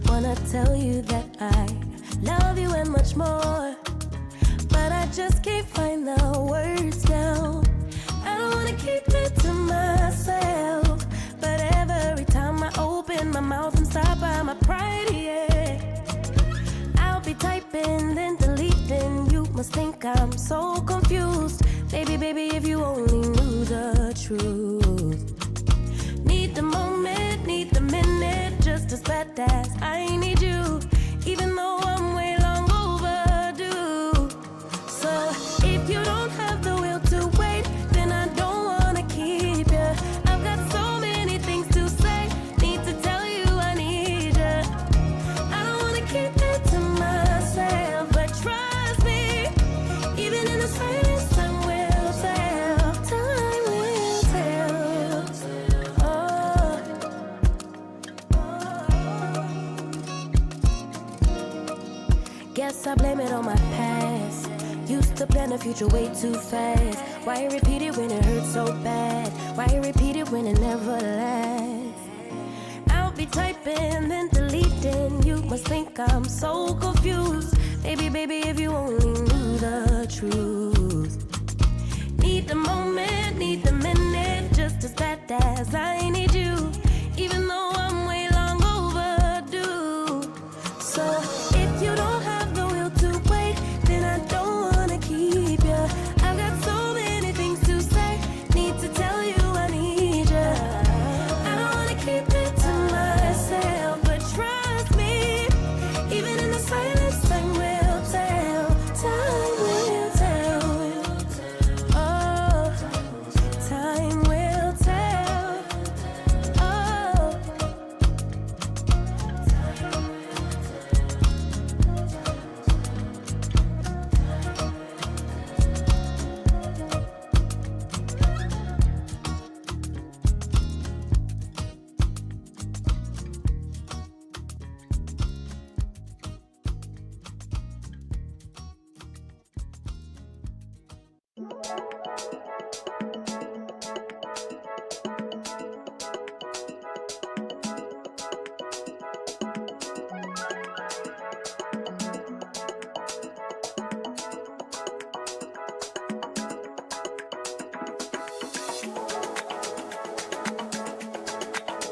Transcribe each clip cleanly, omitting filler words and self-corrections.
Wanna tell you that I love you and much more, but I just can't find the words now. I don't wanna keep it to myself, but every time I open my mouth, I'm stopped by my pride, yeah. I'll be typing, then deleting. You must think I'm so confused. Baby, if you only knew the truth. Need the moment, need the minute, just as bad as I need you, even though I'm way long overdue. So if you don't have the will to wait, then I don't wanna keep you. I've got so many things to say, need to tell you I need you. I don't wanna keep it to myself, but trust me, even in the silence, time will tell. Time will tell. Guess I blame it on my past. Used to plan the future way too fast. Why repeat it when it hurts so bad? Why repeat it when it never lasts? I'll be typing, then deleting. You must think I'm so confused. Baby, if you only knew the truth. Need the moment, need the minute, just as bad as I need you, even though I'm way long overdue. So if you don't have the will to wait, then I don't wanna keep you. I've got so many things to say, need to tell you I need you. I don't wanna keep it to myself, but trust me, even in the silence, time will tell. Time will tell. Oh, time will tell. Oh.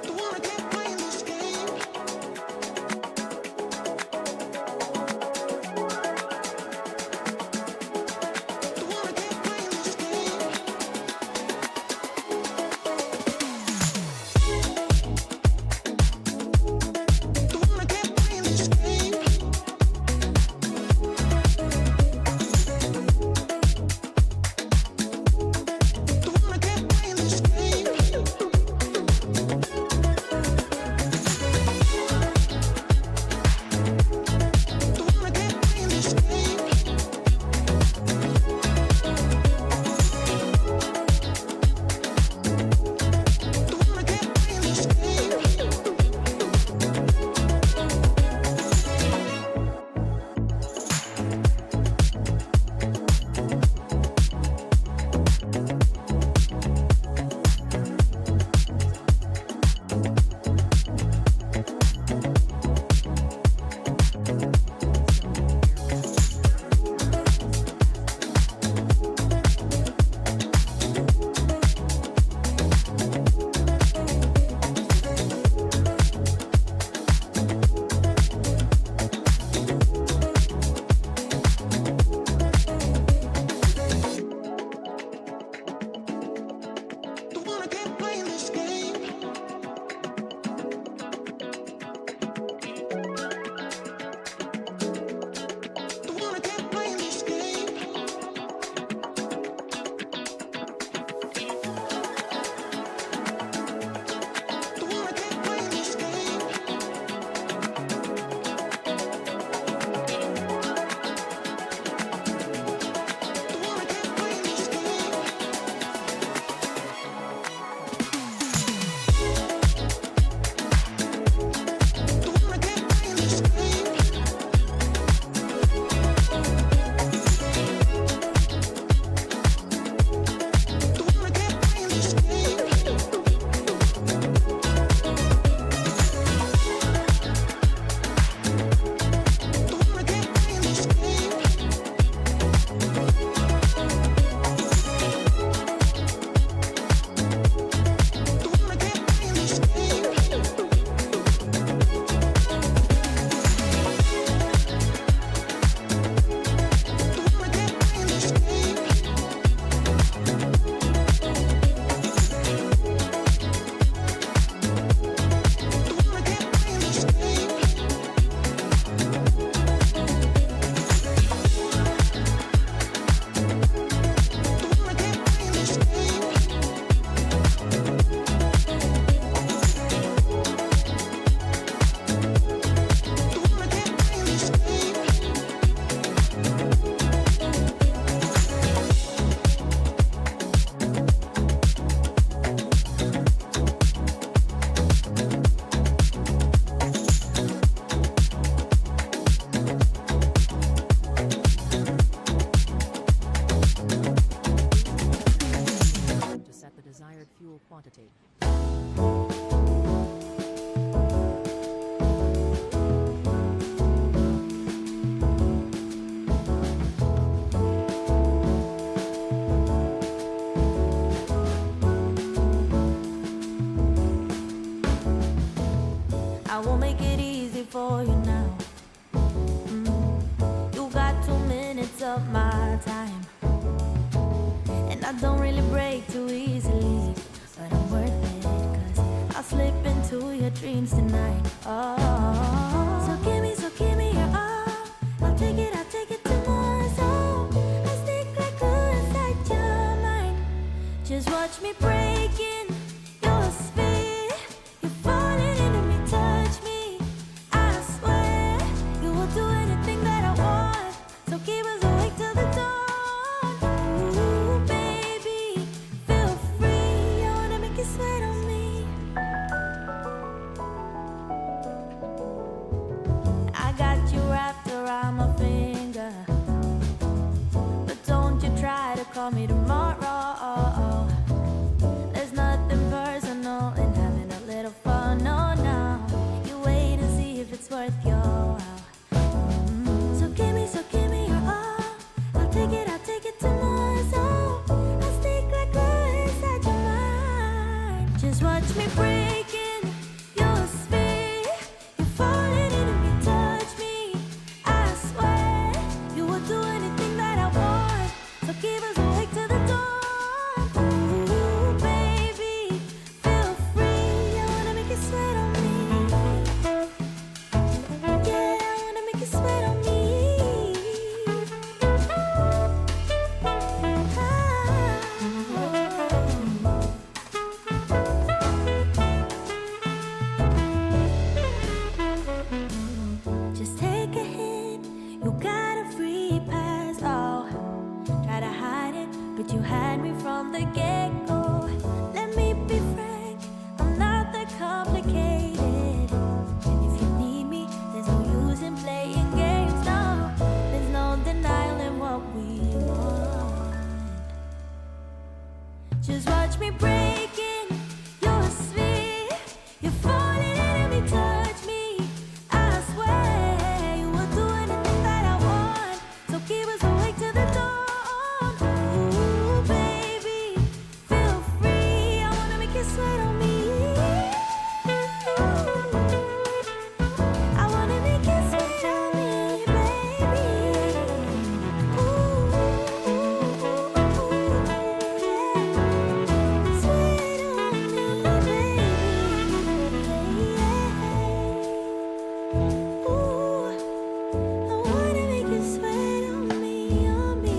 Don't wanna keep playing this game. Don't wanna keep playing this I won't make it easy for you now. You got 2 minutes of my time, and I don't really break too easily, but I'm worth it, 'cause I'll slip into your dreams tonight. Oh, so give me your all. I'll take it to more. So I stick like glue inside your mind. Just watch me breaking your sphere. You're falling into me, touch me. I swear you will do anything that I want. So keep us awake till the dawn. Ooh, baby, feel free. I wanna make you sweat on me. I got you wrapped around my finger, but don't you try to call me tomorrow. There's nothing personal in having a little fun. No, no, you wait and see if it's worth your while. So give me your all. I'll take it to more. So I stick like glue inside your mind. Just watch me breaking your sphere. You're falling into me, touch me. I swear you will do anything that I want. So keep us awake till the dawn. Ooh, baby, feel free. I wanna make you sweat on me. Yeah, I wanna make you sweat on me. Just take a hit, you got a free pass. Oh, try to hide it, but you had me from the get-go. Let me be frank, I'm not that complicated. If you need me, there's no use in playing games. No, there's no denying what we want. Just watch me breaking your sphere. You're falling into me, touch me. I swear you will do anything that I want. So keep us awake till the dawn. Ooh, baby, feel free. I wanna make you sweat on me. I wanna make you sweat on me, baby. Ooh, yeah. Sweat on me, baby. Ooh, I wanna make you sweat on me, on me.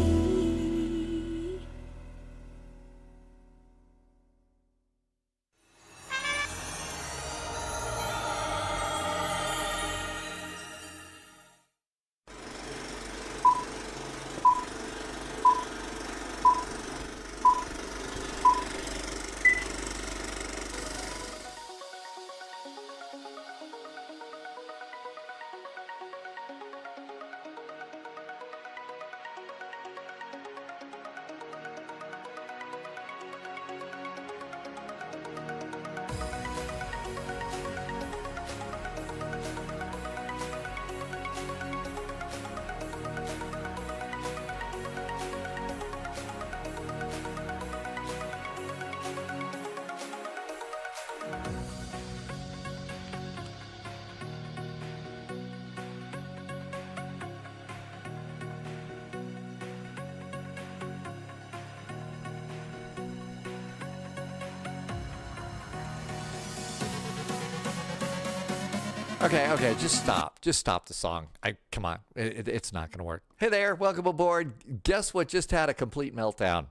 Okay, just stop. Just stop the song. Come on. It's not going to work. Hey there, welcome aboard. Guess what just had a complete meltdown?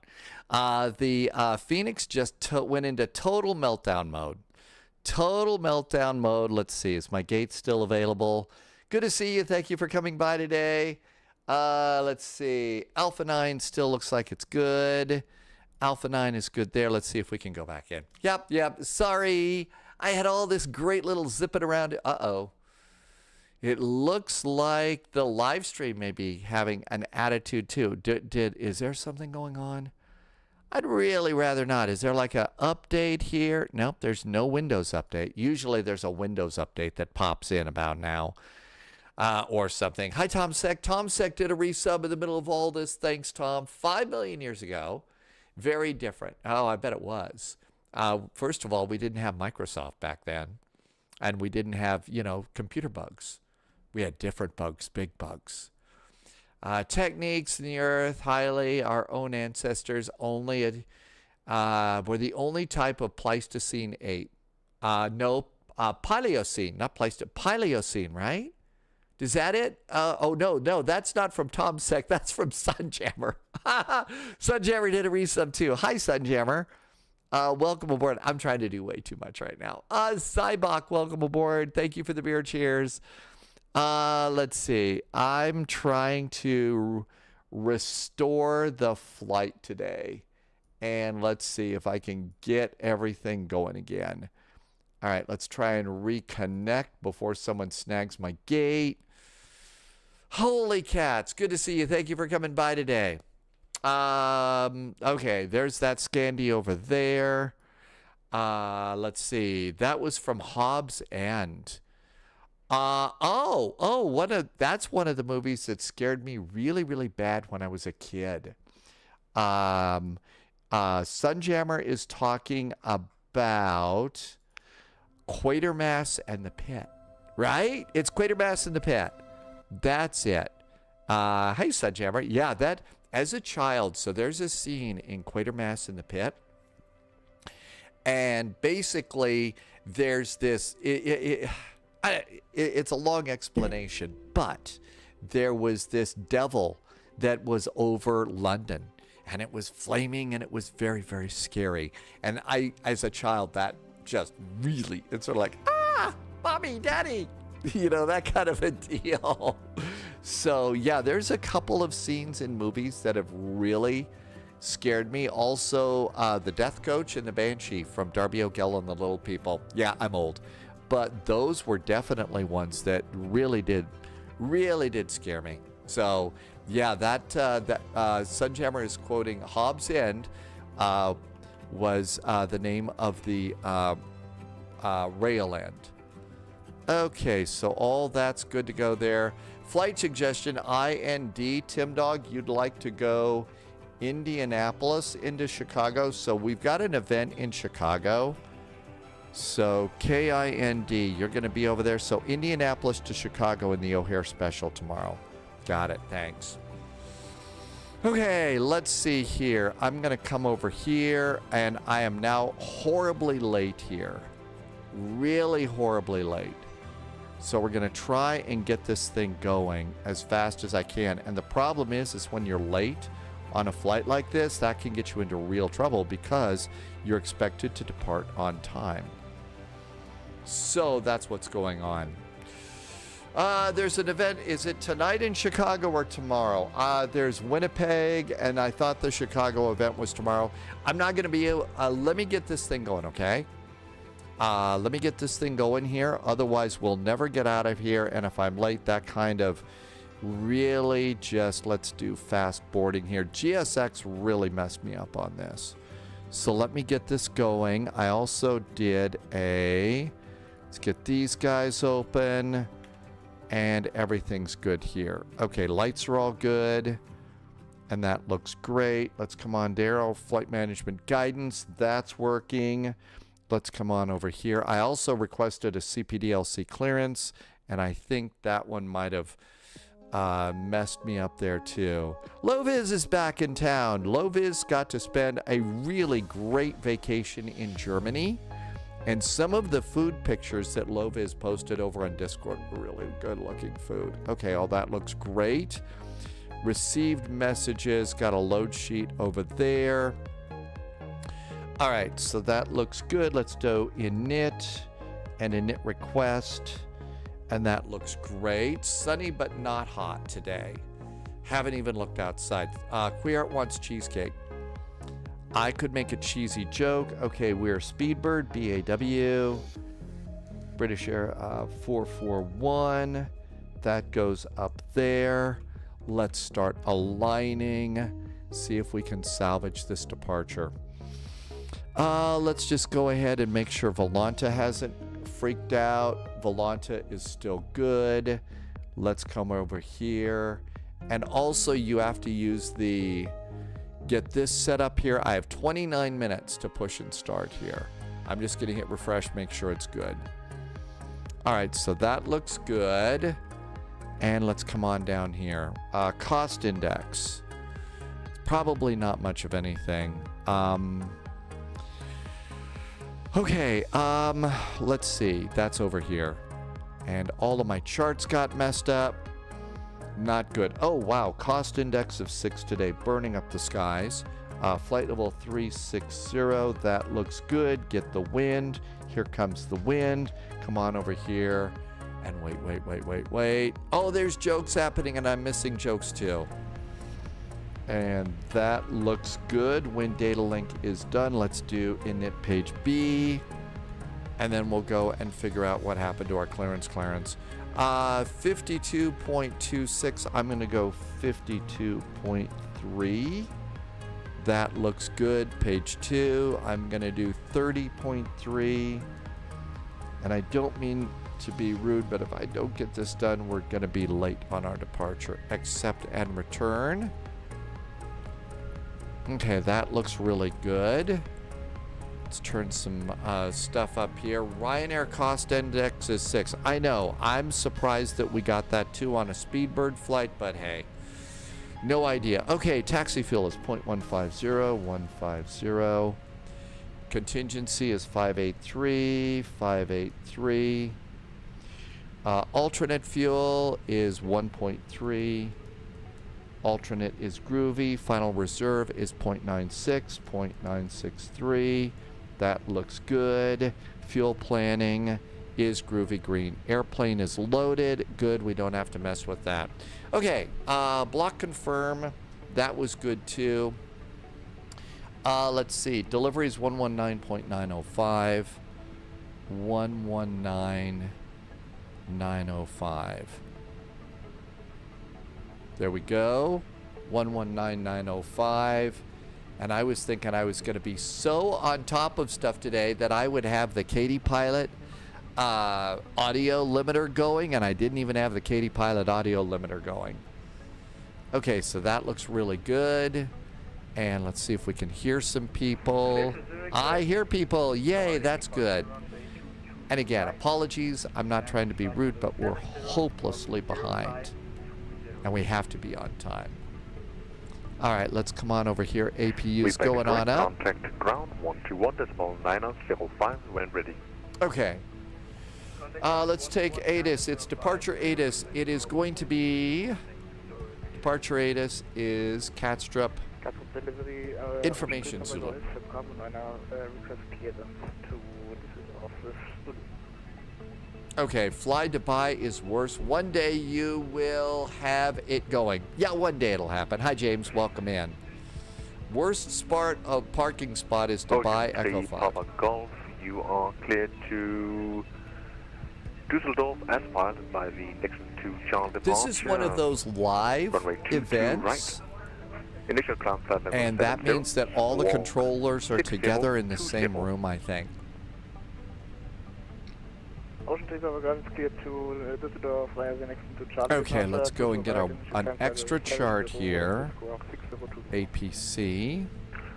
The Phoenix just went into total meltdown mode. Total meltdown mode. Let's see, is my gate still available? Good to see you. Thank you for coming by today. Let's see. Alpha 9 still looks like it's good. Alpha 9 is good there. Let's see if we can go back in. Yep. Sorry. I had all this great little zipping around. Uh-oh. It looks like the live stream may be having an attitude too. Is there something going on? I'd really rather not. Is there like a update here? Nope, there's no Windows update. Usually there's a Windows update that pops in about now or something. Hi, Tom Sec. Tom Sec did a resub in the middle of all this. Thanks, Tom. 5 million years ago. Very different. Oh, I bet it was. First of all, we didn't have Microsoft back then. And we didn't have, computer bugs. We had different bugs, big bugs. Techniques in the earth, highly, our own ancestors only were the only type of Pleistocene ape. No, Paleocene, not Pleistocene, Paleocene, right? Is that it? No, that's not from Tom Sec. That's from Sunjammer. Sunjammer did a resub too. Hi, Sunjammer. Welcome aboard. I'm trying to do way too much right now. Cybok, welcome aboard. Thank you for the beer cheers. Let's see. I'm trying to restore the flight today. And let's see if I can get everything going again. All right, let's try and reconnect before someone snags my gate. Holy cats. Good to see you. Thank you for coming by today. Okay, there's that Scandi over there. Let's see. That was from Hobbs End. That's one of the movies that scared me really, really bad when I was a kid. Sunjammer is talking about Quatermass and the Pit, right? It's Quatermass and the Pit. That's it. Hey, Sunjammer. Yeah, that, as a child, so there's a scene in Quatermass and the Pit. And basically, there's this, it's a long explanation, but there was this devil that was over London. And it was flaming, and it was very, very scary. And I, as a child, that just really, it's sort of like, mommy, daddy, that kind of a deal. So yeah, there's a couple of scenes in movies that have really scared me. Also, the Death Coach and the Banshee from Darby O'Gill and the Little People. Yeah, I'm old. But those were definitely ones that really did scare me. So yeah, that Sunjammer is quoting Hobbs End was the name of the rail end. Okay, so all that's good to go there. Flight suggestion, IND, Tim Dog, you'd like to go Indianapolis into Chicago. So we've got an event in Chicago. So KIND, you're going to be over there. So Indianapolis to Chicago in the O'Hare special tomorrow. Got it. Thanks. Okay, let's see here. I'm going to come over here, and I am now horribly late here. Really horribly late. So we're going to try and get this thing going as fast as I can. And the problem is when you're late on a flight like this, that can get you into real trouble because you're expected to depart on time. So that's what's going on. There's an event. Is it tonight in Chicago or tomorrow? There's Winnipeg, and I thought the Chicago event was tomorrow. I'm not going to be able... let me get this thing going, okay? Let me get this thing going here. Otherwise, we'll never get out of here. And if I'm late, that kind of really just... Let's do fast boarding here. GSX really messed me up on this. So let me get this going. I also did a... Let's get these guys open. And everything's good here. Okay, lights are all good. And that looks great. Let's come on, Daryl. Flight management guidance. That's working. Let's come on over here. I also requested a CPDLC clearance. And I think that one might have messed me up there too. Loviz is back in town. Loviz got to spend a really great vacation in Germany. And some of the food pictures that Loviz posted over on Discord were really good looking food. Okay, all that looks great. Received messages, got a load sheet over there. All right, so that looks good. Let's do init and init request. And that looks great. Sunny but not hot today. Haven't even looked outside. Queert wants cheesecake. I could make a cheesy joke. Okay, we're Speedbird, BAW. British Air 441. That goes up there. Let's start aligning. See if we can salvage this departure. Let's just go ahead and make sure Volanta hasn't freaked out. Volanta is still good. Let's come over here. And also you have to use the... Get this set up here. I have 29 minutes to push and start here. I'm just going to hit refresh, make sure it's good. All right, so that looks good. And let's come on down here. Cost index. Probably not much of anything. Okay, let's see. That's over here. And all of my charts got messed up. Not good. Oh, wow. Cost index of 6 today, burning up the skies. Flight level 360. That looks good. Get the wind. Here comes the wind. Come on over here. And wait. Oh, there's jokes happening, and I'm missing jokes too. And that looks good. Wind data link is done. Let's do init page B. And then we'll go and figure out what happened to our clearance. 52.26. I'm going to go 52.3. That looks good. Page 2. I'm going to do 30.3. And I don't mean to be rude, but if I don't get this done, we're going to be late on our departure. Accept and return. Okay, that looks really good. Let's turn some stuff up here. Ryanair cost index is 6. I know, I'm surprised that we got that too on a Speedbird flight, but hey, no idea. Okay, taxi fuel is 0.150. Contingency is 583. Alternate fuel is 1.3. Alternate is groovy. Final reserve is 0.96. That looks good. Fuel planning is groovy green. Airplane is loaded. Good. We don't have to mess with that. Okay. Block confirm. That was good too. Let's see. Delivery is 119.905. 119.905. There we go. 119.905. And I was thinking I was going to be so on top of stuff today that I would have the Katy Pilot audio limiter going, and I didn't even have the Katy Pilot audio limiter going. Okay, so that looks really good. And let's see if we can hear some people. I hear people. Yay, that's good. And again, apologies. I'm not trying to be rude, but we're hopelessly behind. And we have to be on time. All right, let's come on over here. APU's going on up. Contact ground 121.905 when ready. Okay. Let's take ATIS. It's departure ATIS. It is going to be... Departure ATIS is Catstrup. Information Zulu. Okay, Fly Dubai is worse. One day you will have it going. Yeah, one day it'll happen. Hi, James. Welcome in. Worst spot of parking spot is Dubai Echo 5. Papa Golf, you are cleared to Dusseldorf as piloted by the Nixon 2 Charles departure. This is one of those live events. Right. Initial climb flight level and that means that all the controllers are together in the same room, I think. Okay, let's go and get an extra chart here. APC.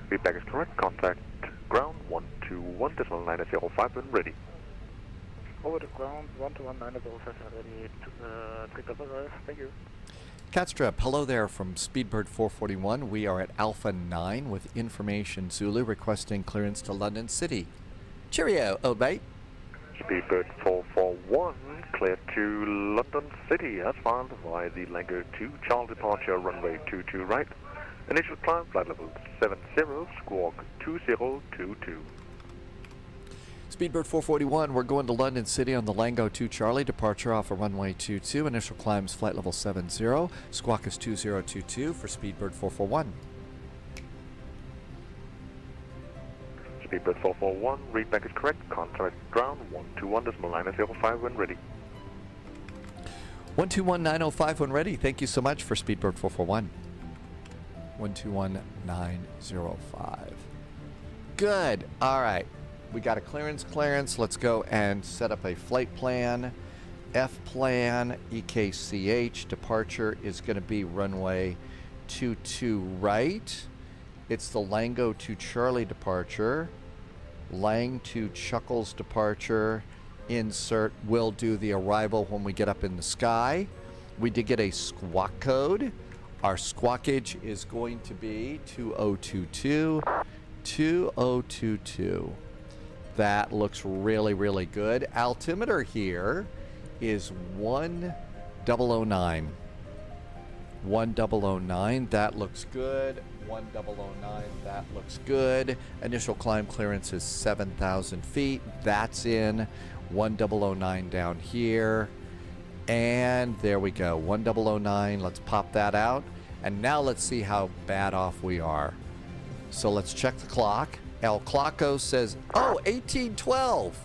Feedback is correct. Contact ground 121.905 when ready. Over to ground 121.905 ready. Take up arrive. Thank you. Catstrap, hello there from Speedbird 441. We are at Alpha 9 with Information Zulu requesting clearance to London City. Cheerio, old mate. Speedbird 441, clear to London City as filed via the Lango 2 Charles departure runway 22 right. Initial climb flight level 70, squawk 2022. Speedbird 441, we're going to London City on the Lango 2 Charlie, departure off of runway 22. Initial climbs flight level 70, squawk is 2022 for Speedbird 441. Speedbird 441, readback is correct. Contact ground 121.905 when ready. 121.905 when ready. Thank you so much for Speedbird 441. 121.905. Good. All right. We got a clearance. Let's go and set up a flight plan. F plan, EKCH. Departure is going to be runway 22 right. It's the Lango to Charlie departure. Lang to Chuckles departure. insert will do the arrival when we get up in the sky. We did get a squawk code. Our squawkage is going to be 2022. 2022. That looks really, really good. Altimeter here is 1009. 1009, that looks good. 1009, that looks good. Initial climb clearance is 7,000 feet. That's in 1009 down here. And there we go, 1009. Let's pop that out. And now let's see how bad off we are. So let's check the clock. El Clocko says, oh, 1812.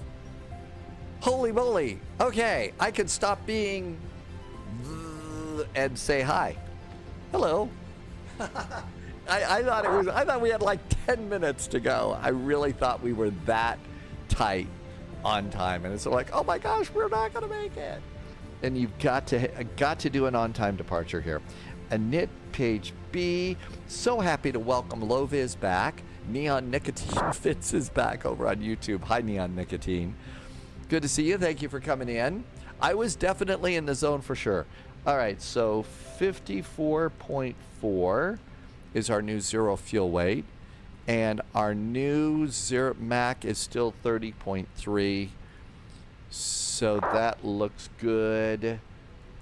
Holy moly. Okay, I can stop being and say hi. Hello. I thought we had like 10 minutes to go. I really thought we were that tight on time. And it's like, oh my gosh, we're not gonna make it. And you've got to do an on-time departure here. Anit Page B, so happy to welcome Loviz back. Neon Nicotine Fitz is back over on YouTube. Hi, Neon Nicotine. Good to see you. Thank you for coming in. I was definitely in the zone for sure. All right, so 54.4 is our new zero fuel weight. And our new zero Mac is still 30.3. So that looks good.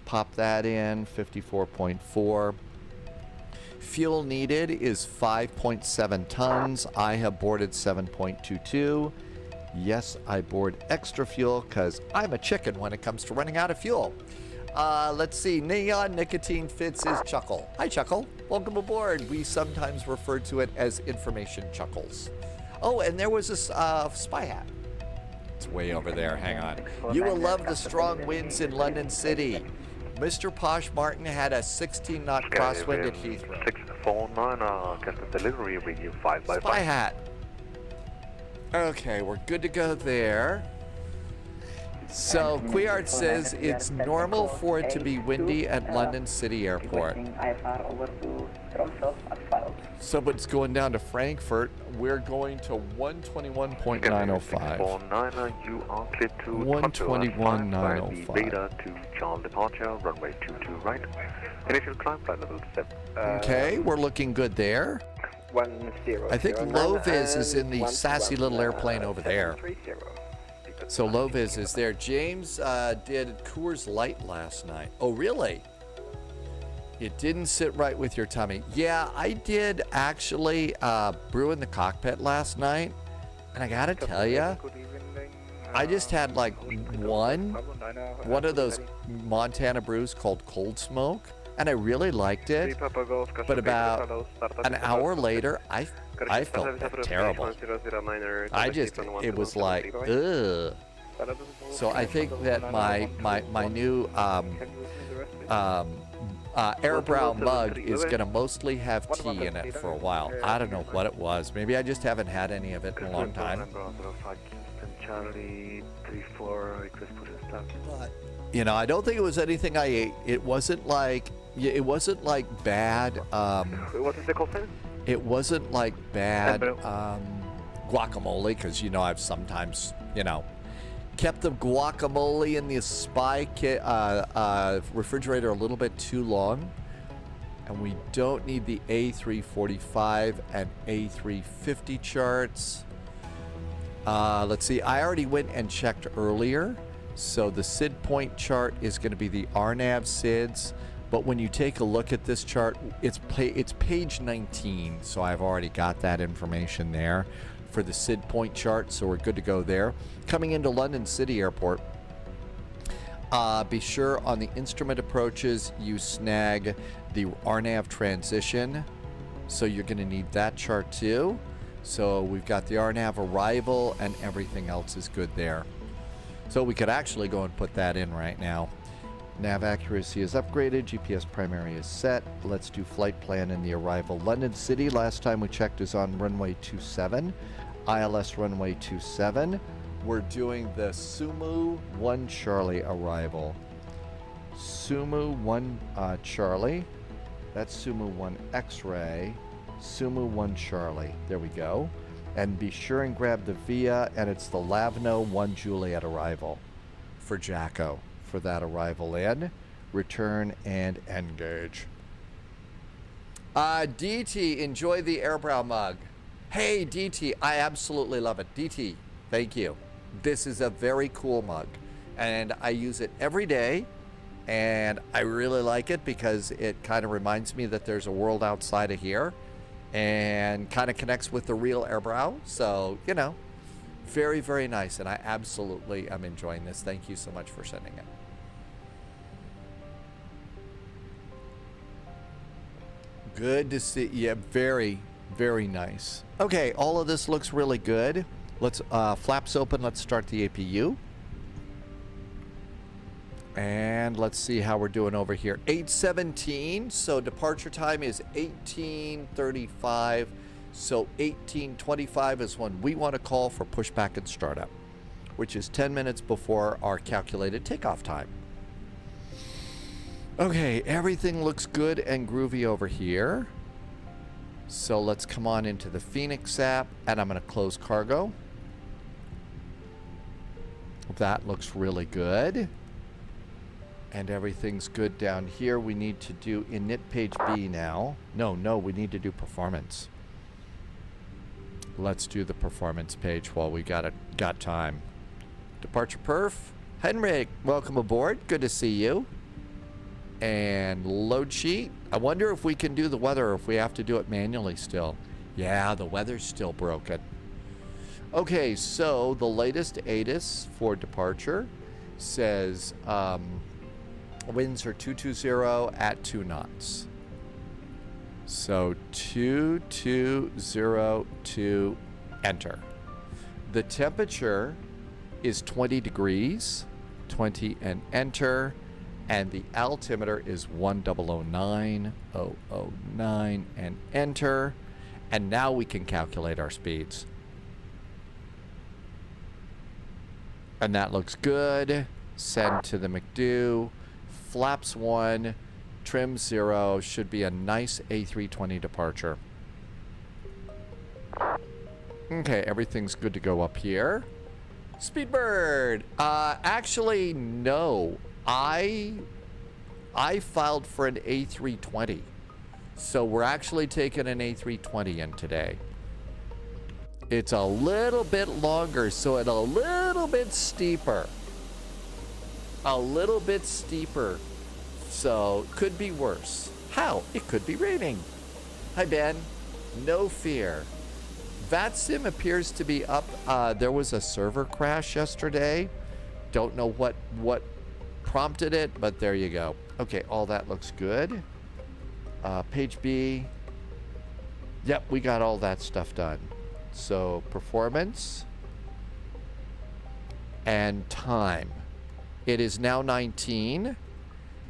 Pop that in, 54.4. Fuel needed is 5.7 tons. I have boarded 7.22. Yes, I board extra fuel because I'm a chicken when it comes to running out of fuel. Let's see, Neon Nicotine Fits is Chuckle. Hi, Chuckle. Welcome aboard. We sometimes refer to it as Information Chuckles. Oh, and there was this spy hat. It's way over there. Hang on. You will love the strong winds in London City. Mr. Posh Martin had a 16-knot crosswind at Heathrow. 649, custom delivery, review 5 by 5. Spy hat. Okay, we're good to go there. So, Quiart says it's normal for it to be windy at London City Airport. Someone's going down to Frankfurt. We're going to 121.905. 649, you are cleared to 121.905. Beta to Charles departure, runway 22 right. Initial climb flight level 7. Okay, we're looking good there. 10. I think Loviz is in the sassy little airplane over there. So Loviz is there. James did Coors Light last night. Oh, really? It didn't sit right with your tummy. Yeah, I did actually brew in the cockpit last night. And I gotta tell you, I just had like one of those Montana brews called Cold Smoke. And I really liked it. But about an hour later, I felt terrible. It was like, ugh. So I think that my new Airbrow mug is going to mostly have tea in it for a while. I don't know what it was. Maybe I just haven't had any of it in a long time. But, you know, I don't think it was anything I ate. It wasn't like bad. What is the call sign? It wasn't like bad guacamole, because, you know, I've sometimes, you know, kept the guacamole in the spy kit refrigerator a little bit too long. And we don't need the A345 and A350 charts. Let's see, I already went and checked earlier. So the SID point chart is going to be the RNAV SIDs. But when you take a look at this chart, it's page 19. So I've already got that information there for the SID point chart. So we're good to go there. Coming into London City Airport, be sure on the instrument approaches you snag the RNAV transition. So you're going to need that chart too. So we've got the RNAV arrival and everything else is good there. So we could actually go and put that in right now. Nav accuracy is upgraded. GPS primary is set. Let's do flight plan and the arrival. London City, last time we checked, is on runway 27. ILS runway 27. We're doing the Sumu 1 Charlie arrival. Sumu 1 Charlie. That's Sumu 1 X-ray. Sumu 1 Charlie. There we go. And be sure and grab the VIA, and it's the Lavno 1 Juliet arrival. for Jacko for that arrival in. Return and engage. DT, enjoy the airbrow mug. Hey, DT, I absolutely love it. DT, thank you. This is a very cool mug, and I use it every day, and I really like it because it kind of reminds me that there's a world outside of here and kind of connects with the real airbrow. So, you know, very, very nice, and I absolutely am enjoying this. Thank you so much for sending it. Good to see. Yeah, very, very nice. Okay, all of this looks really good. Let's flaps open. Let's start the APU. And let's see how we're doing over here. 8:17. So departure time is 18:35. So 18:25 is when we want to call for pushback and startup, which is 10 minutes before our calculated takeoff time. Okay, everything looks good and groovy over here. So let's come on into the Phoenix app, and I'm going to close cargo. That looks really good. And everything's good down here. We need to do init page B now. No, we need to do performance. Let's do the performance page while we got time. Departure perf. Henrik, welcome aboard. Good to see you. And load sheet. I wonder if we can do the weather or if we have to do it manually still. Yeah, the weather's still broken. Okay, so the latest ATIS for departure says winds are 220 at 2 knots. So 2202, enter. The temperature is 20 degrees, 20 and enter. And the altimeter is 1009,009 and enter. And now we can calculate our speeds. And that looks good. Send to the McDo. Flaps 1, trim 0. Should be a nice A320 departure. Okay, everything's good to go up here. Speedbird. Actually, no. I filed for an A320. So we're actually taking an A320 in today. It's a little bit longer, so it's a little bit steeper. A little bit steeper. So could be worse. How? It could be raining. Hi, Ben. No fear. VATSIM appears to be up. There was a server crash yesterday. Don't know what prompted it, but there you go. Okay, all that looks good. Page B. Yep, we got all that stuff done. So performance and time. It is now 19.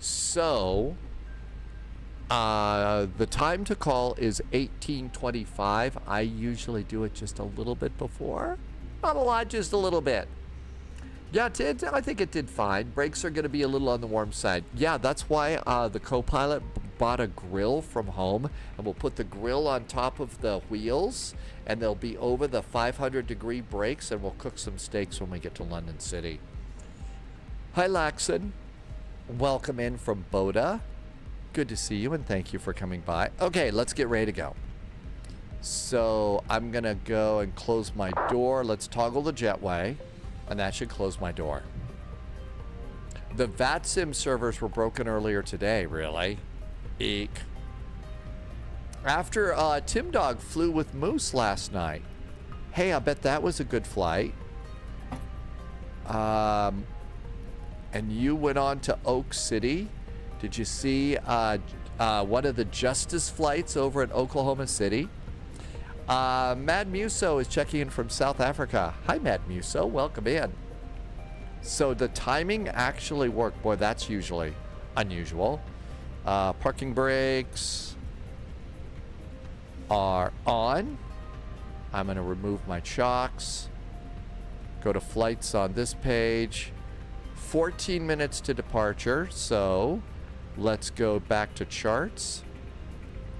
So the time to call is 18:25. I usually do it just a little bit before. Not a lot, just a little bit. Yeah, I think it did fine. Brakes are going to be a little on the warm side. Yeah, that's why the co-pilot bought a grill from home, and we'll put the grill on top of the wheels, and they'll be over the 500-degree brakes, and we'll cook some steaks when we get to London City. Hi, Laxon. Welcome in from Boda. Good to see you, and thank you for coming by. Okay, let's get ready to go. So I'm going to go and close my door. Let's toggle the jetway. And that should close my door. The VATSIM servers were broken earlier today, really. Eek. After Tim Dog flew with Moose last night. Hey, I bet that was a good flight. And you went on to Oak City. Did you see one of the Justice flights over at Oklahoma City? Mad Muso is checking in from South Africa. Hi, Mad Muso. Welcome in. So the timing actually worked. Boy, that's usually unusual. Parking brakes are on. I'm going to remove my chocks. Go to flights on this page. 14 minutes to departure. So let's go back to charts.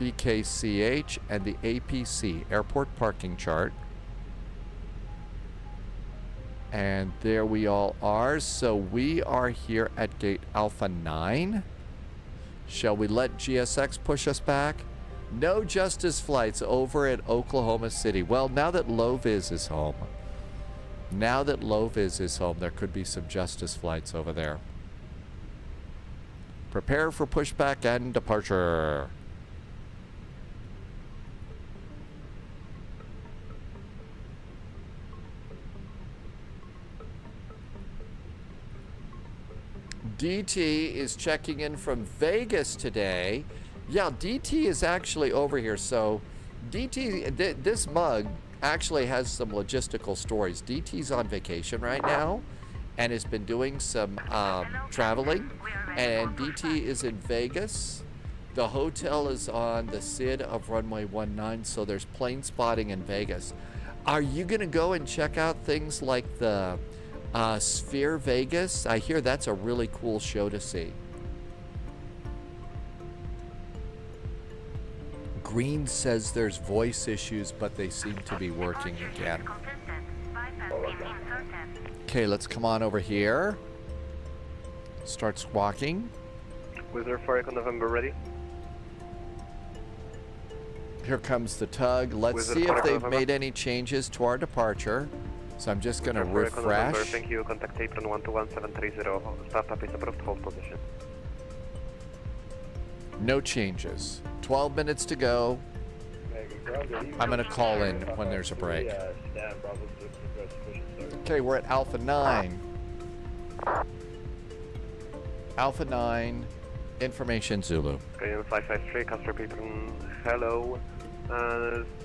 EKCH and the APC, airport parking chart. And there we all are. So we are here at gate Alpha 9. Shall we let GSX push us back? No Justice flights over at Oklahoma City. Well, now that Low-Vis is home. There could be some Justice flights over there. Prepare for pushback and departure. DT is checking in from Vegas today. Yeah, DT is actually over here. So DT, this mug actually has some logistical stories. DT's on vacation right now and has been doing some traveling. And DT is in Vegas. The hotel is on the SID of runway 19, so there's plane spotting in Vegas. Are you going to go and check out things like the Sphere Vegas? I hear that's a really cool show to see. Green says there's voice issues, but they seem to be working again. Okay, let's come on over here. Starts walking. Wizard for Echo November ready. Here comes the tug. Let's see if they've made any changes to our departure. So I'm just going to refresh. Thank you. Contact apron 121730. Startup is approved. Hold position. No changes. 12 minutes to go. I'm going to call in when there's a break. Okay, we're at Alpha 9. Alpha 9, information Zulu. Okay, 553, Castor Patron, hello.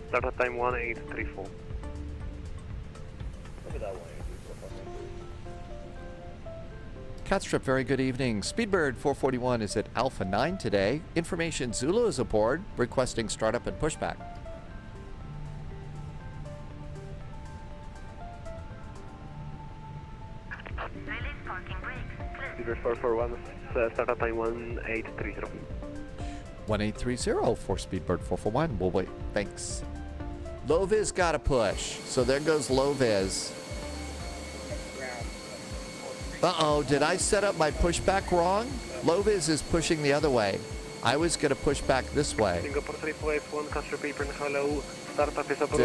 Startup time 1834. Catstrip, very good evening. Speedbird 441 is at Alpha 9 today. Information Zulu is aboard, requesting startup and pushback. Speedbird 441, startup time 1830. 1830 for Speedbird 441. We'll wait. Thanks. Low-Vis got a push. So there goes Low-Vis. Uh-oh, did I set up my pushback wrong? Low-Vis is pushing the other way. I was going to push back this way. Did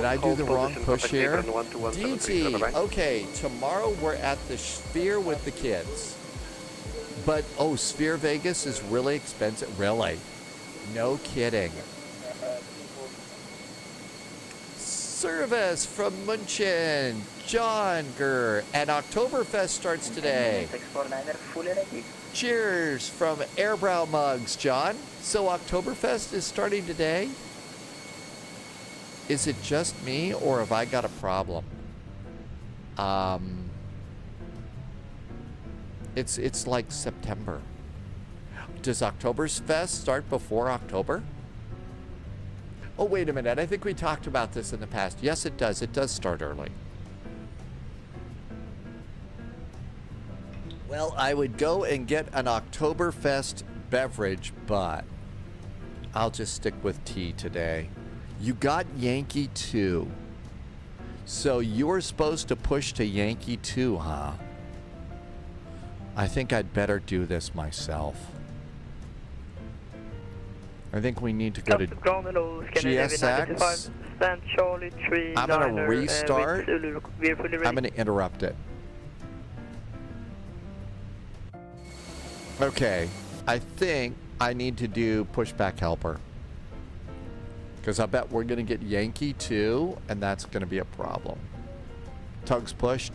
I do the wrong push here? DT, okay, tomorrow we're at the Sphere with the kids. But, oh, Sphere Vegas is really expensive. Really? No kidding. Service from München, John Gurr, and Oktoberfest starts today. Cheers from Airbrow Mugs, John. So Oktoberfest is starting today? Is it just me, or have I got a problem? It's like September. Does Oktoberfest start before October? Oh, wait a minute. I think we talked about this in the past. Yes, it does. It does start early. Well, I would go and get an Oktoberfest beverage, but I'll just stick with tea today. You got Yankee 2. So you were supposed to push to Yankee 2, huh? I think I'd better do this myself. I think we need to go to GSX. I'm going to restart. I'm going to interrupt it. Okay, I think I need to do pushback helper. Because I bet we're going to get Yankee 2, and that's going to be a problem. Tugs pushed.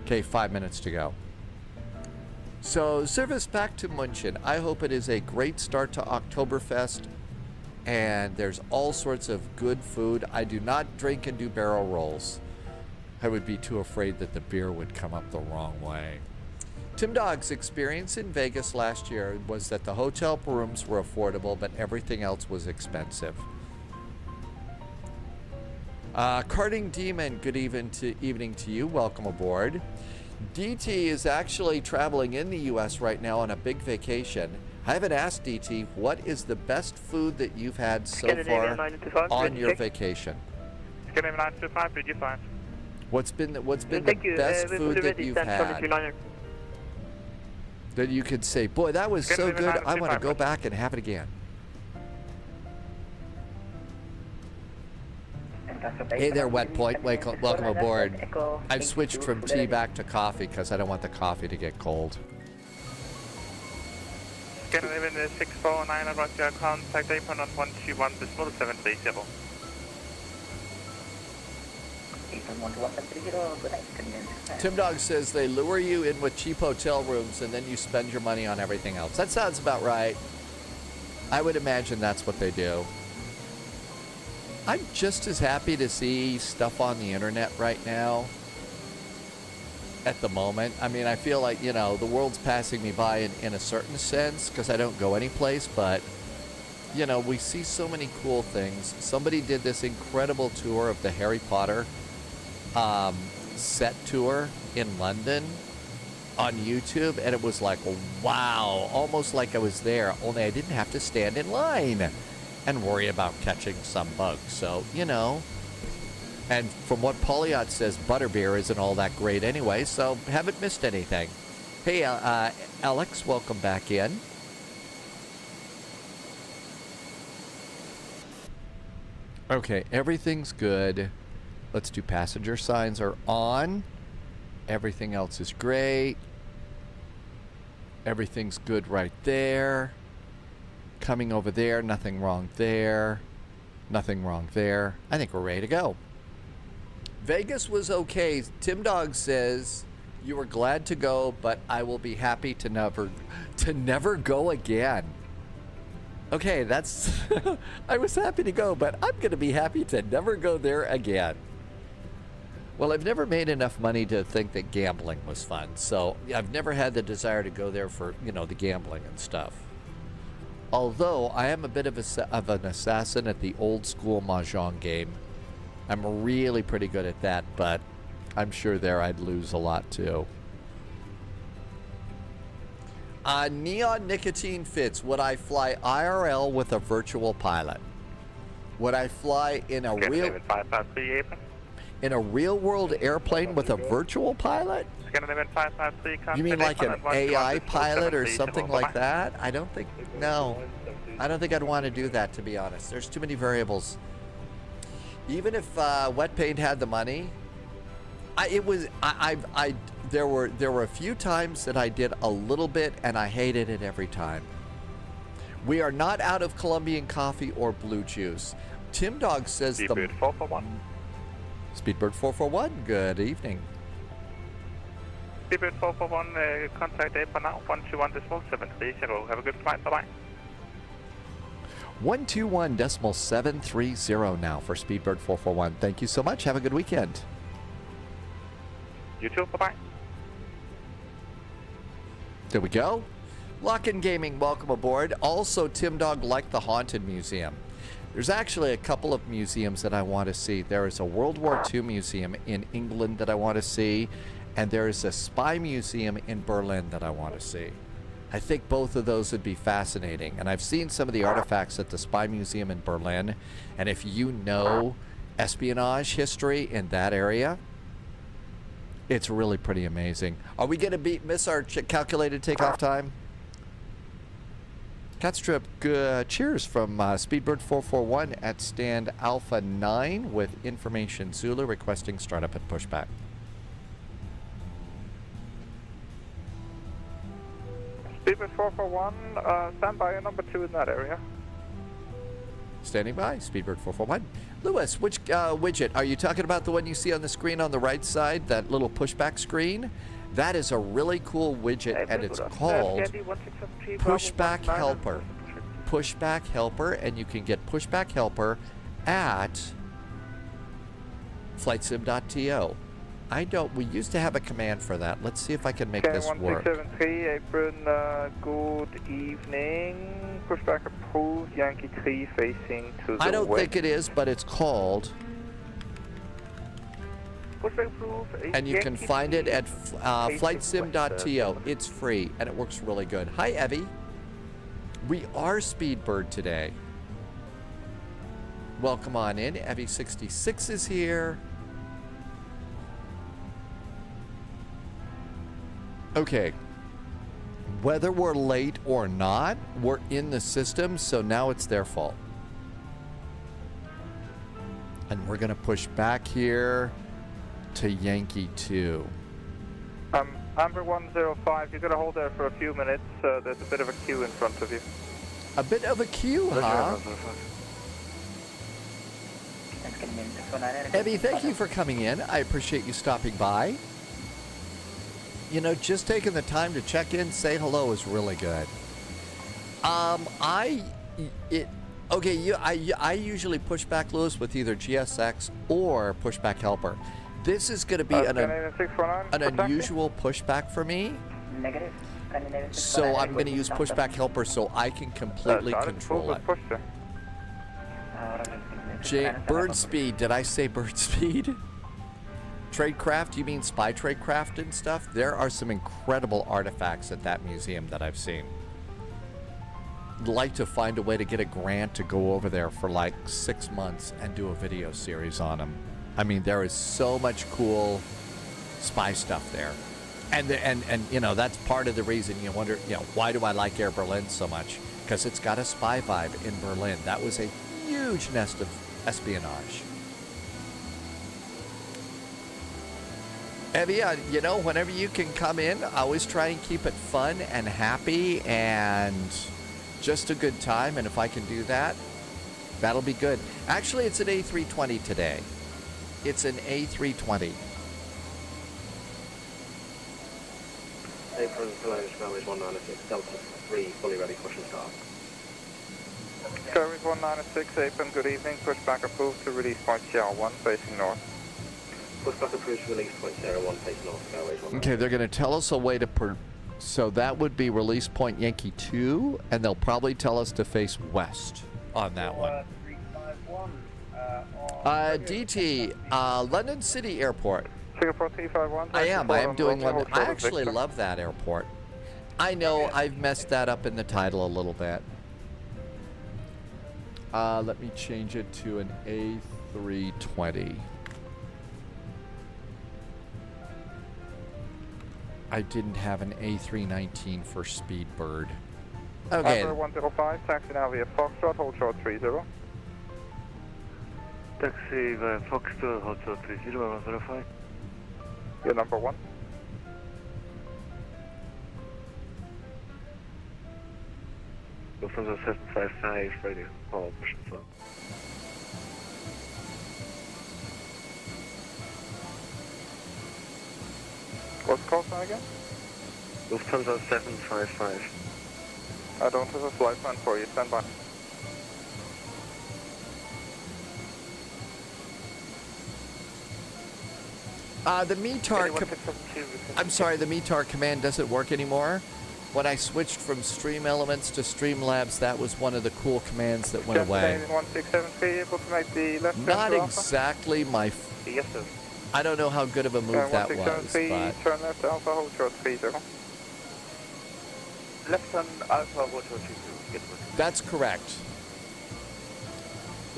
Okay, 5 minutes to go. So, service back to München. I hope it is a great start to Oktoberfest, and there's all sorts of good food. I do not drink and do barrel rolls. I would be too afraid that the beer would come up the wrong way. Tim Dogg's experience in Vegas last year was that the hotel rooms were affordable, but everything else was expensive. Karting Demon, good evening to you. Welcome aboard. DT is actually traveling in the U.S. right now on a big vacation. I haven't asked DT, what is the best food that you've had so far on your vacation? Scandinavian 925, PG5. What's been the Thank you. best We'll food be that ready. you've Stand had? 739. That you could say, boy, that was so good, I want to go back and have it again. Hey there, Wet Point. Welcome aboard. I've switched from tea back to coffee because I don't want the coffee to get cold. Scandinavian 649, roger, contact apron on 121.730. Tim Dog says they lure you in with cheap hotel rooms and then you spend your money on everything else. That sounds about right. I would imagine that's what they do. I'm just as happy to see stuff on the internet right now at the moment. I mean, I feel like, you know, the world's passing me by in a certain sense because I don't go anyplace, but, you know, we see so many cool things. Somebody did this incredible tour of the Harry Potter set tour in London on YouTube, and it was like, wow, almost like I was there, only I didn't have to stand in line and worry about catching some bugs. So, you know, and from what Polyot says, butterbeer isn't all that great anyway, so haven't missed anything. Hey, Alex, welcome back in. Okay, everything's good. Let's do passenger signs are on. Everything else is great. Everything's good right there. Coming over there, nothing wrong there. Nothing wrong there. I think we're ready to go. Vegas was okay. Tim Dog says you were glad to go, but I will be happy to never go again. Okay, that's I was happy to go, but I'm going to be happy to never go there again. Well, I've never made enough money to think that gambling was fun, so I've never had the desire to go there for, you know, the gambling and stuff. Although I am a bit of an assassin at the old school mahjong game. I'm really pretty good at that, but I'm sure there I'd lose a lot too. Neon Nicotine Fits. Would I fly IRL with a virtual pilot? Would I fly in a real world airplane with a virtual pilot? You mean like an AI pilot or something like that? I don't think, no. I don't think I'd want to do that, to be honest. There's too many variables. Even if Wet Paint had the money, there were a few times that I did a little bit and I hated it every time. We are not out of Colombian coffee or blue juice. Tim Dog says Speedbird 441. Speedbird 441, good evening. Speedbird 441, contact apron now, 121.730. Have a good flight, bye-bye. 121.730 now for Speedbird 441. Thank you so much. Have a good weekend. You too, bye-bye. There we go. Lock-in Gaming, welcome aboard. Also, Tim Dog liked the Haunted Museum. There's actually a couple of museums that I want to see. There is a World War II museum in England that I want to see, and there is a spy museum in Berlin that I want to see. I think both of those would be fascinating. And I've seen some of the artifacts at the Spy Museum in Berlin. And if you know espionage history in that area, it's really pretty amazing. Are we going to miss our calculated takeoff time? Catstrip, cheers from Speedbird 441 at stand Alpha 9 with information Zulu requesting startup and pushback. Speedbird 441, stand by number 2 in that area. Standing by, Speedbird 441. Lewis, which widget? Are you talking about the one you see on the screen on the right side, that little pushback screen? That is a really cool widget, and it's called Pushback Helper. Pushback Helper, and you can get Pushback Helper at FlightSim.to. We used to have a command for that. Let's see if I can make this work. 1673, apron, good evening. Pushback approved, Yankee 3 facing to the west. I don't think it is, but it's called. Pushback approved. And you can find it at FlightSim.to. It's free, and it works really good. Hi, Evie. We are Speedbird today. Welcome on in. Evie66 is here. Okay. Whether we're late or not, we're in the system, so now it's their fault. And we're going to push back here to Yankee 2. Amber 105, you're going to hold there for a few minutes. There's a bit of a queue in front of you. A bit of a queue, huh? Evie, thank you for coming in. I appreciate you stopping by. You know, just taking the time to check in, say hello is really good. I usually push back Lewis with either GSX or pushback helper. This is going to be an unusual pushback for me. So I'm going to use pushback helper so I can completely control it. Bird speed. Did I say bird speed? Tradecraft? You mean spy tradecraft and stuff? There are some incredible artifacts at that museum that I've seen. I'd like to find a way to get a grant to go over there for like 6 months and do a video series on them. I mean, there is so much cool spy stuff there. And you know, that's part of the reason you wonder, you know, why do I like Air Berlin so much? Because it's got a spy vibe in Berlin. That was a huge nest of espionage. Evie, you know, whenever you can come in, I always try and keep it fun and happy and just a good time. And if I can do that, that'll be good. Actually, it's an A320 today. It's an A320. Apron Flyin, Skywage 196, Delta 3, fully ready, push and start. Skywage 196, Apron, good evening. Pushback approved to release point CR1 facing north. Pushback approved to release point 01 facing north, Skywage 196. Okay, they're going to tell us a way to... So that would be release point Yankee 2, and they'll probably tell us to face west on that one. 351, DT, London City Airport. Singapore 351. I am doing London. I actually love that airport. I know I've messed that up in the title a little bit. Let me change it to an A320. I didn't have an A319 for Speedbird. Okay. Amber 105, taxi now via Foxtrot, hold short 30. Taxi via Foxtrot, hold short 30, 105. You're number 1. Lufthansa 755, radio, call, push and start. What's the call sign again? Lufthansa 755. I don't have a flight plan for you, stand by. The METAR... I'm sorry, the METAR command doesn't work anymore. When I switched from Stream Elements to Streamlabs, that was one of the cool commands that went away. 1673, able to make the left Not exactly my... Yes, sir. I don't know how good of a move that was, but... Turn left, Alpha, hold short 30. Left turn, Alpha, hold short 30. That's correct.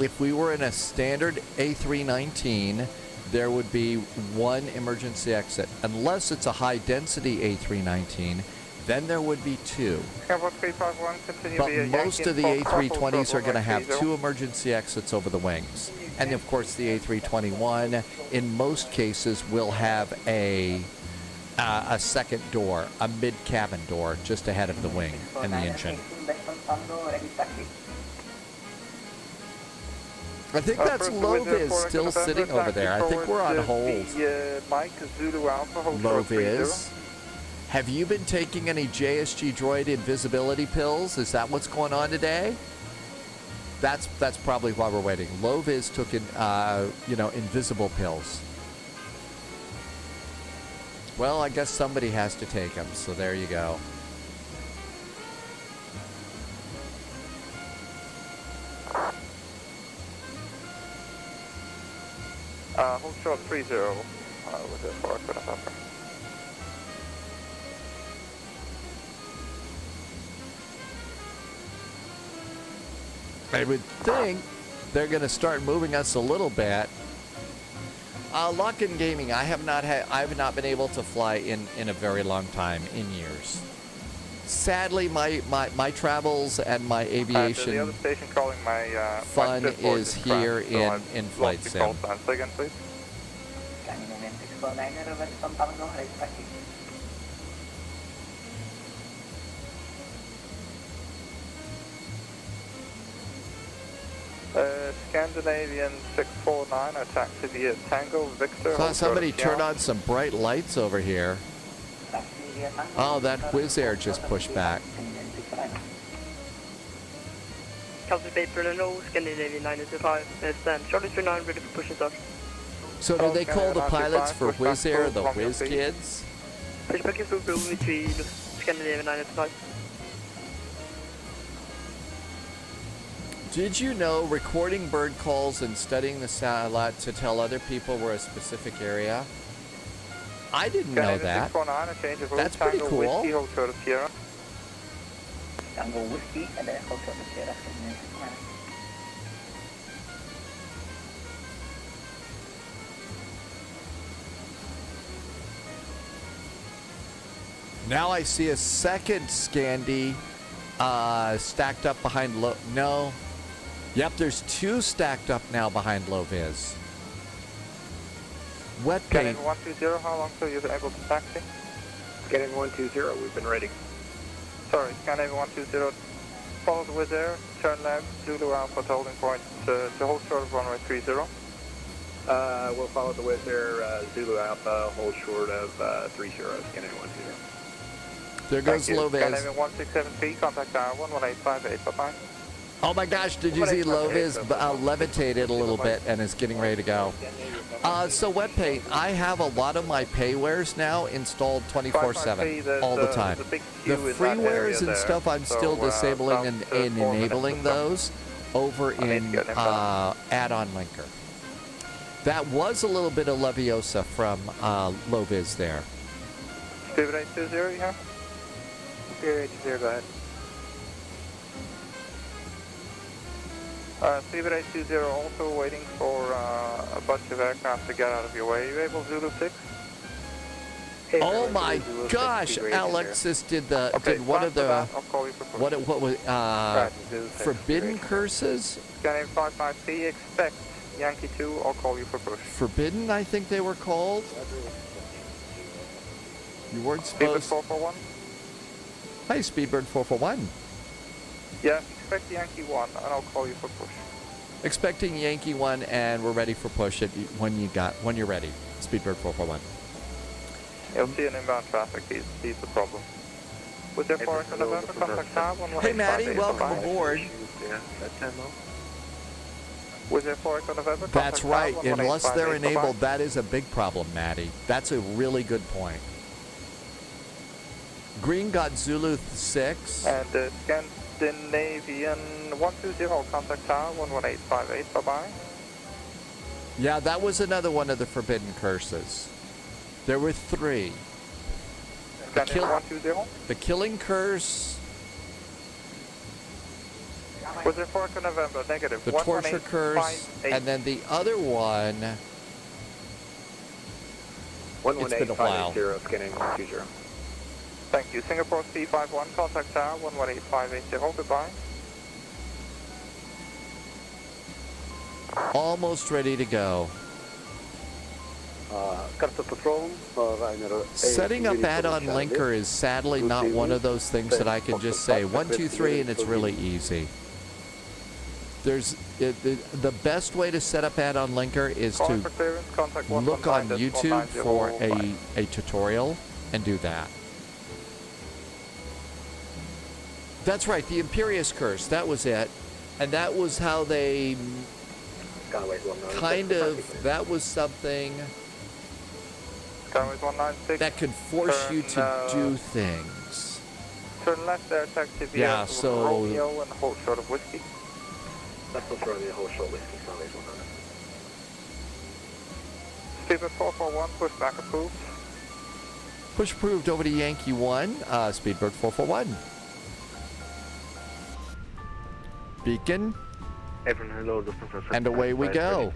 If we were in a standard A319, there would be one emergency exit. Unless it's a high-density A319, then there would be two. But most of the A320s are going to have two emergency exits over the wings. And of course the A321, in most cases, will have a second door, a mid-cabin door, just ahead of the wing and the engine. I think that's Loviz still sitting over there. I think we're on hold. Loviz. Have you been taking any JSG Droid invisibility pills? Is that what's going on today? That's probably why we're waiting. Loviz took in, invisible pills. Well, I guess somebody has to take them, so there you go. Hold short 30 with the forward for the upper. I would think they're going to start moving us a little bit. Lock-in Gaming, I have not been able to fly in a very long time, in years. Sadly, my travels and my The aviation other station calling my fun my switchboard is here crashed, so in I've Flight lost your Sim. call sign. Say again, please. Scandinavian 649, attack to the Tango Victor. Saw somebody turn on some bright lights over here. Oh, that Wizz Air just pushed back. Council paper and no, Scandinavian 925, stand. Charlie 39, ready for push and start. So do they call the pilots for Wizz Air the Whiz Kids? Pushback is approved between Scandinavian 925. Did you know recording bird calls and studying the satellite to tell other people where a specific area? I didn't know that. That's pretty cool. Whiskey, Hotel Sierra. Tango Whiskey and then Hotel Sierra. Now I see a second Scandi stacked up behind low. No. Yep, there's two stacked up now behind low vis. Wet paint. Scanning 120, how long till you're able to taxi? Scanning 120, we've been ready. Sorry, Scanning 120, follow the Wizz Air, turn left, Zulu Alpha to holding point, to hold short of runway 30. We'll follow the Wizz Air, Zulu Alpha, hold short of 30, scanning 120. There goes low vis. Scanning 1673, contact tower 11858, bye-bye. Oh my gosh, did you see low vis levitated a little bit and is getting ready to go? So wet paint, I have a lot of my paywares now installed 24/7 all the time. The freewares and stuff I'm still disabling and enabling those over in add-on linker. That was a little bit of Leviosa from low vis there. Spirit 820, you have? Spirit 820, go ahead. Spirit 820 also waiting for a bunch of aircraft to get out of your way. Are you able Zulu 6? Oh my gosh, Alexis did one of the what was forbidden curses? Scanning 55P, expect Yankee 2, I'll call you for push. Forbidden, I think they were called. You weren't Speedbird supposed. 441. Hi, Speedbird 441. Yeah, expect Yankee 1, and I'll call you for push. Expecting Yankee 1, and we're ready for push it when you're ready. Speedbird 441. You'll see an inbound traffic, he's the problem. Was there for November, contact tower 11858. Hey Maddie, welcome aboard. Yeah, that's 10 though. Was there for November? That's right, unless they're enabled, that is a big problem, Maddie. That's a really good point. Green got Zulu 6. And Scandinavian 120, contact tower 11858, bye-bye. Yeah, that was another one of the forbidden curses. There were 3. Scandinavian 120. The killing curse, Was there for November? Negative. the torture curse, and then the other one, it's been a while. 11850, scanning 120. Thank you. Singapore C51, contact tower 11858, goodbye. Almost ready to go. Carta Patrol, Setting up add-on linker is sadly not one of those things that I can just say 1, 2, 3 and it's really easy. The best way to set up add-on linker is to look on YouTube for a tutorial and do that. That's right, the Imperious Curse, that was it. And that was how they that was something that could force you to do things. Turn left there, taxi via Yeah, so Romeo and hold short of whiskey. That's what's Romeo, hold short whiskey, Sundays 100. Speedbird 441, push back approved. push approved over to Yankee 1, Speedbird 441. Beacon. And away we go.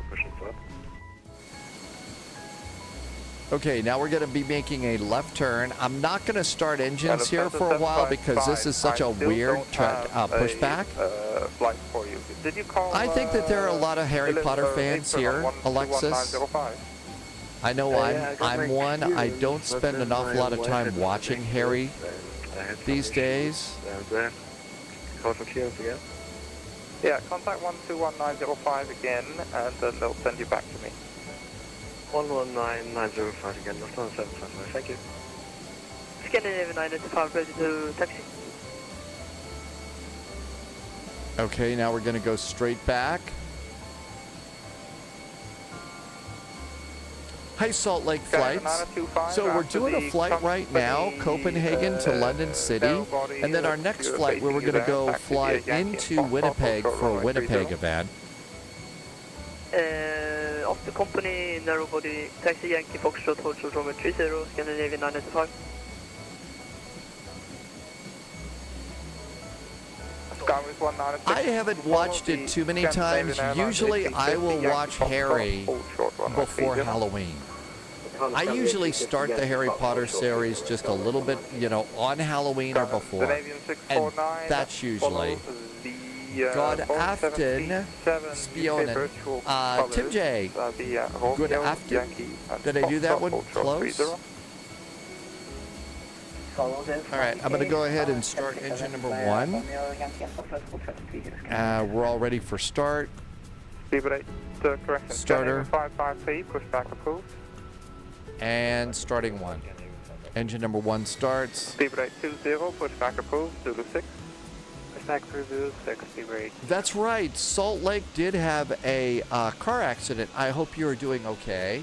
Okay, now we're going to be making a left turn. I'm not going to start engines here for a while because this is such a weird pushback. Flight for you. Did you call? I think that there are a lot of Harry Potter fans here, Alexis. I know I'm one. I don't spend an awful lot of time watching Harry these days. Call for clearance again. Yeah, contact 121905 again, and then they'll send you back to me. 119905 again, not on 755, thank you. Scandinavian 995, ready to taxi. Okay, now we're going to go straight back. Hi, Salt Lake flights. So we're doing a flight right now, Copenhagen to London City, and then our next flight where we're going to go fly into Winnipeg for a Winnipeg event. Off the company, narrow body, taxi Yankee Foxtrot, hold short runway 30, Scandinavian 995. I haven't watched it too many times. Usually I will watch Harry before Halloween. I usually start the Harry Potter series just a little bit, you know, on Halloween or before. And that's usually. God aften, spionen. Tim J, good aften. Did I do that one close? Alright, I'm going to go ahead and start engine number 1. We're all ready for start. Starter. And starting 1. Engine number 1 starts. Speedbird 820, pushback approved, Zulu 6. Pushback approved, Zulu 6, Speedbird 8. That's right, Salt Lake did have a car accident. I hope you're doing okay.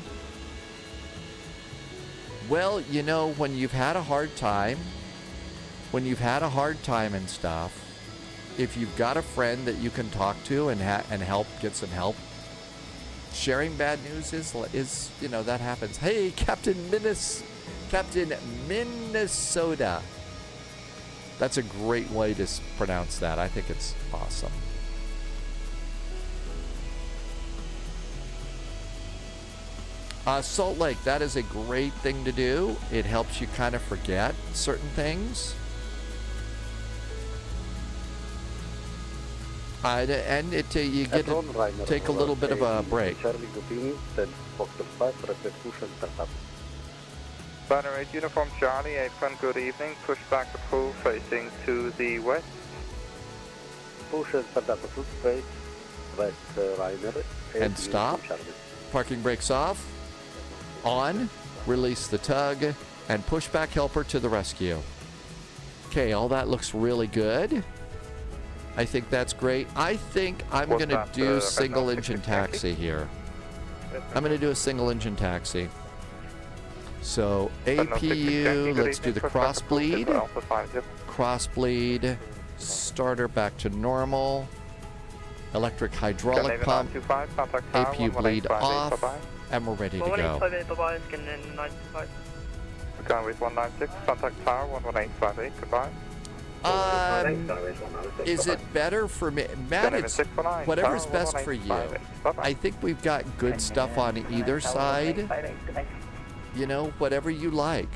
Well, you know, when you've had a hard time, and stuff, if you've got a friend that you can talk to and help, get some help, sharing bad news is you know, that happens. Hey, Captain Minnesota. That's a great way to pronounce that. I think it's awesome. Salt Lake, that is a great thing to do. It helps you kind of forget certain things. And you get to take a little bit of a break. Banner 8, Uniform Charlie, 8 front, good evening. Pushback approved, facing to the west. And stop. Parking brakes off. On, release the tug, and pushback helper to the rescue. Okay, all that looks really good. I think that's great. I think I'm going to do single engine taxi here. I'm going to do a single engine taxi. So APU, let's do the cross bleed. Cross bleed, starter back to normal. Electric hydraulic pump, APU bleed off, and we're ready to go. 11858, Going with 196, contact tower 11858, goodbye. Is it better for me? Matt, it's whatever's best for you. I think we've got good stuff on either side. You know, whatever you like.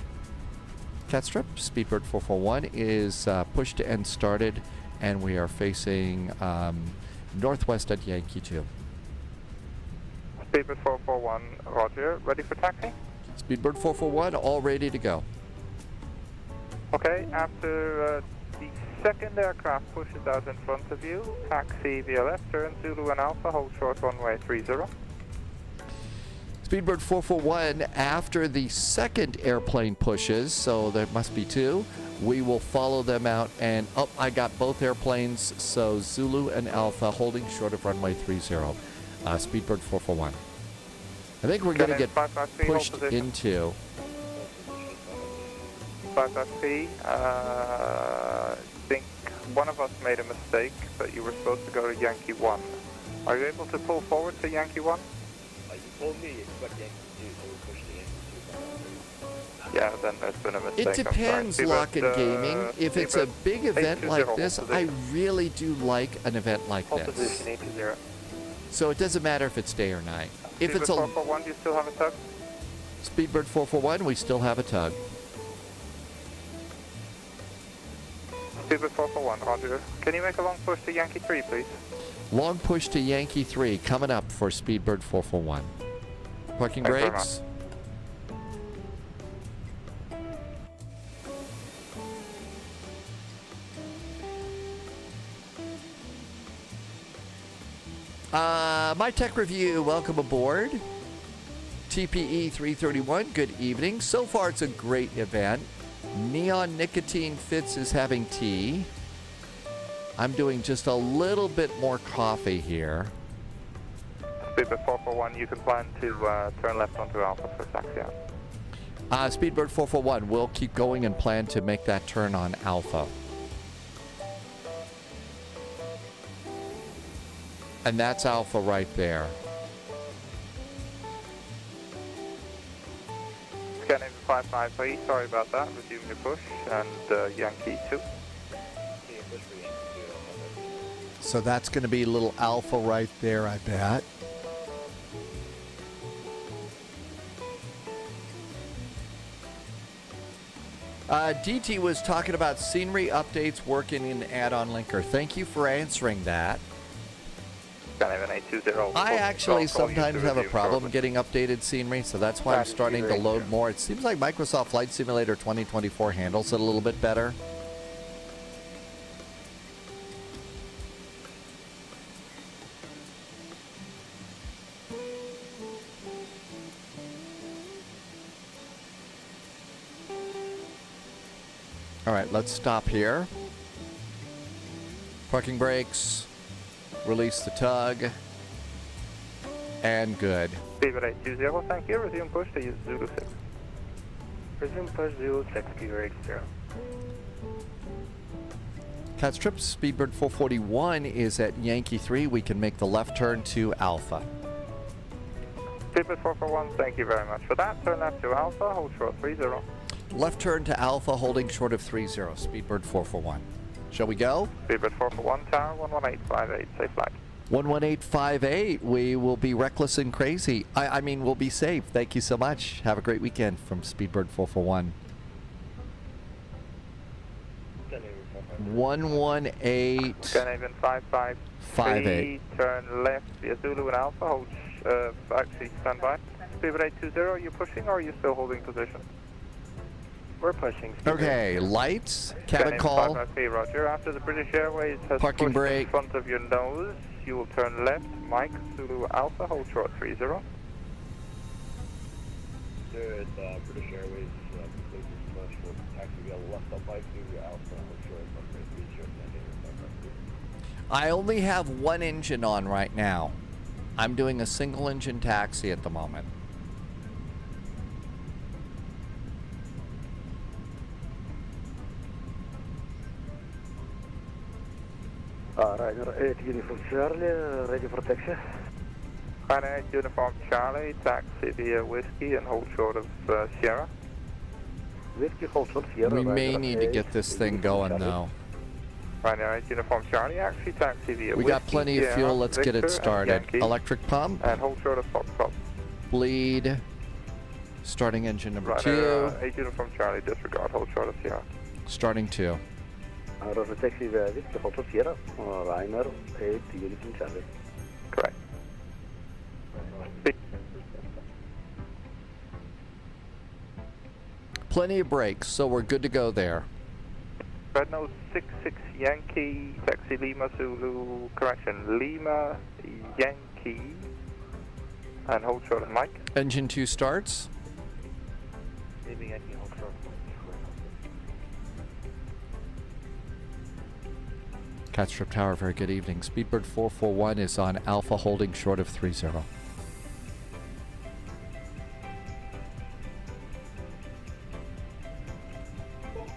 Catstrip, Speedbird 441 is pushed and started, and we are facing northwest at Yankee 2. Speedbird 441, roger. Ready for taxi? Speedbird 441, all ready to go. Okay, after the second aircraft pushes out in front of you, taxi via left turn, Zulu and Alpha, hold short runway 30. Speedbird 441, after the second airplane pushes, so there must be 2, we will follow them out, and I got both airplanes, so Zulu and Alpha holding short of runway 30. Speedbird 441. I think we're going to get pushed into. 5P, I think one of us made a mistake, but you were supposed to go to Yankee 1. Are you able to pull forward to Yankee 1? Yeah, then there's been a mistake. It depends, Lock-in Gaming. If it's a big event like this, I really do like an event like this. Position, So it doesn't matter if it's day or night. If it's a... 441, do you still have a tug? Speedbird 441, we still have a tug. Speedbird 441, roger. Can you make a long push to Yankee 3, please? Long push to Yankee 3 coming up for Speedbird 441. Parking Thanks very brakes. My Tech Review, welcome aboard. TPE 331, good evening. So far, it's a great event. Neon Nicotine Fitz is having tea. I'm doing just a little bit more coffee here. Speedbird 441, you can plan to turn left onto Alpha for taxi out. Speedbird 441, we'll keep going and plan to make that turn on Alpha. And that's Alpha right there. Scanning 553, sorry about that. Resume your push and Yankee 2. So that's going to be a little Alpha right there, I bet. DT was talking about scenery updates working in add-on linker. Thank you for answering that. I actually sometimes have a problem getting updated scenery, so that's why I'm starting to load more. It seems like Microsoft Flight Simulator 2024 handles it a little bit better. All right, let's stop here. Parking brakes. Release the tug. And good. Speedbird 820, thank you. Resume push to Zulu 6. Resume push Zulu 6, Speedbird 80. Cat Strip, Speedbird 441 is at Yankee 3. We can make the left turn to Alpha. Speedbird 441, thank you very much for that. Turn left to Alpha, hold short 30. Left turn to Alpha, holding short of 30. Speedbird 441. Shall we go? Speedbird 441, tower 11858, safe flight. 11858, we will be reckless and crazy. I mean, we'll be safe. Thank you so much. Have a great weekend from Speedbird 441. 118. Scandinavian 553, turn left via Zulu and Alpha, hold, actually stand by. Speedbird 820, you pushing or are you still holding position? We're pushing. Okay, lights, cabin call. Roger. After the British Airways has Parking pushed brake. in front of your nose, you will turn left. Mike, Zulu Alpha, hold short 30. Sir, it's British Airways, completed push for taxi via left up by Zulu Alpha, hold short 30. I only have one engine on right now. I'm doing a single engine taxi at the moment. Ryder 8 Uniform Charlie, ready for taxi. Ryder 8 Uniform Charlie, taxi via Whiskey and hold short of Sierra. Whiskey, hold short Sierra. We may need to get this thing going though. Ryder 8 Uniform Charlie, actually taxi via We Whiskey, got plenty of fuel, let's get it Victor, started. Yankee, Electric pump, and hold short of Foxtrot. bleed, starting engine number Ryder 2, 8 Uniform Charlie, disregard, hold short of Sierra. starting 2. Roger, taxi via Whiskey, hold short Sierra. Ryder 8 Uniform Charlie. Correct. Plenty of brakes, so we're good to go there. Red nose 66 Yankee, taxi Lima Zulu, correction, Lima Yankee, and hold short of Mike. Engine 2 starts. Lima Yankee, hold short. Cat Strip Tower, very good evening. Speedbird 441 is on Alpha, holding short of 30.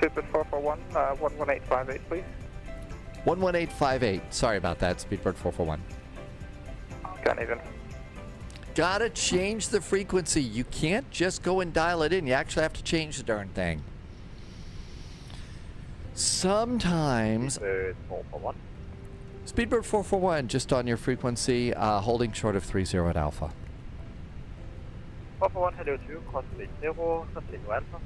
Speedbird 441, 11858, please. 11858. Sorry about that, Speedbird 441. Can't even. Gotta change the frequency. You can't just go and dial it in. You actually have to change the darn thing. Sometimes. Speedbird 441, just on your frequency, holding short of 30 at Alpha. 441, hello to you, cross speed 0, continue Alpha.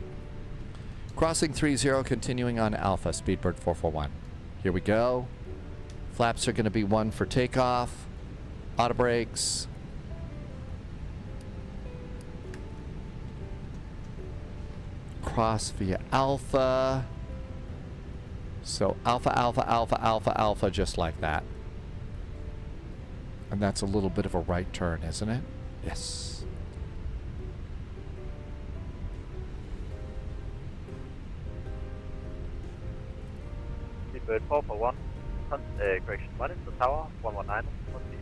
Crossing 30, continuing on Alpha, Speedbird 441. Here we go. Flaps are going to be 1 for takeoff. Auto brakes. Cross via Alpha. So Alpha, Alpha, Alpha, Alpha, Alpha, just like that. And that's a little bit of a right turn, isn't it? Yes. Speedbird 441, correction 1 is the tower, 119,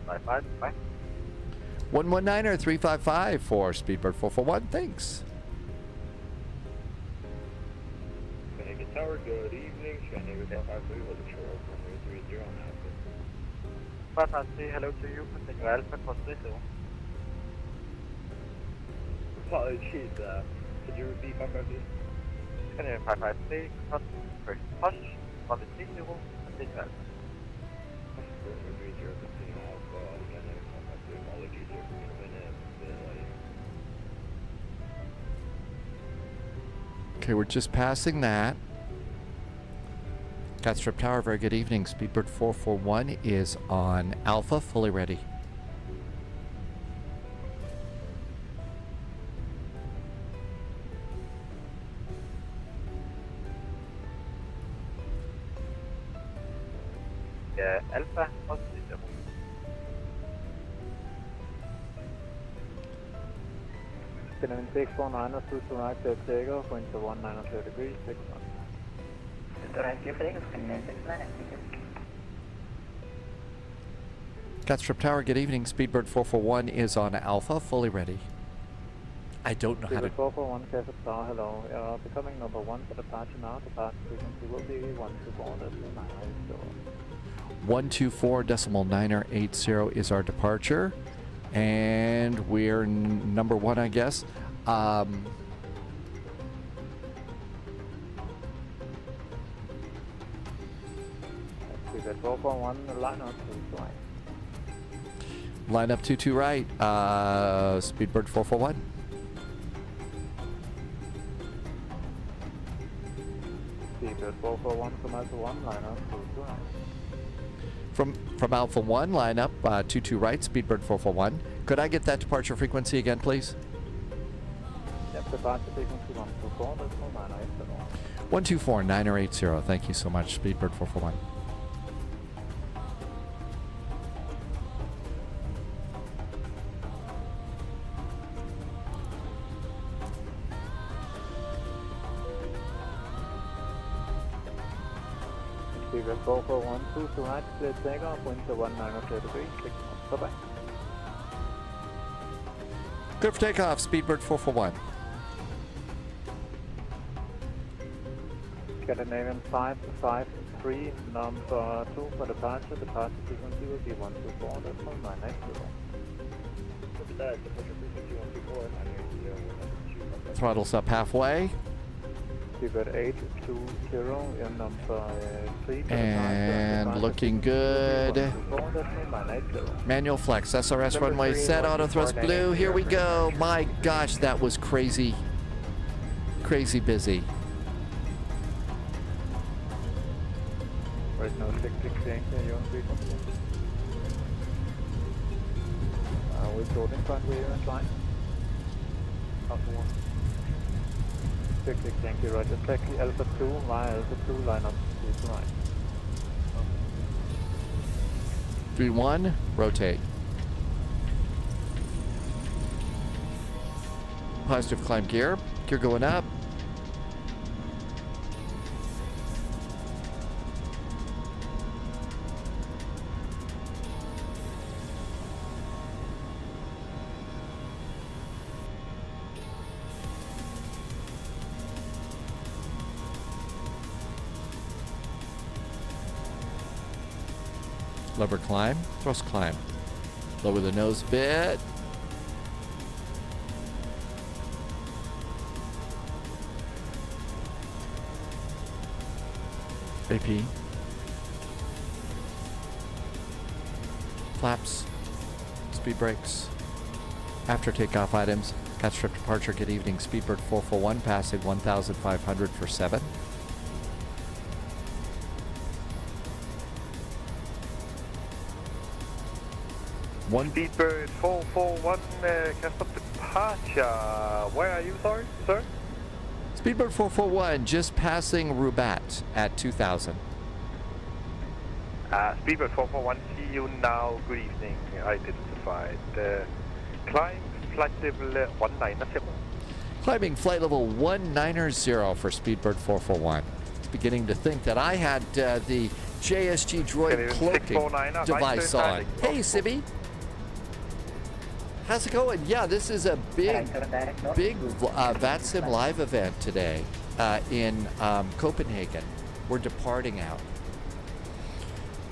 355, bye. 119 or 355 for Speedbird 441. Thanks. Copenhagen Tower, good evening. Scandinavia 553 was a short runway 30 on Alpha. 553, hello to you, continue Alpha, cross 30. Apologies, could you repeat 553? Scandinavia 553, cross, correction push, runway 30, continue Alpha. Runway 30, continue Alpha, Scandinavia 553, apologies, you're coming in delay. Okay, we're just passing that. Catstrip Tower, very good evening. Speedbird 441 is on Alpha, fully ready. Alpha, cross 30. Cinnamon 649, through to right, takeoff, going to 190 degrees, 61. Restaurant Geofrex, Scandinavia 69, Catstrip Tower, good evening. Speedbird 441 is on Alpha, fully ready. I don't know how to... Speedbird 441, Catstrip Tower, hello. Becoming number 1 for departure now. Departure frequency will be 124.980 is our departure. And we're number 1, I guess. Speedbird 441, line up to right. Line up 22 right. Speedbird 441. Speedbird 441 from Alpha 1, line up to right. From Alpha 1, line up 22 right, Speedbird 441. Could I get that departure frequency again, please? Yep, departure frequency 124, that's 124.980. Thank you so much, Speedbird 441. Speedbird 441, cruise to right, clear takeoff, wind to 190 degrees, 6 knots. Bye-bye. Good for takeoff, Speedbird 441. Scandinavian 553, number 2 for departure. Departure frequency will be 124, that's 1980. With that, departure frequency 124, 980, Throttles up halfway. Speedbird 820 in number 3 for And departure. looking good. 124, that's 1980. Manual flex, SRS runway set, auto thrust blue. Here we go. My gosh, that was crazy. Crazy busy. Right now, 668, you're on frequency. We're sorting front wheel and line. Alpha 1. 66, thank you, Roger. Taxi Alpha 2, via Alpha 2, line up to right. 3-1, rotate. Positive climb gear. Gear going up. Lever climb, thrust climb. Lower the nose a bit. AP. Flaps. Speed brakes. After takeoff items. Got strip departure, good evening. Speedbird 441 passing 1,500 for 7. Speedbird 441, cast up departure. Where are you, sorry, sir? Speedbird 441 just passing Roubat at 2,000. Speedbird 441, see you now. Good evening. Identified. Climb flight level 190. Climbing flight level 190 for Speedbird 441. It's beginning to think that I had the JSG droid cloaking device on. Hey, Sibby. How's it going? Yeah, this is a big VATSIM live event today in Copenhagen. We're departing out.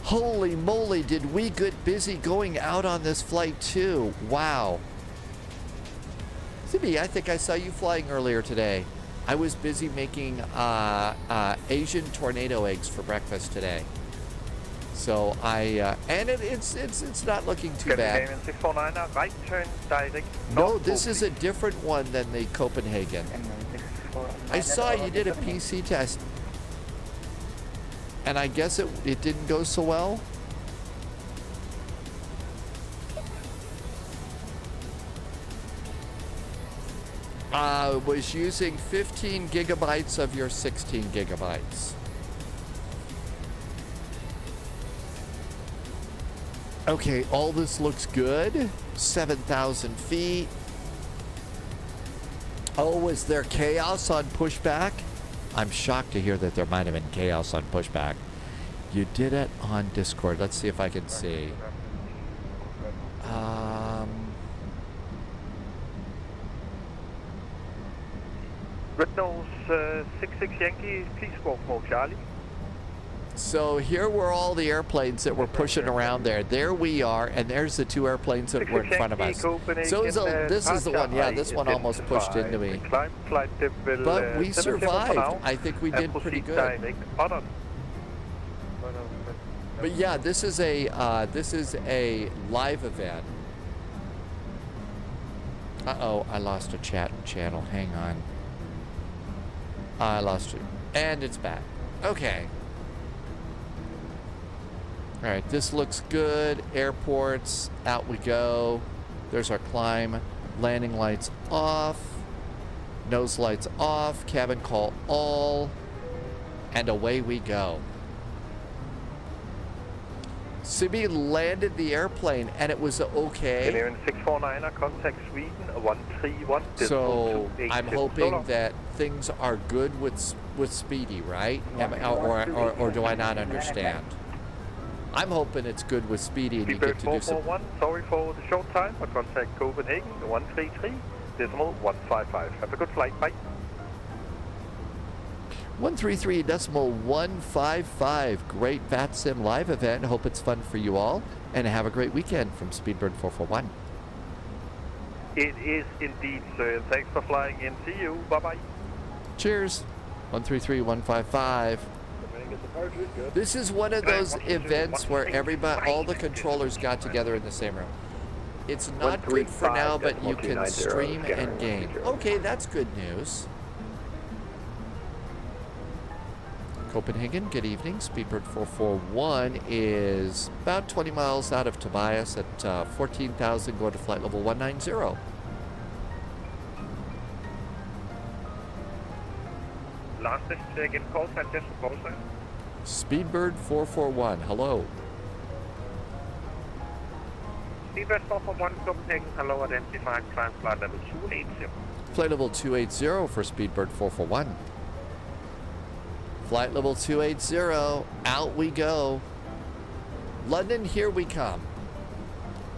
Holy moly, did we get busy going out on this flight too. Wow. Sibby, I think I saw you flying earlier today. I was busy making Asian tornado eggs for breakfast today. So and it's not looking too bad. 649, right turn direct. No, this is a different one than the Copenhagen. I saw you did a PC test, and I guess it didn't go so well. Was using 15 gigabytes of your 16 gigabytes. Okay, all this looks good. 7,000 feet. Oh, was there chaos on pushback? I'm shocked to hear that there might have been chaos on pushback. You did it on Discord. Let's see if I can see. Red Nose 66 Yankee, please walk more Charlie. So here were all the airplanes that were pushing around there. There we are, and there's the two airplanes that were in front of us. So this is the one. Yeah, this one almost pushed into me. But we survived. I think we did pretty good. But yeah, this is a live event. Uh-oh, I lost a chat channel. Hang on. I lost it. And it's back. Okay. All right, this looks good. Airports, out we go. There's our climb. Landing lights off. Nose lights off. Cabin call all. And away we go. Sibby landed the airplane and it was okay. 649, contact Sweden 131. So I'm hoping that things are good with Speedy, right? Or do I not understand? I'm hoping it's good with Speedy and you get to do some... 441, sorry for the short time, but contact Copenhagen 133.155. Have a good flight, bye. 133.155. Great VATSIM live event. Hope it's fun for you all. And have a great weekend from Speedbird 441. It is indeed, sir. Thanks for flying in. See you. Bye-bye. Cheers. 133.155. This is one of those events where all the controllers got together in the same room. It's not good for now, but you can stream and game. Okay, that's good news. Copenhagen, good evening. Speedbird 441 is about 20 miles out of Tobias at 14,000, going to flight level 190. Last again, call center, Speedbird 441, hello. Speedbird 441, Copenhagen, hello, identified, climb flight level 280. Flight level 280 for Speedbird 441. Flight level 280, out we go. London, here we come.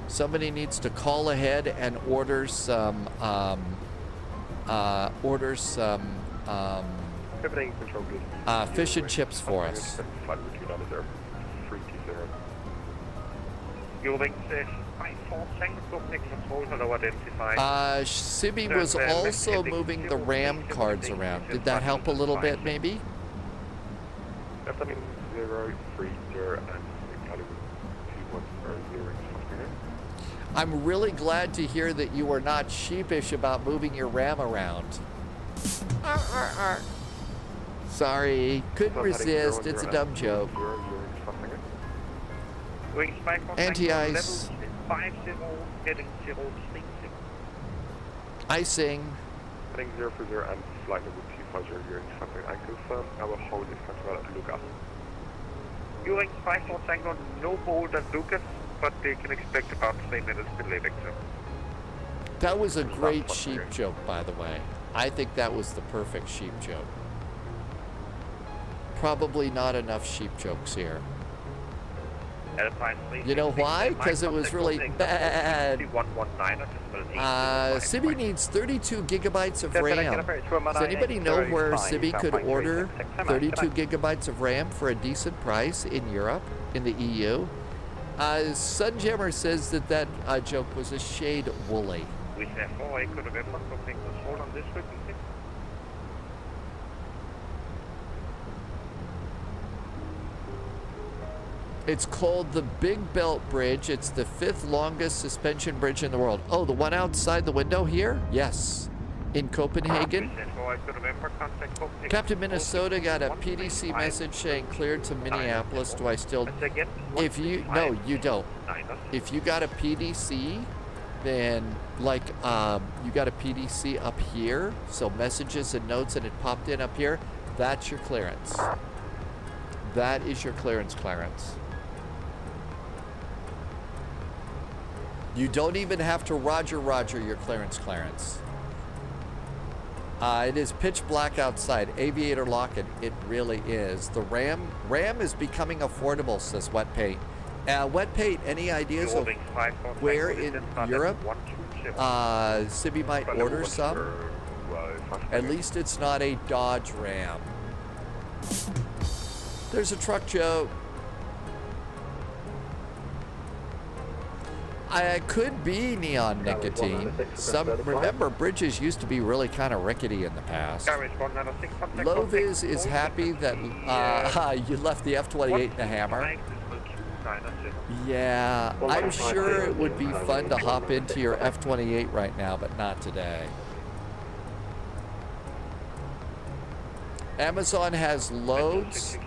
Somebody needs to call ahead and order some, fish and chips for us. Sibby was also moving the RAM cards around. Did that help a little bit, maybe? I'm really glad to hear that you were not sheepish about moving your RAM around. Sorry, couldn't resist. It's a dumb joke. Anti-ice. 50, heading 060. Icing. Heading 040 and flight level 250, you're in something. I confirm our hold is controlled at Lucas. During 54 Tango, no hold at Lucas, but they can expect about 3 minutes delay, Victor. That was a great sheep joke, by the way. I think that was the perfect sheep joke. Probably not enough sheep jokes here. You know why? Because it was really bad. Sibi needs 32 gigabytes of RAM. Does anybody know where Sibi could order 32 gigabytes of RAM for a decent price in Europe, in the EU? Sunjammer says that that joke was a shade woolly. It's called the Big Belt Bridge. It's the 5th longest suspension bridge in the world. Oh, the one outside the window here? Yes. In Copenhagen. Captain Minnesota got a PDC message saying cleared to Minneapolis. Do I still... If you... No, you don't. If you got a PDC, then like you got a PDC up here, so messages and notes, and it popped in up here, that's your clearance. That is your clearance. You don't even have to roger your clearance. It is pitch black outside. Aviator lock, it really is. The RAM is becoming affordable, says Wet Paint. Wet Paint, any ideas of where in Europe Sibi might order some? At least it's not a Dodge Ram. There's a truck joke. I could be neon nicotine. Remember, bridges used to be really kind of rickety in the past. Loviz is happy that you left the F-28 in the Hammer. Yeah, I'm sure it would be fun to hop into your F-28 right now, but not today. Amazon has loads.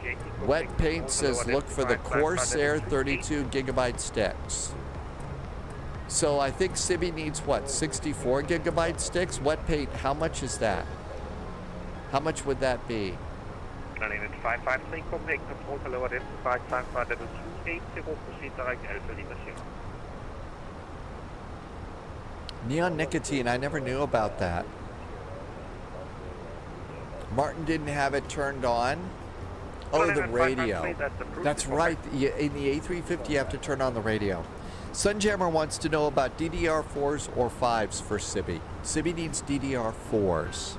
Wet Paint says look for the Corsair 32 gigabyte sticks. So I think Sibi needs what, 64 gigabyte sticks? Wet Paint, how much is that? How much would that be? Neon nicotine, I never knew about that. Martin didn't have it turned on. Oh, the radio. That's right. In the A350, you have to turn on the radio. Sunjammer wants to know about DDR4s or 5s for Sibi. Sibi needs DDR4s.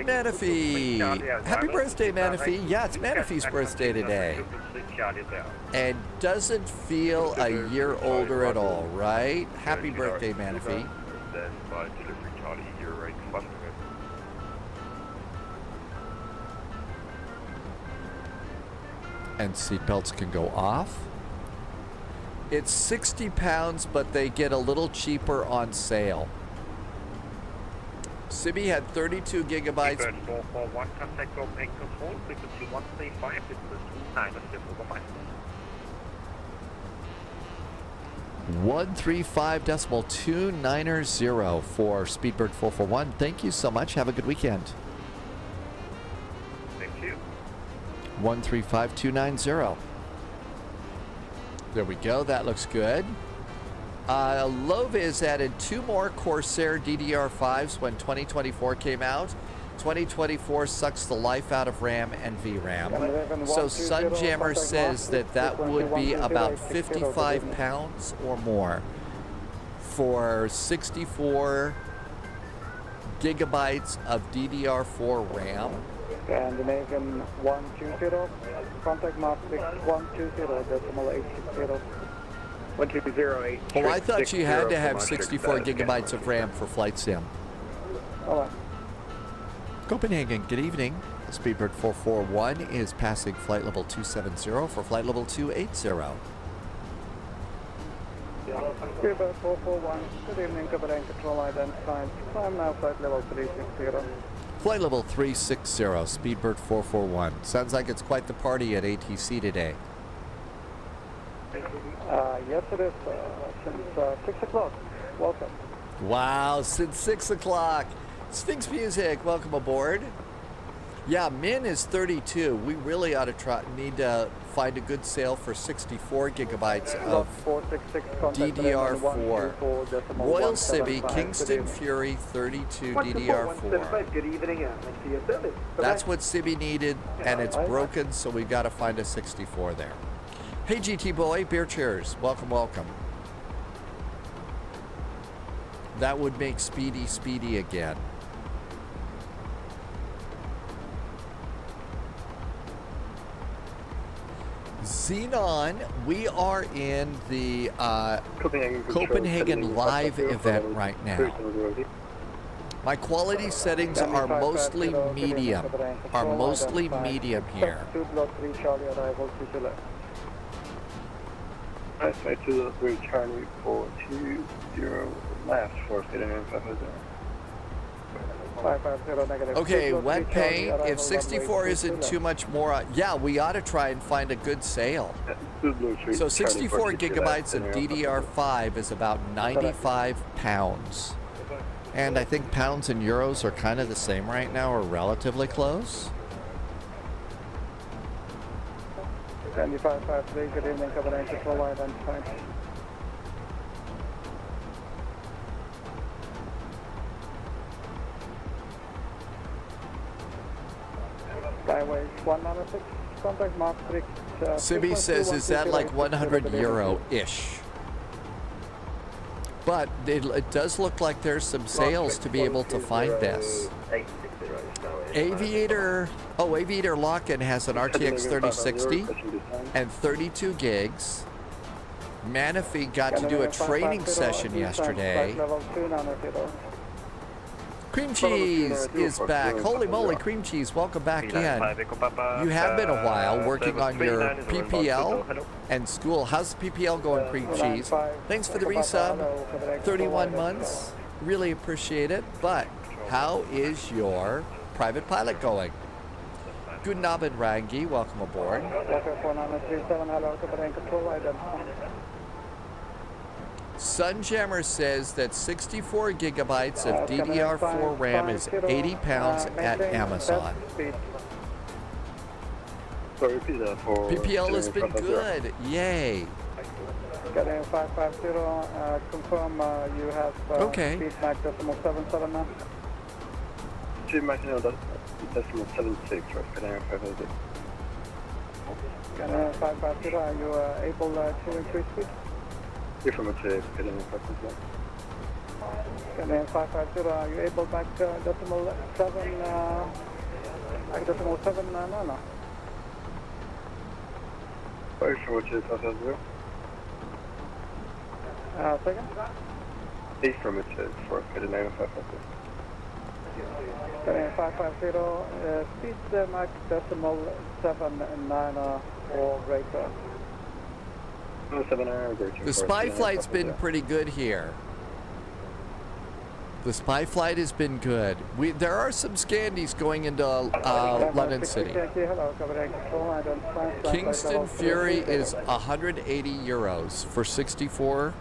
Manaphy! Happy birthday, Manaphy. Yeah, it's Manaphy's birthday today. And doesn't feel a year older at all, right? Happy birthday, Manaphy. And seatbelts can go off. It's 60 pounds, but they get a little cheaper on sale. Sibi had 32 gigabytes. 135.290 for Speedbird 441. Thank you so much. Have a good weekend. 135.290. There we go. That looks good. Loviz added 2 more Corsair DDR5s when 2024 came out. 2024 sucks the life out of RAM and VRAM. So Sunjammer says that would be about 55 pounds or more for 64 gigabytes of DDR4 RAM. Scandinavian 120, contact mark 6120, decimal 860. 1208. Oh, I thought you had to have 64 gigabytes of RAM for flight sim. All right. Copenhagen, good evening. Speedbird 441 is passing flight level 270 for flight level 280. Speedbird 441, good evening, Copenhagen Control identified. Climb now, flight level 360. Flight level 360, Speedbird 441. Sounds like it's quite the party at ATC today. Yes, it is, since 6 o'clock. Welcome. Wow, since 6 o'clock. Sphinx Music, welcome aboard. Yeah, Min is 32. We really ought to need to find a good sale for 64 gigabytes of DDR4. Royal Civi, Kingston Fury, 32 DDR4. Good evening, That's what Civi needed, and it's broken, so we've got to find a 64 there. Hey, GT Boy, beer cheers. Welcome, welcome. That would make Speedy again. Xenon, we are in the Copenhagen live event right now. My quality settings are mostly medium. Here. Flight 203 Charlie 420 left for getting in 500. Okay, wet paint. If 64 isn't too much more, yeah, we ought to try and find a good sale. So 64 gigabytes of DDR5 is about 95 pounds. And I think pounds and euros are kind of the same right now, or relatively close. 9553, good evening, Copenhagen Control identified. Skyway 196, contact Mark 3. Sibi says, is that like 100 euro-ish? But it does look like there's some sales to be able to find this. Aviator Lock-in has an RTX 3060 and 32 gigs. Manafee got to do a training session yesterday. Cream Cheese is back. Holy moly, Cream Cheese, welcome back in. You have been a while working on your PPL and school. How's the PPL going, Cream Cheese? Thanks for the resub. 31 months. Really appreciate it. But how is your private pilot going? Guten Abend, Rangi. Welcome aboard. Sunjammer says that 64 gigabytes of DDR4 RAM is 80 pounds at Amazon. PPL has been good. Yay. Getting 550, confirm you have okay. speed max decimal 77 now. Speed max decimal 76, right? Getting 550. Getting 550, are you able to increase speed? Affirmative, getting 550. Getting 550, are you able back decimal 7, decimal 7, no. Affirmative, 550. Second? Affirmative, for getting 550. Getting 550, speed max decimal 79 or greater. The spy flight's been pretty good here. The spy flight has been good. There are some Scandies going into London City. Kingston Fury is 180 euros for 64.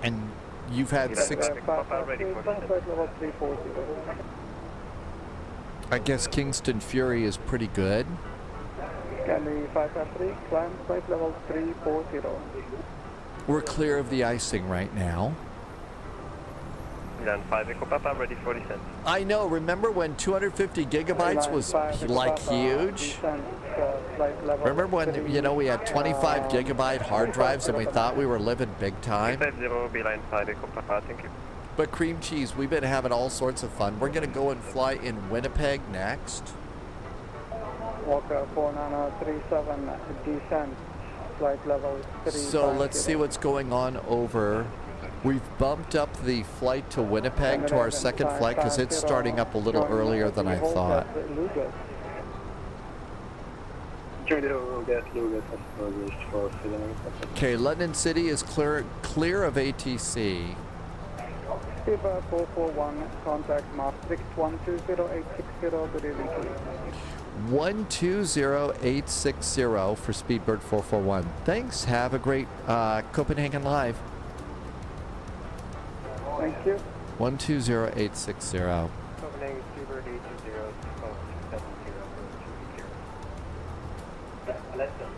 And you've had 6. I guess Kingston Fury is pretty good. Candy 553, climb flight level 340. We're clear of the icing right now. Then 5 Echo Papa, ready for descent. I know, remember when 250 gigabytes was like huge? Remember when, you know, we had 25 gigabyte hard drives and we thought we were living big time? 0 Beeline 5 Echo Papa, thank you. But Cream Cheese, we've been having all sorts of fun. We're going to go and fly in Winnipeg next. Walker 4937, descent, flight level 3. So let's see what's going on over. We've bumped up the flight to Winnipeg to our second flight because it's starting up a little earlier than I thought. Okay, London City is clear of ATC. Speedbird 441, contact Maastricht 120860, good evening to you. 120860 for Speedbird 441. Thanks. Have a great Copenhagen Live. Thank you. 120860. Copenhagen Speedbird 820,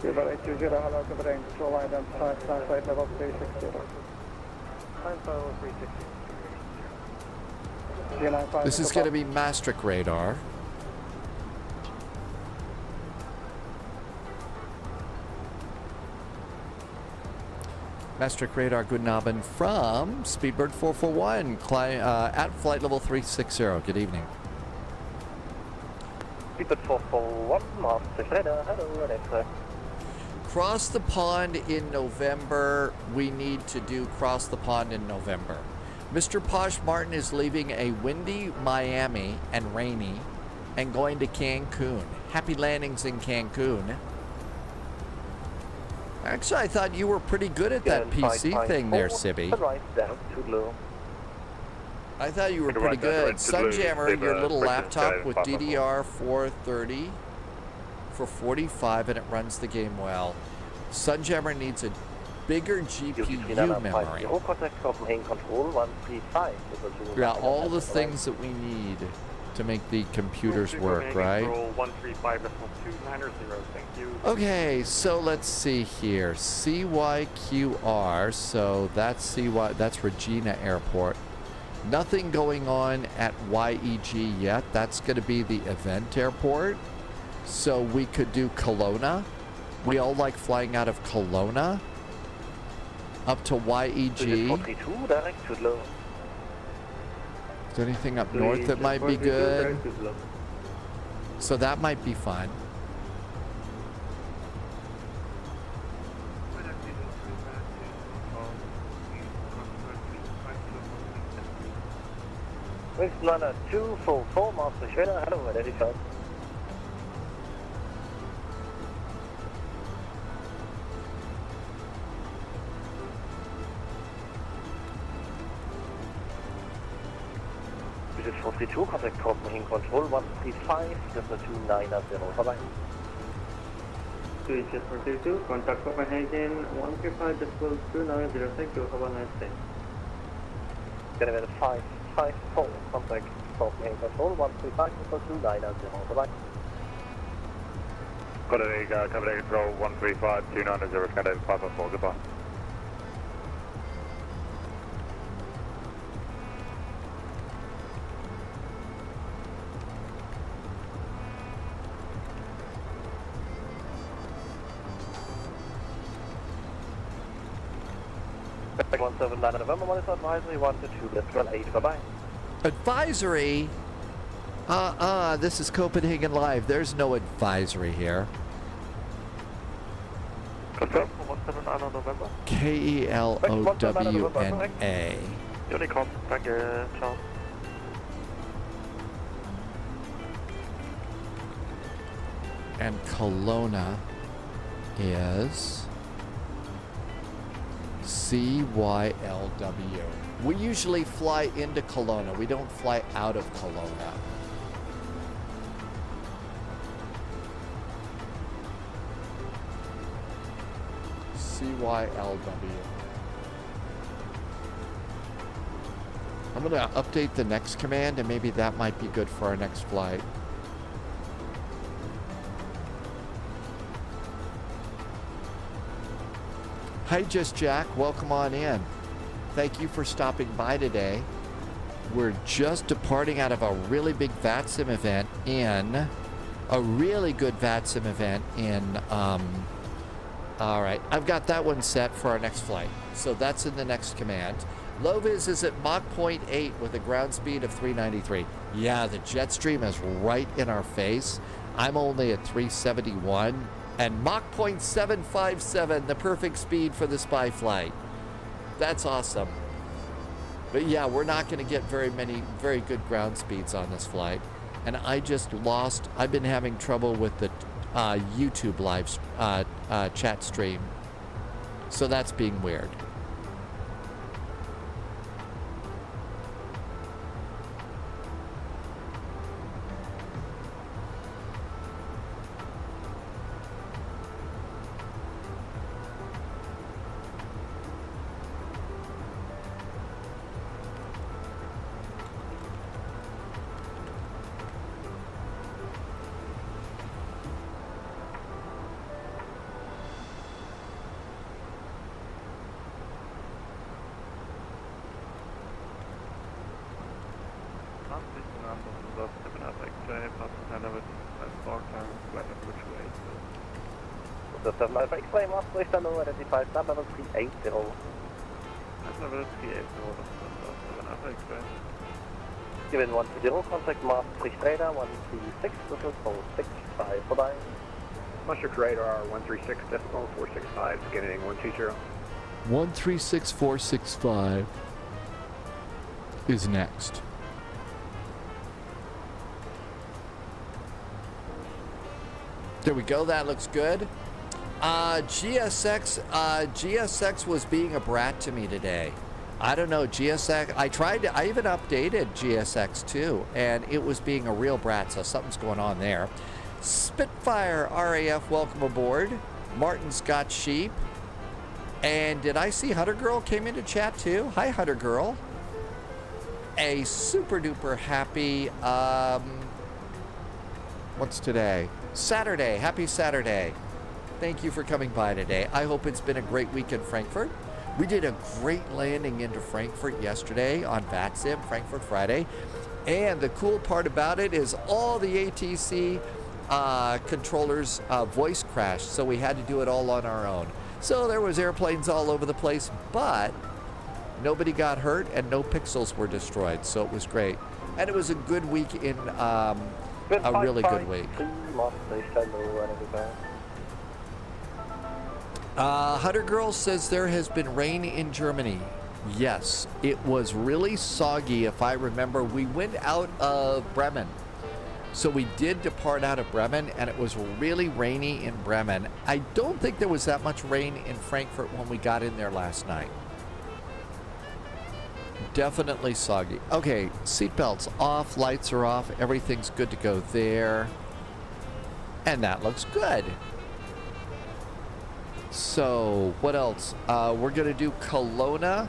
Speedbird 820, hello, Copenhagen, control identified, flight level 360. Climb level 360. This is going to be Maastricht radar. Maastricht radar, good Nabend from Speedbird 441 at flight level 360. Good evening. Speedbird 441, Maastricht radar, hello, Alexa. Cross the pond in November. We need to do cross the pond in November. Mr. Posh Martin is leaving a windy Miami and rainy and going to Cancun. Happy landings in Cancun. Actually, I thought you were pretty good at that PC thing there, Sibby. I thought you were pretty good. Sunjammer, your little laptop with DDR430 for 45 and it runs the game well. Sunjammer needs a bigger GPU memory. Yeah, all the things that we need to make the computers work, right? Okay, so let's see here. CYQR, so that's that's Regina Airport. Nothing going on at YEG yet. That's going to be the event airport. So we could do Kelowna. We all like flying out of Kelowna up to YEG. Is there anything up north that might be good? So that might be fun. Runner 244, Maastricht radar, hello, identified. Bridget 432, contact Copenhagen Control 135, Cessna 290, bye-bye. Bridget 432, contact Copenhagen 135, decimal 290, thank you, have a nice day. Gonna be 554, contact Copenhagen Control 135, decimal 290, bye-bye. Copenhagen Control 135, 290, Canada 554, goodbye. Back 179 November, monitor advisory 1 to 2, let's run 8, bye-bye. Advisory? This is Copenhagen Live. There's no advisory here. Confirm for 179 November. KELOWNA. Unicom, danke, ciao. And Kelowna is CYLW. We usually fly into Kelowna. We don't fly out of Kelowna. CYLW. I'm going to update the next command and maybe that might be good for our next flight. Hi, Just Jack. Welcome on in. Thank you for stopping by today. We're just departing out of a really big VATSIM event in a really good VATSIM event in all right, I've got that one set for our next flight. So that's in the next command. Lovis is at Mach 0.8 with a ground speed of 393. Yeah, the jet stream is right in our face. I'm only at 371. And Mach 0.757, the perfect speed for the spy flight. That's awesome. But yeah, we're not going to get very good ground speeds on this flight. And I just lost, I've been having trouble with the YouTube live chat stream. So that's being weird. The 795 X-ray master is now identified level 380. Level 380, Given 120, contact master radar 136, this is 465, bye-bye. Master radar 136 decimal 465, scanning 120. 136465 is next. There we go. That looks good. GSX was being a brat to me today. I don't know, GSX. I even updated GSX too, and it was being a real brat. So something's going on there. Spitfire RAF, welcome aboard. Martin's got sheep. And did I see Hunter Girl came into chat too? Hi, Hunter Girl. A super duper happy, what's today? Saturday. Happy Saturday. Thank you for coming by today. I hope it's been a great week in Frankfurt. We did a great landing into Frankfurt yesterday on VATSIM, Frankfurt Friday. And the cool part about it is all the ATC controllers voice crashed, so we had to do it all on our own. So there was airplanes all over the place, but nobody got hurt and no pixels were destroyed, so it was great. And it was a good week in a really good week. Hunter Girl says there has been rain in Germany. Yes, it was really soggy. If I remember, we went out of Bremen. So we did depart out of Bremen, and it was really rainy in Bremen. I don't think there was that much rain in Frankfurt when we got in there last night. Definitely soggy. Okay, seatbelts off, lights are off, everything's good to go there. And that looks good. So, what else? We're going to do Kelowna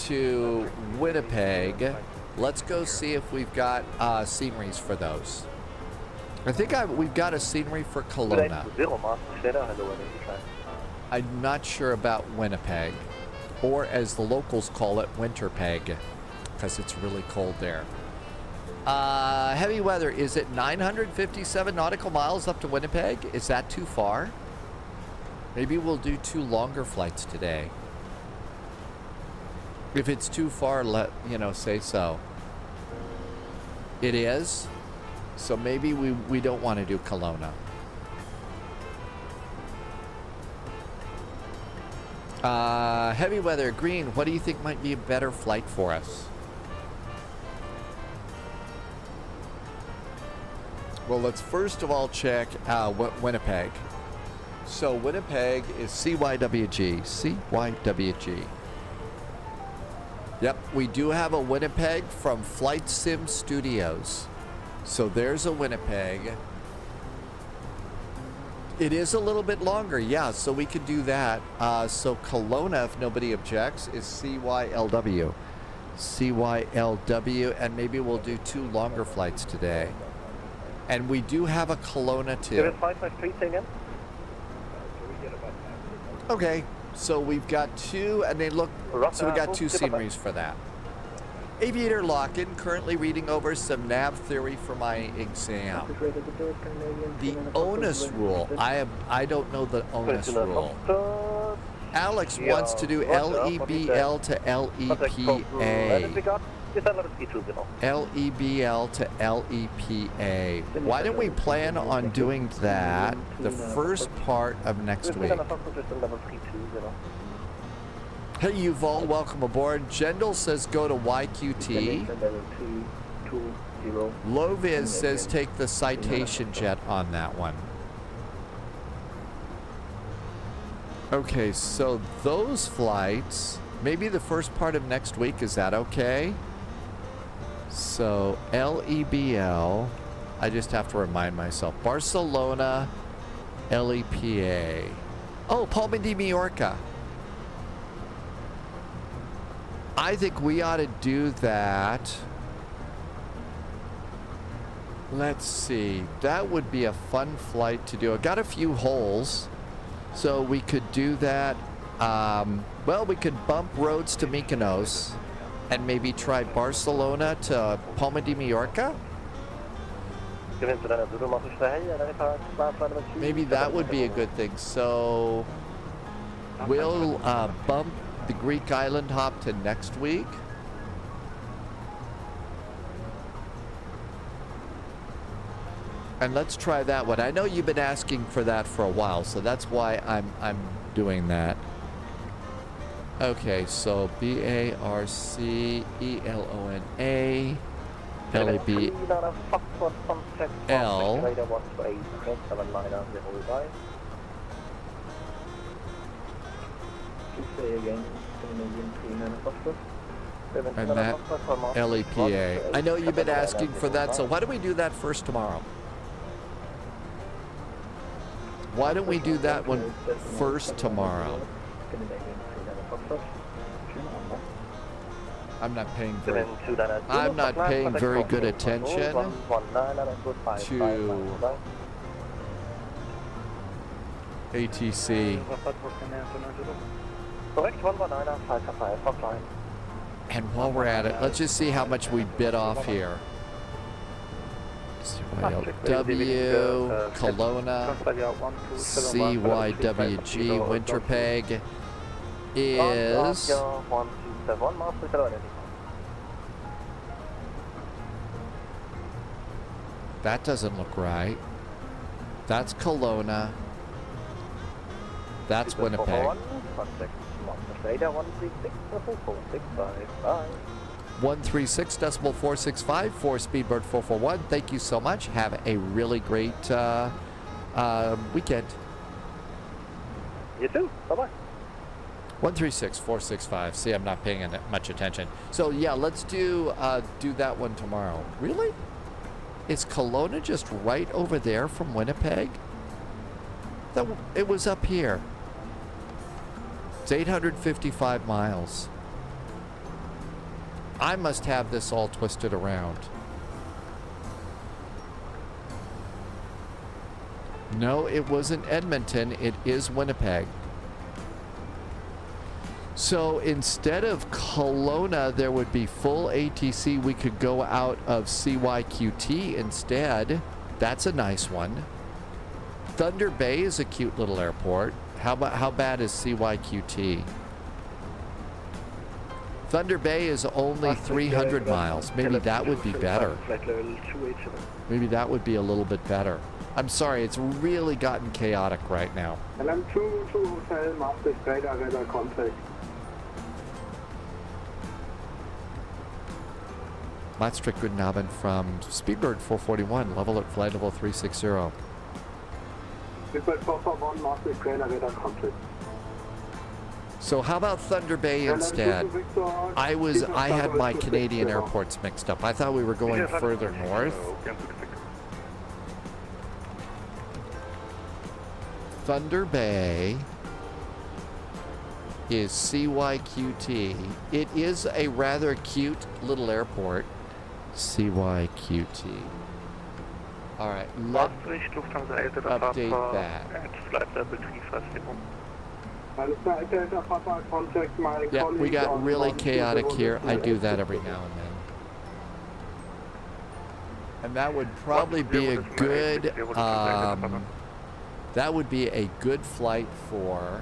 to Winnipeg. Let's go see if we've got sceneries for those. I think we've got a scenery for Kelowna. I'm not sure about Winnipeg, or as the locals call it, Winterpeg, because it's really cold there. Heavy weather, is it 957 nautical miles up to Winnipeg? Is that too far? Maybe we'll do 2 longer flights today. If it's too far, say so. It is. So maybe we don't want to do Kelowna. Heavy weather, green. What do you think might be a better flight for us? Well, let's first of all check Winnipeg. So Winnipeg is CYWG. CYWG. Yep, we do have a Winnipeg from FlightSim Studios. So there's a Winnipeg. It is a little bit longer, yeah, so we could do that. So Kelowna, if nobody objects, is CYLW. CYLW, and maybe we'll do 2 longer flights today. And we do have a Kelowna too. Okay, so we've got 2, and they look, so we got 2 sceneries for that. Aviator Lock-in, currently reading over some nav theory for my exam. The onus rule, I don't know the onus rule. Alex wants to do LEBL to LEPA. LEBL to LEPA. Why don't we plan on doing that the first part of next week? Hey Yuval, welcome aboard. Jendal says go to YQT. Loviz says take the Citation Jet on that one. Okay, so those flights, maybe the first part of next week, is that okay? So LEBL, I just have to remind myself. Barcelona, LEPA. Oh, Palma de Mallorca. I think we ought to do that. Let's see. That would be a fun flight to do. I got a few holes, so we could do that. Well, we could bump roads to Mykonos and maybe try Barcelona to Palma de Mallorca. Maybe that would be a good thing. So we'll bump the Greek island hop to next week. And let's try that one. I know you've been asking for that for a while, so that's why I'm doing that. Okay, so BARCELONA LABL. And that LEPA. I know you've been asking for that, so why don't we do that first tomorrow? Why don't we do that one first tomorrow? I'm not paying very good attention to ATC. And while we're at it, let's just see how much we bid off here. CYWG, Kelowna, CYWG, Winnipeg is... That doesn't look right. That's Kelowna. That's Winnipeg. 136.465 for Speedbird 441. Thank you so much. Have a really great weekend. You too. Bye-bye. 136.465. See, I'm not paying much attention. So yeah, let's do that one tomorrow. Really? Is Kelowna just right over there from Winnipeg? It was up here. It's 855 miles. I must have this all twisted around. No, it wasn't Edmonton. It is Winnipeg. So instead of Kelowna, there would be full ATC. We could go out of CYQT instead. That's a nice one. Thunder Bay is a cute little airport. How bad is CYQT? Thunder Bay is only 300 miles. Maybe that would be better. Maybe that would be a little bit better. I'm sorry, it's really gotten chaotic right now. Maastricht, guten Abend from Speedbird 441, level at flight level 360. Speedbird 441, Maastricht, radar contact. So how about Thunder Bay instead? I had my Canadian airports mixed up. I thought we were going further north. Thunder Bay is CYQT. It is a rather cute little airport. CYQT. All right, let's update that. Yeah, we got really chaotic here. I do that every now and then. And that would probably be a good, that would be a good flight for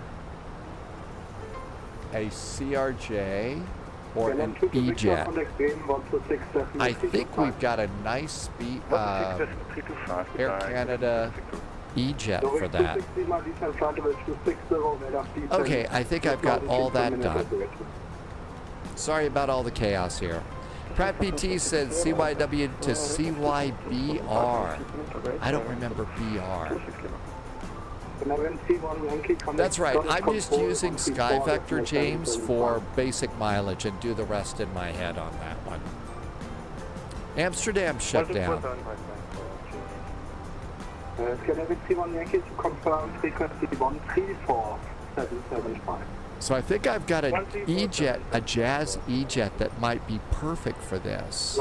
a CRJ or an E-Jet. I think we've got a nice speed, Air Canada E-Jet for that. Okay, I think I've got all that done. Sorry about all the chaos here. Pratt PT said CYW to CYBR. I don't remember BR. That's right. I'm just using SkyVector, James, for basic mileage and do the rest in my head on that one. Amsterdam shut down. So I think I've got an E-Jet, a Jazz E-Jet that might be perfect for this.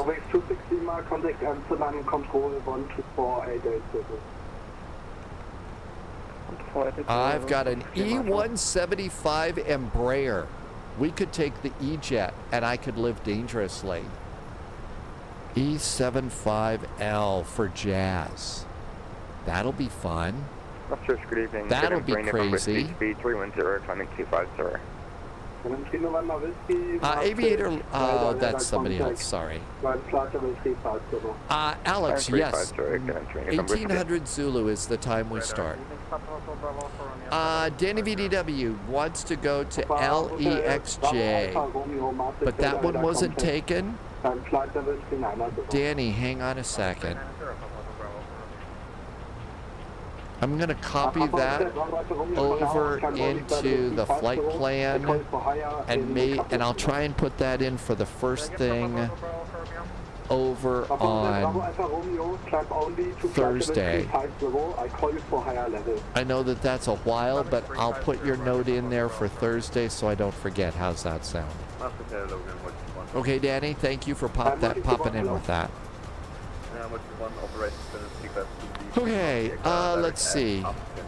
I've got an E175 Embraer. We could take the E-Jet and I could live dangerously. E75L for Jazz. That'll be fun. Good evening. That'll be crazy. Speed 310, climbing 250. Aviator, oh, that's somebody else, sorry. Alex, yes. 1800 Zulu is the time we start. Danny VDW wants to go to LEXJ, but that one wasn't taken. Danny, hang on a second. I'm going to copy that over into the flight plan, and I'll try and put that in for the first thing over on Thursday. I know that that's a while, but I'll put your note in there for Thursday so I don't forget. How's that sound? Okay, Danny, thank you for popping in with that. Okay, let's see.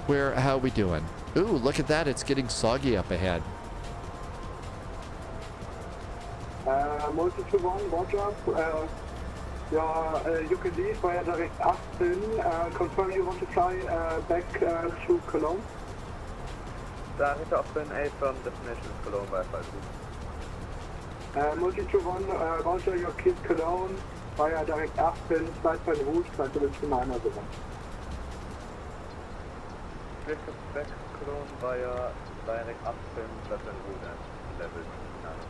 How are we doing? Ooh, look at that. It's getting soggy up ahead. You can leave via direct 18. Confirm you want to fly back to Cologne? Direct 18, A firm destination is Cologne by 5. Multi-to-1, Roger, your kid Cologne via direct 18, flight by route, flight level 29 or so. Back Cologne via direct 18, flight by route and level 29 or so.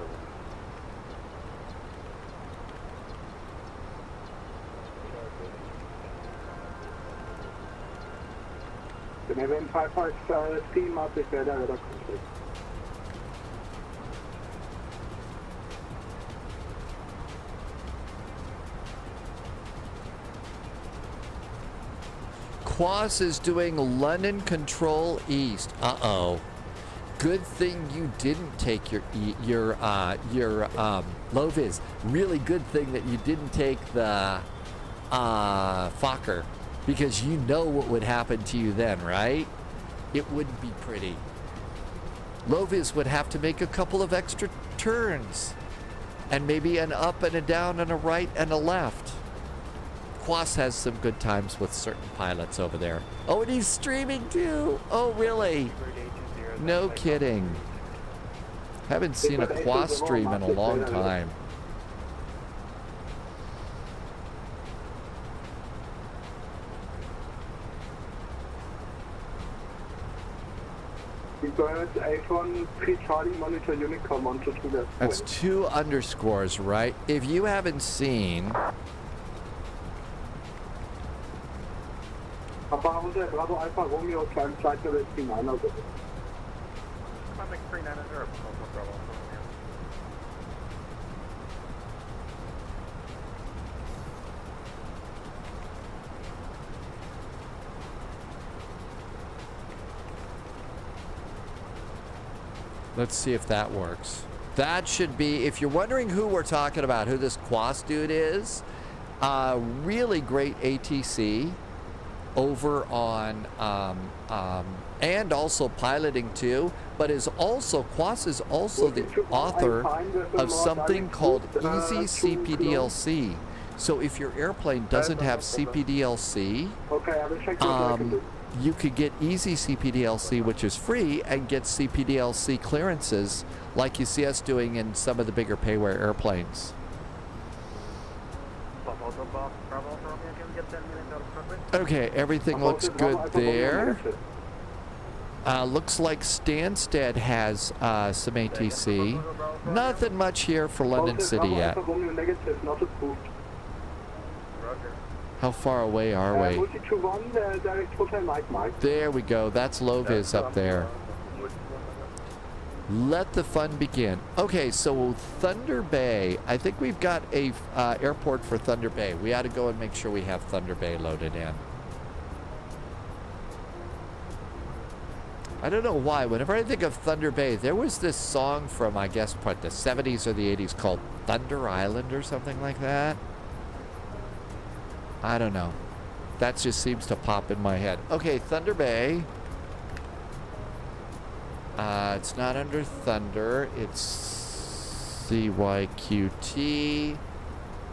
Canadian 553 Matrix Radar Radar Conflict. Quas is doing London Control East. Uh-oh. Good thing you didn't take your low-vis. Really good thing that you didn't take the Fokker, because you know what would happen to you then, right? It wouldn't be pretty. Low-vis would have to make a couple of extra turns, and maybe an up and a down and a right and a left. Quas has some good times with certain pilots over there. Oh, and he's streaming too. Oh, really? No kidding. Haven't seen a Quas stream in a long time. That's 2 underscores, right? If you haven't seen... Bravo Alpha Romeo, climb flight level 39 or so. Climbing 390, Bravo. Let's see if that works. That should be, if you're wondering who we're talking about, who this Quas dude is, really great ATC over on, and also piloting too, but Quas is also the author of something called Easy CPDLC. So if your airplane doesn't have CPDLC, you could get Easy CPDLC, which is free, and get CPDLC clearances like you see us doing in some of the bigger payware airplanes. Okay, everything looks good there. Looks like Stansted has some ATC. Nothing much here for London City yet. How far away are we? Multi-to-1, direct Hotel Mike. There we go. That's Loviz up there. Let the fun begin. Okay, so Thunder Bay. I think we've got a airport for Thunder Bay. We ought to go and make sure we have Thunder Bay loaded in. I don't know why. Whenever I think of Thunder Bay, there was this song from, I guess, what, the 70s or the 80s called Thunder Island or something like that. I don't know. That just seems to pop in my head. Okay, Thunder Bay. It's not under Thunder. It's CYWG.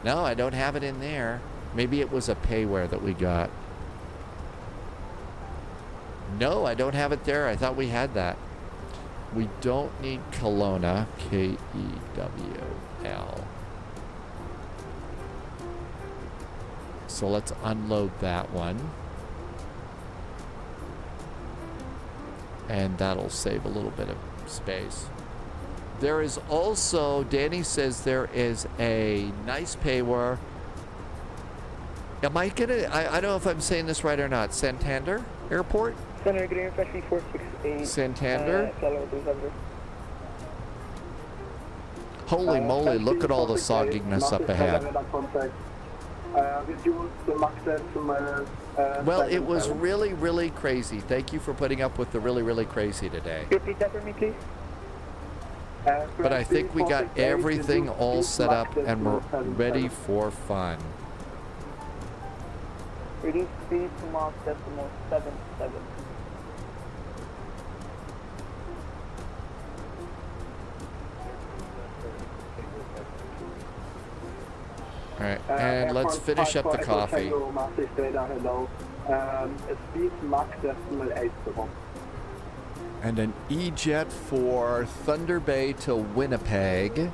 No, I don't have it in there. Maybe it was a payware that we got. No, I don't have it there. I thought we had that. We don't need Kelowna. Kewl. So let's unload that one. And that'll save a little bit of space. There is also, Danny says there is a nice payware. Am I gonna, I don't know if I'm saying this right or not. Santander Airport? Center Green, Freshly 468. Santander? Holy moly, look at all the sogginess up ahead. Well, it was really, really crazy. Thank you for putting up with the really, really crazy today. Repeat that for me, please. But I think we got everything all set up and we're ready for fun. Reduce speed to Mach decimal 77. All right, and let's finish up the coffee. And an E-Jet for Thunder Bay to Winnipeg.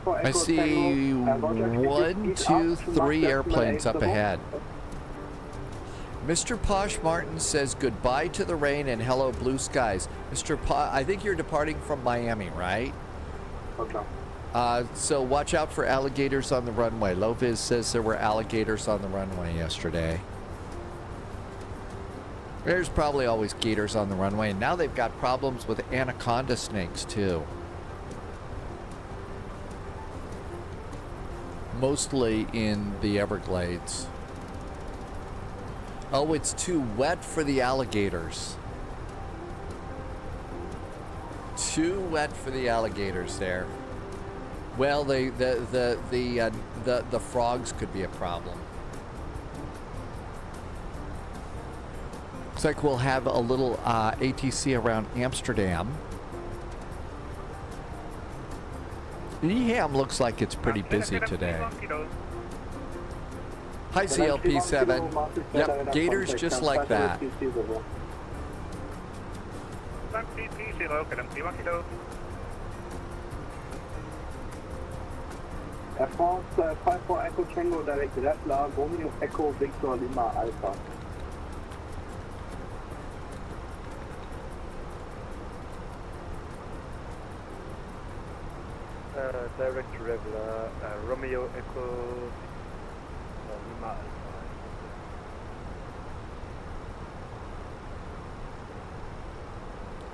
I see 1, 2, 3 airplanes up ahead. Mr. Posh Martin says goodbye to the rain and hello blue skies. Mr. I think you're departing from Miami, right? Okay. So watch out for alligators on the runway. Loviz says there were alligators on the runway yesterday. There's probably always gators on the runway, and now they've got problems with anaconda snakes too. Mostly in the Everglades. Oh, it's too wet for the alligators. Too wet for the alligators there. Well, the frogs could be a problem. Looks like we'll have a little ATC around Amsterdam. Neham looks like it's pretty busy today. Hi, CLP7. Yep, gators just like that. Air France 54 Echo Tango direct Rattler, Romeo Echo Victor Lima Alpha. Direct Traveler, Romeo Echo Lima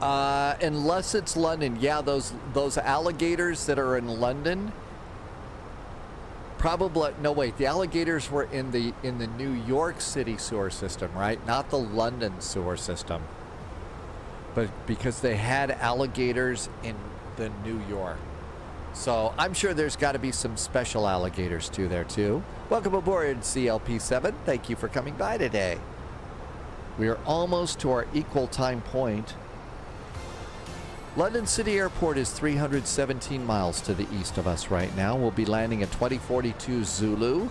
Alpha. Unless it's London. Yeah, those alligators that are in London. Probably no wait, the alligators were in the New York City sewer system, right? Not the London sewer system. But because they had alligators in the New York. So I'm sure there's got to be some special alligators too there too. Welcome aboard CLP7. Thank you for coming by today. We are almost to our equal time point. London City Airport is 317 miles to the east of us right now. We'll be landing at 2042 Zulu.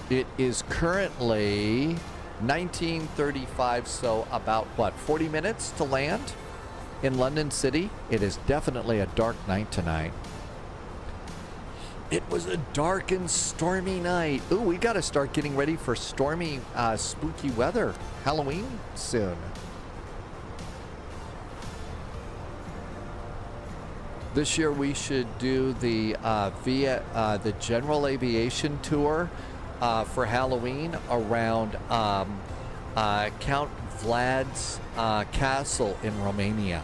It is currently 1935, so about what, 40 minutes to land in London City? It is definitely a dark night tonight. It was a dark and stormy night. Ooh, we got to start getting ready for stormy, spooky weather. Halloween soon. This year we should do the the general aviation tour for Halloween around Count Vlad's castle in Romania.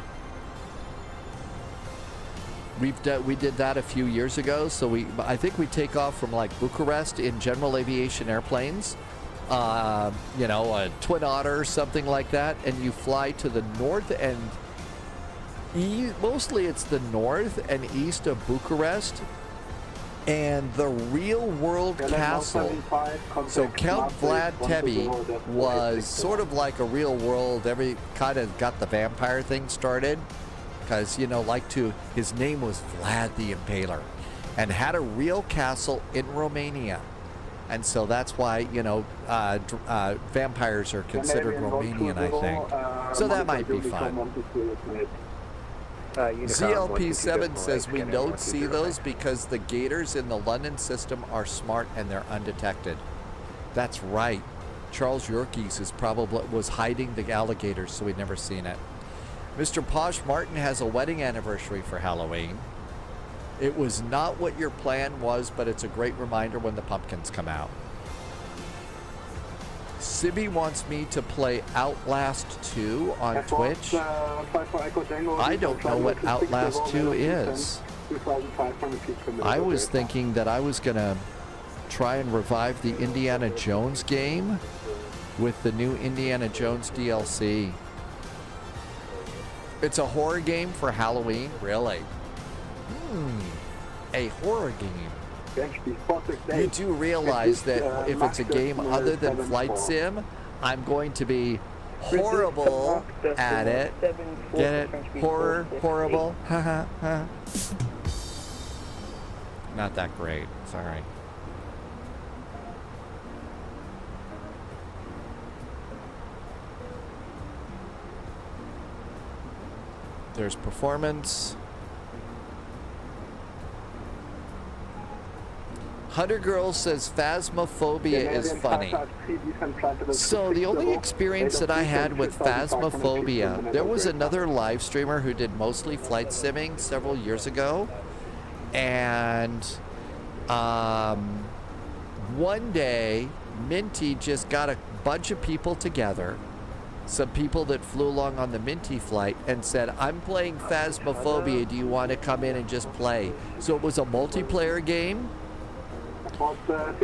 We did that a few years ago, so I think we take off from like Bucharest in general aviation airplanes, you know, a Twin Otter or something like that, and you fly to the north and mostly it's the north and east of Bucharest, and the real world castle. So Count Vlad Tepes was sort of like a real world, every kind of got the vampire thing started. Because, you know, his name was Vlad the Impaler, and had a real castle in Romania. And so that's why, you know, vampires are considered Romanian, I think. So that might be fun. ZLP7 says we don't see those because the gators in the London system are smart and they're undetected. That's right. Charles Yerkes was hiding the alligators, so we'd never seen it. Mr. Posh Martin has a wedding anniversary for Halloween. It was not what your plan was, but it's a great reminder when the pumpkins come out. Sibby wants me to play Outlast 2 on Twitch. I don't know what Outlast 2 is. I was thinking that I was going to try and revive the Indiana Jones game with the new Indiana Jones DLC. It's a horror game for Halloween? Really? A horror game. You do realize that if it's a game other than Flight Sim, I'm going to be horrible at it. Get it? Horror, horrible. Not that great. Sorry. There's performance. Hunter Girl says Phasmophobia is funny. So the only experience that I had with Phasmophobia, there was another live streamer who did mostly flight simming several years ago. And one day, Minty just got a bunch of people together, some people that flew along on the Minty flight, and said, I'm playing Phasmophobia, do you want to come in and just play? So it was a multiplayer game,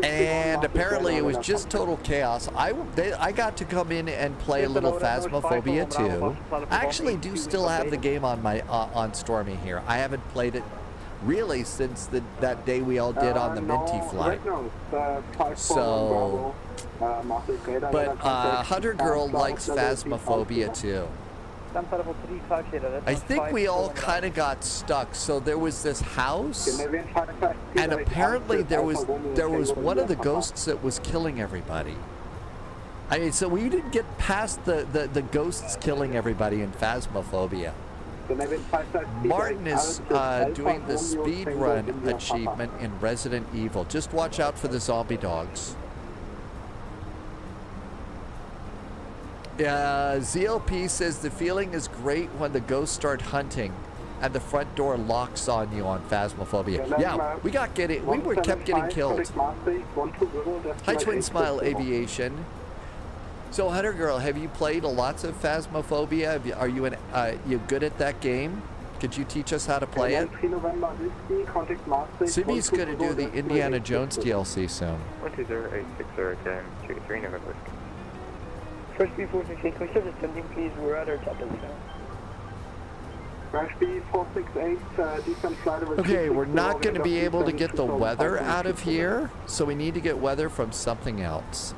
and apparently it was just total chaos. I got to come in and play a little Phasmophobia too. I actually do still have the game on my on Stormy here. I haven't played it really since that day we all did on the Minty flight. So, but Hunter Girl likes Phasmophobia too. I think we all kind of got stuck. So there was this house, and apparently there was one of the ghosts that was killing everybody. I mean, so we didn't get past the ghosts killing everybody in Phasmophobia. Martin is doing the speed run achievement in Resident Evil. Just watch out for the zombie dogs. ZLP says the feeling is great when the ghosts start hunting and the front door locks on you on Phasmophobia. Yeah, we kept getting killed. Hi, Twin Smile Aviation. So, Hunter Girl, have you played lots of Phasmophobia? Are you you good at that game? Could you teach us how to play it? Sibby's going to do the Indiana Jones DLC soon. 120-860 November. First B468, can we start descending, please? We're at our top of the sound. Okay, we're not going to be able to get the weather out of here, so we need to get weather from something else.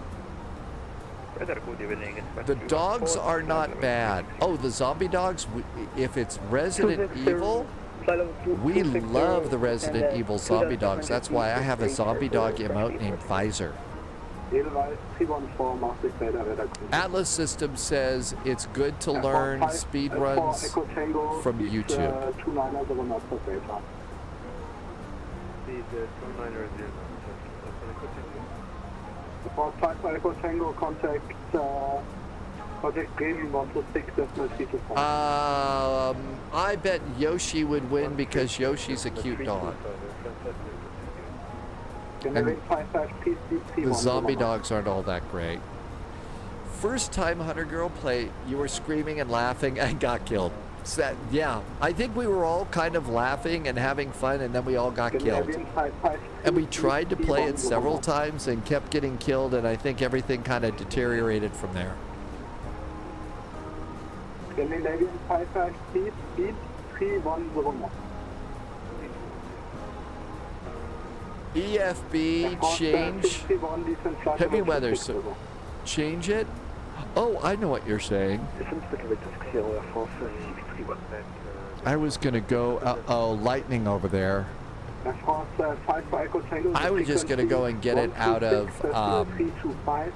The dogs are not bad. Oh, the zombie dogs, if it's Resident Evil, we love the Resident Evil zombie dogs. That's why I have a zombie dog emote named Pfizer. Atlas System says it's good to learn speed runs from YouTube. Contact Bremen 126.325. I bet Yoshi would win because Yoshi's a cute dog. Generate 55, please deep The zombie dogs aren't all that great. First time Hunter Girl play, you were screaming and laughing and got killed. So that, yeah, I think we were all kind of laughing and having fun, and then we all got killed. And we tried to play it several times and kept getting killed, and I think everything kind of deteriorated from there. Scandinavian 55, please speed 3101. EFB change heavy weather, so change it. Oh, I know what you're saying. I was gonna go. Oh, lightning over there. I was just gonna go and get it out of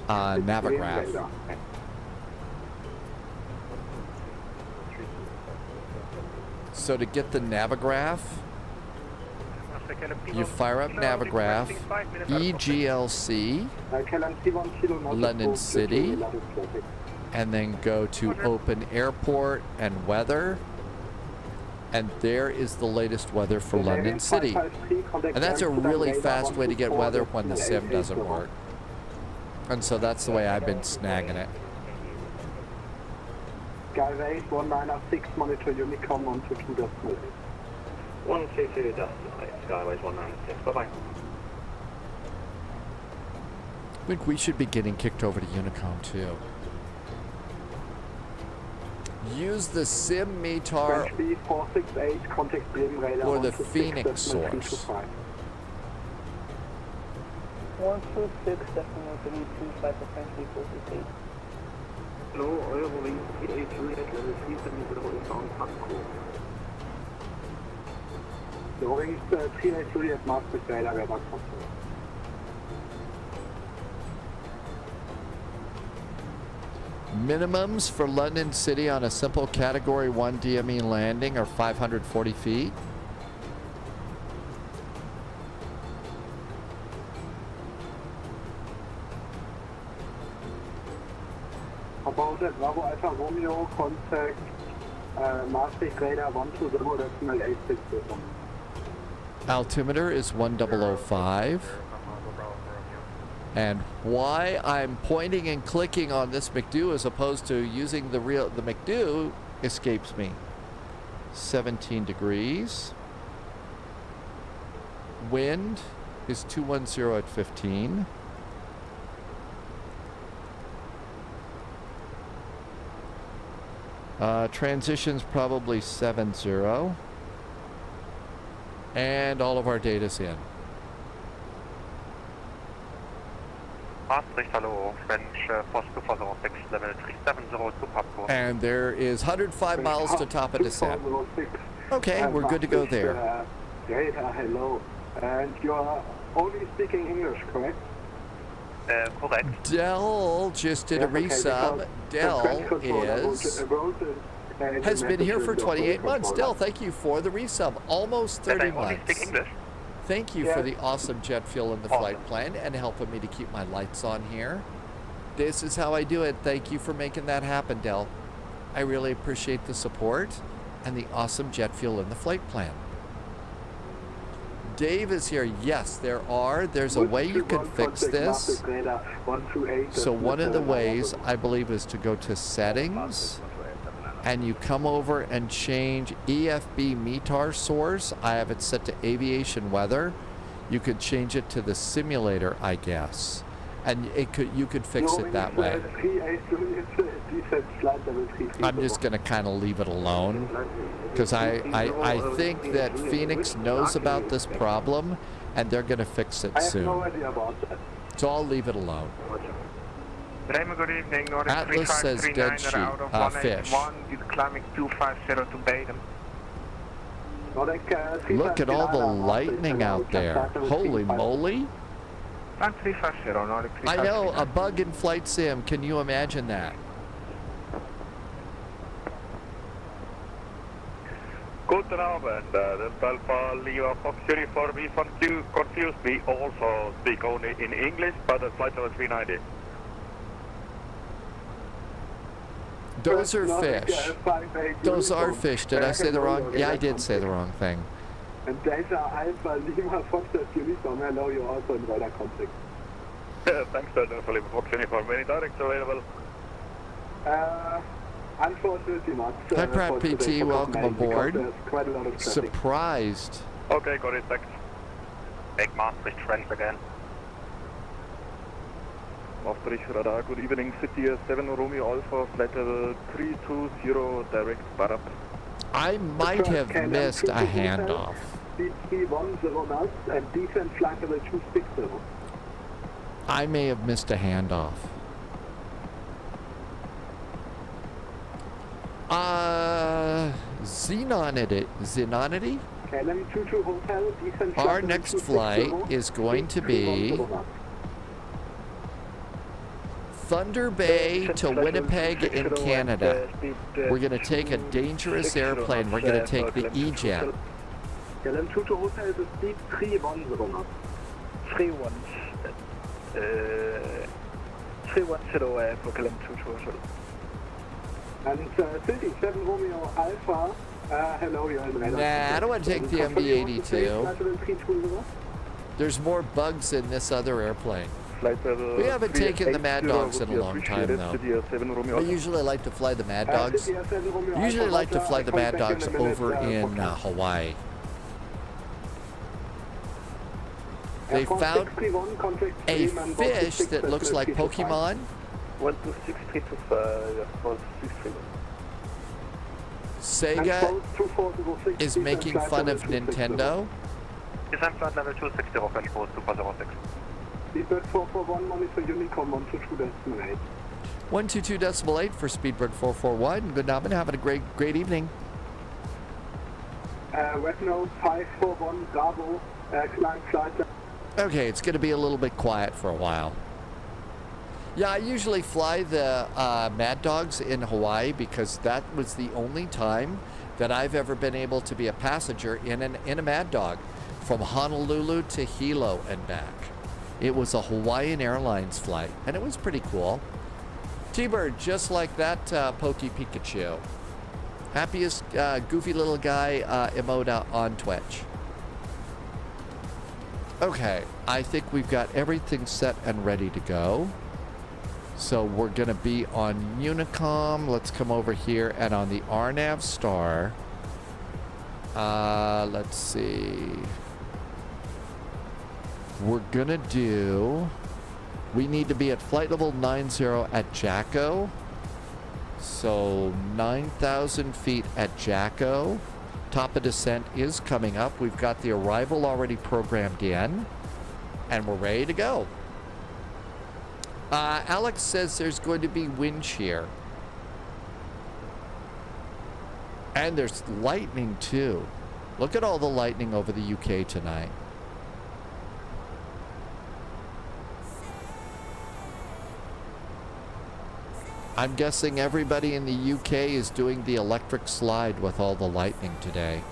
Navigraph. So to get the Navigraph, you fire up Navigraph, EGLC, London City, and then go to Open Airport and Weather, and there is the latest weather for London City. And that's a really fast way to get weather when the sim doesn't work. And so that's the way I've been snagging it. Skyway 1906, monitor Unicom 122.8. 122.8, Skyways 196, bye-bye. I think we should be getting kicked over to Unicom too. Use the sim METAR or the Phoenix source. 126, definitely 25% equals 8. Hello, Eurowing 38 Juliet, level 370 inbound Frankfurt. Eurowing 38 Juliet, Master Radar, Radar Control. Minimums for London City on a simple Category 1 DME landing are 540 feet. About that, Bravo Alpha Romeo, contact Maastricht Radar 120.86. Altimeter is 1005. And why I'm pointing and clicking on this McDo as opposed to using the McDo escapes me. 17 degrees. Wind is 210 at 15. Transitions probably 70. And all of our data's in. Maastricht, hello, French, Post 246, level 370 to Papua. And there is 105 miles to top of descent. Okay, we're good to go there. Radar, hello. And you are only speaking English, correct? Correct. Dell just did a resub. Dell has been here for 28 months. Dell, thank you for the resub. Almost 30 months. Thank you for the awesome jet fuel in the flight plan and helping me to keep my lights on here. This is how I do it. Thank you for making that happen, Dell. I really appreciate the support and the awesome jet fuel in the flight plan. Dave is here. Yes, there's a way you can fix this. So one of the ways, I believe, is to go to settings and you come over and change EFB METAR source. I have it set to aviation weather. You could change it to the simulator, I guess. And you could fix it that way. I'm just going to kind of leave it alone because I think that Phoenix knows about this problem and they're going to fix it soon. So I'll leave it alone. Good evening. Atlas says dead sheet, fish. Climbing 250 to Baden. Look at all the lightning out there. Holy moly. I know, a bug in Flight Sim. Can you imagine that? Guten Abend, the Alpha Lima Fox Uniform confused me. Also speak only in English, but the flight level 390. Those are fish. Those are fish. Did I say the wrong? Yeah, I did say the wrong thing. And Delta Alpha Lima Foxtrot uniform, allow you also in radar contact. Thanks, Delta for Lima Fox uniform. Any direct available? Unfortunately not. Hi, Pratt for today PT. for Welcome Copenhagen, aboard. because there's quite a lot of traffic. Surprised. Okay, got it, thanks. Make Maastricht friends again. Maastricht radar, good evening, City 7 Romeo Alpha, flight level 320, direct Barab. I might have missed a handoff. Speed 310 knots and descent flight level 260. I may have missed a handoff. Xenonity? KLM 22 Hotel, descent flight Our level next 260, flight is going to be 310 knots. Thunder Bay to Winnipeg in Canada. We're going to take a dangerous airplane. We're going to take the EGLC. KLM 22 Hotel is speed 310 knots. 310 for KLM 22. And City 7 Romeo Alpha, hello, you're in radar. Nah, I don't want to take the MD-82. Flight level 320. There's more bugs in this other airplane. Flight level We haven't taken the Mad Dogs in a long time, though. I usually like to fly the Mad Dogs. Usually like to fly the Mad Dogs over in Hawaii. They found a fish that looks like Pokemon. 126325, Sega is making fun of Nintendo. Descent flight level 260, French Coast 206. Speedbird 441, monitor Unicom 122.8. 122.8 for Speedbird 441. Good night, having a great evening. Red Nose 541, Bravo, climb flight. Okay, it's going to be a little bit quiet for a while. Yeah, I usually fly the Mad Dogs in Hawaii because that was the only time that I've ever been able to be a passenger in a Mad Dog from Honolulu to Hilo and back. It was a Hawaiian Airlines flight, and it was pretty cool. T-Bird, just like that Pokey Pikachu. Happiest goofy little guy emote on Twitch. Okay, I think we've got everything set and ready to go. So we're going to be on Unicom. Let's come over here and on the RNAV Star. Let's see. We're going to do... We need to be at flight level 90 at Jacko. So 9,000 feet at Jacko. Top of descent is coming up. We've got the arrival already programmed in. And we're ready to go. Alex says there's going to be wind shear. And there's lightning too. Look at all the lightning over the UK tonight. I'm guessing everybody in the UK is doing the electric slide with all the lightning today.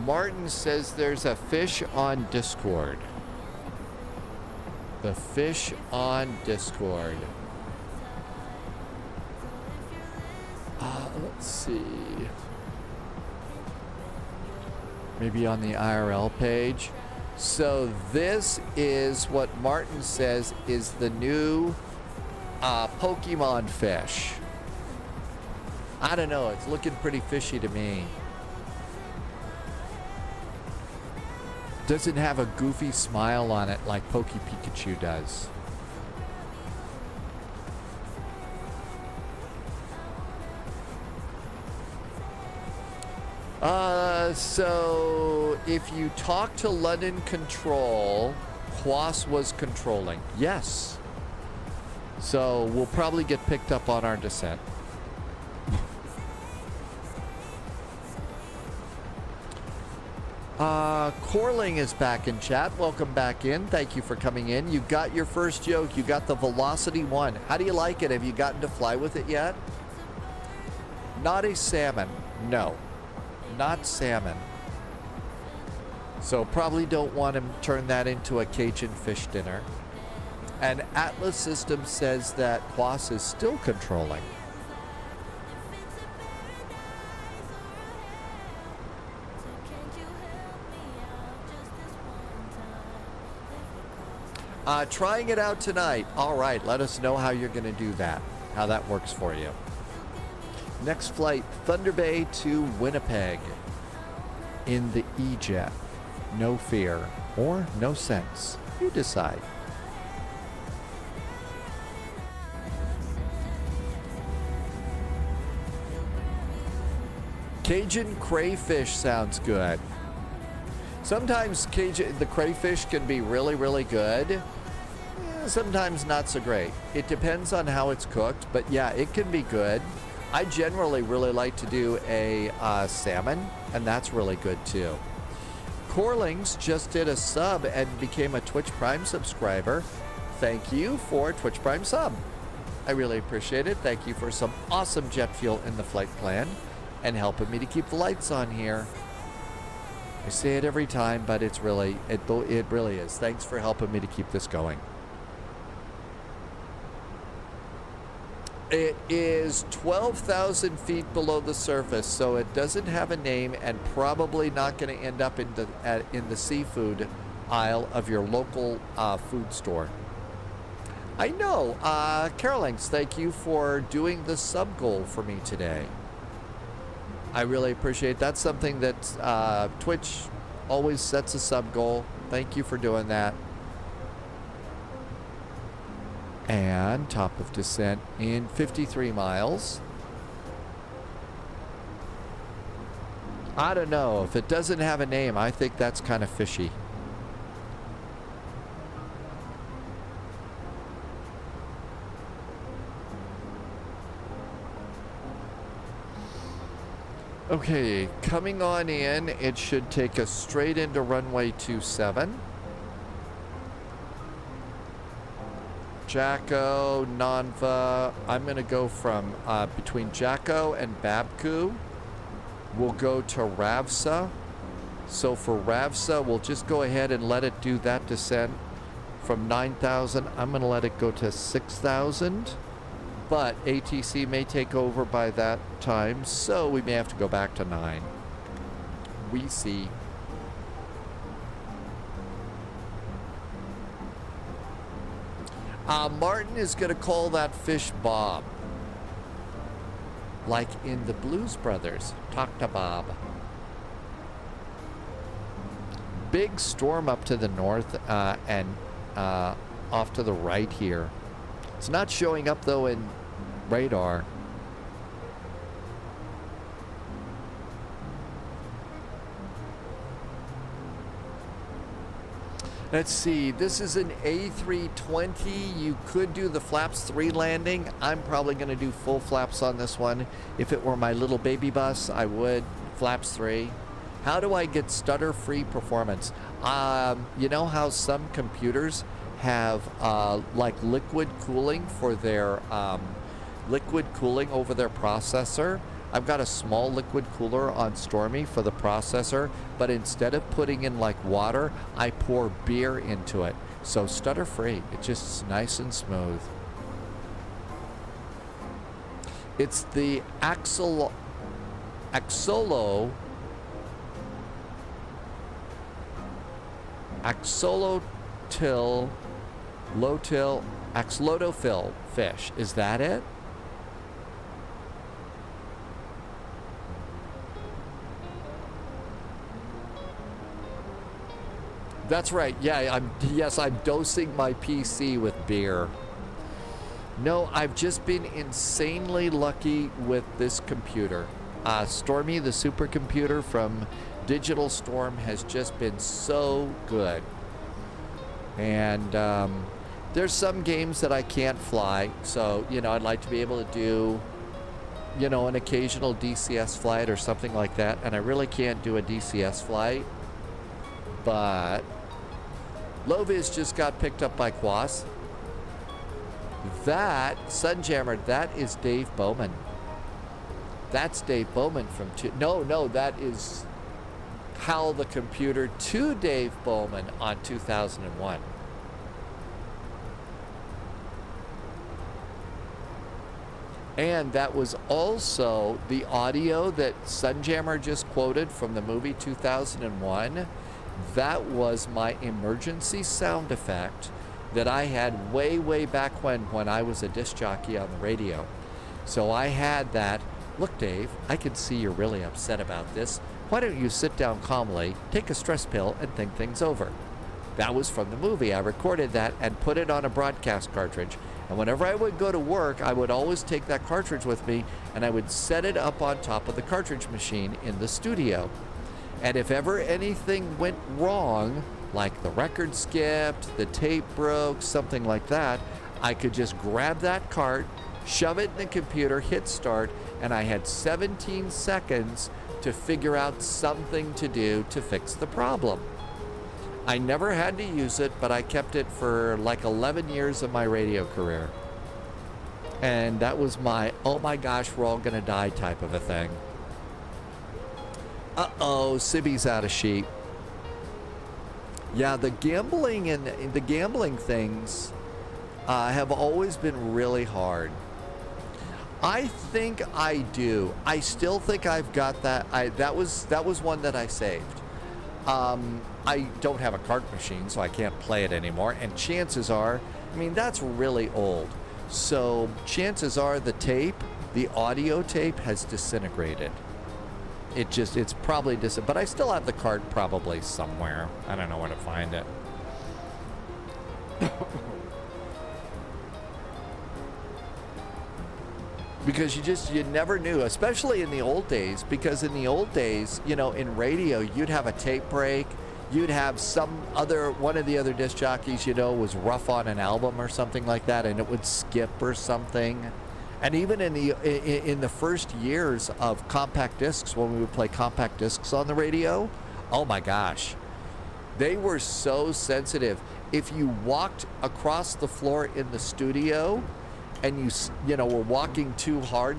Martin says there's a fish on Discord. The fish on Discord. Let's see. Maybe on the IRL page. So this is what Martin says is the new Pokemon fish. I don't know. It's looking pretty fishy to me. Doesn't have a goofy smile on it like Pokey Pikachu does. So if you talk to London Control, Quas was controlling. Yes. So we'll probably get picked up on our descent. Corling is back in chat. Welcome back in. Thank you for coming in. You got your first joke. You got the Velocity 1. How do you like it? Have you gotten to fly with it yet? Not a salmon. No. Not salmon. So probably don't want to turn that into a Cajun fish dinner. And Atlas Systems says that Quas is still controlling. Trying it out tonight. All right, let us know how you're going to do that, how that works for you. Next flight, Thunder Bay to Winnipeg in the E-Jet. No fear or no sense. You decide. Cajun crayfish sounds good. Sometimes the crayfish can be really, really good. Sometimes not so great. It depends on how it's cooked, but yeah, it can be good. I generally really like to do a salmon, and that's really good too. Corlings just did a sub and became a Twitch Prime subscriber. Thank you for Twitch Prime sub. I really appreciate it. Thank you for some awesome jet fuel in the flight plan and helping me to keep the lights on here. I say it every time, but it really is. Thanks for helping me to keep this going. It is 12,000 feet below the surface, so it doesn't have a name and probably not going to end up in the seafood aisle of your local food store. I know. Carolings, thank you for doing the sub goal for me today. I really appreciate it. That's something that Twitch always sets a sub goal. Thank you for doing that. And top of descent in 53 miles. I don't know. If it doesn't have a name, I think that's kind of fishy. Okay, coming on in, it should take us straight into runway 27. Jacko, Nanva. I'm going to go from between Jacko and Babku. We'll go to Ravsa. So for Ravsa, we'll just go ahead and let it do that descent from 9,000. I'm going to let it go to 6,000. But ATC may take over by that time, so we may have to go back to 9. We see. Martin is going to call that fish Bob. Like in the Blues Brothers. Talk to Bob. Big storm up to the north and off to the right here. It's not showing up, though, in radar. Let's see, this is an A320. You could do the flaps 3 landing. I'm probably going to do full flaps on this one. If it were my little baby bus, I would flaps 3. How do I get stutter-free performance? You know how some computers have like liquid cooling for their liquid cooling over their processor? I've got a small liquid cooler on Stormy for the processor, but instead of putting in like water, I pour beer into it. So stutter free. It's just nice and smooth. It's the Axolotil axolotophil fish. Is that it? That's right. Yeah, I'm dosing my PC with beer. No, I've just been insanely lucky with this computer. Stormy, the supercomputer from Digital Storm, has just been so good. And there's some games that I can't fly, so I'd like to be able to do an occasional DCS flight or something like that, and I really can't do a DCS flight but Loviz just got picked up by Quas. That, Sunjammer, that is Dave Bowman. That's Dave Bowman from... No, that is Hal the Computer to Dave Bowman on 2001. And that was also the audio that Sunjammer just quoted from the movie 2001. That was my emergency sound effect that I had way back when I was a disc jockey on the radio. So I had that. Look, Dave, I can see you're really upset about this. Why don't you sit down calmly, take a stress pill, and think things over? That was from the movie. I recorded that and put it on a broadcast cartridge. And whenever I would go to work, I would always take that cartridge with me, and I would set it up on top of the cartridge machine in the studio. And if ever anything went wrong, like the record skipped, the tape broke, something like that, I could just grab that cart, shove it in the computer, hit start, and I had 17 seconds to figure out something to do to fix the problem. I never had to use it, but I kept it for like 11 years of my radio career. And that was my, oh my gosh, we're all gonna die type of a thing. Uh-oh, Sibby's out of sheep. Yeah, the gambling and the gambling things have always been really hard. I think I do. I still think I've got that. That was one that I saved. I don't have a card machine, so I can't play it anymore. And chances are, I mean, that's really old. So chances are the tape, the audio tape, has disintegrated. It's probably but I still have the card probably somewhere. I don't know where to find it. Because you never knew, especially in the old days, because in the old days, you know, in radio, you'd have a tape break, you'd have one of the other disc jockeys, you know, was rough on an album or something like that, and it would skip or something. And even in the first years of compact discs, when we would play compact discs on the radio, oh my gosh, they were so sensitive. If you walked across the floor in the studio and you know, were walking too hard,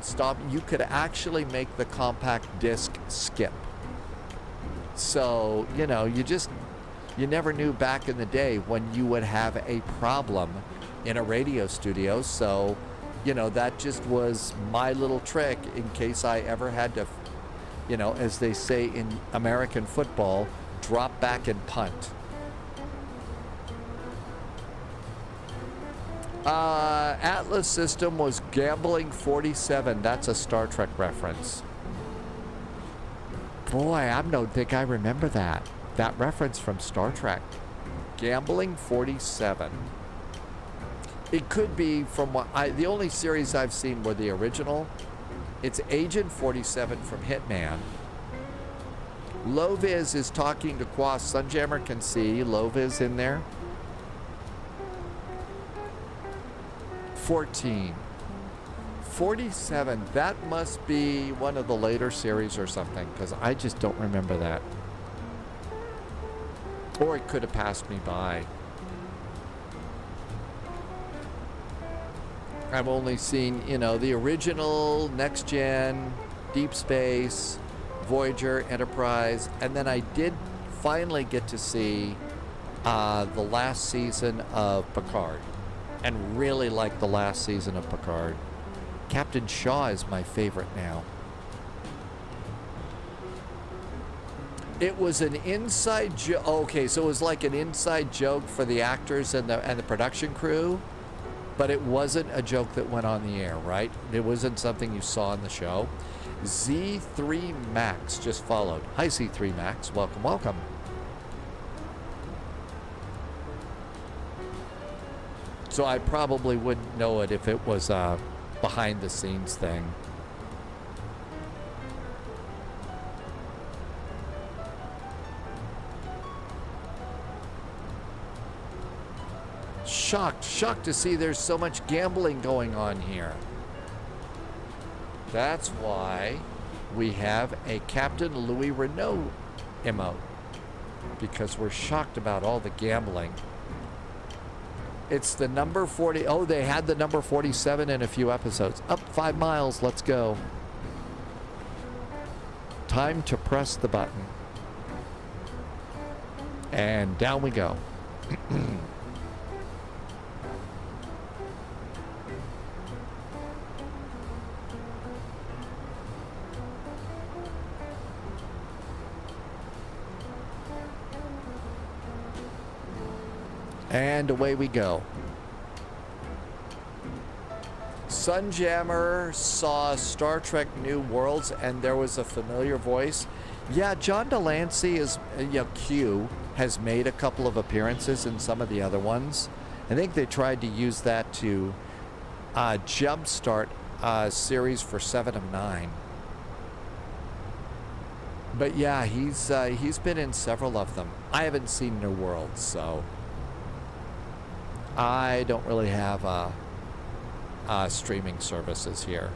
you could actually make the compact disc skip. So, you know, you never knew back in the day when you would have a problem in a radio studio. So, you know, that just was my little trick in case I ever had to, you know, as they say in American football, drop back and punt. Atlas system was Gambling 47. That's a Star Trek reference. Boy, I don't think I remember that reference from Star Trek. Gambling 47. It could be from the only series I've seen were the original. It's Agent 47 from Hitman. Loviz is talking to Quas. Sunjammer can see Loviz in there. 14. 47. That must be one of the later series or something, because I just don't remember that. Or it could have passed me by. I've only seen, you know, the original, Next Gen, Deep Space, Voyager, Enterprise, and then I did finally get to see the last season of Picard, and really like the last season of Picard. Captain Shaw is my favorite now. It was an inside joke. Okay, so it was like an inside joke for the actors and the production crew, but it wasn't a joke that went on the air, right? It wasn't something you saw in the show. Z3 Max just followed. Hi, Z3 Max. Welcome, welcome. So I probably wouldn't know it if it was a behind-the-scenes thing. Shocked to see there's so much gambling going on here. That's why we have a Captain Louis Renault emote. because we're shocked about all the gambling. It's the number 40. Oh, they had the number 47 in a few episodes. Up 5 miles. Let's go. Time to press the button. And down we go. And away we go. Sunjammer saw Star Trek New Worlds and there was a familiar voice. Yeah, John Delancey is, Q has made a couple of appearances in some of the other ones. I think they tried to use that to jumpstart a series for 7 of 9. But yeah, he's been in several of them. I haven't seen New Worlds, so I don't really have streaming services here.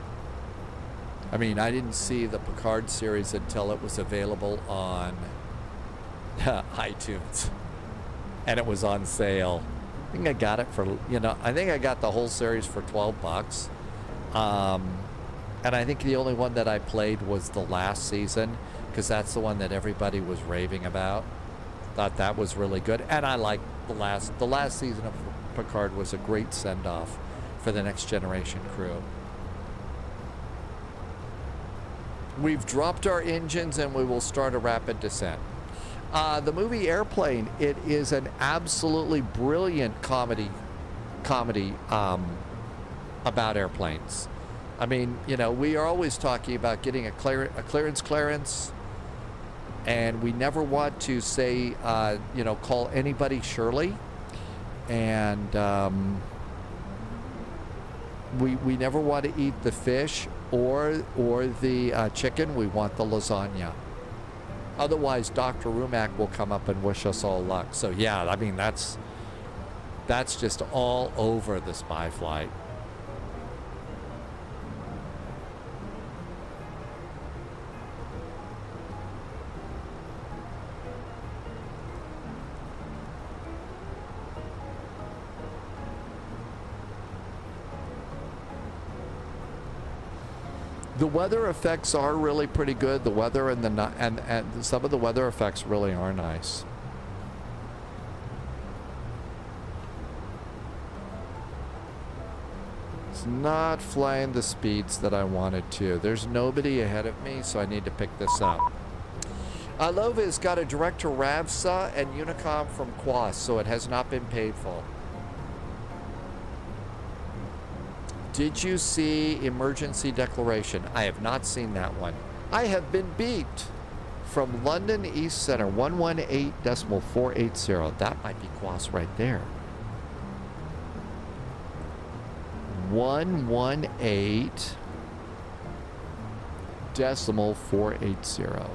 I mean, I didn't see the Picard series until it was available on iTunes. And it was on sale. I think I got it for, I think I got the whole series for $12. And I think the only one that I played was the last season, because that's the one that everybody was raving about. Thought that was really good. And I liked the last season of Picard was a great send-off for the Next Generation crew. We've dropped our engines and we will start a rapid descent. The movie Airplane, it is an absolutely brilliant comedy about airplanes. I mean, we are always talking about getting a clearance, and we never want to say, call anybody Shirley. And we never want to eat the fish or the chicken. We want the lasagna. Otherwise, Dr. Rumack will come up and wish us all luck. So yeah, I mean that's just all over the spy flight. The weather effects are really pretty good. The weather and some of the weather effects really are nice. It's not flying the speeds that I wanted to. There's nobody ahead of me, so I need to pick this up. Lova's got a direct to RAVSA and Unicom from Quas, so it has not been paid for. Did you see Emergency Declaration? I have not seen that one. I have been beeped from London East Center, 118.480. That might be Quas right there. 118.480.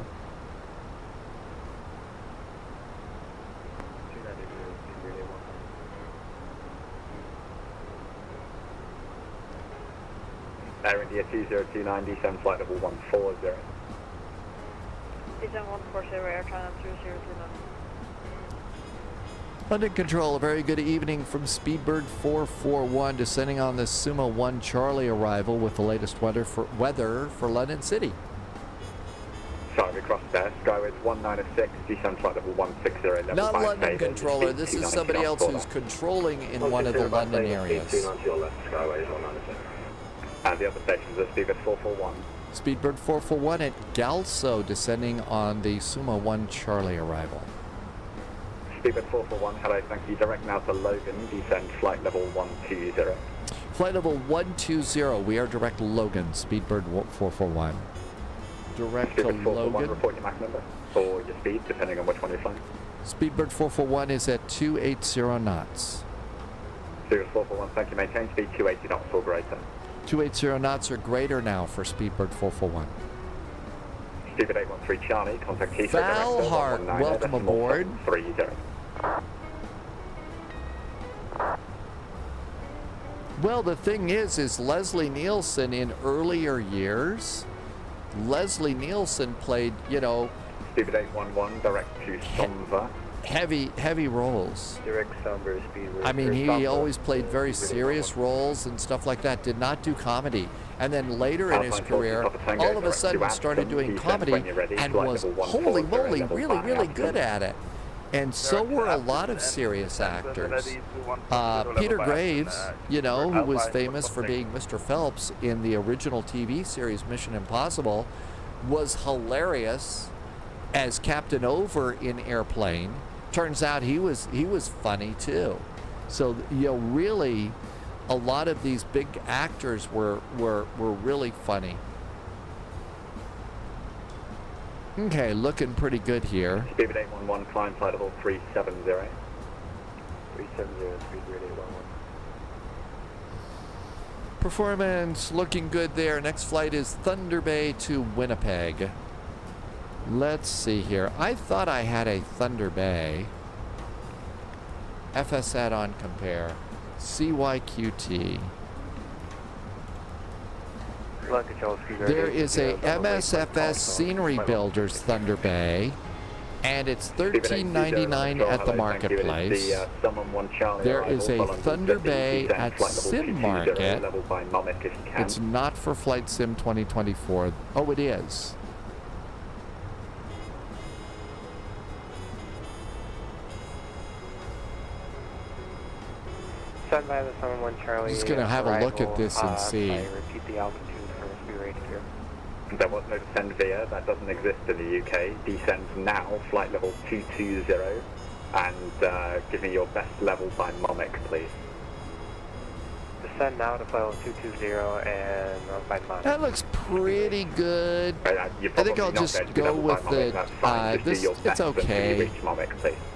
Air India 2029, descend flight level 140. Descend 140, air China 2029. London Control, a very good evening from Speedbird 441, descending on the Sumo 1 Charlie arrival with the latest weather for London City. Sorry, we crossed there. Skyways 1906, descend flight level 160. Level Not 5 London Maiden, Controller, this is somebody else who's controlling in one of the London areas. Skyways 196. And the other stations are Speedbird 441. Speedbird 441 at Galso, descending on the Sumo 1 Charlie arrival. Speedbird 441, hello, thank you. Direct now to Logan, descend flight level 120. Flight level 120, we are direct Logan, Speedbird 441. Direct to Speedbird 441, Logan. report your Mach number or your speed, depending on which one you're flying. Speedbird 441 is at 280 knots. Speedbird 441, thank you. Maintain speed 280 knots or greater. 280 knots or greater now for Speedbird 441. Speedbird 813 Charlie, contact T. Valhart, welcome aboard. 30. Well, the thing is Leslie Nielsen in earlier years, Leslie Nielsen played, Speed 811, direct to Somva. Heavy roles. Direct Somber speed. I mean, he always played very serious roles and stuff like that. Did not do comedy. And then later in his career, all of a sudden started doing comedy and was, holy moly, really good at it. And so were a lot of serious actors. Peter Graves, you know, who was famous for being Mr. Phelps in the original TV series Mission Impossible, was hilarious as Captain Over in Airplane. Turns out he was funny too. So, you know, really, a lot of these big actors were really funny. Okay, looking pretty good here. Speed 811, climb flight level 370. 370, speed rate 811. Performance looking good there. Next flight is Thunder Bay to Winnipeg. Let's see here. I thought I had a Thunder Bay. FSAT on compare. CYQT. There is a MSFS Scenery Builders Thunder Bay, and it's $13.99 at the marketplace. There is a Thunder Bay at Sim Market. It's not for Flight Sim 2024. Oh, it is. Stand by the 71 Charlie. Just gonna have a look at this and see. Repeat the altitude for speed rating here. There was no descend via, that doesn't exist in the UK. Descend now, flight level 220, and give me your best level by MOMIC, please. Descend now to flight level 220 and by MOMIC. That looks pretty good. I think I'll just go with the, it's okay.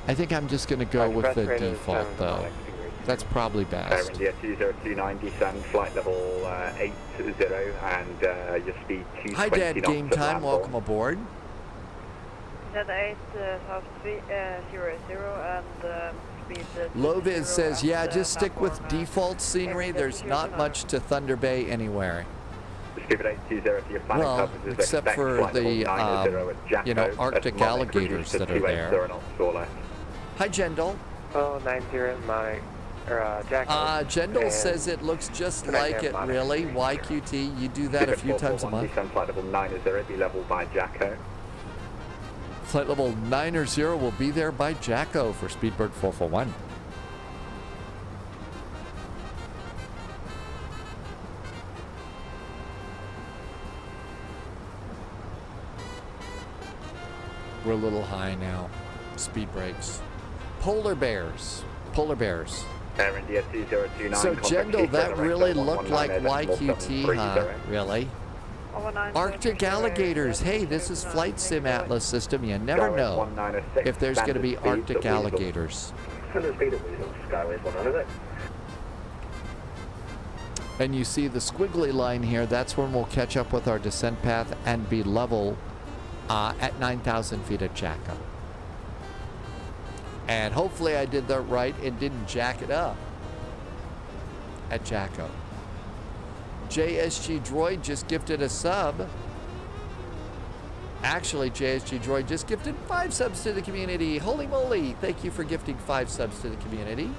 I think I'm just gonna go with the default though. That's probably best. India 2029, descend flight level 80 and your speed 220 Hi Dad, game time, welcome aboard. Z8 South 300 and speed... Loviz says, yeah, just stick with default scenery. There's not much to Thunder Bay anywhere. Well, except for the, you know, Arctic alligators that are there. Hi Jendal. Oh, 90 my... Jendal says it looks just like it, really. YQT, you do that a few times a month. Flight level 90, be level by Jacko. Flight level 90 will be there by Jacko for Speedbird 441. We're a little high now. Speed brakes. Polar bears. Polar bears. Air India 2029. So, Jendal, that really looked like YQT, huh? Really? Arctic alligators. Hey, this is Flight Sim Atlas system. You never know if there's going to be Arctic alligators. And you see the squiggly line here. That's when we'll catch up with our descent path and be level at 9,000 feet at Jacko. And hopefully I did that right and didn't jack it up at Jacko. JSG Droid just gifted a sub. Actually, JSG Droid just gifted 5 subs to the community. Holy moly, thank you for gifting 5 subs to the community.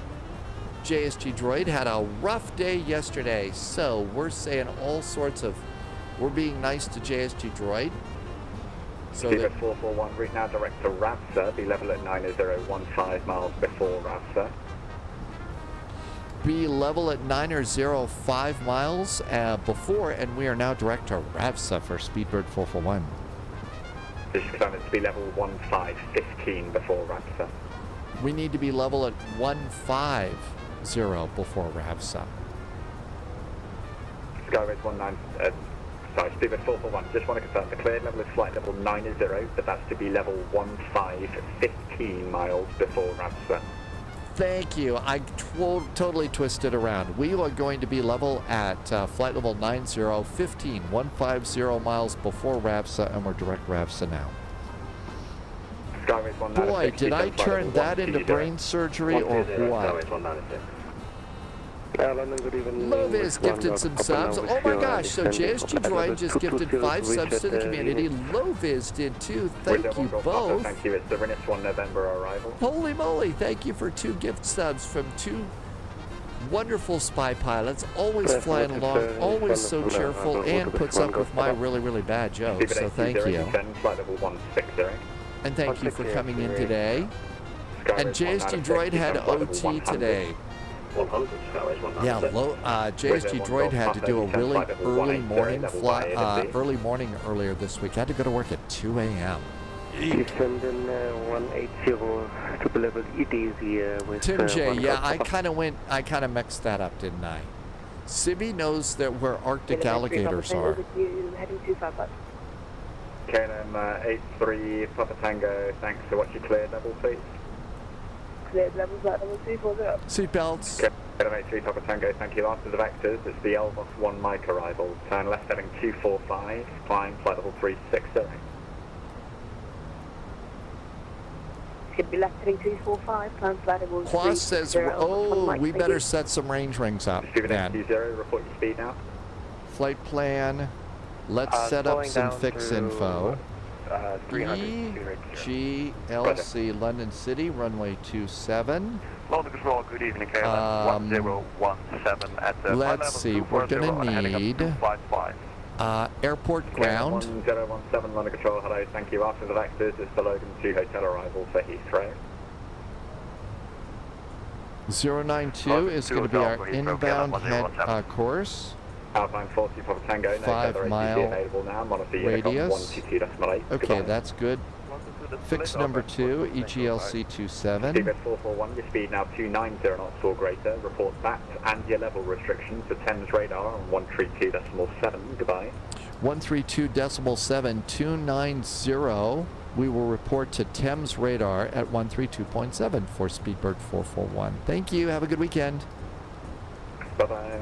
JSG Droid had a rough day yesterday, so we're saying all sorts of, we're being nice to JSG Droid. So Speed 441, route now direct to Ravsa, be level at 9015 miles before Ravsa. Be level at 9005 miles before, and we are now direct to Ravsa for Speedbird 441. Just confirm it's be level 1515 before Ravsa. We need to be level at 150 before Ravsa. Skyways 19, sorry, Speedbird 441, just want to confirm the cleared level is flight level 90, but that's to be level 1515 miles before Ravsa. Thank you. I totally twisted around. We are going to be level at flight level 9015, 150 miles before Ravsa, and we're direct Ravsa now. Skyways 196, boy, did I turn that into brain surgery or what? London, good evening. Loviz gifted some subs. Oh my gosh, so JSG Droid just gifted 5 subs to the community. Loviz did too. Thank you both. Thank you. It's the Rennis 1 November arrival. Holy moly, thank you for 2 gift subs from 2 wonderful spy pilots. Always flying along, always so cheerful, and puts up with my really, really bad jokes. So thank you. Flight level 160. And thank you for coming in today. And JSG Droid had OT today. Yeah, JSG Droid had to do a really early morning flight, earlier this week. Had to go to work at 2 a.m. Descending 180 triple level EDZ with Tim J, yeah, I kind of mixed that up, didn't I? Sibby knows that where Arctic alligators are. KLM 83 Papa Tango, thanks for what you cleared level, please. Cleared levels at level 240. Seatbelts. KLM 83 Papa Tango, thank you. After the vectors, it's the Elbos 1 Mike arrival. Turn left heading 245, climb flight level 360. Should be left heading 245, climb flight level 360. Quas says, oh, we better set some range rings up then. Report your speed now. Flight plan. Let's set up some fix info. EGLC London City, runway 27. London Control, good evening, KLM 1017 at the let's see, we're going to need airport ground. 1017 London Control, hello, thank you. After the vectors, it's the Logan 2 hotel arrival for Heathrow. 092 is going to be our inbound head course. Alpine 40 for Tango, no 5 mile available now. radius. Okay, that's good. Fix number 2, EGLC 27. Speedbird 441, your speed now 290 knots or greater. Report that and your level restrictions to Thames radar on 132.7. Goodbye. 132.7, 290. We will report to Thames radar at 132.7 for Speedbird 441. Thank you. Have a good weekend. Bye-bye.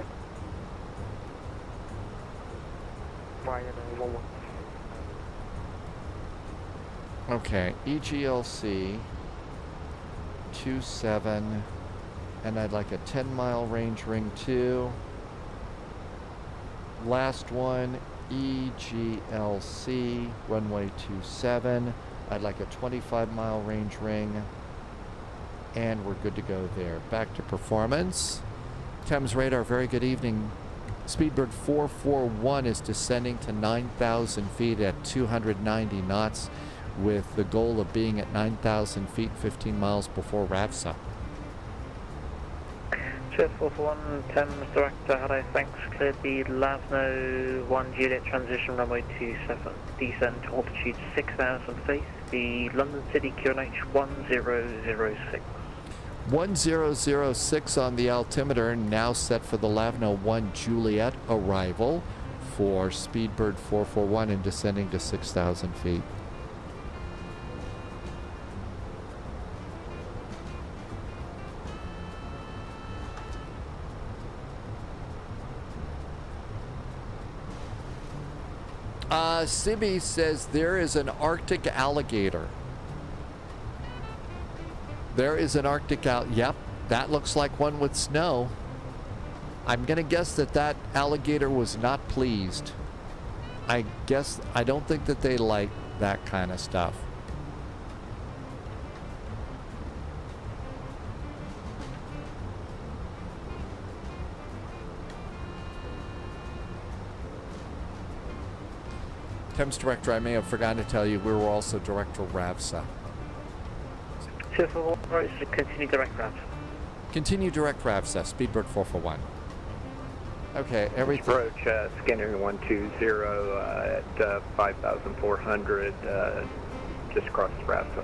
Okay, EGLC 27, and I'd like a 10-mile range ring 2. Last one, EGLC runway 27. I'd like a 25-mile range ring, and we're good to go there. Back to performance. Thames radar, very good evening. Speedbird 441 is descending to 9,000 feet at 290 knots with the goal of being at 9,000 feet 15 miles before RAVSA. Jet 441, Thames Director, hello, thanks. Cleared the Lavno 1 Juliet transition runway 27, descend to altitude 6,000 feet. The London City QNH 1006. 1006 on the altimeter, now set for the Lavno 1 Juliet arrival for Speedbird 441 and descending to 6,000 feet. Sibby says there is an Arctic alligator. There is an Arctic yep, that looks like one with snow. I'm gonna guess that that alligator was not pleased. I don't think that they like that kind of stuff. Thames Director, I may have forgotten to tell you, we were also Director RAVSA. Continue direct RAVSA. Continue direct RAVSA, Speedbird 441. Okay, everything. Approach scanner 120 at 5,400, just across RAVSA.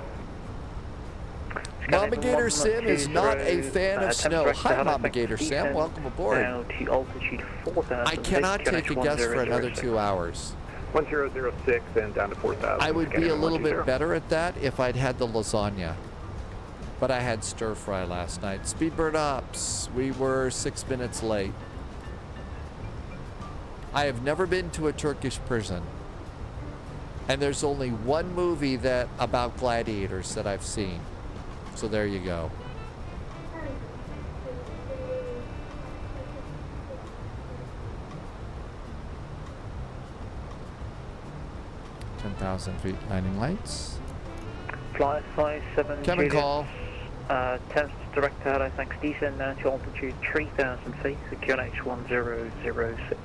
Mobbigator Sim is not a fan of snow. Hi, Mobbigator Sim. Welcome aboard. Now to altitude 4,000. I cannot take a guess for another 2 hours. 1006 and down to 4,000. I would be a little bit better at that if I'd had the lasagna. But I had stir fry last night. Speedbird Ops, we were 6 minutes late. I have never been to a Turkish prison. And there's only one movie about gladiators that I've seen. So there you go. 3,000 feet. Landing lights. Flight 57 Cabin Juliet. call. Thames direct to hello, thanks. Descend now to altitude 3,000 feet, the QNH 1006.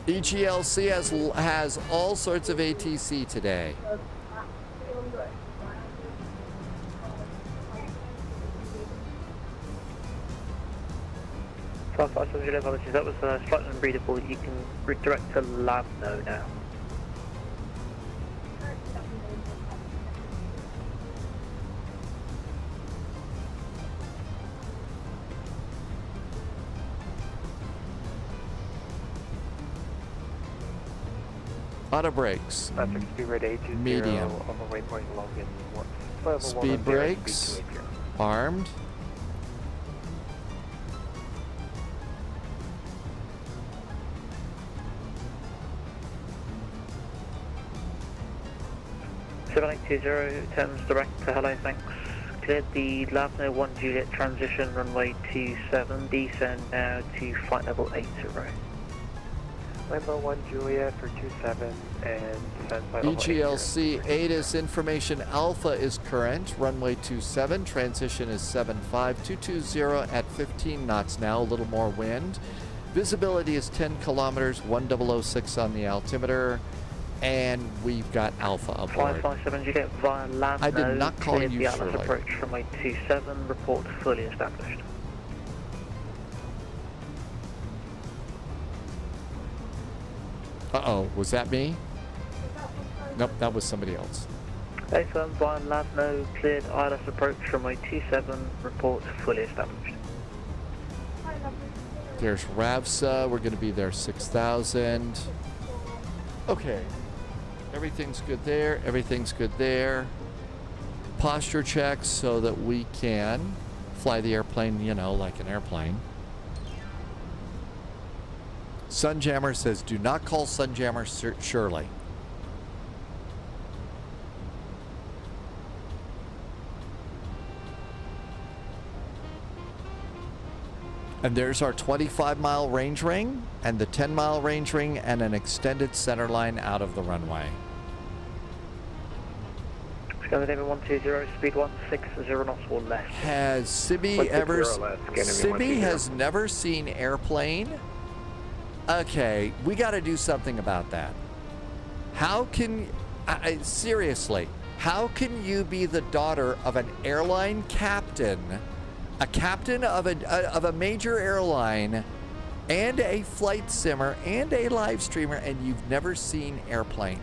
EGLC has all sorts of ATC today. Apologies, that was slightly unreadable. You can redirect to Lavno now. Auto brakes. Traffic speed rate 820 Medium. over waypoint Logan. Speed brakes. Armed. Thames direct to hello, thanks. Cleared the Lavno 1 Juliet transition runway 27. Descend now to flight level 80. Lambo 1 Juliet for 27 and descend flight level 80. EGLC ATIS information alpha is current. Runway 27. Transition is 75. 220 at 15 knots now. A little more wind. Visibility is 10 kilometers. 1006 on the altimeter. And we've got Alpha aboard. 557 Juliet via Lavno. I did not call cleared you the Atlas Shirley. approach runway 27. Report fully established. Uh-oh, was that me? Nope, that was somebody else. A-firm via Lavno, cleared ILS approach runway 27, report fully established. There's RAVSA, we're gonna be there 6,000. Okay, everything's good there, everything's good there. Posture checks so that we can fly the airplane, you know, like an airplane. Sunjammer says, do not call Sunjammer Shirley. And there's our 25-mile range ring and the 10-mile range ring and an extended center line out of the runway. Scandinavian 120, speed 160 knots or less. Has Sibby ever... Sibby has never seen airplane? Okay, we got to do something about that. How can... seriously, how can you be the daughter of an airline captain, a captain of a major airline, and a flight simmer, and a live streamer, and you've never seen airplane?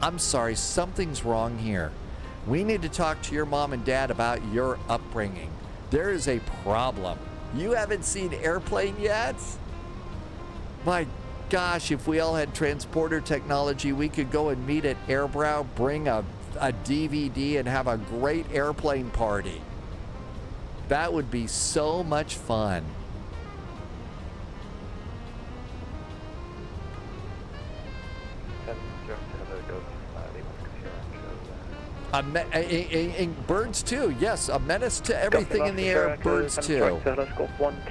I'm sorry, something's wrong here. We need to talk to your mom and dad about your upbringing. There is a problem. You haven't seen airplane yet? My gosh, if we all had transporter technology, we could go and meet at Airbrow, bring a DVD, and have a great airplane party. That would be so much fun. Birds too, yes, a menace to everything in the air. Birds too.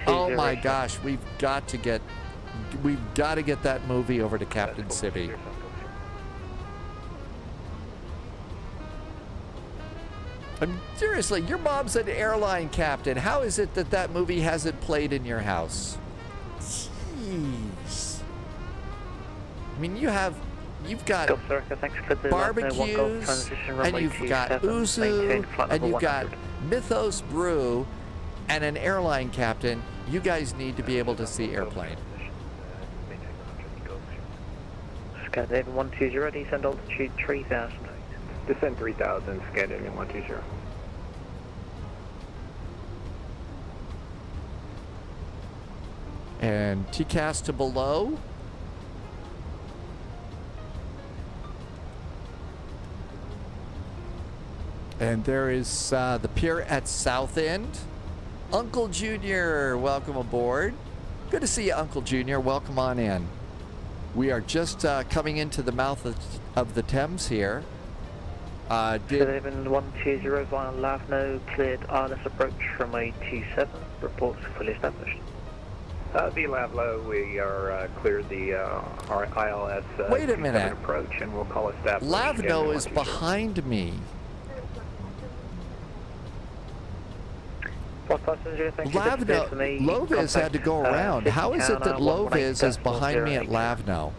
Oh my gosh, we've got to get that movie over to Captain Sibby. Seriously, your mom's an airline captain. How is it that that movie hasn't played in your house? Jeez. I mean, you've got barbecues, and you've got Uzu, and you've got Mythos Brew, and an airline captain. You guys need to be able to see airplane. Scandinavian 120, descend altitude 3,000. Descend 3,000, Scandinavian 120. And TCAS to below. And there is the pier at South End. Uncle Junior, welcome aboard. Good to see you, Uncle Junior. Welcome on in. We are just coming into the mouth of the Thames here. Scandinavian 120 via Lavno, cleared ILS approach runway 27. Reports fully established. The Lavlo, we are cleared the our ILS Wait a minute. approach, and we'll call establish. Lavno is behind me. Lavno, Loviz had to go around. How is it that Loviz is behind me at Lavno?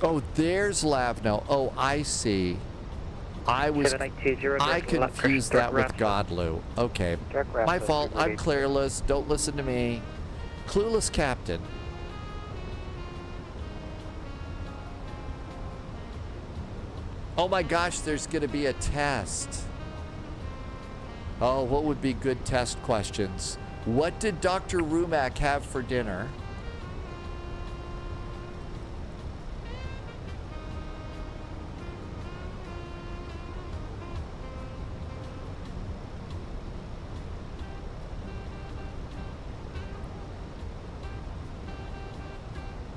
Oh, there's Lavno. Oh, I see. I confused that with Godlu. Okay. My fault. I'm clearless. Don't listen to me. Clueless captain. Oh my gosh, there's going to be a test. Oh, what would be good test questions? What did Dr. Rumack have for dinner?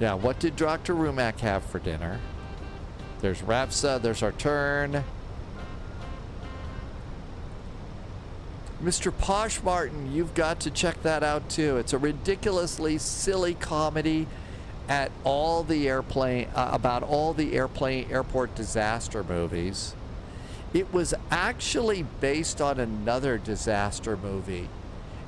Yeah, what did Dr. Rumack have for dinner? There's Rapsa, there's our turn. Mr. Posh Martin, you've got to check that out too. It's a ridiculously silly comedy at all the airplane, about all the airport disaster movies. It was actually based on another disaster movie.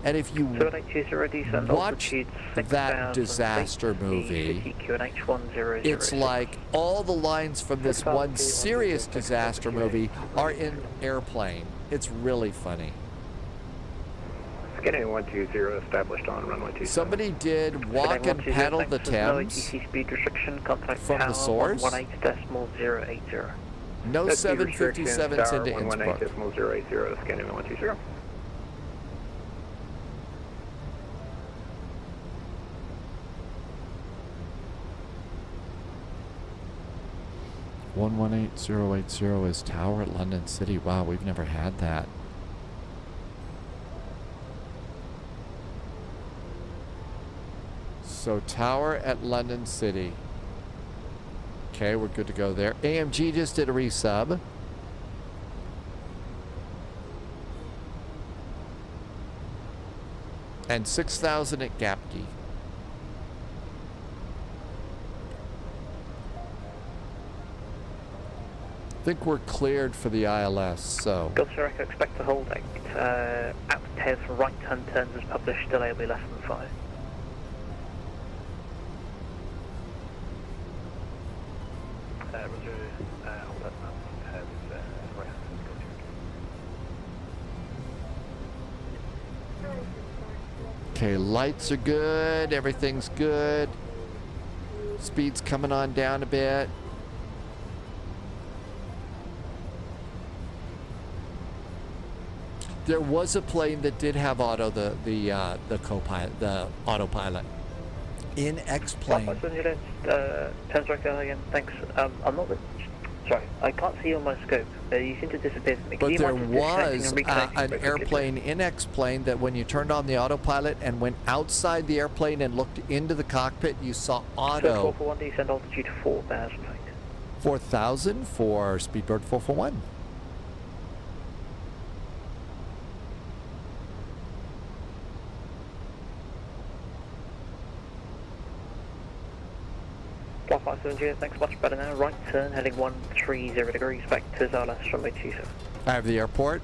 And if you watch that disaster movie, it's like all the lines from this one serious disaster movie are in Airplane. It's really funny. Skinny 120 established on runway 27. Somebody did Walk and Paddle the Thames from the source. No 757s into Innsbruck. 118.080, scanning 120. 118080 is Tower at London City. Wow, we've never had that. So Tower at London City. Okay, we're good to go there. AMG just did a resub. And 6,000 at Gapti. I think we're cleared for the ILS, so. Gulfstream Echo, expect to hold at tails for right hand turns as published, delay will be less than 5. Okay, lights are good, everything's good. Speed's coming on down a bit. There was a plane that did have auto, the co-pilot, the autopilot. In X-plane. Turns right down again, thanks. I'm not, sorry, I can't see on my scope. You seem to disappear from me. But there was an airplane in X-plane that when you turned on the autopilot and went outside the airplane and looked into the cockpit, you saw auto. 441, descend altitude 4,000 feet. 4,000 for Speedbird 441. Flight 570, thanks, much better now. Right turn, heading 130 degrees back to Zalas, runway 27. I have the airport.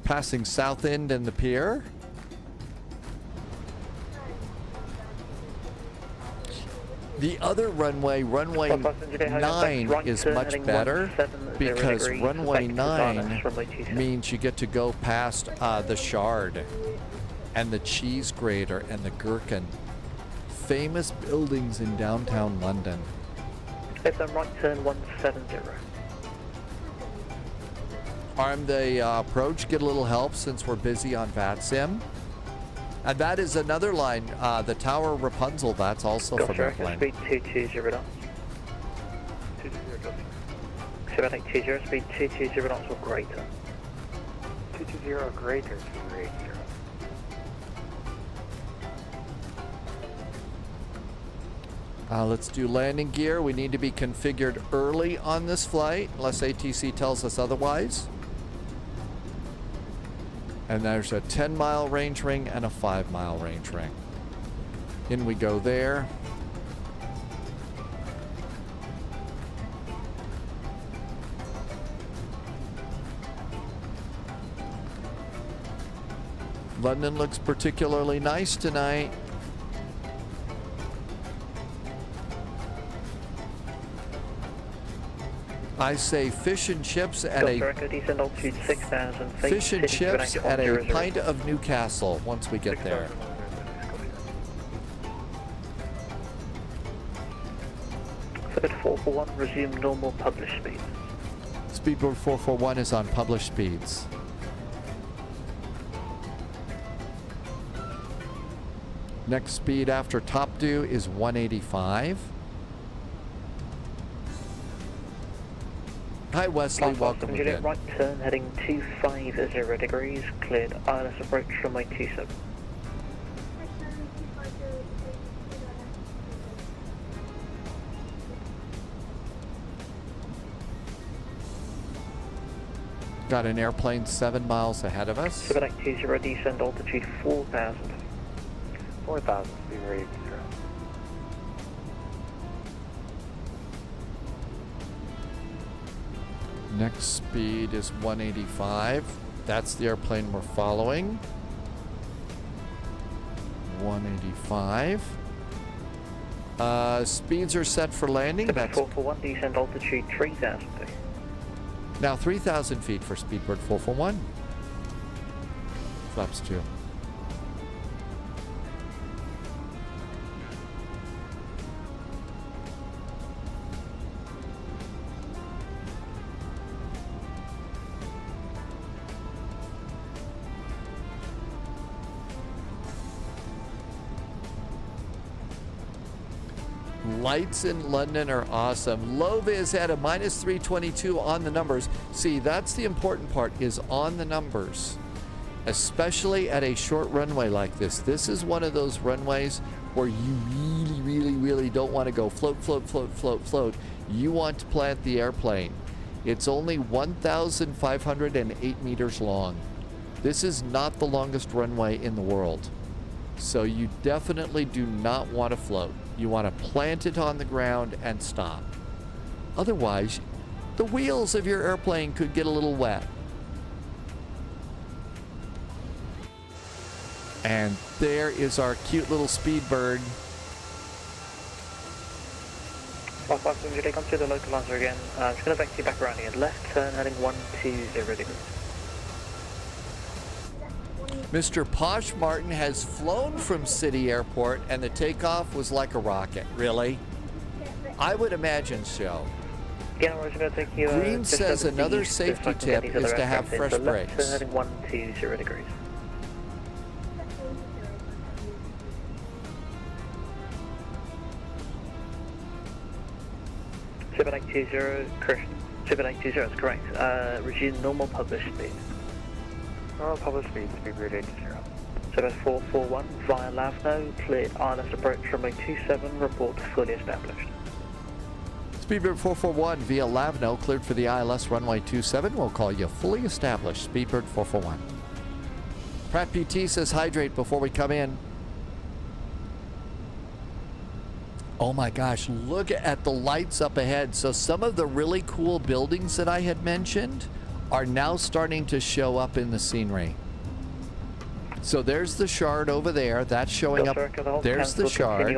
Passing South End and the pier. The other runway 9, is much better because runway 9 means you get to go past the Shard and the Cheese Grater and the Gherkin. Famous buildings in downtown London. It's a right turn 170. Arm the approach, get a little help since we're busy on VATSIM. And that is another line, the Tower Rapunzel, that's also from Airplane. Speed 220 knots. 7820, speed 220 knots or greater. 220 or greater, 280. Let's do landing gear. We need to be configured early on this flight, unless ATC tells us otherwise. And there's a 10-mile range ring and a 5-mile range ring. In we go there. London looks particularly nice tonight. I say fish and chips at fish and chips at a pint of Newcastle once we get there. Speedbird 441, resume normal published speed. Speedbird 441 is on published speeds. Next speed after top dew is 185. Hi Wesley, welcome again. Right turn heading 250 degrees, cleared ILS approach runway 27. Got an airplane 7 miles ahead of us. Quebec 20, descend altitude 4,000. 4,000, be ready to zero. Next speed is 185. That's the airplane we're following. 185. Speeds are set for landing. That's 441, descend altitude 3,000 feet. Now 3,000 feet for Speedbird 441. Flaps 2. Lights in London are awesome. Low vis at a minus 322 on the numbers. See, that's the important part, is on the numbers. Especially at a short runway like this. This is one of those runways where you really don't want to go float, float, float, float, float. You want to plant the airplane. It's only 1,508 meters long. This is not the longest runway in the world. So you definitely do not want to float. You want to plant it on the ground and stop. Otherwise, the wheels of your airplane could get a little wet. And there is our cute little Speedbird. 55 come to the localizer again. I'm just going to back you back around again. Left turn heading 120 degrees. Mr. Posh Martin has flown from City Airport and the takeoff was like a rocket. Really? I would imagine so. Yeah, we're going to take you, Green says another safety tip is to have fresh brakes. Left turn heading 120 degrees. Super 820 is correct. Resume normal published speed. Normal published speed, Speedbird 80. Super 441 via Lavno, cleared ILS approach runway 27, report fully established. Speedbird 441 via Lavno, cleared for the ILS runway 27. We'll call you fully established. Speedbird 441. Pratt PT says hydrate before we come in. Oh my gosh, look at the lights up ahead. So some of the really cool buildings that I had mentioned are now starting to show up in the scenery. So there's the Shard over there. That's showing up. There's the Shard.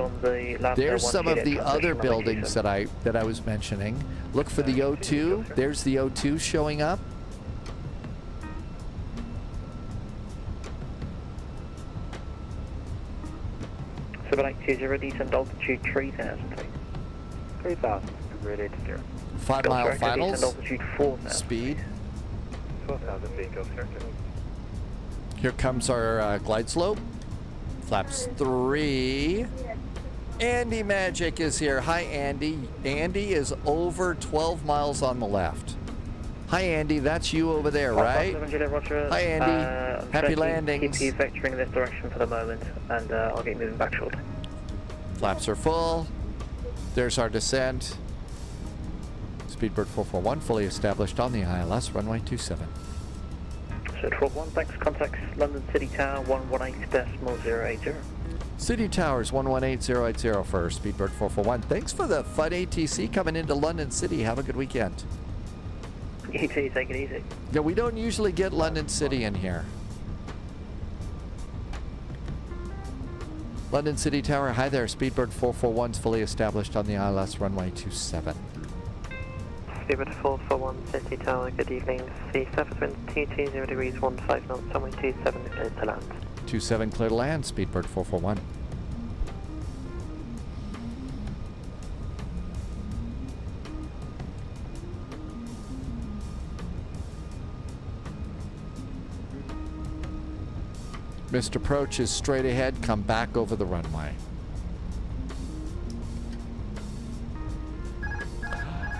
There's some of the other buildings that I was mentioning. Look for the O2. There's the O2 showing up. Super 820, descend altitude 3,000 feet. 3,000, Speedbird 80. 5 mile finals. Descend altitude 4,000. Speed. 12,000 feet, go circle. Here comes our glide slope. Flaps 3. Andy Magic is here. Hi, Andy. Andy is over 12 miles on the left. Hi, Andy. That's you over there, right? Hi, Andy. Happy landings. Keep you vectoring in this direction for the moment, and I'll get moving back shortly. Flaps are full. There's our descent. Speedbird 441 fully established on the ILS, runway 27. So 1, thanks. Contacts London City Tower 118.080. City Towers 118080 for Speedbird 441. Thanks for the fun ATC coming into London City. Have a good weekend. You too, take it easy. Yeah, we don't usually get London City in here. London City Tower, hi there. Speedbird 441's fully established on the ILS, runway 27. Speedbird 441 City Tower, good evening. Sea surface wind 220 degrees 15 knots, runway 27, clear to land. 27 clear to land, Speedbird 441. Missed approach is straight ahead, come back over the runway.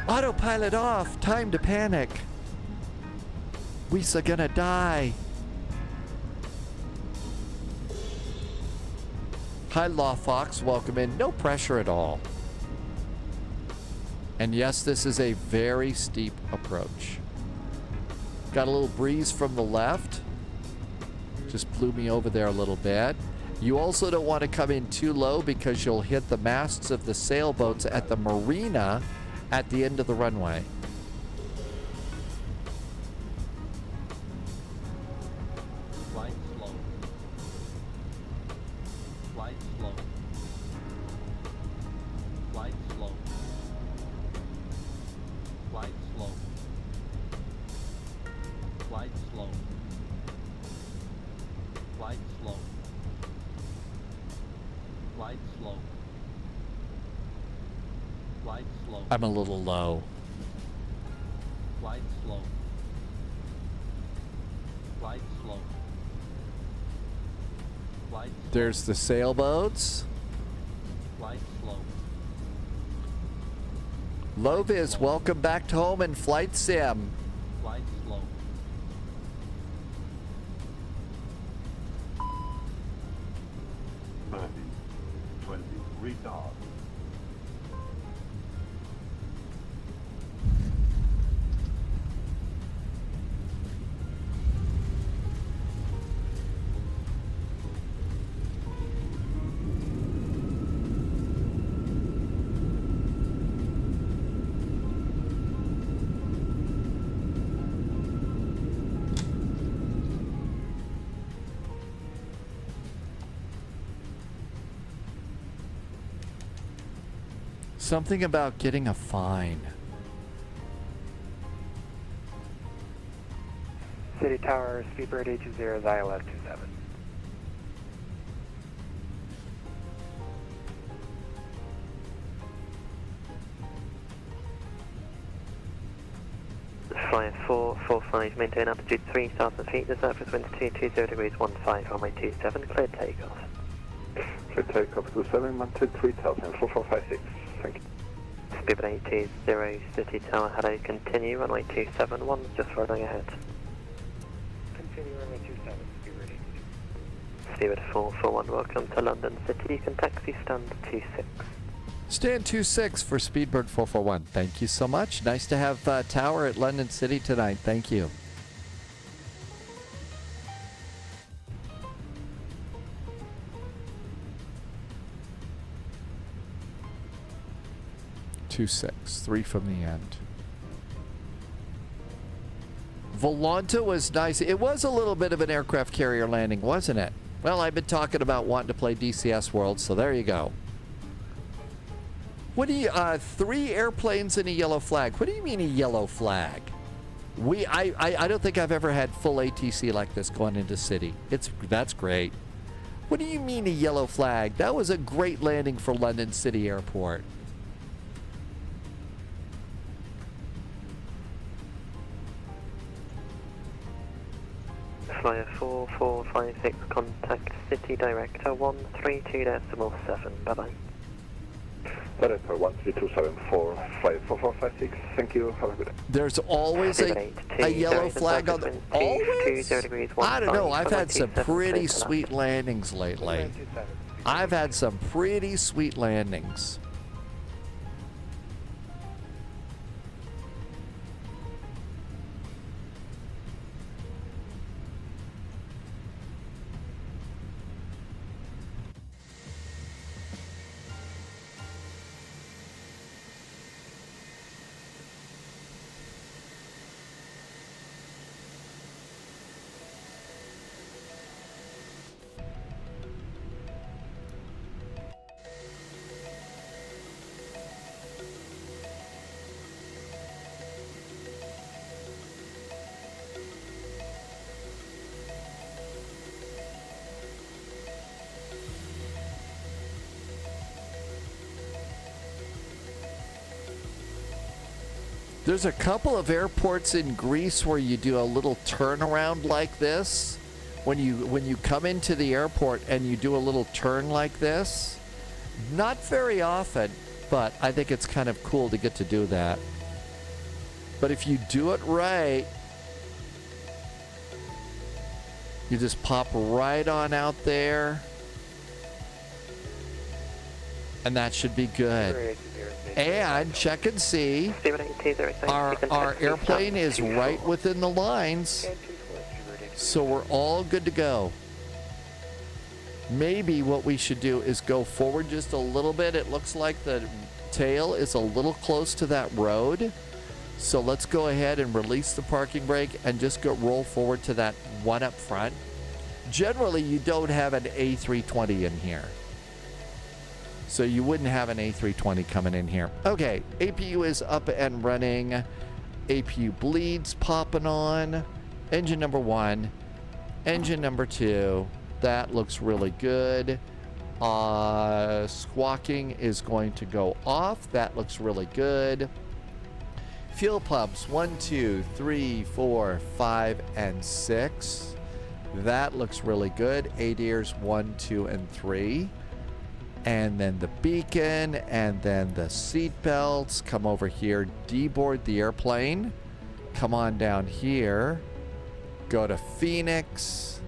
Autopilot off, time to panic. We're gonna die. Hi Law Fox, welcome in, no pressure at all. And yes, this is a very steep approach. Got a little breeze from the left. Just blew me over there a little bit. You also don't want to come in too low because you'll hit the masts of the sailboats at the marina at the end of the runway. Flight slow. Flight slow. Flight slow. Flight slow. Flight slow. Flight slow. Flight slow. Flight slow. I'm a little low. Flight slow. Flight slow. Flight slow. There's the sailboats. Flight slow. Lovis, welcome back to home in Flight Sim. Flight slow. 20, retard. Something about getting a fine. City Tower, Speedbird H0, ILS 27. Flyin 445, maintain altitude 3,000 feet, the surface wind 220 degrees 15, runway 27, clear takeoff. Clear takeoff to 7, maintain 3,000, 4456. Thank you. Speedbird 820, City Tower, hello, continue, runway 271, just following ahead. Continue runway 27, Speedbird 820. Speedbird 441, welcome to London City, you can taxi stand 26. Stand 26 for Speedbird 441. Thank you so much. Nice to have Tower at London City tonight. Thank you. Two six, 3 from the end. Volanta was nice. It was a little bit of an aircraft carrier landing, wasn't it? Well, I've been talking about wanting to play DCS World, so there you go. What do you, 3 airplanes and a yellow flag. What do you mean a yellow flag? I don't think I've ever had full ATC like this going into city. That's great. What do you mean a yellow flag? That was a great landing for London City Airport. Flyer 4456, contact City Director 132.7, bye-bye. Director 13274, flight 4456, thank you, have a good day. There's always a yellow flag on the... Always? I don't know, I've had some pretty sweet landings lately. I've had some pretty sweet landings. There's a couple of airports in Greece where you do a little turnaround like this. When you come into the airport and you do a little turn like this. Not very often, but I think it's kind of cool to get to do that. But if you do it right, you just pop right on out there. And that should be good. And check and see, our airplane is right within the lines. So we're all good to go. Maybe what we should do is go forward just a little bit. It looks like the tail is a little close to that road. So let's go ahead and release the parking brake and just roll forward to that one up front. Generally, you don't have an A320 in here. So you wouldn't have an A320 coming in here. Okay, APU is up and running. APU bleeds popping on. Engine number 1. Engine number 2. That looks really good. Squawking is going to go off. That looks really good. Fuel pumps 1, 2, 3, 4, 5, and 6. That looks really good. ADIRS 1, 2, and 3. And then the beacon, and then the seat belts. Come over here, deboard the airplane. Come on down here. Go to Phoenix.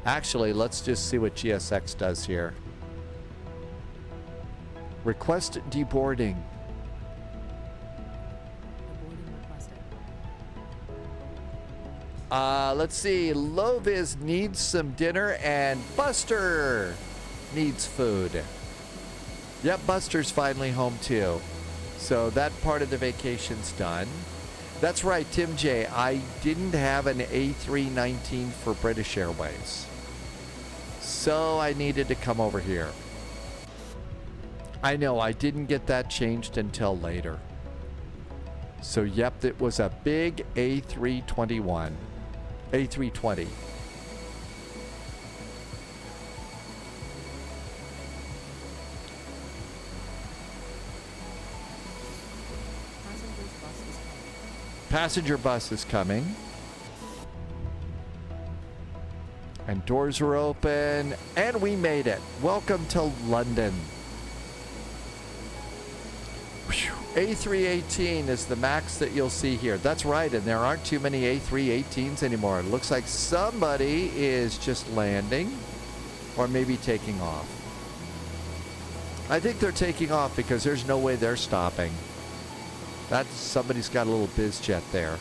Actually, let's just see what GSX does here. Request deboarding. Let's see. Lovis needs some dinner, and Buster needs food. Yep, Buster's finally home too. So that part of the vacation's done. That's right, Tim J. I didn't have an A319 for British Airways. So I needed to come over here. I know, I didn't get that changed until later. So yep, it was a big A320. Passenger bus is coming. And doors are open. And we made it. Welcome to London. Whew. A318 is the max that you'll see here. That's right, and there aren't too many A318s anymore. It looks like somebody is just landing or maybe taking off. I think they're taking off because there's no way they're stopping. That's somebody's got a little biz jet there.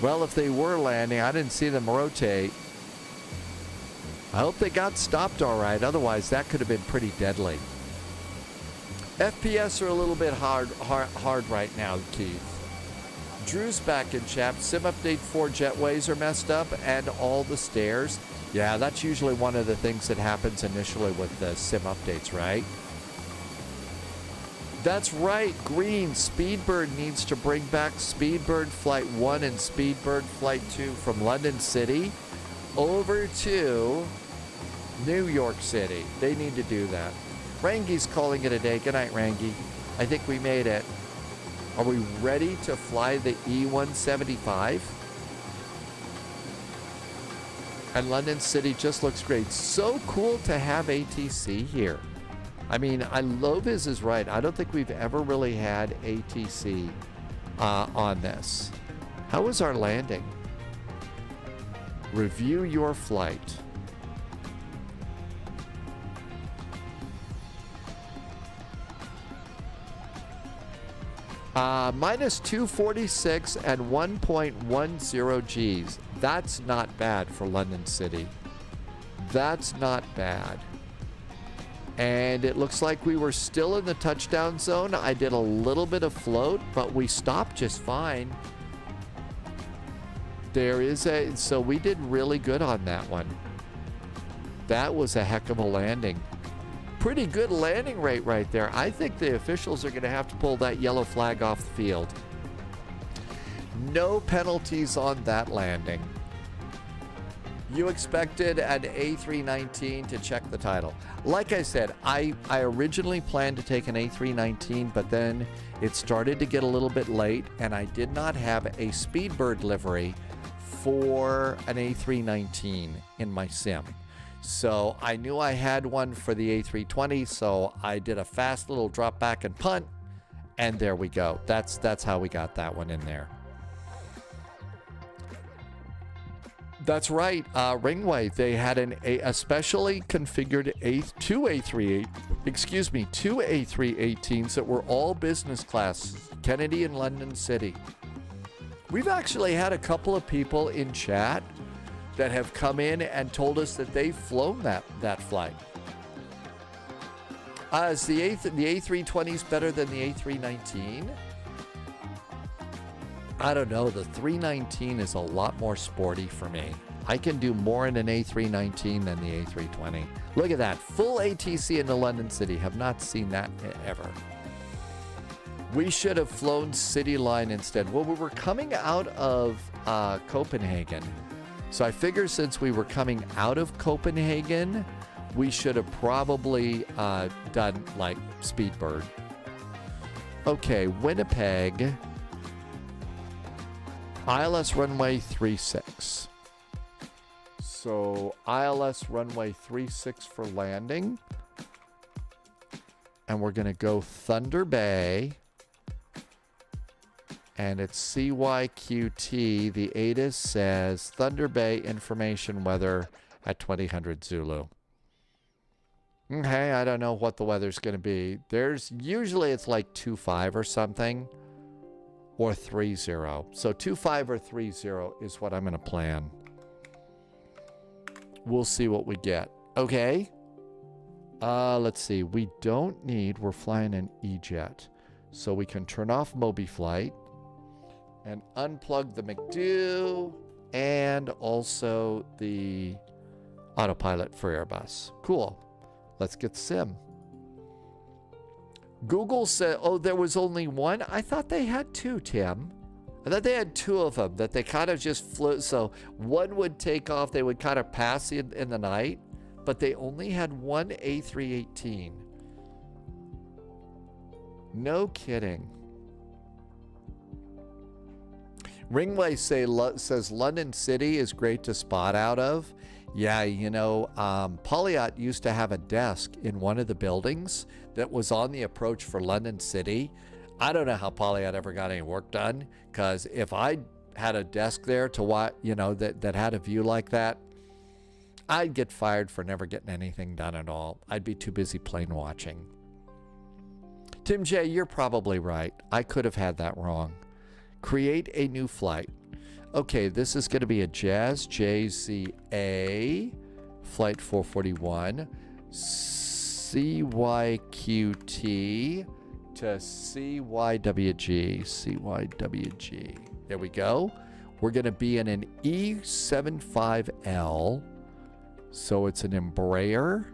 Well, if they were landing, I didn't see them rotate. I hope they got stopped all right. Otherwise, that could have been pretty deadly. FPS are a little bit hard right now, Keith. Drew's back in chat. Sim update 4 jetways are messed up and all the stairs. Yeah, that's usually one of the things that happens initially with the sim updates, right? That's right, Green. Speedbird needs to bring back Speedbird Flight 1 and Speedbird Flight 2 from London City over to New York City. They need to do that. Rangi's calling it a day. Good night, Rangi. I think we made it. Are we ready to fly the E175? And London City just looks great. So cool to have ATC here. I mean, Loviz is right. I don't think we've ever really had ATC on this. How was our landing? Review your flight. Minus 246 and 1.10 Gs. That's not bad for London City. That's not bad. And it looks like we were still in the touchdown zone. I did a little bit of float, but we stopped just fine. So we did really good on that one. That was a heck of a landing. Pretty good landing rate right there. I think the officials are going to have to pull that yellow flag off the field. No penalties on that landing. You expected an A319 to check the title. Like I said, I originally planned to take an A319, but then it started to get a little bit late, and I did not have a Speedbird livery for an A319 in my sim. So I knew I had one for the A320, so I did a fast little drop back and punt, and there we go. That's how we got that one in there. That's right, Ringway. They had a specially configured two A318s that were all business class, Kennedy and London City. We've actually had a couple of people in chat that have come in and told us that they've flown that flight. Is the A320 better than the A319? I don't know. The 319 is a lot more sporty for me. I can do more in an A319 than the A320. Look at that. Full ATC into London City. Have not seen that ever. We should have flown City Line instead. Well, we were coming out of Copenhagen. So I figure since we were coming out of Copenhagen, we should have probably done like Speedbird. Okay, Winnipeg. ILS runway 36. So ILS runway 36 for landing. And we're going to go Thunder Bay. And it's CYWG. The ATIS says Thunder Bay information weather at 2000 Zulu. Okay, I don't know what the weather's going to be. Usually it's like 25 or something. Or 30. So 25 or 30 is what I'm going to plan. We'll see what we get. Okay. Let's see. We're flying an E-Jet. So we can turn off Moby Flight and unplug the McDo and also the autopilot for Airbus. Cool. Let's get sim. Google said, oh, there was only one? I thought they had two, Tim. I thought they had two of them, that they kind of just flew. So one would take off, they would kind of pass in the night, but they only had one A318. No kidding. Ringway says London City is great to spot out of. Yeah, you know, Polyot used to have a desk in one of the buildings that was on the approach for London City. I don't know how Polyot ever got any work done, because if I had a desk there to watch, you know, that had a view like that, I'd get fired for never getting anything done at all. I'd be too busy plane watching. Tim J, you're probably right. I could have had that wrong. Create a new flight. Okay, this is going to be a Jazz JZA Flight 441 CYQT to CYWG. CYWG. There we go. We're going to be in an E75L. So it's an Embraer.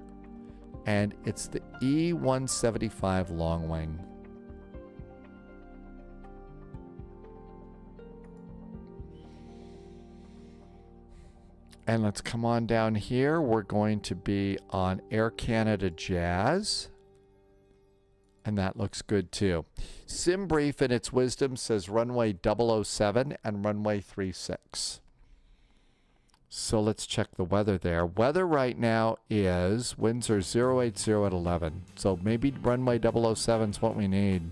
And it's the E175 long wing. And let's come on down here. We're going to be on Air Canada Jazz. And that looks good too. SimBrief in its wisdom says runway 007 and runway 36. So let's check the weather there. Weather right now is winds are 080 at 11. So maybe runway 007 is what we need.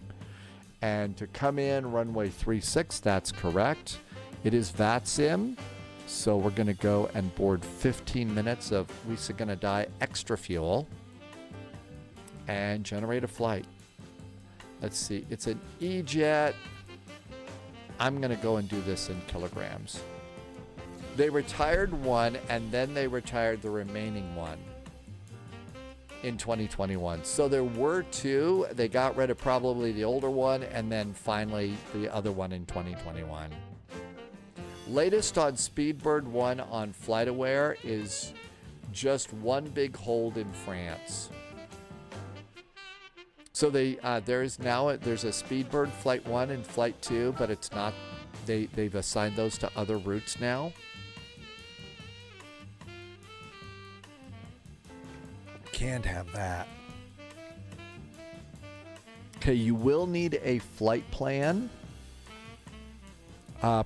And to come in runway 36, that's correct. It is VATSIM. So we're going to go and board 15 minutes of We're going to die extra fuel and generate a flight. Let's see. It's an E-Jet. I'm going to go and do this in kilograms. They retired one, and then they retired the remaining one in 2021. So there were two. They got rid of probably the older one, and then finally the other one in 2021. Latest on Speedbird 1 on FlightAware is just one big hold in France. So there's a Speedbird Flight 1 and Flight 2, but it's not. They've assigned those to other routes now. can't have that. Okay, you will need a flight plan.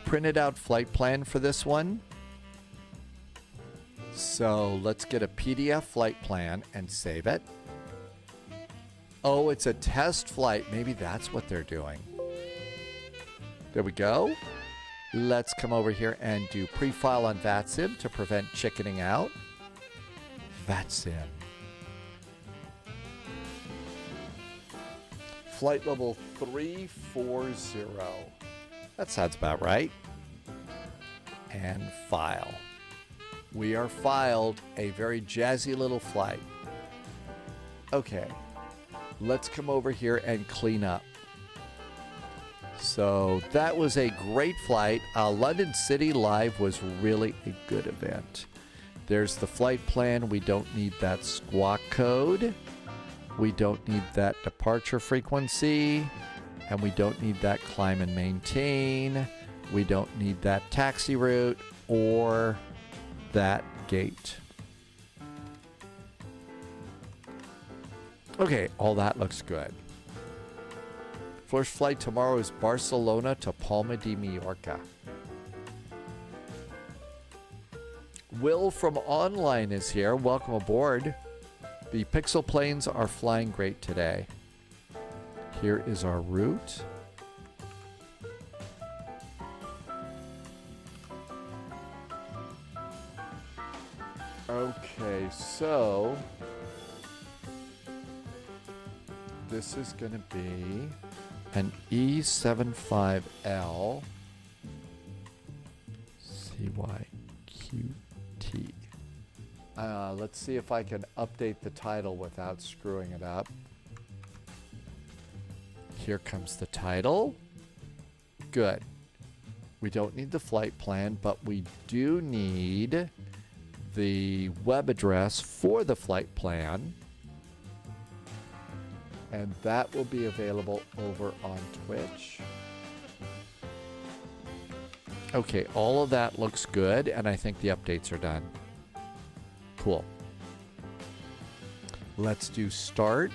Printed out flight plan for this one. So let's get a PDF flight plan and save it. Oh, it's a test flight. Maybe that's what they're doing. There we go. Let's come over here and do pre-file on VATSIM to prevent chickening out. VATSIM. Flight level 340. That sounds about right. And file. We are filed a very jazzy little flight. Okay. Let's come over here and clean up. So that was a great flight. London City Live was really a good event. There's the flight plan. We don't need that squawk code. We don't need that departure frequency. And we don't need that climb and maintain. We don't need that taxi route or that gate. Okay, all that looks good. First flight tomorrow is Barcelona to Palma de Mallorca. Will from Online is here. Welcome aboard. The Pixel planes are flying great today. Here is our route. Okay, so this is going to be an E75L CYWG. Let's see if I can update the title without screwing it up. Here comes the title. Good. We don't need the flight plan, but we do need the web address for the flight plan. And that will be available over on Twitch. Okay, all of that looks good, and I think the updates are done. Cool. Let's do start.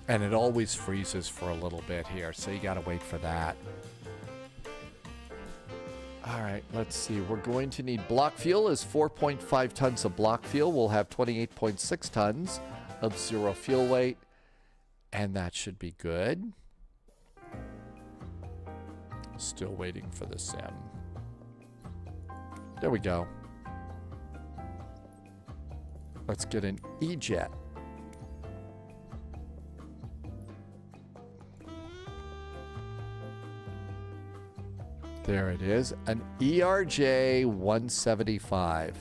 And it always freezes for a little bit here, so you gotta wait for that. All right, let's see. We're going to need block fuel is 4.5 tons of block fuel. We'll have 28.6 tons of zero fuel weight, and that should be good. Still waiting for the sim. There we go. Let's get an E-Jet. There it is, an ERJ 175.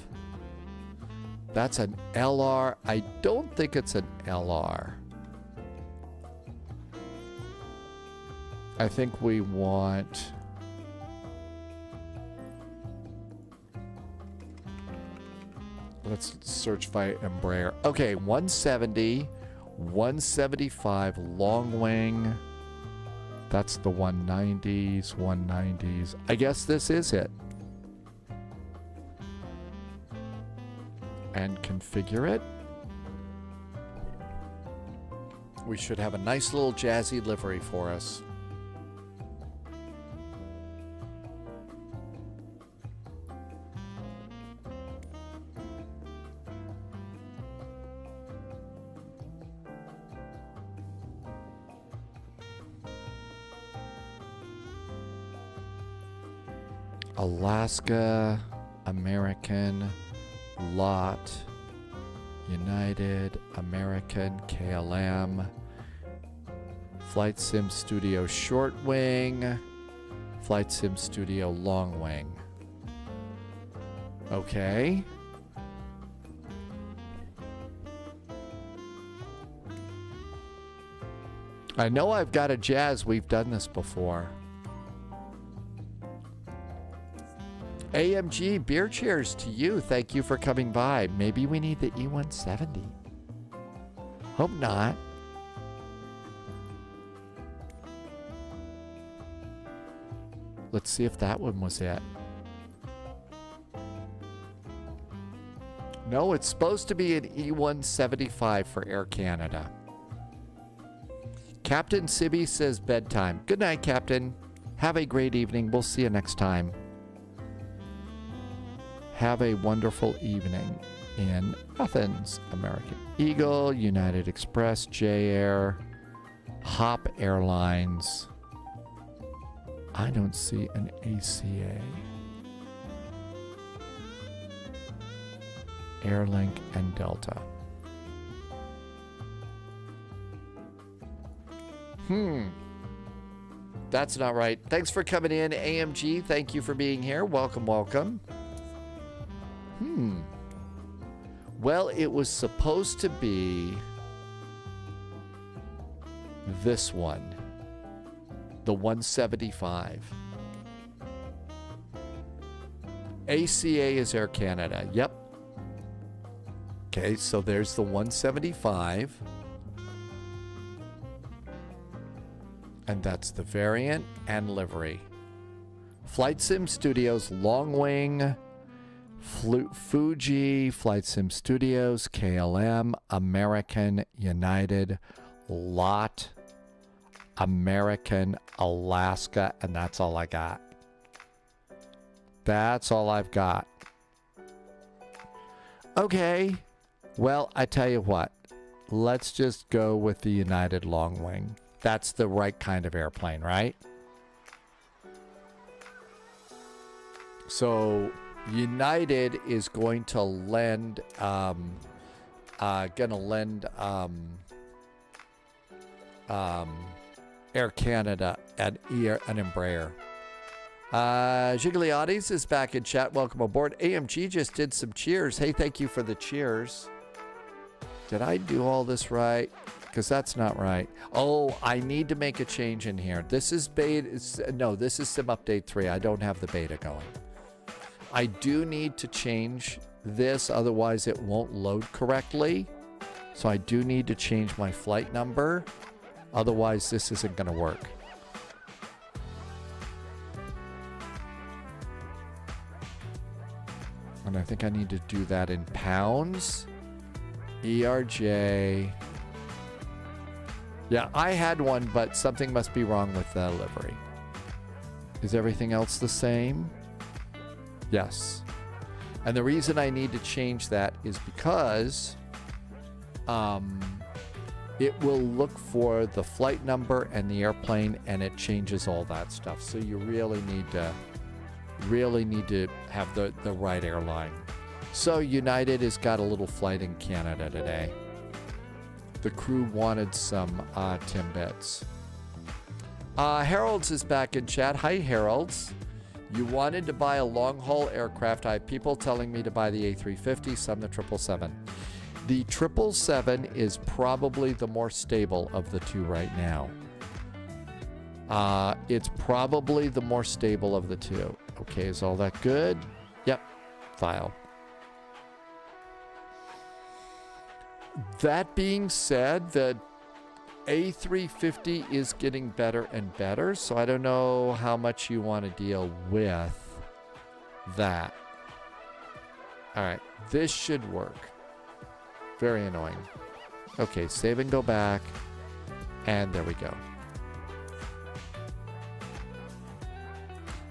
That's an LR. I don't think it's an LR. I think we want... Let's search by Embraer. Okay, 170, 175, long wing. That's the 190s, 190s. I guess this is it. And configure it. We should have a nice little jazzy livery for us. Alaska, American, Lot, United, American, KLM, Flight Sim Studio Short Wing, Flight Sim Studio Long Wing. Okay. I know I've got a Jazz. We've done this before. AMG, beer cheers to you. Thank you for coming by. Maybe we need the E170. Hope not. Let's see if that one was it. No, it's supposed to be an E175 for Air Canada. Captain Sibby says bedtime. Good night, Captain. Have a great evening. We'll see you next time. Have a wonderful evening in Athens. American Eagle, United Express, J-Air, Hop Airlines. I don't see an ACA. Airlink and Delta. That's not right. Thanks for coming in, AMG. Thank you for being here. Welcome, welcome. Well, it was supposed to be this one. The 175. ACA is Air Canada. Yep. Okay, so there's the 175. And that's the variant and livery. Flight Sim Studios, Long Wing, Fuji, Flight Sim Studios, KLM, American, United, LOT, American, Alaska, and that's all I got. That's all I've got. Okay. Well, I tell you what. Let's just go with the United Long Wing. That's the right kind of airplane, right? So United is going to lend Air Canada an Embraer. Gigliotis is back in chat. Welcome aboard. AMG just did some cheers. Hey, thank you for the cheers. Did I do all this right? Because that's not right. Oh, I need to make a change in here. This is beta. No, this is Sim Update 3. I don't have the beta going. I do need to change this, otherwise it won't load correctly. So I do need to change my flight number. Otherwise, this isn't going to work. And I think I need to do that in pounds. ERJ. Yeah, I had one, but something must be wrong with the livery. Is everything else the same? Yes. And the reason I need to change that is because it will look for the flight number and the airplane, and it changes all that stuff. So you really need to have the right airline. So United has got a little flight in Canada today. The crew wanted some Timbits. Harold's is back in chat. Hi, Harold's. You wanted to buy a long-haul aircraft. I have people telling me to buy the A350, some the 777. The 777 is probably the more stable of the two right now. It's probably the more stable of the two. Okay, is all that good? Yep. File. That being said, the A350 is getting better and better, so I don't know how much you want to deal with that. All right, this should work. Very annoying. Okay, save and go back, and there we go.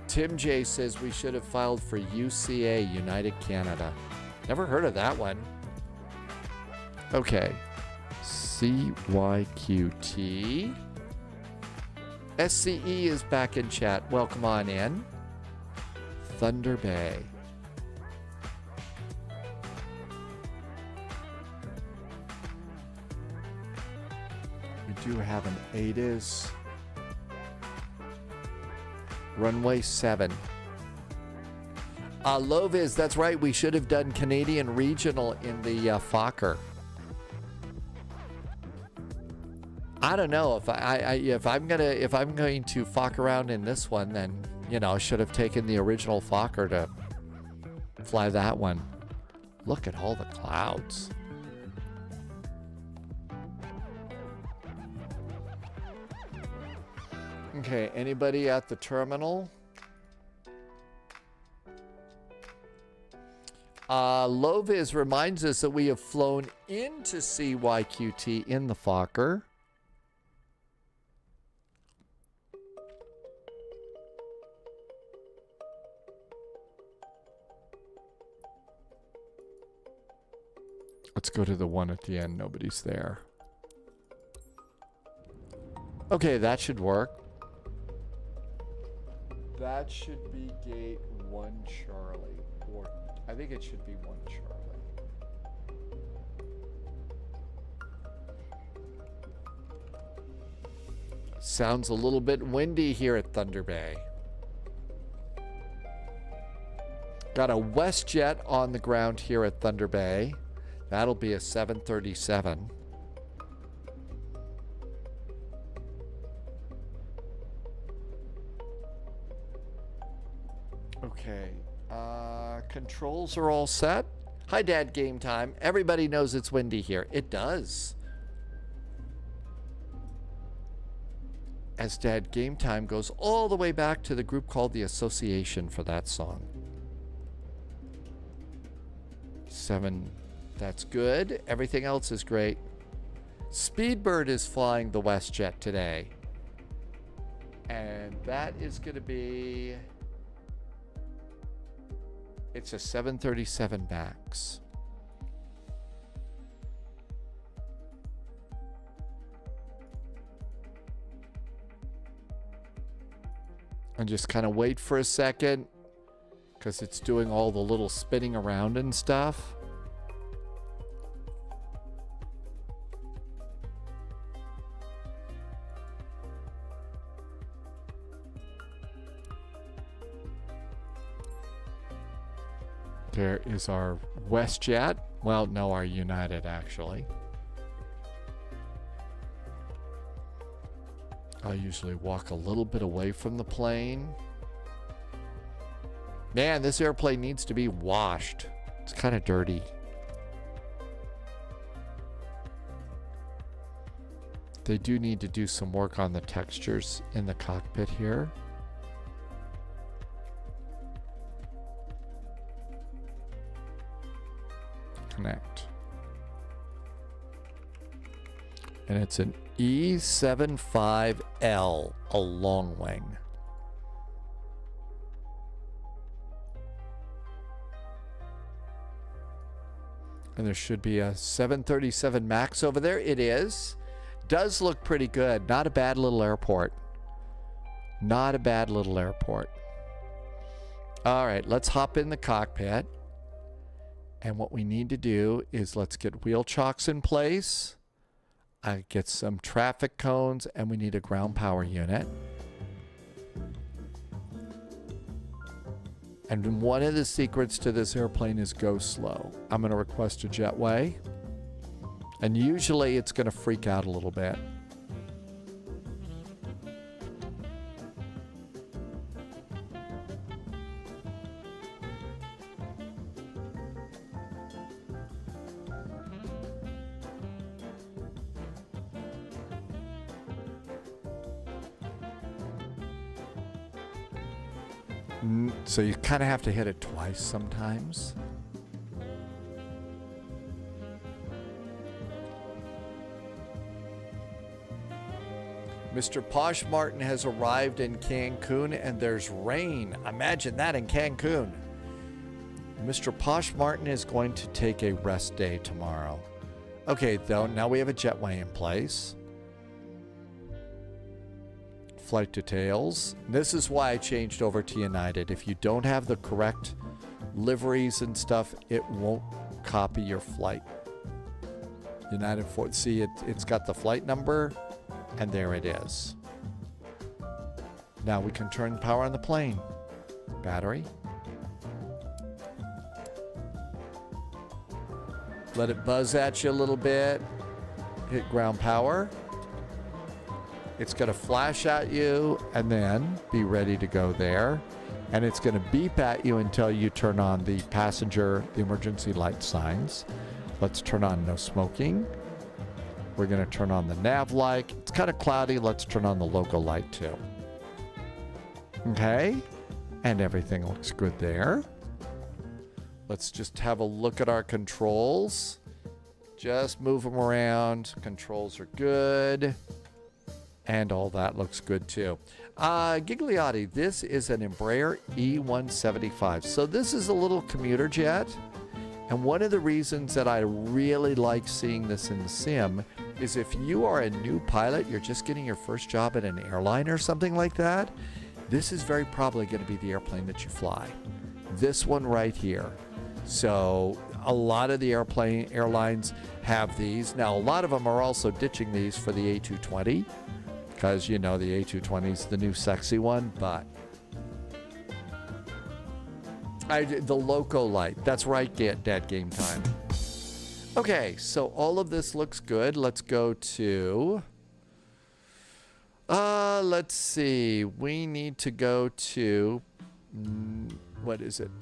Tim J says we should have filed for UCA, United Canada. Never heard of that one. Okay. CYQT. SCE is back in chat. Welcome on in. Thunder Bay. We do have an ATIS. Runway 7. Loviz, that's right. We should have done Canadian Regional in the Fokker. I don't know if if I'm going to fuck around in this one, then I should have taken the original Fokker to fly that one. Look at all the clouds. Okay, anybody at the terminal? Loviz reminds us that we have flown into CYQT in the Fokker. Let's go to the one at the end. Nobody's there. Okay, that should work. That should be gate 1 Charlie. Or I think it should be 1 Charlie. Sounds a little bit windy here at Thunder Bay. Got a WestJet on the ground here at Thunder Bay. That'll be a 737. Okay. Controls are all set. Hi, Dad. Game time. Everybody knows it's windy here. It does. As Dad Game Time goes all the way back to the group called the Association for that song. 7. That's good. Everything else is great. Speedbird is flying the WestJet today. And that is going to be... It's a 737 MAX. And just kind of wait for a second because it's doing all the little spinning around and stuff. There is our WestJet. Well, no, our United, actually. I usually walk a little bit away from the plane. Man, this airplane needs to be washed. It's kind of dirty. They do need to do some work on the textures in the cockpit here. Connect. And it's an E75L, a long wing. And there should be a 737 MAX over there. It is. Does look pretty good. Not a bad little airport. Not a bad little airport. All right, let's hop in the cockpit. And what we need to do is let's get wheel chocks in place. I get some traffic cones, and we need a ground power unit. And one of the secrets to this airplane is go slow. I'm going to request a jetway. And usually it's going to freak out a little bit. So you kind of have to hit it twice sometimes. Mr. Posh Martin has arrived in Cancun and there's rain. Imagine that in Cancun. Mr. Posh Martin is going to take a rest day tomorrow. Okay, though, now we have a jetway in place. Flight details. This is why I changed over to United. If you don't have the correct liveries and stuff, it won't copy your flight. United see it's got the flight number, and there it is. Now we can turn power on the plane. Battery. Let it buzz at you a little bit. Hit ground power. It's going to flash at you and then be ready to go there. And it's going to beep at you until you turn on the passenger, the emergency light signs. Let's turn on no smoking. We're going to turn on the nav light. It's kind of cloudy. Let's turn on the logo light too. Okay. And everything looks good there. Let's just have a look at our controls. Just move them around. Controls are good. And all that looks good too. Gigliotti, this is an Embraer E175. So this is a little commuter jet. And one of the reasons that I really like seeing this in the sim is if you are a new pilot, you're just getting your first job at an airline or something like that, this is very probably going to be the airplane that you fly. This one right here. So a lot of the airlines have these. Now, a lot of them are also ditching these for the A220 because, you know, the A220 is the new sexy one, but the Loco Light. That's right, Dad Game Time. Okay, so all of this looks good. Let's go to... let's see. We need to go to... what is it?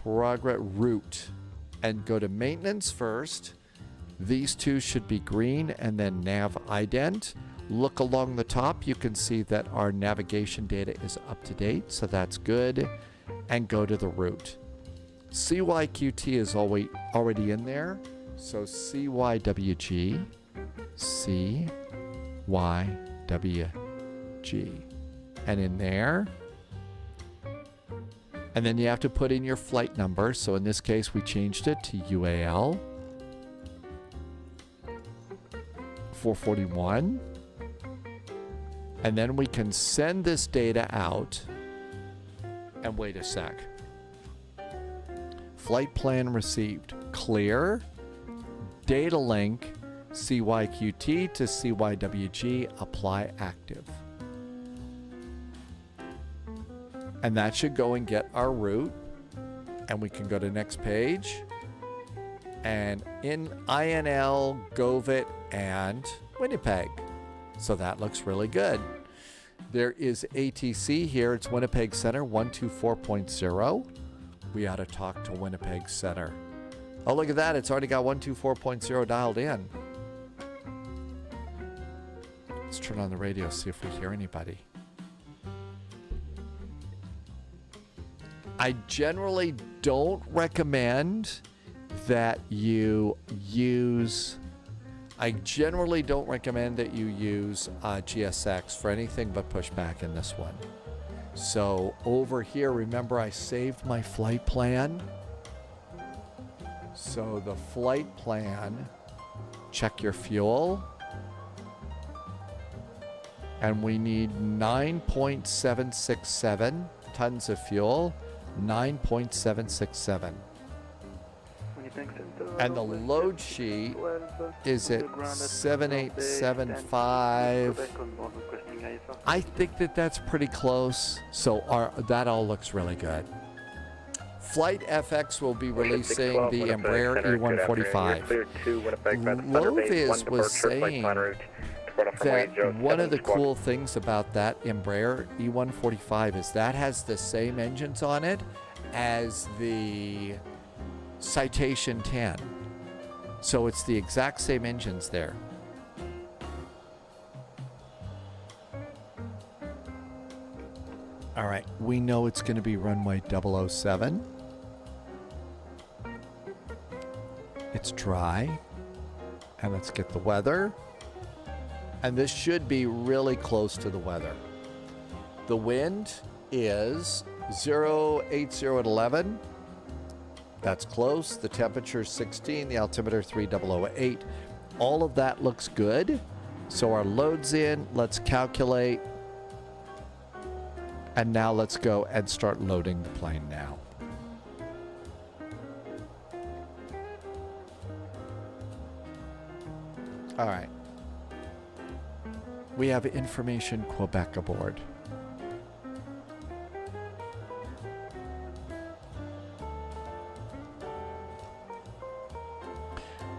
Progress route. And go to maintenance first. These two should be green, and then nav ident. Look along the top. You can see that our navigation data is up to date, so that's good. And go to the route. CYQT is already in there. So CYWG, CYWG. And in there. And then you have to put in your flight number. So in this case, we changed it to UAL 441. And then we can send this data out. And wait a sec. Flight plan received. Clear. Data link. CYQT to CYWG. Apply active. And that should go and get our route. And we can go to next page. And in INL, Govit, and Winnipeg. So that looks really good. There is ATC here. It's Winnipeg Center 124.0. We ought to talk to Winnipeg Center. Oh, look at that. It's already got 124.0 dialed in. Let's turn on the radio, see if we hear anybody. I generally don't recommend that you use... GSX for anything but pushback in this one. So over here, remember I saved my flight plan. So the flight plan, check your fuel. And we need 9.767 tons of fuel. 9.767. And the load sheet is at 7875. I think that that's pretty close. So that all looks really good. Flight FX will be releasing the Embraer E145. Loviz was saying that one of the cool things about that Embraer E145 is that has the same engines on it as the Citation 10. So it's the exact same engines there. All right, we know it's going to be runway 007. It's dry. And let's get the weather. And this should be really close to the weather. The wind is 080 at 11. That's close. The temperature is 16. The altimeter 3008. All of that looks good. So our load's in. Let's calculate. And now let's go and start loading the plane now. All right. We have Information Quebec aboard.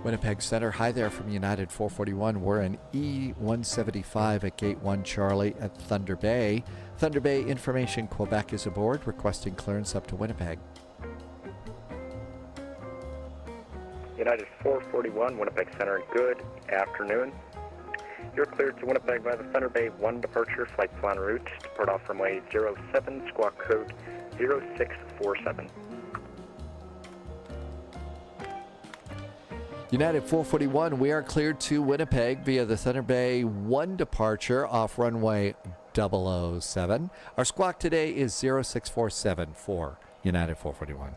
Winnipeg Center, hi there from United 441. We're in E175 at Gate 1 Charlie at Thunder Bay. Thunder Bay Information Quebec is aboard, requesting clearance up to Winnipeg. United 441, Winnipeg Center, good afternoon. You're cleared to Winnipeg by the Thunder Bay 1 departure flight plan route. Depart off runway 07, squawk code 0647. United 441, we are cleared to Winnipeg via the Thunder Bay 1 departure off runway 007. Our squawk today is 0647 for United 441.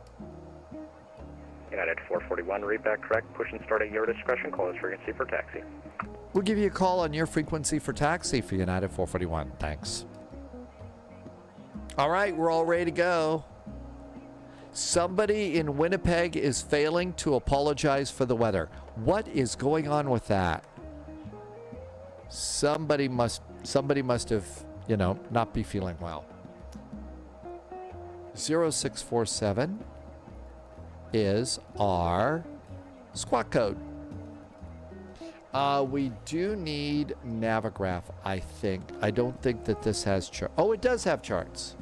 United 441, read back correct. Push and start at your discretion. Call us frequency for taxi. We'll give you a call on your frequency for taxi for United 441. Thanks. All right, we're all ready to go. Somebody in Winnipeg is failing to apologize for the weather. What is going on with that? Somebody must have, not be feeling well. 0647 is our squawk code. We do need Navigraph, I think. I don't think that this has charts. Oh, it does have charts.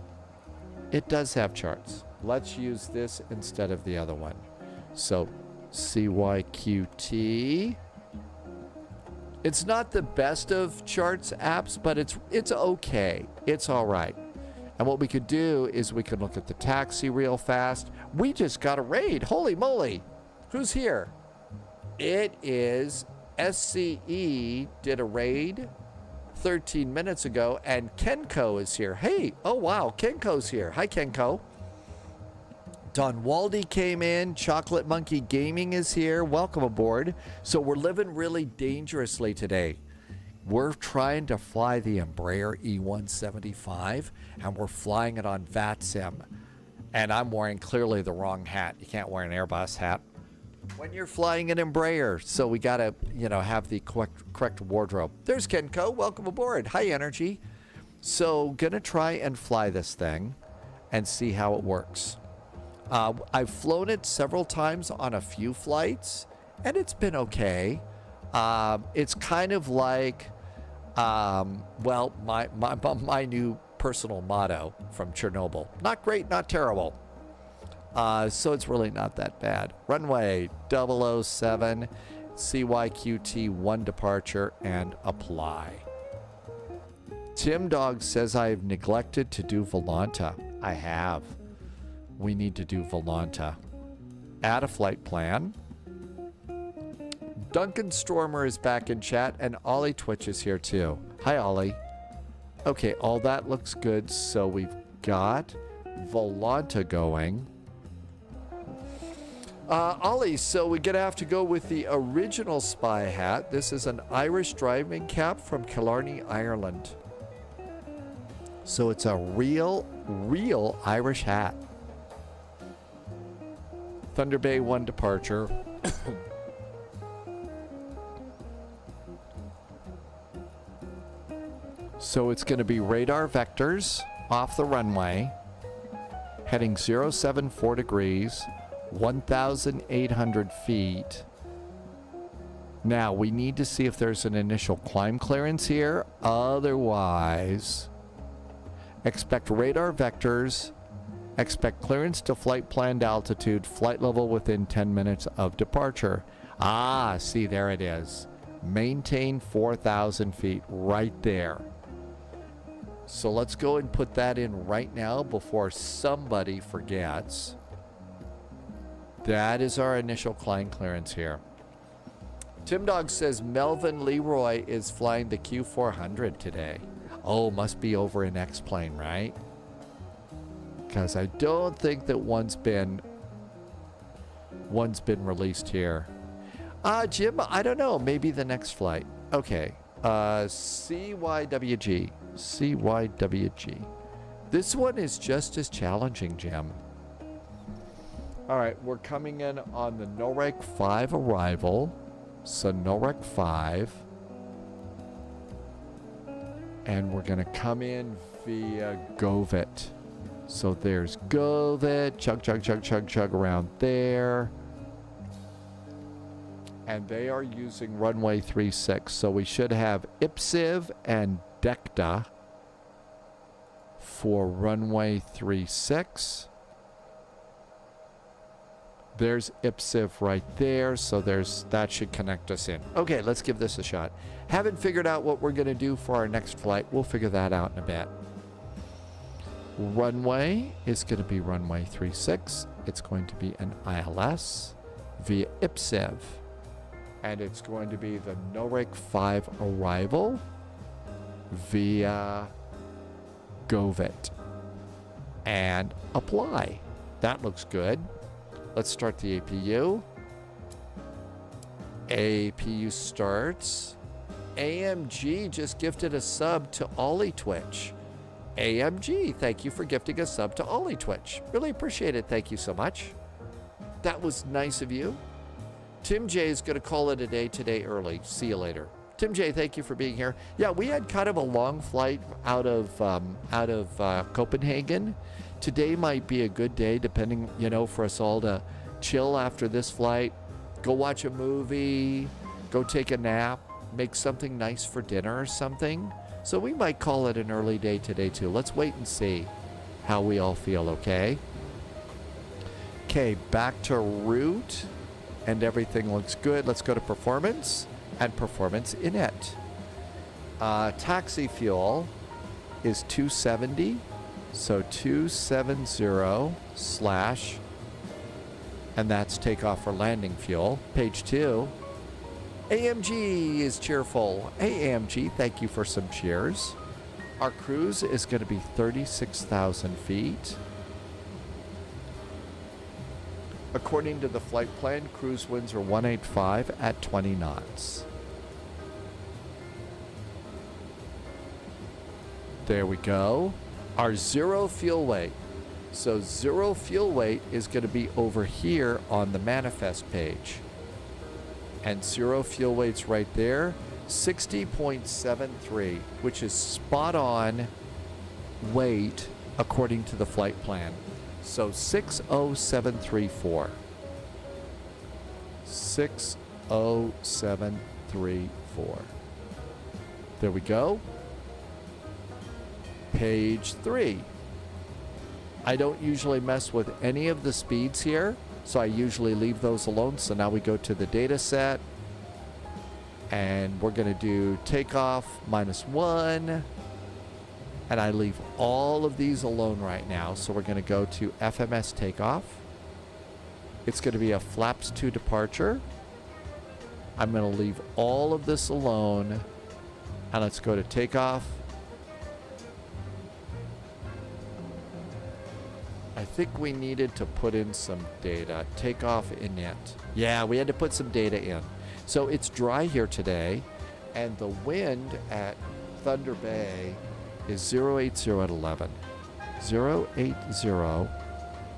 It does have charts. Let's use this instead of the other one. So, CYWG. It's not the best of charts apps, but it's okay. It's all right. And what we could do is we could look at the taxi real fast. We just got a raid. Holy moly. Who's here? It is SCE did a raid 13 minutes ago, and Kenko is here. Hey, oh wow, Kenko's here. Hi, Kenko. Don Waldy came in. Chocolate Monkey Gaming is here. Welcome aboard. So we're living really dangerously today. We're trying to fly the Embraer E175, and we're flying it on VATSIM. And I'm wearing clearly the wrong hat. You can't wear an Airbus hat when you're flying an Embraer. So we got to, have the correct wardrobe. There's Kenko. Welcome aboard. Hi, Energy. So going to try and fly this thing and see how it works. I've flown it several times on a few flights, and it's been okay. It's kind of like, my new personal motto from Chernobyl. Not great, not terrible. So it's really not that bad. Runway 007, CYWG 1 departure, and apply. Tim Dog says I've neglected to do Volanta. I have. We need to do Volanta. Add a flight plan. Duncan Stormer is back in chat, and Ollie Twitch is here too. Hi, Ollie. Okay, all that looks good. So we've got Volanta going. Ollie, so we're going to have to go with the original spy hat. This is an Irish driving cap from Killarney, Ireland. So it's a real Irish hat. Thunder Bay 1 departure. So it's going to be radar vectors off the runway, heading 074 degrees, 1,800 feet. Now we need to see if there's an initial climb clearance here. Otherwise, expect radar vectors, expect clearance to flight planned altitude, flight level within 10 minutes of departure. Ah, see, there it is. Maintain 4,000 feet right there. So let's go and put that in right now before somebody forgets. That is our initial climb clearance here. Tim Dog says Melvin Leroy is flying the Q400 today. Oh, must be over in X-Plane, right? Because I don't think that one's been released here. Jim, I don't know. Maybe the next flight. Okay. CYWG. CYWG. This one is just as challenging, Jim. All right, we're coming in on the NOREC 5 arrival. So NOREC 5. And we're going to come in via Govit. So there's Govit, chug around there. And they are using runway 36. So we should have IPSIV and DECTA for runway 36. There's IPSIV right there, so that should connect us in. Okay, let's give this a shot. Haven't figured out what we're going to do for our next flight. We'll figure that out in a bit. Runway is going to be runway 36. It's going to be an ILS via IPSIV. And it's going to be the NORIC 5 arrival via GoVit. And apply. That looks good. Let's start the APU. APU starts. AMG just gifted a sub to Ollie Twitch. AMG, thank you for gifting a sub to Ollie Twitch. Really appreciate it. Thank you so much. That was nice of you. Tim J is going to call it a day today early. See you later. Tim J, thank you for being here. Yeah, we had kind of a long flight out of Copenhagen. Today might be a good day, depending, for us all to chill after this flight, go watch a movie, go take a nap, make something nice for dinner or something. So we might call it an early day today too. Let's wait and see how we all feel, okay? Okay, back to route, and everything looks good. Let's go to performance and performance init. Taxi fuel is 270. So 270 slash, and that's takeoff or landing fuel. Page 2. AMG is cheerful. Hey AMG, thank you for some cheers. Our cruise is going to be 36,000 feet. According to the flight plan, cruise winds are 185 at 20 knots. There we go. Our zero fuel weight. So zero fuel weight is going to be over here on the manifest page. And zero fuel weight's right there. 60.73, which is spot on weight according to the flight plan. So 60734. 60734. There we go. Page 3. I don't usually mess with any of the speeds here, so I usually leave those alone. So now we go to the data set, and we're going to do takeoff -1, and I leave all of these alone right now. So we're going to go to FMS takeoff. It's going to be a flaps 2 departure. I'm going to leave all of this alone, and let's go to takeoff. I think we needed to put in some data. Takeoff init. Yeah, we had to put some data in. So it's dry here today, and the wind at Thunder Bay is 080 at 11. 080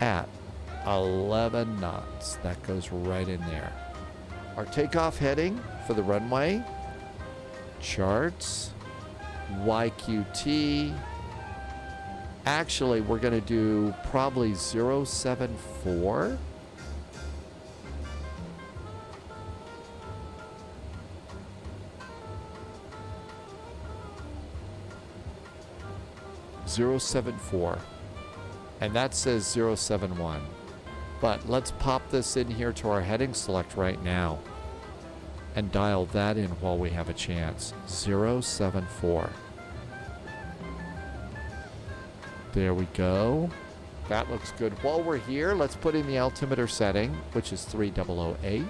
at 11 knots. That goes right in there. Our takeoff heading for the runway. Charts. YQT. Actually, we're going to do probably 074. And that says 071. But let's pop this in here to our heading select right now and dial that in while we have a chance. 074. There we go. That looks good. While we're here, let's put in the altimeter setting, which is 3008.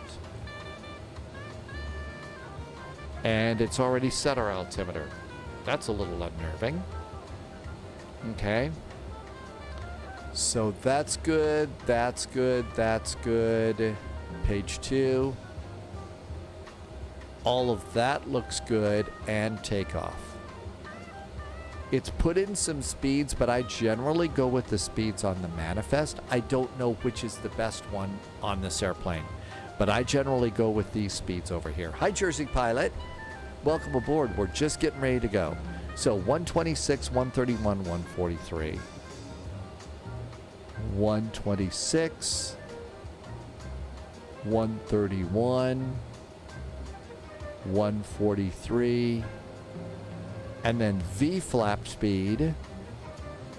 And it's already set our altimeter. That's a little unnerving. Okay. So that's good. That's good. That's good. Page 2. All of that looks good. And takeoff. It's put in some speeds, but I generally go with the speeds on the manifest. I don't know which is the best one on this airplane, but I generally go with these speeds over here. Hi, Jersey Pilot. Welcome aboard. We're just getting ready to go. So 126, 131, 143. 126, 131, 143. And then V flap speed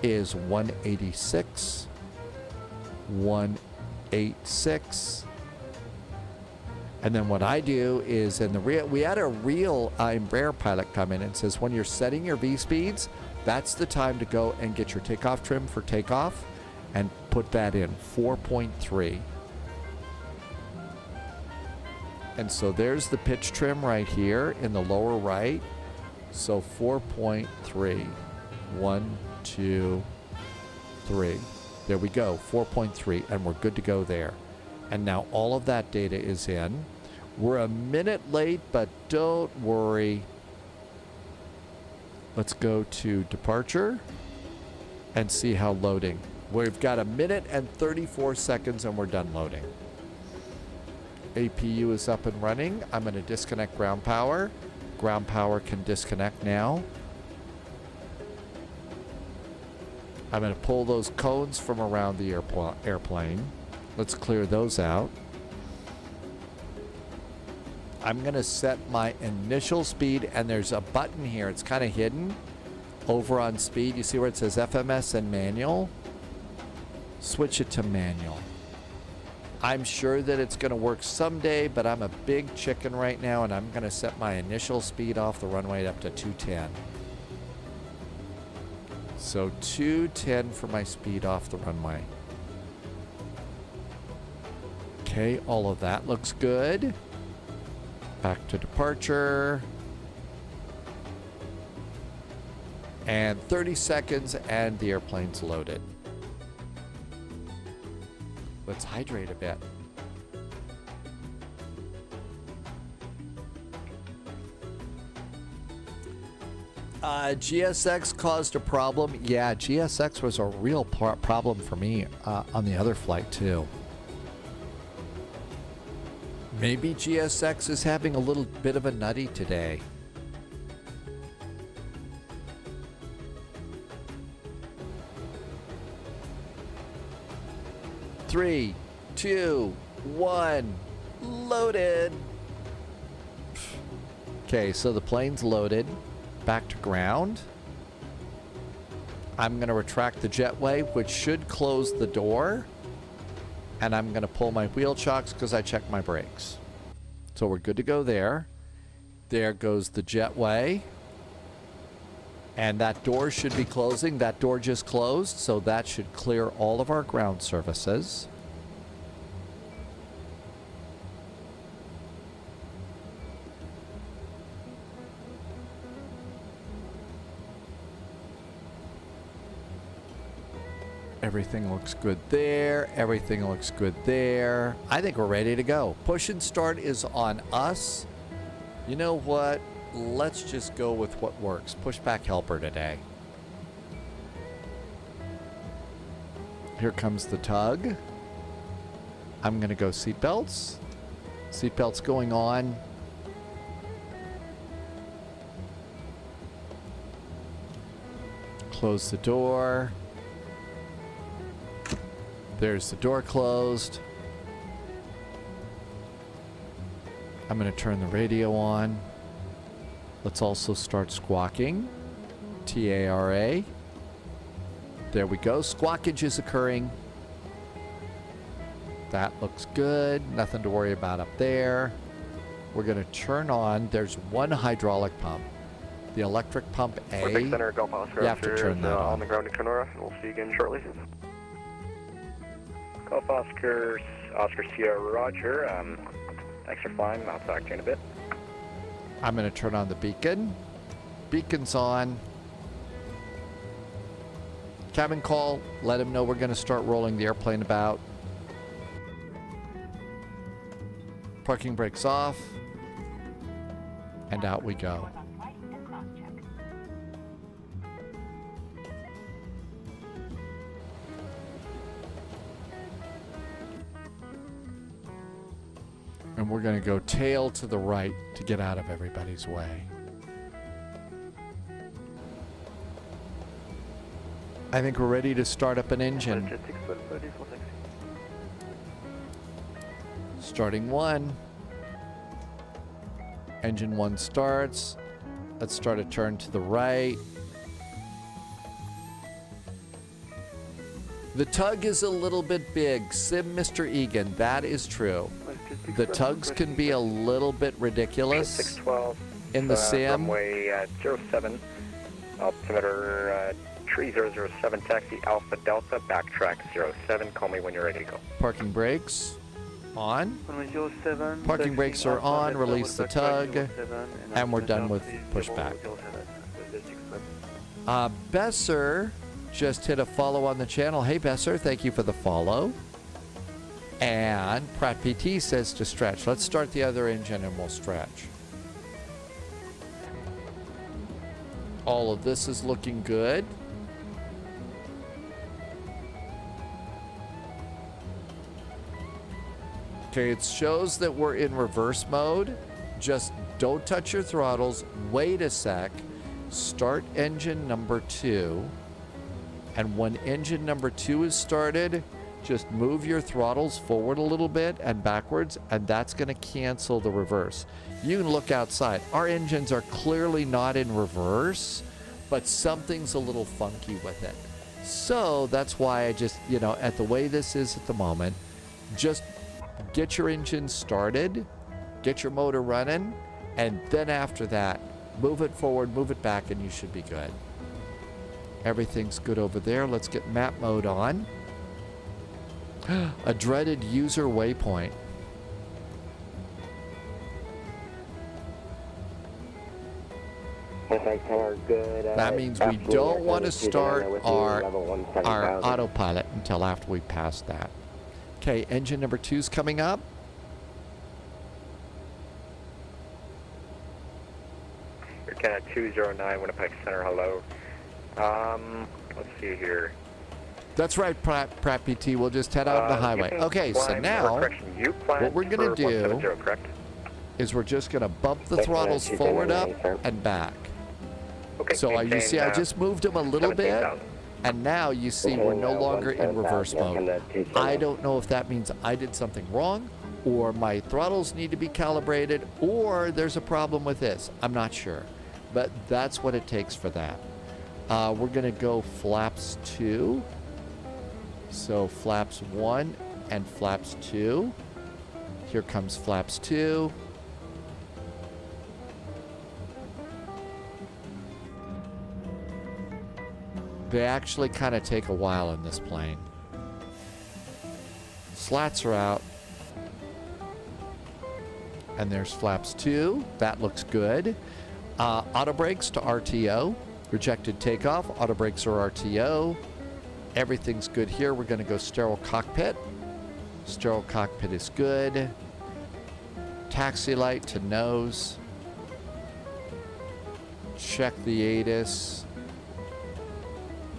is 186, 186. And then what I do is in the real, we had a real Embraer pilot come in and says, when you're setting your V speeds, that's the time to go and get your takeoff trim for takeoff and put that in 4.3. And so there's the pitch trim right here in the lower right. So 4.3. 1, 2, 3. There we go, 4.3, and we're good to go there. And now all of that data is in. We're a minute late, but don't worry. Let's go to departure and see how loading. We've got a minute and 34 seconds and we're done loading. APU is up and running. I'm going to disconnect ground power. Ground power can disconnect now. I'm going to pull those cones from around the airplane. Let's clear those out. I'm going to set my initial speed, and there's a button here. It's kind of hidden over on speed. You see where it says FMS and manual? Switch it to manual. I'm sure that it's going to work someday, but I'm a big chicken right now, and I'm going to set my initial speed off the runway up to 210. So 210 for my speed off the runway. Okay, all of that looks good. Back to departure. And 30 seconds and the airplane's loaded. Let's hydrate a bit. GSX caused a problem. Yeah, GSX was a real problem for me on the other flight too. Maybe GSX is having a little bit of a nutty today. Three, 2, 1, loaded. Okay, so the plane's loaded. Back to ground. I'm going to retract the jetway, which should close the door. And I'm going to pull my wheel chocks because I checked my brakes. So we're good to go there. There goes the jetway. And that door should be closing. That door just closed, so that should clear all of our ground surfaces. Everything looks good there. Everything looks good there. I think we're ready to go. Push and start is on us. You know what? Let's just go with what works. Pushback helper today. Here comes the tug. I'm going to go seatbelts. Seatbelts going on. Close the door. There's the door closed. I'm going to turn the radio on. Let's also start squawking. TARA. There we go. Squawkage is occurring. That looks good. Nothing to worry about up there. We're going to turn on. There's one hydraulic pump. The electric pump A. Winnipeg Center, Golf Oscar. You have to turn that on the ground in Kenora. We'll see you again shortly. Golf Oscar, Oscar Sierra Roger. Thanks for flying. I'll talk to you in a bit. I'm going to turn on the beacon. Beacon's on. Cabin call. Let him know we're going to start rolling the airplane about. Parking brakes off. And out we go. And we're going to go tail to the right to get out of everybody's way. I think we're ready to start up an engine. Starting one. Engine one starts. Let's start a turn to the right. The tug is a little bit big. Sim Mr. Egan, that is true. The tugs can be a little bit ridiculous 612 in the sim. Runway 07, altimeter 3007, taxi Alpha Delta, backtrack 07. Call me when you're ready to go. Parking brakes. On. Runway 07. Parking brakes are on. Release the tug. And we're done with pushback. Besser just hit a follow on the channel. Hey, Besser, thank you for the follow. And Pratt PT says to stretch. Let's start the other engine and we'll stretch. All of this is looking good. Okay, it shows that we're in reverse mode. Just don't touch your throttles. Wait a sec. Start engine number 2. And when engine number 2 is started, just move your throttles forward a little bit and backwards, and that's going to cancel the reverse. You can look outside. Our engines are clearly not in reverse, but something's a little funky with it. So that's why I just, you know, at the way this is at the moment, just get your engine started, get your motor running, and then after that, move it forward, move it back, and you should be good. Everything's good over there. Let's get map mode on. A dreaded user waypoint. That means we don't want to start our autopilot until after we pass that. Okay, engine number 2 is coming up. You're Canada 209, Winnipeg Center, hello. Let's see here. That's right, Pratt PT. We'll just head out on the highway. Okay, so now what we're going to do is we're just going to bump the throttles forward up and back. Okay, so you see I just moved them a little bit, and now you see we're no longer in reverse mode. I don't know if that means I did something wrong, or my throttles need to be calibrated, or there's a problem with this. I'm not sure, but that's what it takes for that. We're going to go flaps 2. So flaps 1 and flaps 2. Here comes flaps 2. They actually kind of take a while in this plane. Slats are out. And there's flaps 2. That looks good. Auto brakes to RTO. Rejected takeoff. Auto brakes are RTO. Everything's good here. We're going to go sterile cockpit. Sterile cockpit is good. Taxi light to nose. Check the ATIS.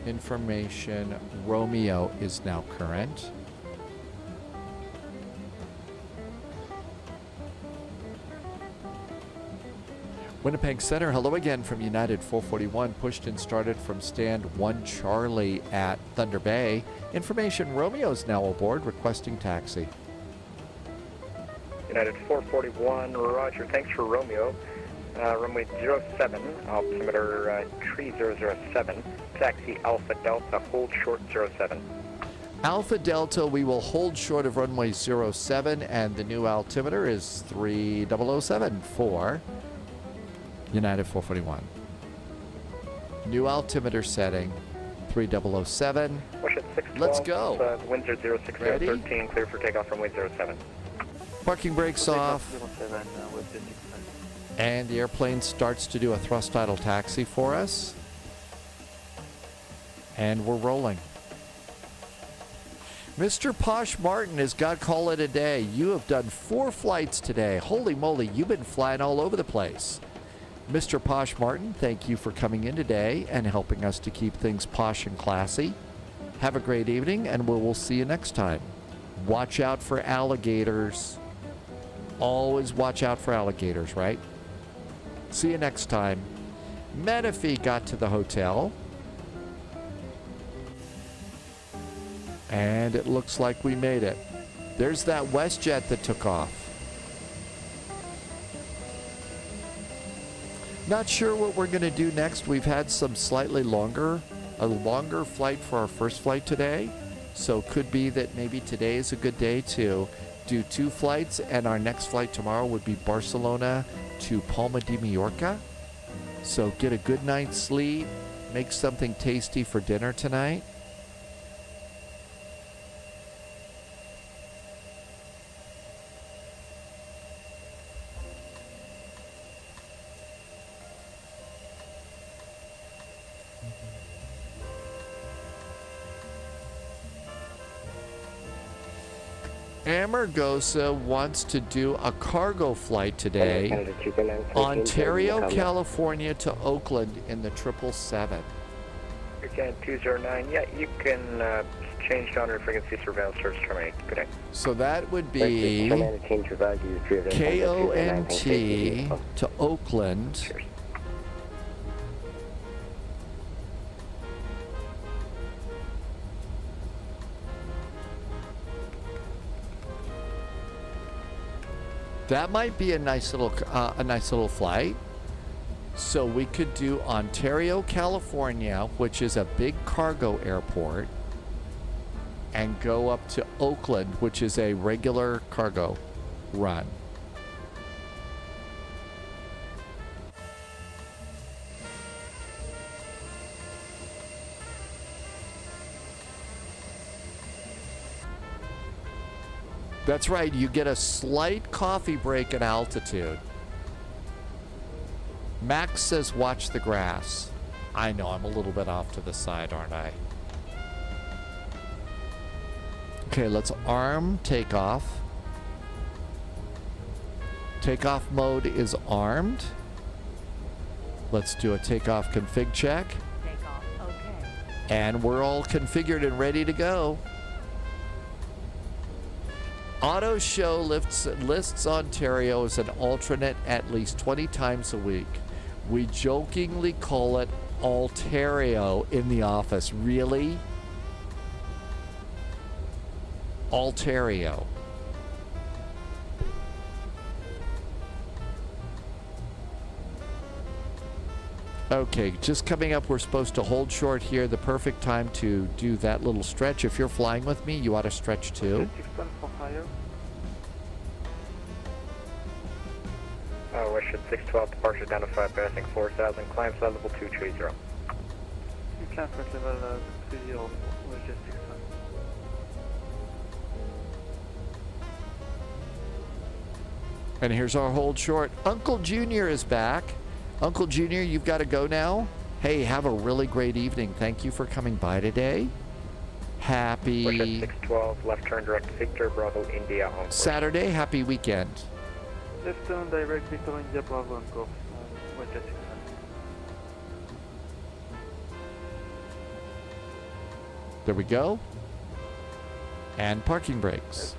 Information. Romeo is now current. Winnipeg Center, hello again from United 441, pushed and started from stand 1 Charlie at Thunder Bay. Information, Romeo's now aboard, requesting taxi. United 441, roger, thanks for Romeo. Runway 07, altimeter 3007, taxi Alpha Delta, hold short 07. Alpha Delta, we will hold short of runway 07, and the new altimeter is 3007 for United 441. New altimeter setting, 3007. Let's go. Windsor 06013, clear for takeoff runway 07. Parking brakes off. And the airplane starts to do a thrust idle taxi for us. And we're rolling. Mr. Posh Martin has got to call it a day. You have done 4 flights today. Holy moly, you've been flying all over the place. Mr. Posh Martin, thank you for coming in today and helping us to keep things posh and classy. Have a great evening, and we'll see you next time. Watch out for alligators. Always watch out for alligators, right? See you next time. Menifee got to the hotel. And it looks like we made it. There's that WestJet that took off. Not sure what we're going to do next. We've had a longer flight for our first flight today. So could be that maybe today is a good day to do 2 flights, and our next flight tomorrow would be Barcelona to Palma de Mallorca. So get a good night's sleep, make something tasty for dinner tonight. Amargosa wants to do a cargo flight today. Ontario, California to Oakland in the 777. Again, 209. Yeah, you can change down your frequency surveillance service terminate. Good day. So that would be KONT to Oakland. Cheers. That might be a nice little flight. So we could do Ontario, California, which is a big cargo airport, and go up to Oakland, which is a regular cargo run. That's right, you get a slight coffee break at altitude. Max says watch the grass. I know, I'm a little bit off to the side, aren't I? Okay, let's arm takeoff. Takeoff mode is armed. Let's do a takeoff config check. Takeoff, okay. And we're all configured and ready to go. Auto Show lists Ontario as an alternate at least 20 times a week. We jokingly call it Altario in the office. Really? Altario. Okay, just coming up, we're supposed to hold short here. The perfect time to do that little stretch. If you're flying with me, you ought to stretch too. Western 612, departure identified, passing 4,000, climb flight level 230. You climb flight level 30, Western 612. And here's our hold short. Uncle Junior is back. Uncle Junior, you've got to go now. Hey, have a really great evening. Thank you for coming by today. Happy Western 612, left turn direct Victor Bravo India on course. Saturday. Happy weekend. Left turn direct Victor India Bravo on course. Western 612. There we go. And parking brakes.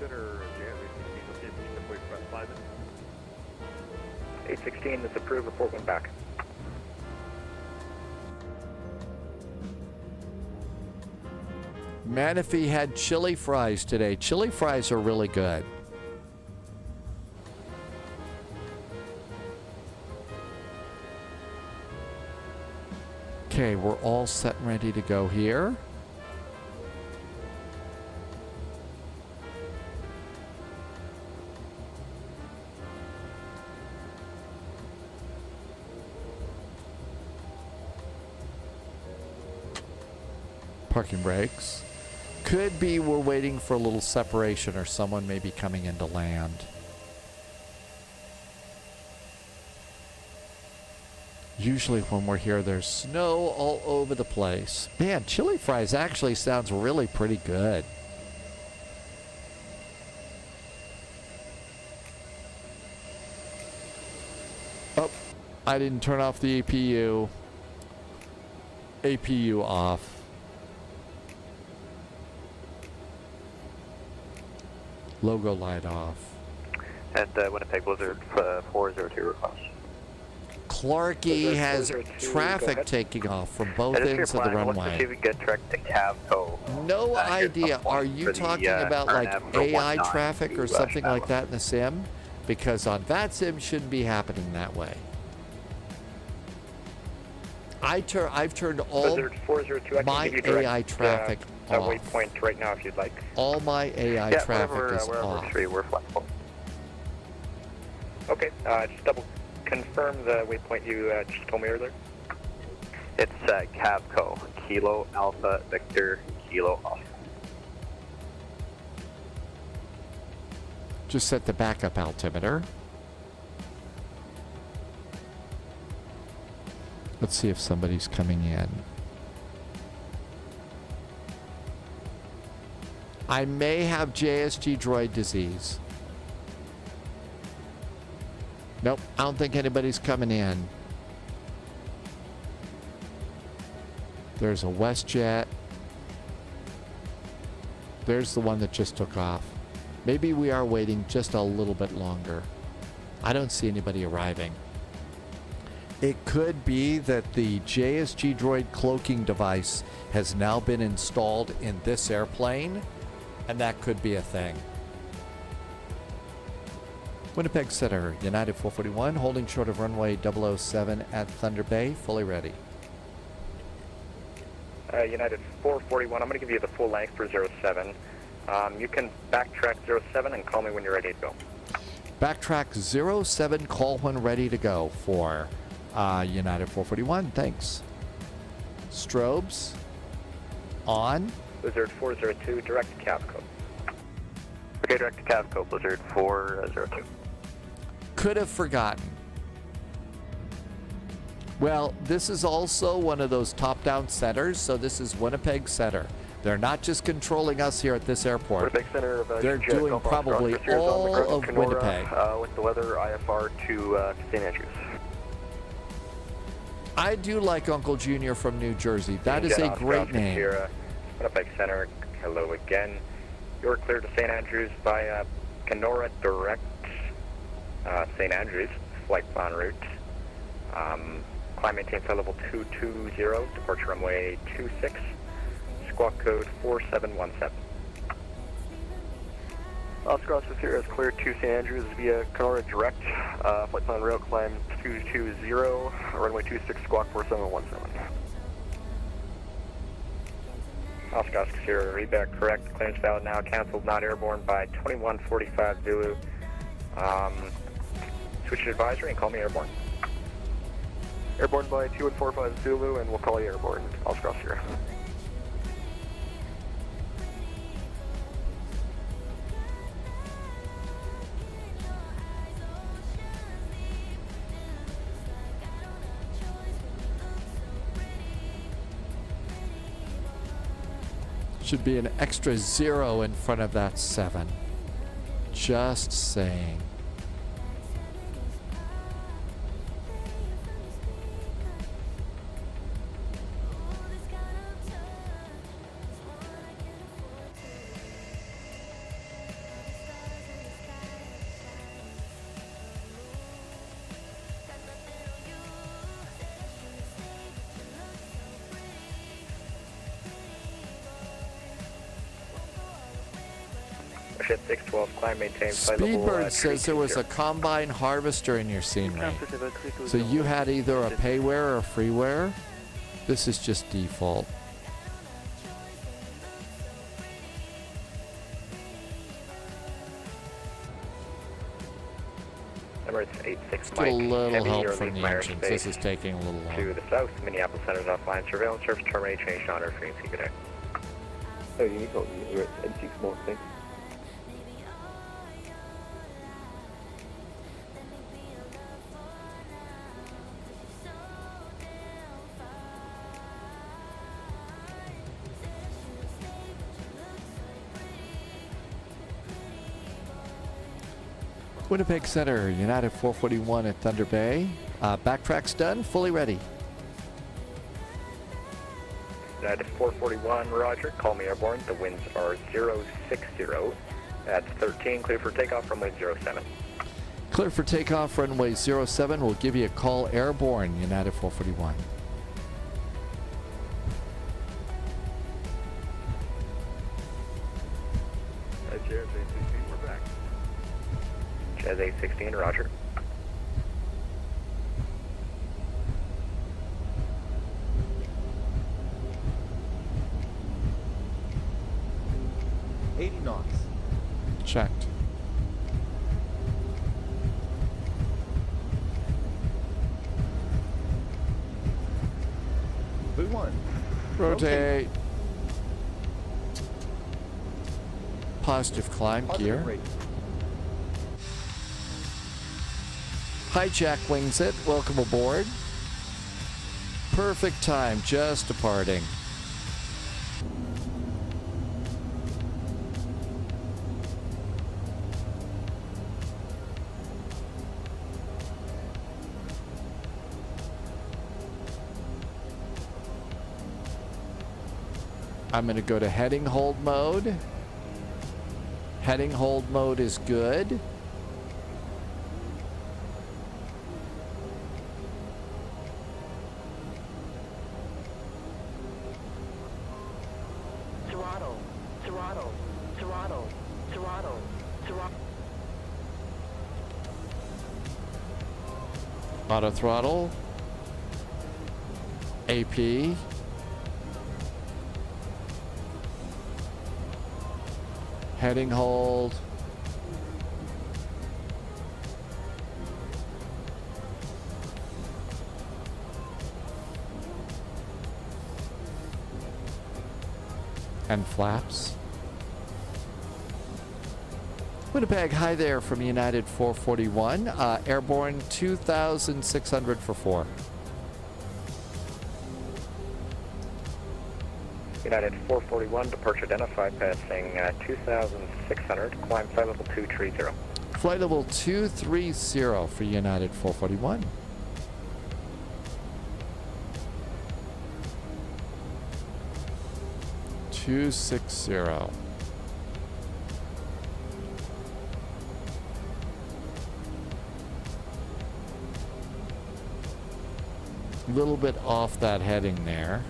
816 is approved, report went back. Manifee had chili fries today. Chili fries are really good. Okay, we're all set and ready to go here. Parking brakes. Could be we're waiting for a little separation or someone may be coming in to land. Usually when we're here, there's snow all over the place. Man, chili fries actually sounds really pretty good. Oh, I didn't turn off the APU. APU off. Logo light off. And Winnipeg Blizzard 402 request. Clarkey has traffic taking off from both ends of the runway. See if we can get direct to Cavco. No idea. Are you talking about like AI traffic or something like that in the sim? Because on VATSIM shouldn't be happening that way. I've turned all my AI traffic off. Waypoint right now if you'd like. All my AI traffic is off. We're flexible. Okay, just double confirm the waypoint you just told me earlier. It's Cavco, Kilo Alpha Victor Kilo Alpha. Just set the backup altimeter. Let's see if somebody's coming in. I may have JSG droid disease. Nope, I don't think anybody's coming in. There's a WestJet. There's the one that just took off. Maybe we are waiting just a little bit longer. I don't see anybody arriving. It could be that the JSG droid cloaking device has now been installed in this airplane, and that could be a thing. Winnipeg Center, United 441, holding short of runway 007 at Thunder Bay, fully ready. United 441, I'm going to give you the full length for 07. You can backtrack 07 and call me when you're ready to go. Backtrack 07, call when ready to go for United 441, thanks. Strobes, on. Blizzard 402, direct to Cav code. Okay, direct to Cav code, Blizzard 402. Could have forgotten. Well, this is also one of those top-down centers, so this is Winnipeg Center. They're not just controlling us here at this airport. Winnipeg Center, they're doing probably all of Winnipeg. With the weather IFR to St. Andrews. I do like Uncle Junior from New Jersey. That is a great name. Winnipeg Center, hello again. You're cleared to St. Andrews by Kenora Direct, St. Andrews, flight en route. Climb maintain flight level 220, departure runway 26, squawk code 4717. Oscar Oscar Sierra is cleared to St. Andrews via Kenora Direct, flight plan rail climb 220, runway 26, squawk 4717. Oscar Oscar Sierra, read back correct, clearance valid now, canceled, not airborne by 2145 Zulu. Switch to advisory and call me airborne. Airborne by 2145 Zulu, and we'll call you airborne. Oscar Oscar Sierra. Should be an extra 0 in front of that 7. Just saying. At 612, climb, maintain, flight level, Speedbird says there was a combine harvester in your scenery. So you had either a payware or freeware? This is just default. Emirates 86 Let's Mike. get a little Heavy help early from the fire engines. space This is taking a little long. to the south, Minneapolis Center's offline. Surveillance service terminate, change to honor frequency. Good day. Oh, you got you're at N6 more thing. Winnipeg Center, United 441 at Thunder Bay. Backtrack's done, fully ready. United 441, roger. Call me airborne. The winds are 060. That's 13. Clear for takeoff, runway 07. Clear for takeoff, runway 07. We'll give you a call airborne, United 441. Jazz 816, we're back. Jazz 816, roger. knots. Checked. Blue one. Rotate. Positive climb gear. Rate. Hijack wings it. Welcome aboard. Perfect time, just departing. I'm going to go to heading hold mode. Heading hold mode is good. Throttle, throttle, throttle, throttle, throttle. Auto throttle. AP. Heading hold. And flaps. Winnipeg, hi there from United 441. Airborne 2,600 for 4. United 441, departure identified, passing 2,600, climb flight level 230. Flight level 230 for United 441. $260. A little bit off that heading there.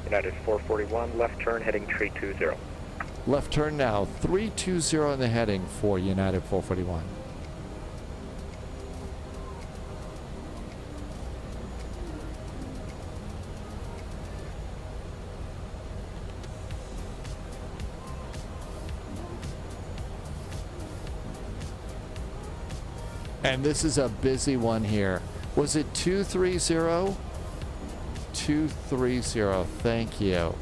United 441, left turn, heading 320. Left turn now, 320 in the heading for United 441. And this is a busy one here. Was it 230? 230, thank you.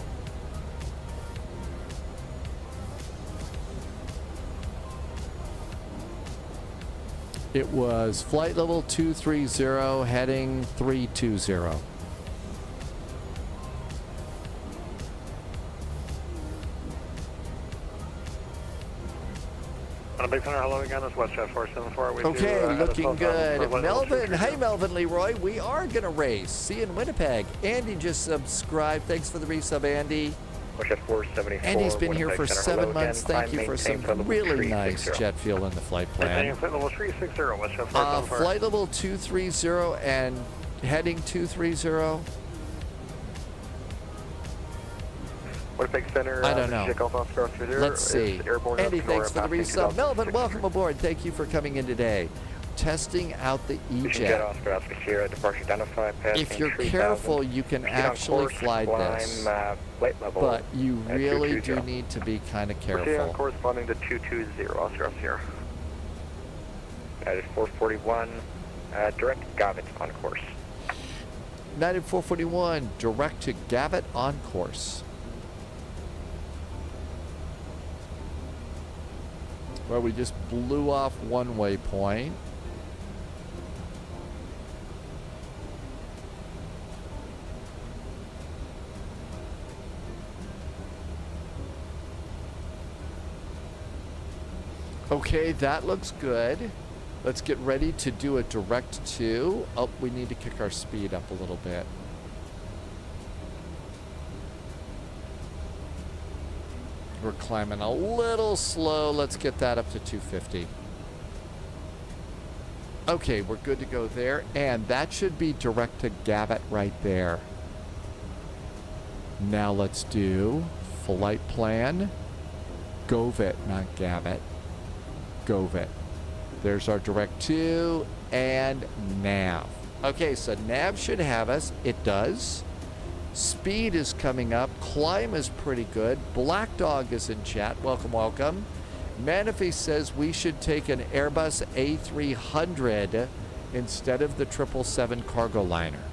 It was flight level 230, heading 320. Big Thunder, hello again. This is WestJet 474. Okay, looking good. Melvin, hey Melvin Leroy, we are going to race. See you in Winnipeg. Andy just subscribed. Thanks for the resub, Andy. WestJet 474. Andy's been here for Center, 7 months. Thank you for some really nice jet fuel in the flight plan. Flight level 360, WestJet 474. Flight level 230 and heading 230. Winnipeg Center. I don't know. Let's see. Andy, thanks for the resub. Melvin, welcome aboard. Thank you for coming in today. Testing out the Jet EJet. Oscar, Oscar Sierra, departure identified, passing If you're 3,000. careful, you can actually fly this. Flight level But you really do 220. need to be kind of Proceed on careful. corresponding to 220, Oscar Sierra. United 441, direct Gavit on course. United 441, direct to Gavit on course. Well, we just blew off one waypoint. Okay, that looks good. Let's get ready to do a direct to. Oh, we need to kick our speed up a little bit. We're climbing a little slow. Let's get that up to 250. Okay, we're good to go there. And that should be direct to Gavit right there. Now let's do flight plan. Govit, not Gavit. Govit. There's our direct to and nav. Okay, so nav should have us. It does. Speed is coming up. Climb is pretty good. Black Dog is in chat. Welcome, welcome. Manifest says we should take an Airbus A300 instead of the 777 cargo liner.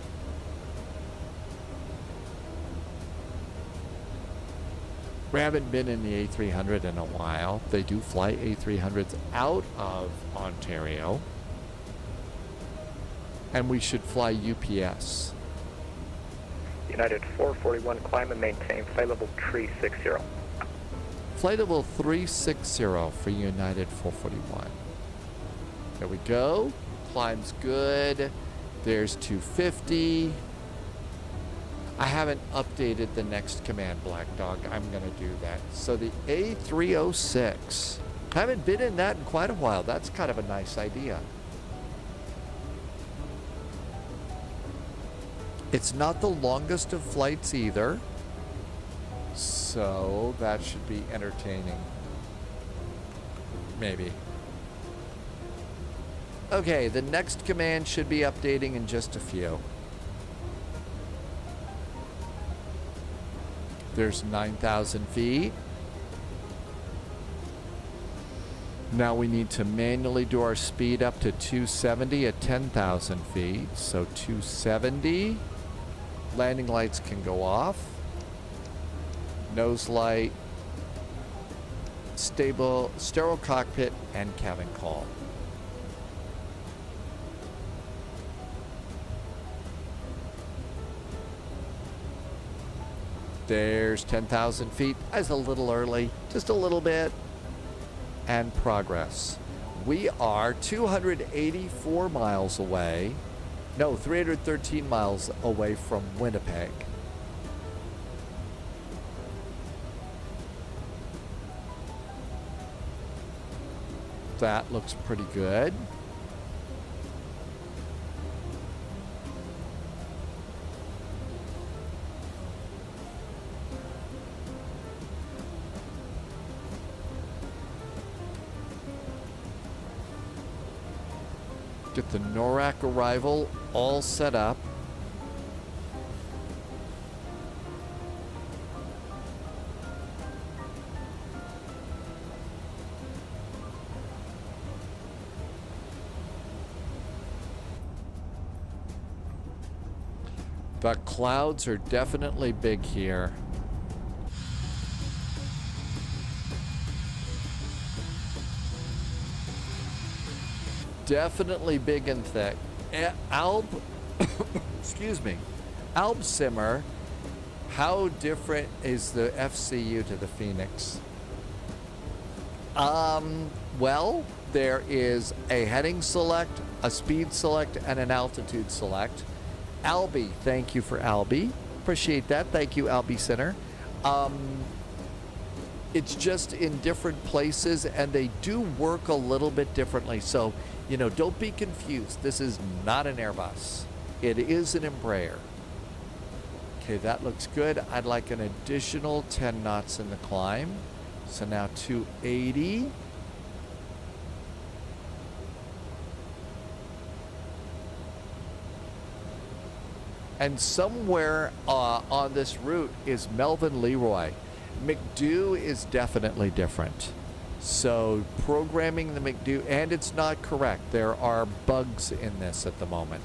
We haven't been in the A300 in a while. They do fly A300s out of Ontario. And we should fly UPS. United 441, climb and maintain flight level 360. Flight level 360 for United 441. There we go. Climb's good. There's 250. I haven't updated the next command, Black Dog. I'm going to do that. So the A306. Haven't been in that in quite a while. That's kind of a nice idea. It's not the longest of flights either. So that should be entertaining. Maybe. Okay, the next command should be updating in just a few. There's 9,000 feet. Now we need to manually do our speed up to 270 at 10,000 feet. So 270. Landing lights can go off. Nose light. Stable, sterile cockpit, and cabin call. There's 10,000 feet. That's a little early, just a little bit. And progress. We are 284 miles away. No, 313 miles away from Winnipeg. That looks pretty good. Get the NORAC arrival all set up. The clouds are definitely big here. Definitely big and thick. Excuse me. Simmer, how different is the FCU to the Phoenix? Well, there is a heading select, a speed select, and an altitude select. Albie, thank you for Albie. Appreciate that. Thank you, Albie Center. It's just in different places, and they do work a little bit differently. So, you know, don't be confused. This is not an Airbus. It is an Embraer. Okay, that looks good. I'd like an additional 10 knots in the climb. So now 280. And somewhere on this route is Melvin Leroy. McDo is definitely different. So programming the McDo, and it's not correct. There are bugs in this at the moment.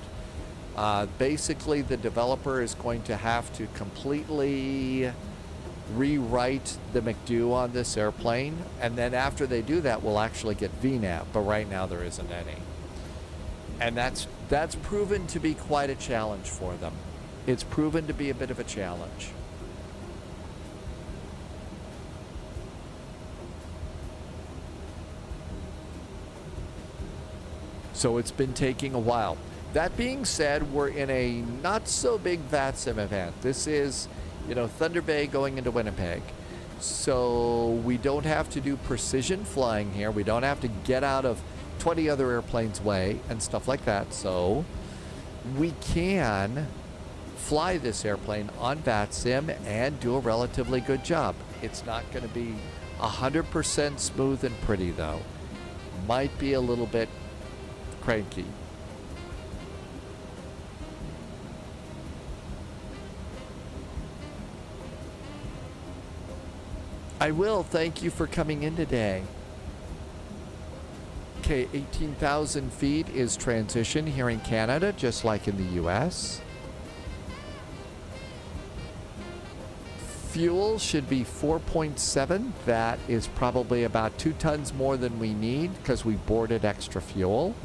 Basically, the developer is going to have to completely rewrite the McDo on this airplane. And then after they do that, we'll actually get VNAV. But right now, there isn't any. And that's proven to be quite a challenge for them. It's proven to be a bit of a challenge. So it's been taking a while. That being said, we're in a not so big VATSIM event. This is, you know, Thunder Bay going into Winnipeg. So we don't have to do precision flying here. We don't have to get out of 20 other airplanes' way and stuff like that. So we can fly this airplane on VATSIM and do a relatively good job. It's not going to be 100% smooth and pretty, though. Might be a little bit cranky. I will. Thank you for coming in today. Okay, 18,000 feet is transition here in Canada, just like in the US. Fuel should be 4.7. That is probably about 2 tons more than we need because we boarded extra fuel.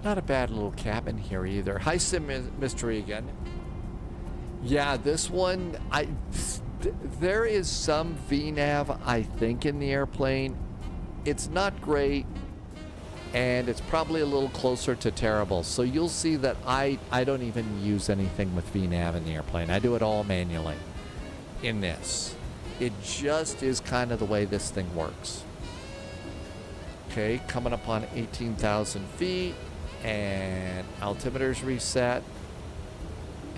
Not a bad little cabin here either. Hi, Sim Mystery again. Yeah, this one, there is some VNAV, I think, in the airplane. It's not great, and it's probably a little closer to terrible. So you'll see that I don't even use anything with VNAV in the airplane. I do it all manually in this. It just is kind of the way this thing works. Okay, coming up on 18,000 feet, and altimeter's reset,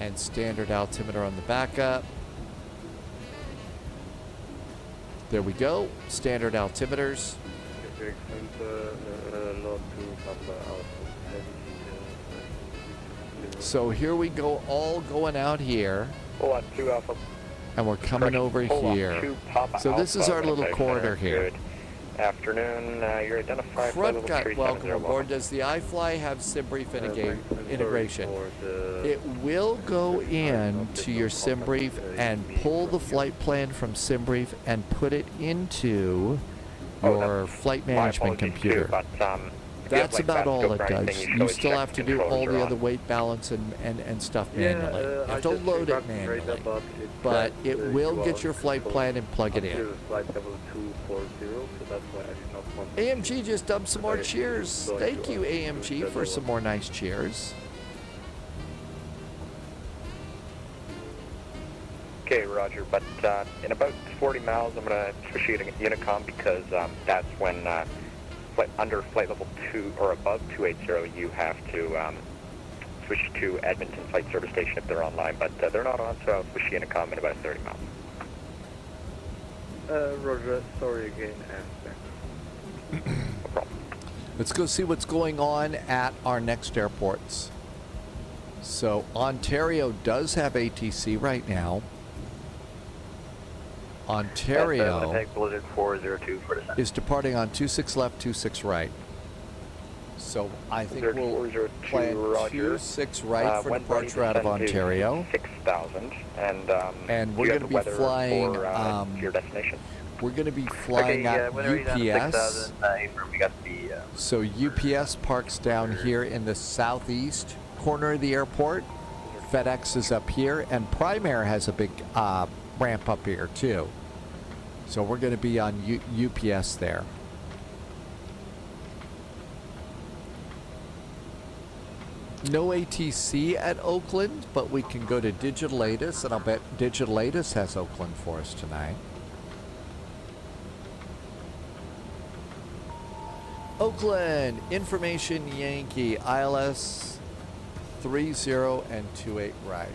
and standard altimeter on the backup. There we go, standard altimeters. So here we go, all going out here. Hold on, 2 Alpha. And we're coming over here. So this is our little corridor here. Afternoon, you're identified by Front level got 370. welcome aboard. Does the iFly have SimBrief integration? It will go in to your SimBrief and pull the flight plan from SimBrief and put it into your flight management computer. That's about all it does. You still have to do all the other weight balance and stuff manually. You have to load it manually. But it will get your flight plan and plug it in. AMG just dumped some more cheers. Thank you, AMG, for some more nice cheers. Okay, Roger, but in about 40 miles, I'm going to switch you to Unicom because that's when under flight level 2 or above 280, you have to switch to Edmonton Flight Service Station if they're online, but they're not on, so I'll switch you Unicom in about 30 miles. Roger, sorry again. No problem. Let's go see what's going on at our next airports. So Ontario does have ATC right now. Ontario Winnipeg Blizzard 402 for descent. is departing on 26 left, 26 right. So I think we'll plan 26 right for departure out of Ontario. 6,000, and we're going to be flying. Your destination. We're going to be flying at UPS. So UPS parks down here in the southeast corner of the airport. FedEx is up here, and Primair has a big ramp up here too. So we're going to be on UPS there. No ATC at Oakland, but we can go to Digital ATIS, and I'll bet Digital ATIS has Oakland for us tonight. Oakland, Information Yankee, ILS 30 and 28 right.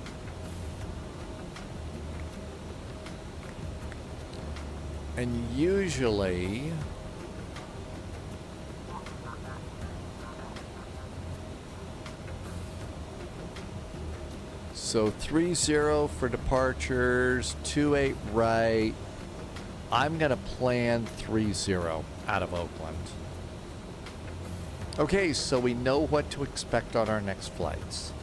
And usually so 30 for departures, 28 right. I'm gonna plan 30 out of Oakland. Okay, so we know what to expect on our next flights.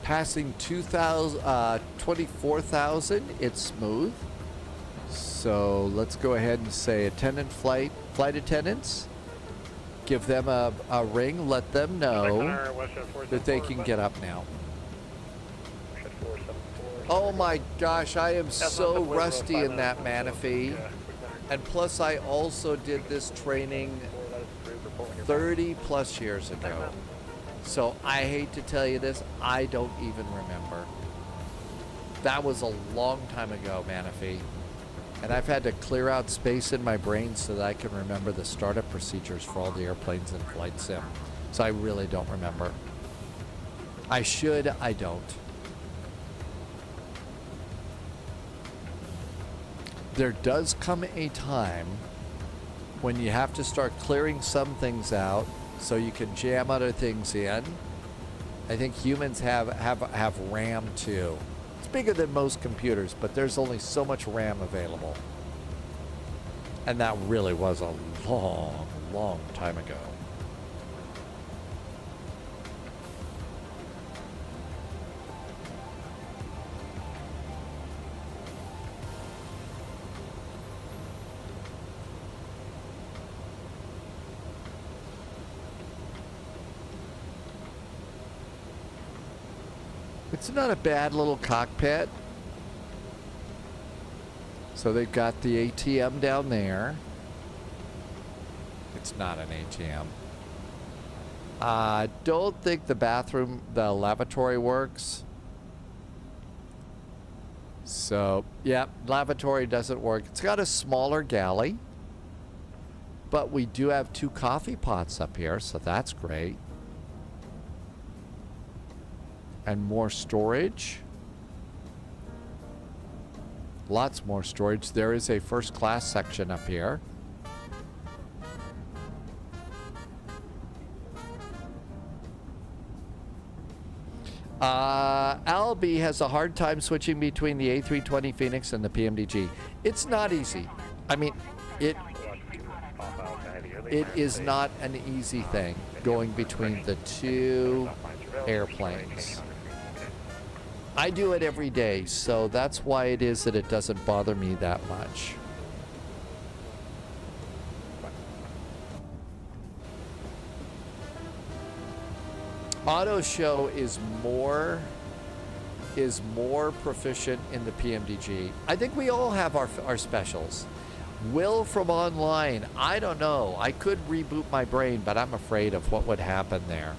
Passing 24,000, it's smooth. So let's go ahead and say flight attendants. Give them a ring, let them know that they can get up now. Oh my gosh, I am so rusty in that, Manaphy. And plus I also did this training 30 plus years ago. So I hate to tell you this, I don't even remember. That was a long time ago, Manaphy. And I've had to clear out space in my brain so that I can remember the startup procedures for all the airplanes in Flight Sim. So I really don't remember. I should, I don't. There does come a time when you have to start clearing some things out so you can jam other things in. I think humans have RAM too. It's bigger than most computers, but there's only so much RAM available. And that really was a long, long time ago. It's not a bad little cockpit. So they've got the ATM down there. It's not an ATM. I don't think the bathroom, the lavatory works. So, yeah, lavatory doesn't work. It's got a smaller galley. But we do have 2 coffee pots up here, so that's great. And more storage. Lots more storage. There is a first class section up here. Albie has a hard time switching between the A320 Phoenix and the PMDG. It's not easy. I mean, it is not an easy thing going between the 2 airplanes. I do it every day, so that's why it is that it doesn't bother me that much. Auto Show is more proficient in the PMDG. I think we all have our specials. Will from online, I don't know. I could reboot my brain, but I'm afraid of what would happen there.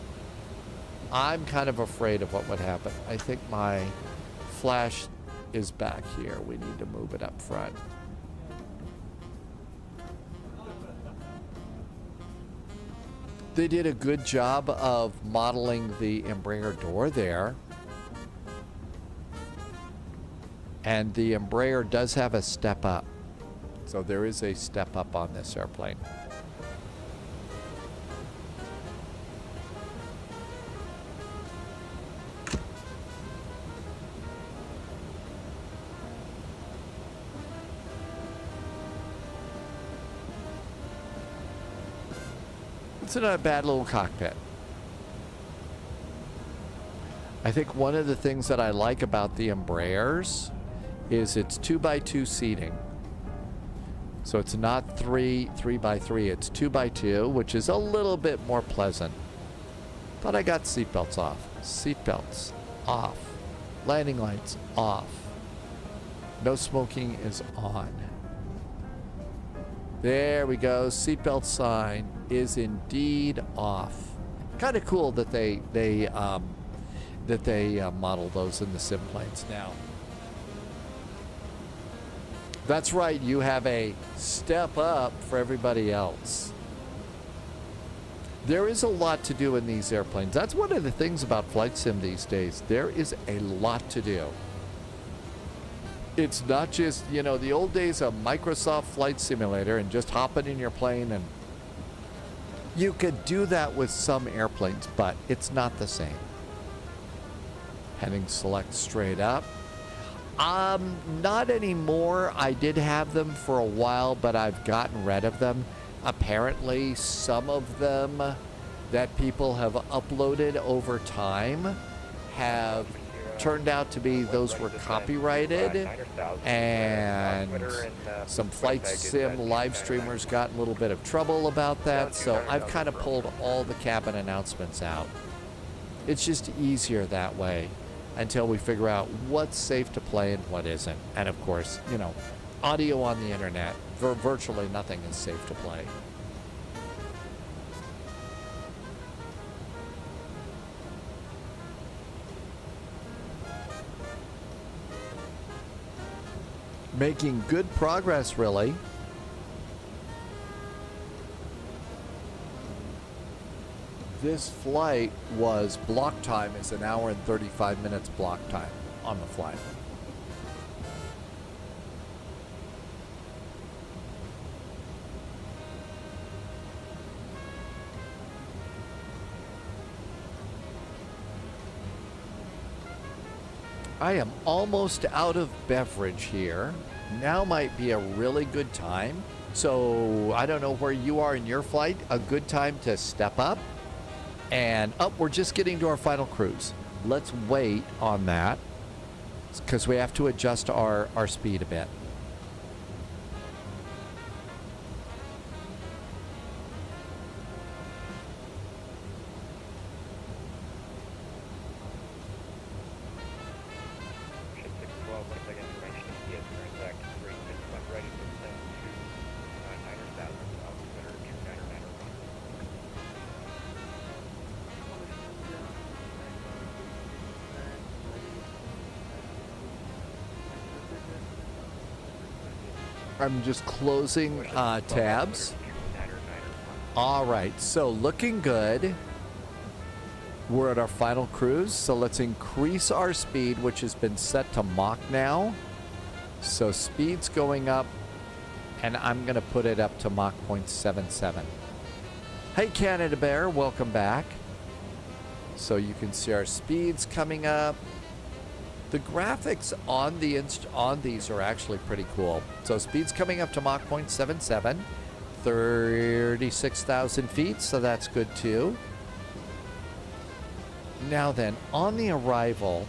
I'm kind of afraid of what would happen. I think my flash is back here. We need to move it up front. They did a good job of modeling the Embraer door there. And the Embraer does have a step up. So there is a step up on this airplane. It's not a bad little cockpit. I think one of the things that I like about the Embraers is it's 2x2 seating. So it's not 3x3, it's 2x2, which is a little bit more pleasant. Thought I got seatbelts off. Seatbelts off. Landing lights off. No smoking is on. There we go. Seatbelt sign is indeed off. Kind of cool that they model those in the sim planes now. That's right. You have a step up for everybody else. There is a lot to do in these airplanes. That's one of the things about flight sim these days. There is a lot to do. It's not just, you know, the old days of Microsoft Flight Simulator and just hopping in your plane, and you could do that with some airplanes, but it's not the same. Heading select straight up. Not anymore. I did have them for a while, but I've gotten rid of them. Apparently, some of them that people have uploaded over time have turned out to be, those were copyrighted, and some flight sim live streamers got in a little bit of trouble about that, so I've kind of pulled all the cabin announcements out. It's just easier that way until we figure out what's safe to play and what isn't. And of course, you know, audio on the internet, virtually nothing is safe to play. Making good progress, really. This flight was block time is 1 hour and 35 minutes block time on the flight. I am almost out of beverage here. Now might be a really good time. So I don't know where you are in your flight. A good time to step up. And we're just getting to our final cruise. Let's wait on that because we have to adjust our speed a bit. I'm just closing tabs. All right, so looking good. We're at our final cruise, so let's increase our speed, which has been set to Mach now. So speed's going up, and I'm gonna put it up to Mach 0.77. Hey, Canada Bear, welcome back. So you can see our speeds coming up. The graphics on these are actually pretty cool. So speed's coming up to Mach 0.77, 36,000 feet, so that's good too. Now then, on the arrival,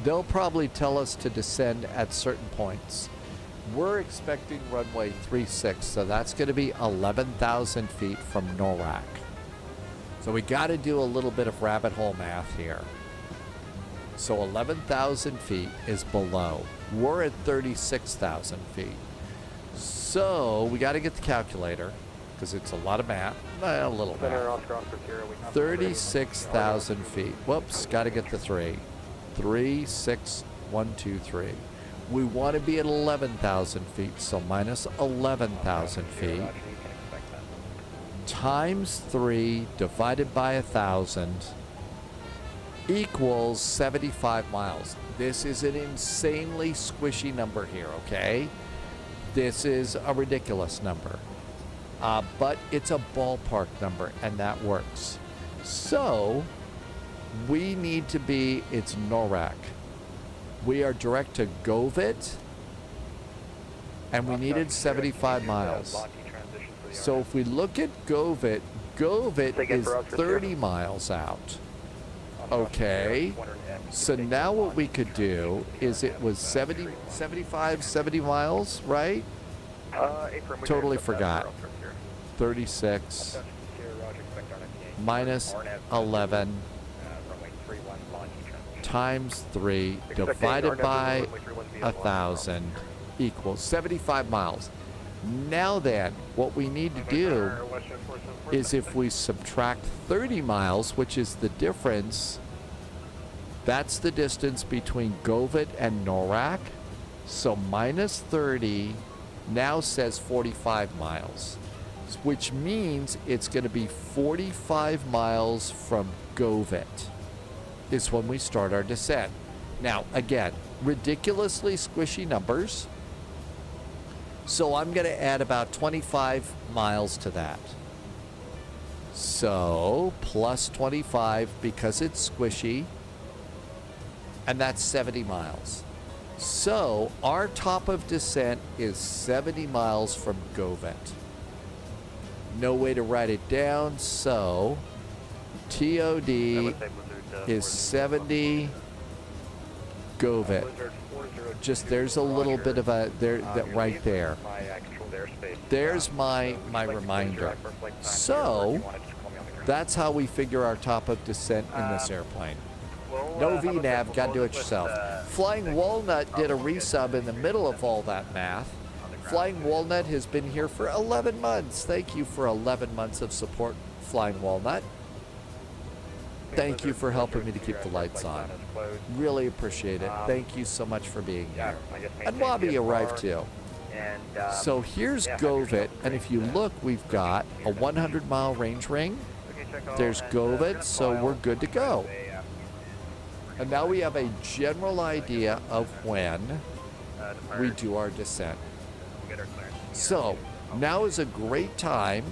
they'll probably tell us to descend at certain points. We're expecting runway 36, so that's going to be 11,000 feet from NORAC. So we got to do a little bit of rabbit hole math here. So 11,000 feet is below. We're at 36,000 feet. So we got to get the calculator because it's a lot of math. A little math. 36,000 feet. Whoops, got to get the 3. 3, 6, 1, 2, 3. We want to be at 11,000 feet, so minus 11,000 feet times 3 divided by 1,000 equals 75 miles. This is an insanely squishy number here, okay? This is a ridiculous number. But it's a ballpark number, and that works. So, we need to be, it's NORAC. We are direct to GOVIT, and we needed 75 miles. So if we look at GOVIT, GOVIT is 30 miles out. Okay, so now what we could do is it was 70 miles, right? Totally forgot. 36 minus 11 times 3 divided by 1,000 equals 75 miles. Now then, what we need to do is if we subtract 30 miles, which is the difference, that's the distance between GOVIT and NORAC. So minus 30 now says 45 miles, which means it's going to be 45 miles from GOVIT is when we start our descent. Now, again, ridiculously squishy numbers. So I'm going to add about 25 miles to that. So plus 25 because it's squishy, and that's 70 miles. So our top of descent is 70 miles from GOVIT. No way to write it down, so TOD is 70 GOVIT. Just there's a little bit of a there that right there. There's my reminder. So that's how we figure our top of descent in this airplane. No VNAV, gotta do it yourself. Flying Walnut did a resub in the middle of all that math. Flying Walnut has been here for 11 months. Thank you for 11 months of support, Flying Walnut. Thank you for helping me to keep the lights on. Really appreciate it. Thank you so much for being here. And Wabi arrived too. So here's GOVIT, and if you look, we've got a 100-mile range ring. There's GOVIT, so we're good to go. And now we have a general idea of when we do our descent. So now is a great time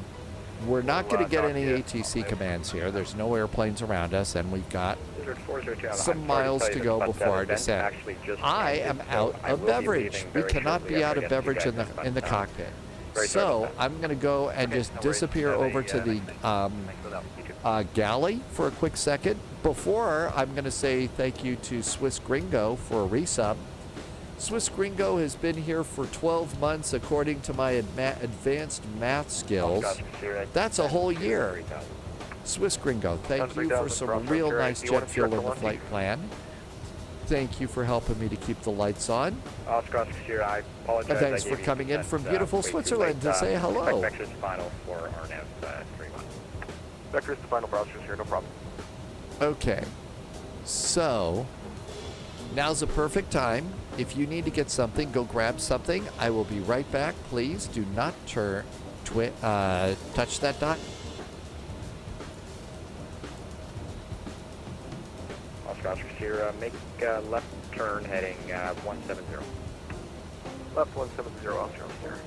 we're not going to get any ATC commands here. There's no airplanes around us, and we've got some miles to go before our descent. I am out of beverage. We cannot be out of beverage in the cockpit. So I'm going to go and just disappear over to the galley for a quick second. Before, I'm going to say thank you to Swiss Gringo for a resub. Swiss Gringo has been here for 12 months according to my advanced math skills. That's a whole year. Swiss Gringo, thank you for some real nice jet fuel in the flight plan. Thank you for helping me to keep the lights on. Oscar here, I apologize. And thanks for coming in from beautiful Switzerland to say hello. Vector's final for RNAV 31. Vector's the final browsers here, no problem. Okay, so now's a perfect time. If you need to get something, go grab something. I will be right back. Please do not touch that dot. Oscar here, make a left turn heading 170. Left 170, Oscar here.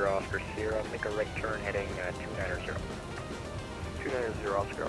Oscar Sierra, make a right turn heading 290. 290, Oscar.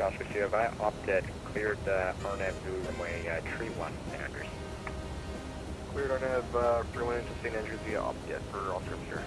Oscar Sierra, opted, cleared RNAV to runway 31, St. Andrews. Cleared RNAV 31 into St. Andrews via opted for Oscar Sierra.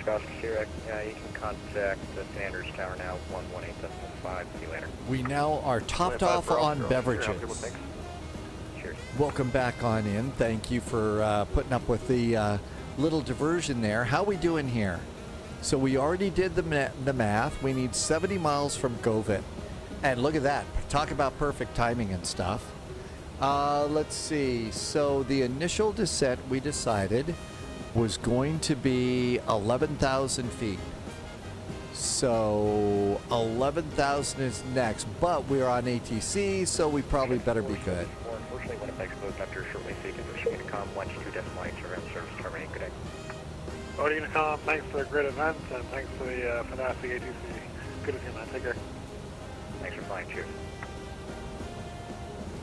Oscar Sierra, you can contact the St. Andrews Tower now, 118.5. See you later. We now are topped off on beverages. Cheers. Welcome back on in. Thank you for putting up with the little diversion there. How we doing here? So we already did the math. We need 70 miles from Govit. And look at that. Talk about perfect timing and stuff. Let's see. So the initial descent we decided was going to be 11,000 feet. So 11,000 is next, but we're on ATC, so we probably better be good. Unfortunately, Winnipeg's closed after shortly seeking Unicom 122.8 around service terminate. Good day. Unicom, thanks for the great event and thanks for the fantastic ATC. Good to see you, man. Take care. Thanks for flying. Cheers.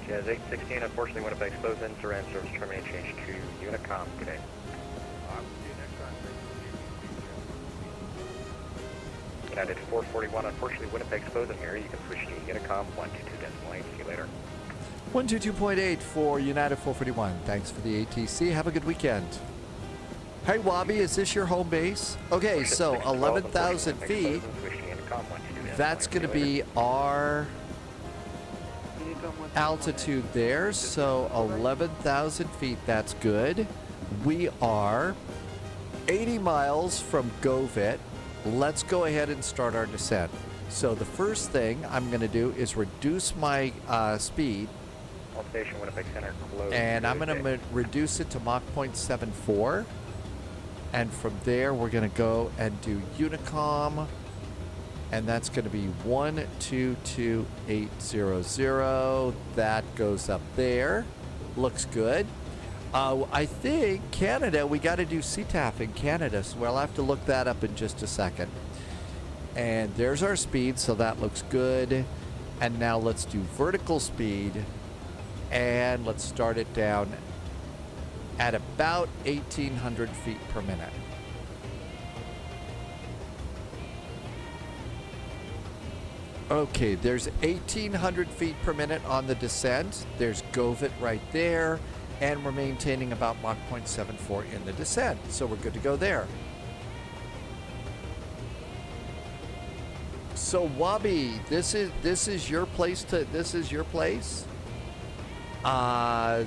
Jazz 816, unfortunately, Winnipeg's closed in. Surround service terminate. Change to Unicom. Good day. United 441, unfortunately, Winnipeg's closing here. You can switch to Unicom 122.8. See you later. 122.8 for United 441. Thanks for the ATC. Have a good weekend. Hey, Wabi, is this your home base? Okay, so 11,000 feet. That's going to be our altitude there. So 11,000 feet, that's good. We are 80 miles from Govit. Let's go ahead and start our descent. So the first thing I'm going to do is reduce my speed. All station Winnipeg Center closed. And I'm going to reduce it to Mach 0.74. And from there, we're going to go and do Unicom. And that's going to be 122800. That goes up there. Looks good. I think Canada, we got to do CTAF in Canada, so we'll have to look that up in just a second. And there's our speed, so that looks good. And now let's do vertical speed, and let's start it down at about 1,800 feet per minute. Okay, there's 1,800 feet per minute on the descent. There's Govit right there. And we're maintaining about Mach 0.74 in the descent, so we're good to go there. So Wabi, this is your place to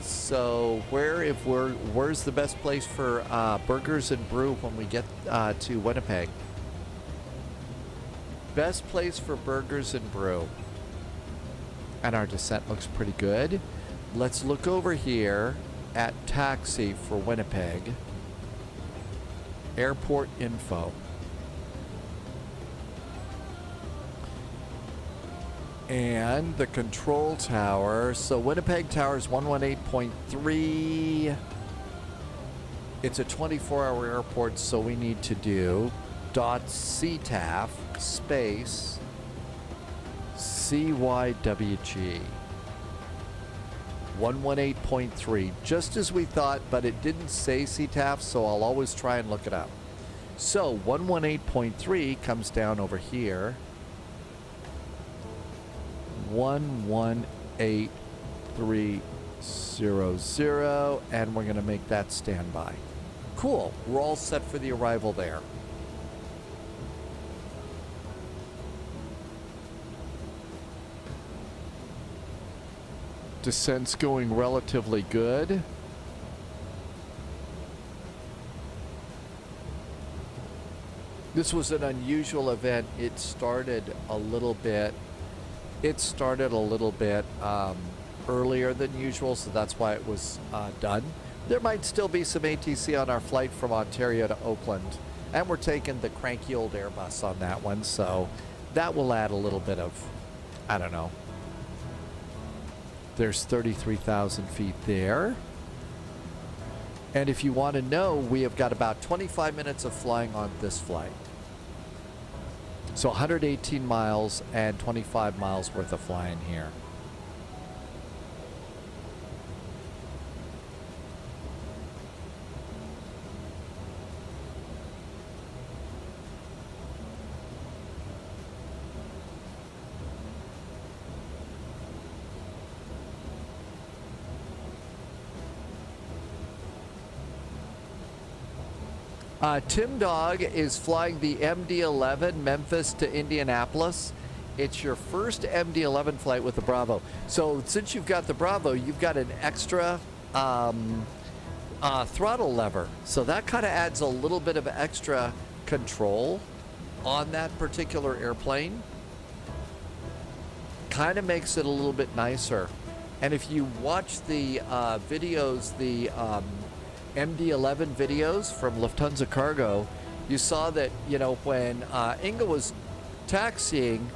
so where's the best place for burgers and brew when we get to Winnipeg? Best place for burgers and brew. And our descent looks pretty good. Let's look over here at taxi for Winnipeg. Airport info. And the control tower. So Winnipeg Tower is 118.3. It's a 24-hour airport, so we need to do .ctaf space CYWG. 118.3, just as we thought, but it didn't say CTAF, so I'll always try and look it up. So 118.3 comes down over here. 118.300, and we're going to make that standby. Cool, we're all set for the arrival there. Descent's going relatively good. This was an unusual event. It started a little bit earlier than usual, so that's why it was done. There might still be some ATC on our flight from Ontario to Oakland, and we're taking the cranky old Airbus on that one, so that will add a little bit of, I don't know. There's 33,000 feet there. And if you want to know, we have got about 25 minutes of flying on this flight. So 118 miles and 25 miles worth of flying here. Tim Dog is flying the MD-11 Memphis to Indianapolis. It's your first MD-11 flight with the Bravo. So since you've got the Bravo, you've got an extra throttle lever. So that kind of adds a little bit of extra control on that particular airplane. Kind of makes it a little bit nicer. And if you watch the videos, the MD-11 videos from Lufthansa Cargo, you saw that, you know, when Inga was taxiing,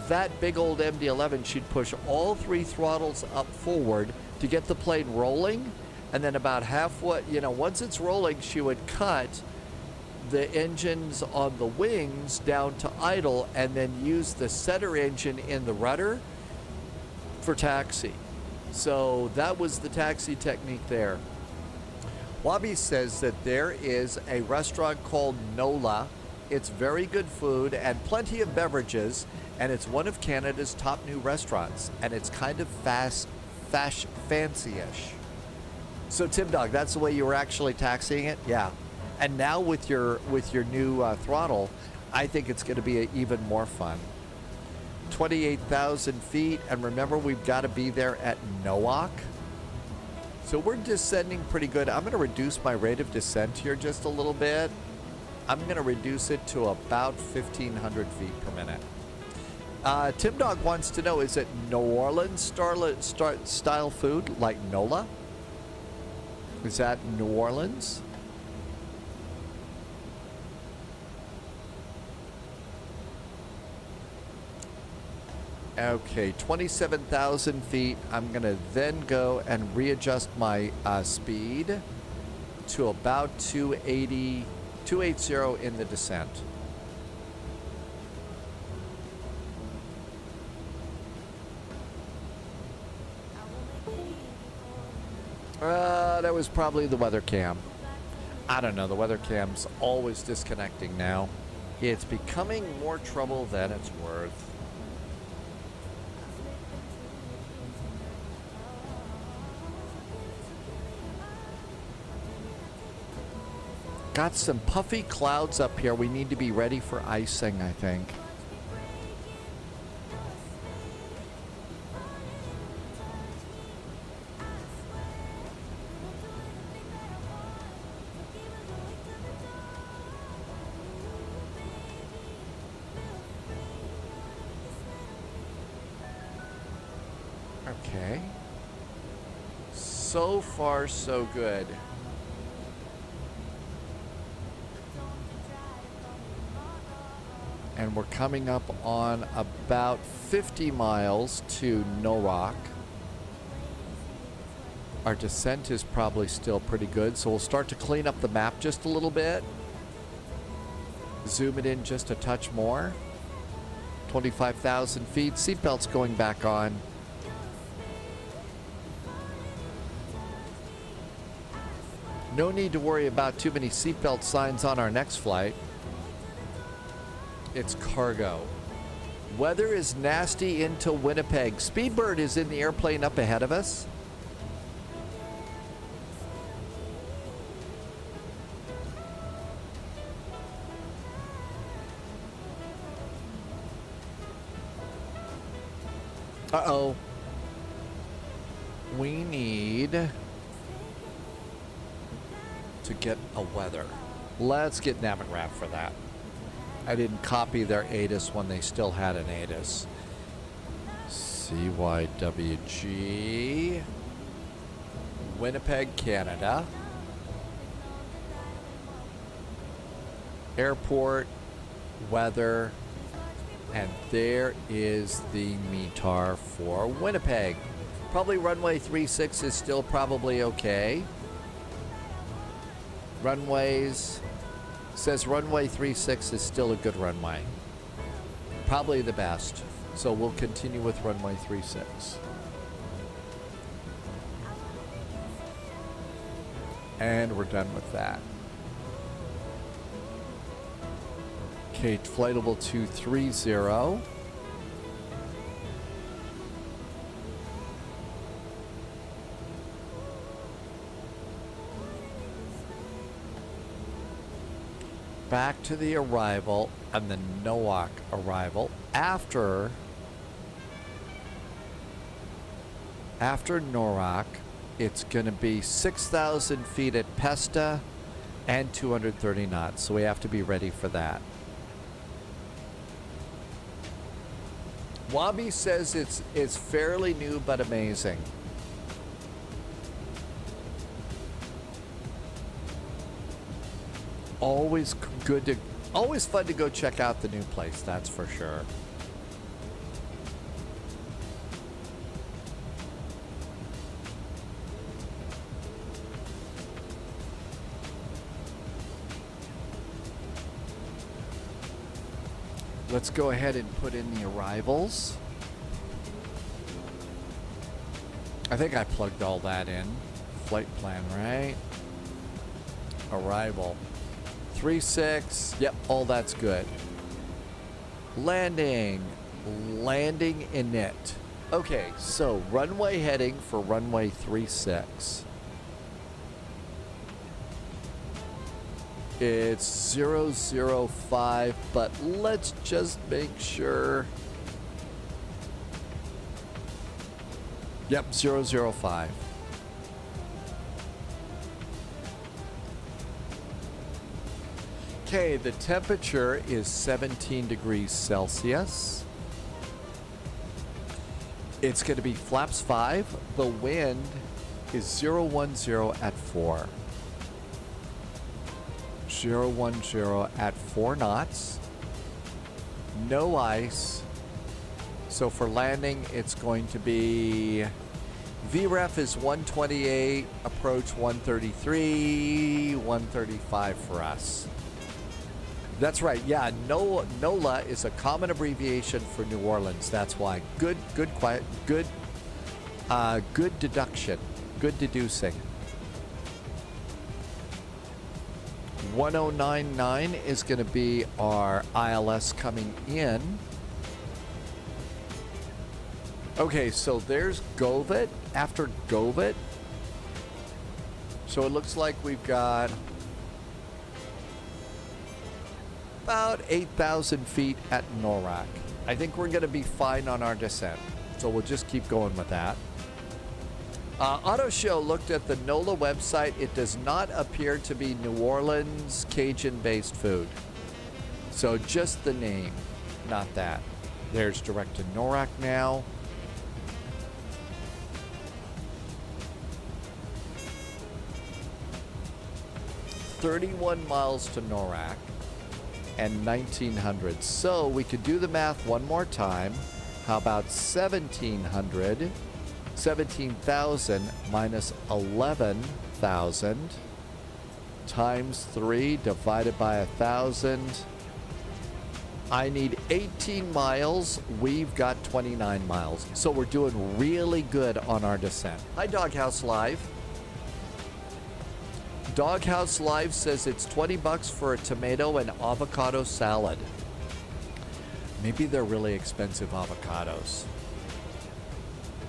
that big old MD-11, she'd push all 3 throttles up forward to get the plane rolling, and then about halfway, you know, once it's rolling, she would cut the engines on the wings down to idle and then use the center engine in the rudder for taxi. So that was the taxi technique there. Wabi says that there is a restaurant called Nola. It's very good food and plenty of beverages, and it's one of Canada's top new restaurants, and it's kind of fancy-ish. So Tim Dog, that's the way you were actually taxiing it? Yeah. And now with your new throttle, I think it's going to be even more fun. 28,000 feet, and remember, we've got to be there at Nowak. So we're descending pretty good. I'm going to reduce my rate of descent here just a little bit. I'm going to reduce it to about 1,500 feet per minute. Tim Dog wants to know, is it New Orleans style food like Nola? Is that New Orleans? Okay, 27,000 feet. I'm going to then go and readjust my speed to about 280 in the descent. That was probably the weather cam. I don't know, the weather cam's always disconnecting now. It's becoming more trouble than it's worth. Got some puffy clouds up here. We need to be ready for icing, I think. Okay. So far, so good. And we're coming up on about 50 miles to Norak. Our descent is probably still pretty good, so we'll start to clean up the map just a little bit. Zoom it in just a touch more. 25,000 feet. Seatbelts going back on. No need to worry about too many seatbelt signs on our next flight. It's cargo. Weather is nasty into Winnipeg. Speedbird is in the airplane up ahead of us. Uh-oh. We need to get a weather. Let's get Navigraph for that. I didn't copy their ATIS when they still had an ATIS. CYWG. Winnipeg, Canada. Airport, weather, and there is the METAR for Winnipeg. Probably runway 36 is still probably okay. Runways, says runway 36 is still a good runway. Probably the best. So we'll continue with runway 36. And we're done with that. Okay, flight level 230. back to the arrival and the NOAC arrival. After NORAC, it's going to be 6,000 feet at Pesta and 230 knots. So we have to be ready for that. Wabi says it's fairly new but amazing. Always fun to go check out the new place, that's for sure. Let's go ahead and put in the arrivals. I think I plugged all that in. Flight plan, right? Arrival. 36. Yep, all that's good. Landing. Landing init. Okay, so runway heading for runway 36. It's 005, but let's just make sure. Yep, 005. Okay, the temperature is 17 degrees Celsius. It's going to be flaps 5. The wind is 010 at 4. 010 at 4 knots. No ice. So for landing, it's going to be VREF is 128, approach 133, 135 for us. That's right. Yeah, NOLA is a common abbreviation for New Orleans. That's why. Good deduction. Good deducing. 1099 is going to be our ILS coming in. Okay, so there's Govit. After Govit, so it looks like we've got about 8,000 feet at NORAC. I think we're going to be fine on our descent, so we'll just keep going with that. Auto Show looked at the NOLA website. It does not appear to be New Orleans Cajun-based food. So just the name, not that. There's direct to NORAC now. $31 miles to NORAC and 1,900. So we could do the math one more time. How about 1,700? 17,000 minus 11,000 times 3 divided by 1,000. I need 18 miles. We've got 29 miles. So we're doing really good on our descent. Hi, Doghouse Live. Doghouse Live says it's $20 for a tomato and avocado salad. Maybe they're really expensive avocados.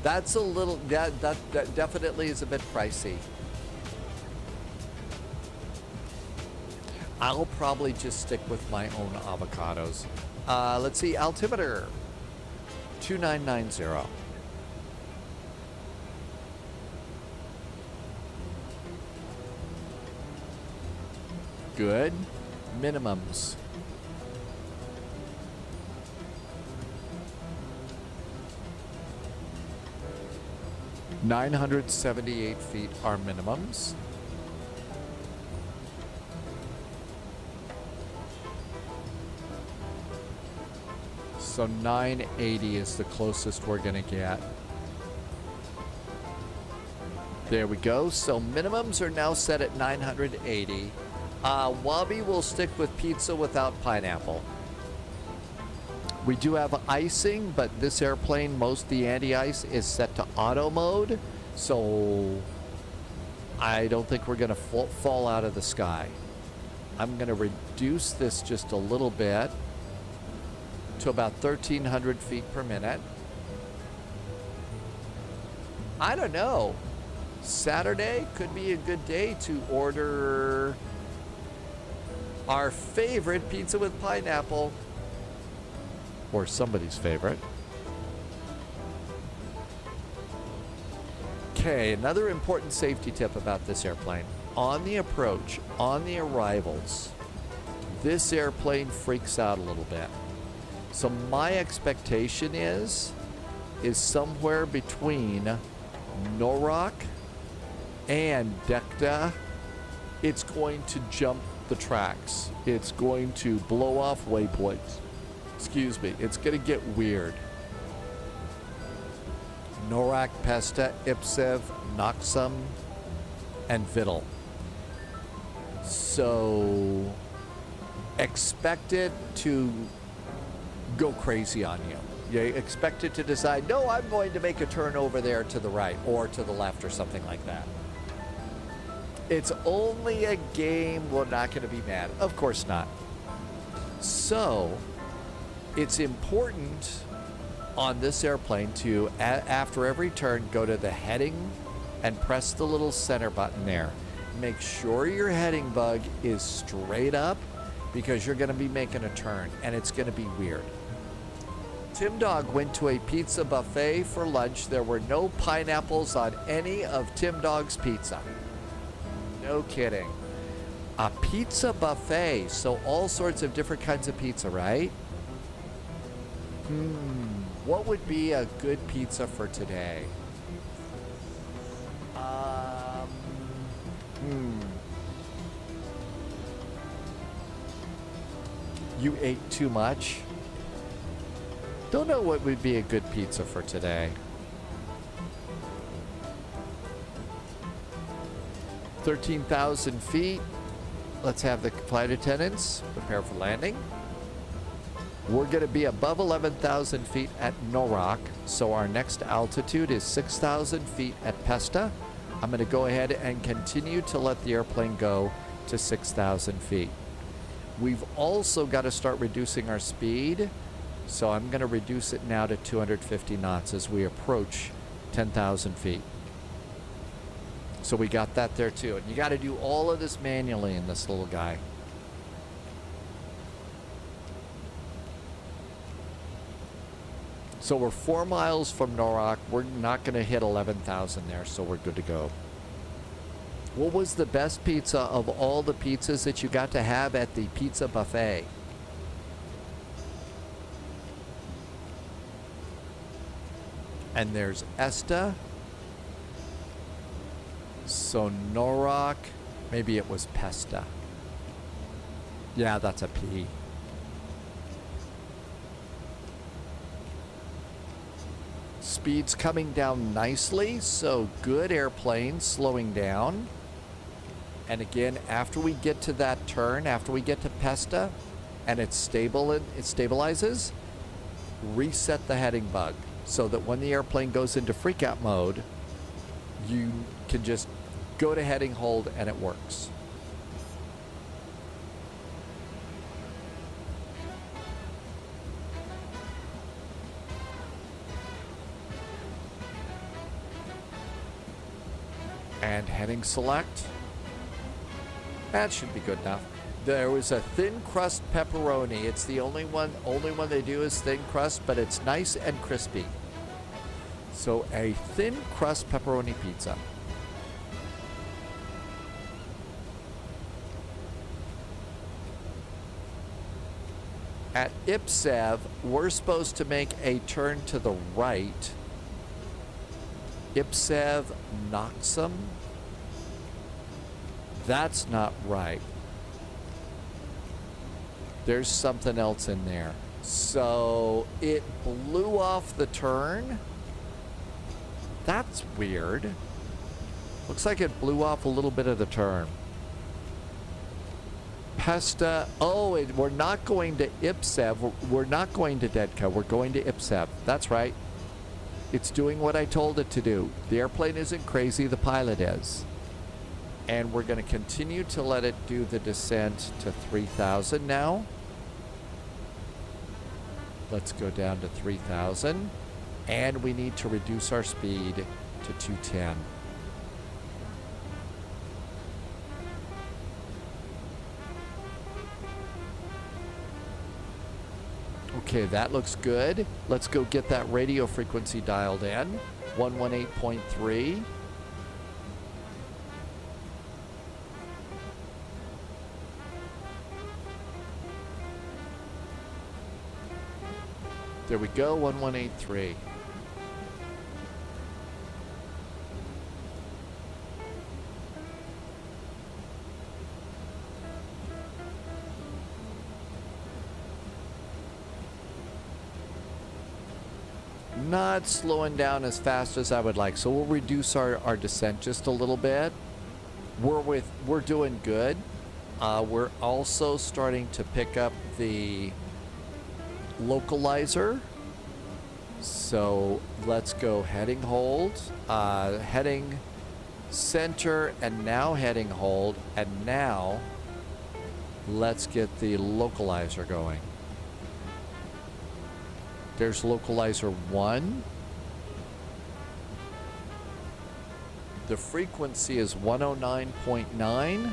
That's a little, that definitely is a bit pricey. I'll probably just stick with my own avocados. Let's see, altimeter, 2990. Good. Minimums. $978 feet are minimums. So 980 is the closest we're gonna get. There we go. So minimums are now set at 980. Wabi will stick with pizza without pineapple. We do have icing, but this airplane, most of the anti-ice is set to auto mode, so I don't think we're going to fall out of the sky. I'm going to reduce this just a little bit to about 1,300 feet per minute. I don't know. Saturday could be a good day to order Our favorite pizza with pineapple. Or somebody's favorite. Okay, another important safety tip about this airplane. On the approach, on the arrivals, this airplane freaks out a little bit. So my expectation is somewhere between NOROC and DECTA, it's going to jump the tracks. It's going to blow off waypoints. Excuse me, it's going to get weird. NORAC, PESTA, IPSEV, NOXUM, and VITL. So expect it to go crazy on you. You expect it to decide, no, I'm going to make a turn over there to the right or to the left or something like that. It's only a game. We're not going to be mad. Of course not. So it's important on this airplane to, after every turn, go to the heading and press the little center button there. Make sure your heading bug is straight up because you're going to be making a turn and it's going to be weird. Tim Dog went to a pizza buffet for lunch. There were no pineapples on any of Tim Dog's pizza. No kidding. A pizza buffet, so all sorts of different kinds of pizza, right? What would be a good pizza for today? You ate too much? Don't know what would be a good pizza for today. 13,000 feet. Let's have the flight attendants prepare for landing. We're going to be above 11,000 feet at NOROC, so our next altitude is 6,000 feet at PESTA. I'm going to go ahead and continue to let the airplane go to 6,000 feet. We've also got to start reducing our speed, so I'm going to reduce it now to 250 knots as we approach 10,000 feet. So we got that there too. And you got to do all of this manually in this little guy. So we're 4 miles from NOROC. We're not going to hit 11,000 there, so we're good to go. What was the best pizza of all the pizzas that you got to have at the pizza buffet? And there's ESTA. So NOROC, maybe it was PESTA. Yeah, that's a P. Speed's coming down nicely, so good airplane, slowing down. And again, after we get to that turn, after we get to PESTA, and it's stable and it stabilizes, reset the heading bug so that when the airplane goes into freakout mode, you can just go to heading hold and it works. And heading select. That should be good enough. There was a thin crust pepperoni. It's the only one they do is thin crust, but it's nice and crispy. So a thin crust pepperoni pizza. At IPSEV, we're supposed to make a turn to the right. IPSEV NOXUM. That's not right. There's something else in there. So it blew off the turn. That's weird. Looks like it blew off a little bit of the turn. PESTA. Oh, we're not going to IPSEV. We're not going to DEDCA. We're going to IPSEV. That's right. It's doing what I told it to do. The airplane isn't crazy. The pilot is. And we're going to continue to let it do the descent to 3,000 now. Let's go down to 3,000. And we need to reduce our speed to 210. Okay, that looks good. Let's go get that radio frequency dialed in. 118.3. There we go, 1183. Not slowing down as fast as I would like, so we'll reduce our descent just a little bit. We're doing good. We're also starting to pick up the localizer. So let's go heading hold, heading center, and now heading hold, and now let's get the localizer going. There's localizer 1. The frequency is 109.9.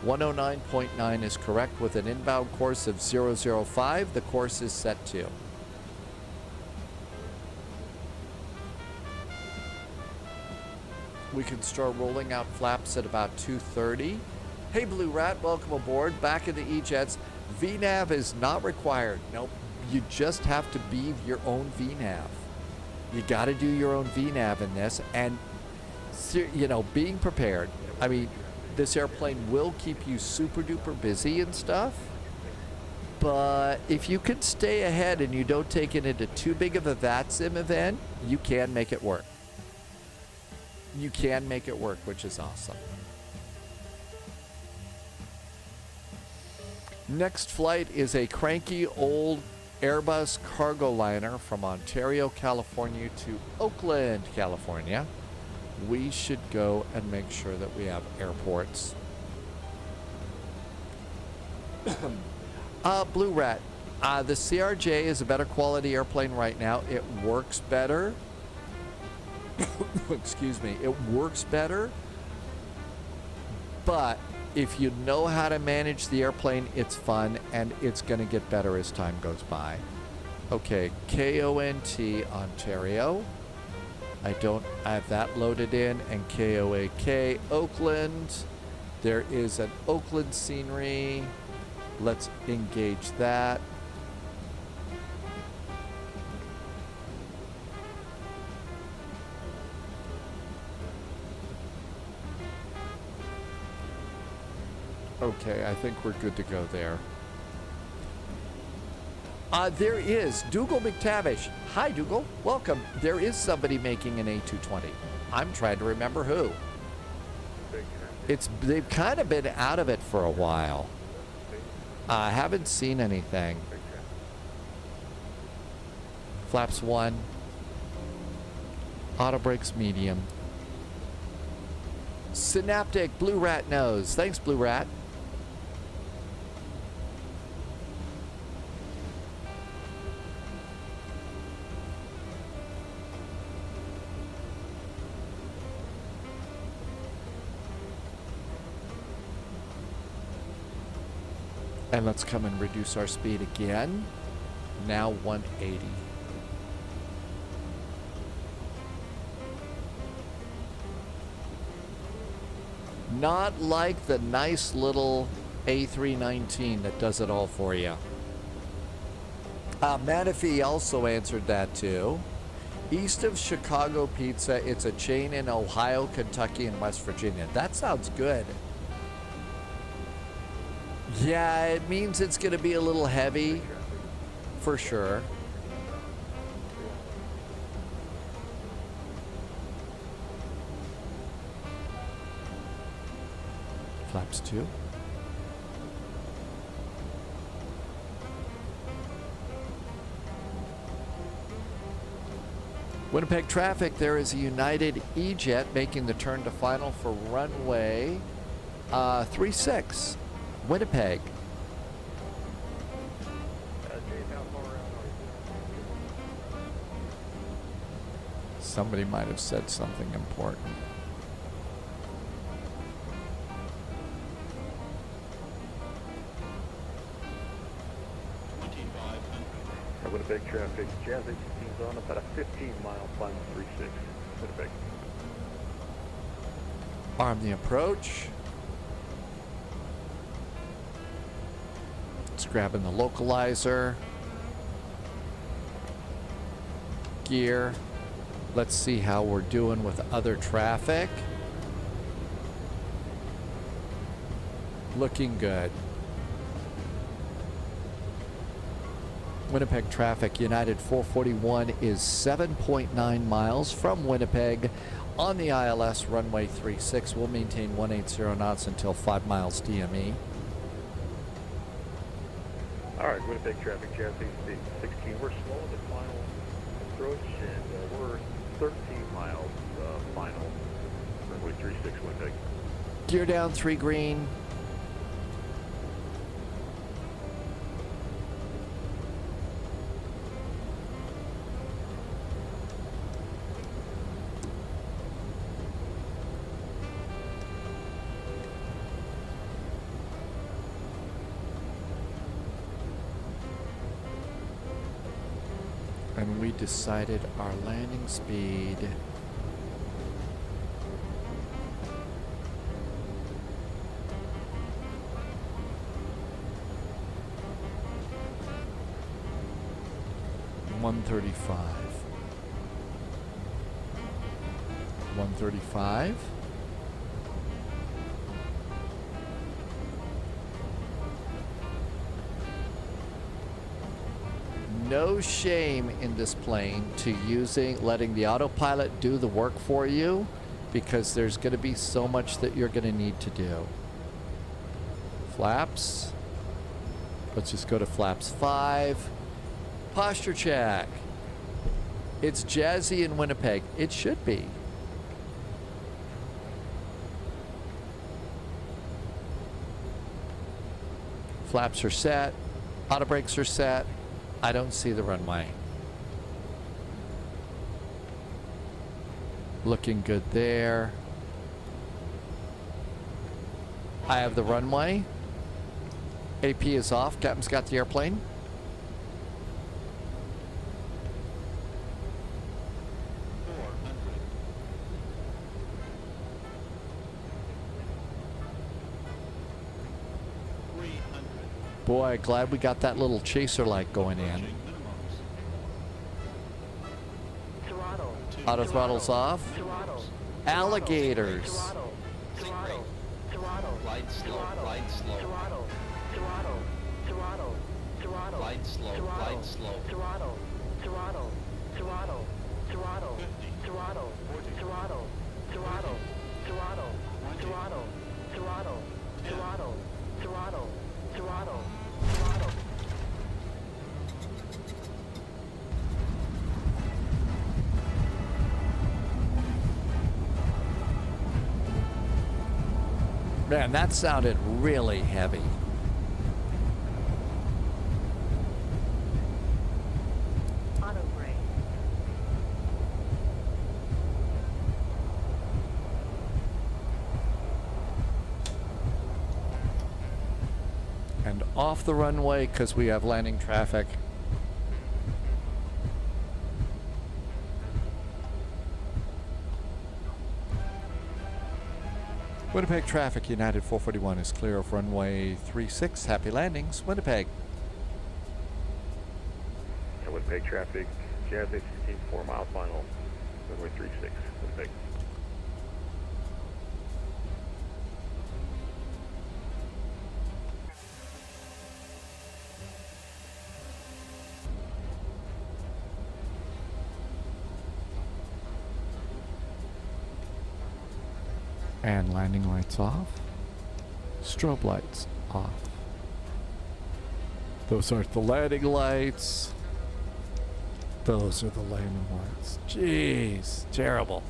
109.9 is correct with an inbound course of 005. The course is set to. We can start rolling out flaps at about 2:30. Hey Blue Rat, welcome aboard. Back in the E-Jets. VNAV is not required. Nope. You just have to be your own VNAV. You got to do your own VNAV in this, and you know, being prepared. I mean, this airplane will keep you super duper busy and stuff, but if you can stay ahead and you don't take it into too big of a VATSIM event, you can make it work. You can make it work, which is awesome. Next flight is a cranky old Airbus cargo liner from Ontario, California to Oakland, California. We should go and make sure that we have airports. Blue Rat, the CRJ is a better quality airplane right now. It works better. Excuse me. It works better. But if you know how to manage the airplane, it's fun, and it's going to get better as time goes by. Okay, KONT, Ontario. I have that loaded in, and KOAK, Oakland. There is an Oakland scenery. Let's engage that. Okay, I think we're good to go there. There is Dougal McTavish. Hi, Dougal. Welcome. There is somebody making an A220. I'm trying to remember who. They've kind of been out of it for a while. I haven't seen anything. Flaps 1. Auto brakes medium. Synaptic Blue Rat knows. Thanks, Blue Rat. And let's come and reduce our speed again. Now 180. Not like the nice little A319 that does it all for you. Manafee also answered that too. East of Chicago Pizza, it's a chain in Ohio, Kentucky, and West Virginia. That sounds good. Yeah, it means it's going to be a little heavy, for sure. Flaps 2. Winnipeg traffic, there is a United E-Jet making the turn to final for runway 36. Winnipeg. Somebody might have said something important. Winnipeg traffic, Jazz 816 is on about a 15-mile final 36, Winnipeg. Arm the approach. It's grabbing the localizer. Gear. Let's see how we're doing with other traffic. Looking good. Winnipeg traffic, United 441 is 7.9 miles from Winnipeg on the ILS runway 36. We'll maintain 180 knots until 5 miles DME. All right, Winnipeg traffic, Jazz 816. We're slow in the final approach, and we're 13 miles final, runway 36, Winnipeg. Gear down, 3 green. And we decided our landing speed $135. 135. No shame in this plane to letting the autopilot do the work for you, because there's going to be so much that you're going to need to do. Flaps. Let's just go to flaps 5. Posture check. It's jazzy in Winnipeg. It should be. Flaps are set. Auto brakes are set. I don't see the runway. Looking good there. I have the runway. AP is off. Captain's got the airplane. Boy, glad we got that little chaser light going in. Throttle. Auto throttle's off. Throttle. Alligators. Throttle. Throttle. Throttle. Glide slow, Throttle. glide slow. Throttle. Throttle. Throttle. Throttle. Glide slow, Throttle. glide slow. Throttle. Throttle. Throttle. Throttle. Throttle. Throttle. Throttle. Throttle. Throttle. Throttle. Throttle. Throttle. Throttle. Throttle. Man, that sounded really heavy. Auto brake. And off the runway because we have landing traffic. Winnipeg traffic, United 441 is clear of runway 36. Happy landings, Winnipeg. Yeah, Winnipeg traffic, Jazz 816, 4 mile final, runway 36, Winnipeg. And landing lights off. Strobe lights off. Those aren't the landing lights. Those are the landing lights. Jeez, terrible.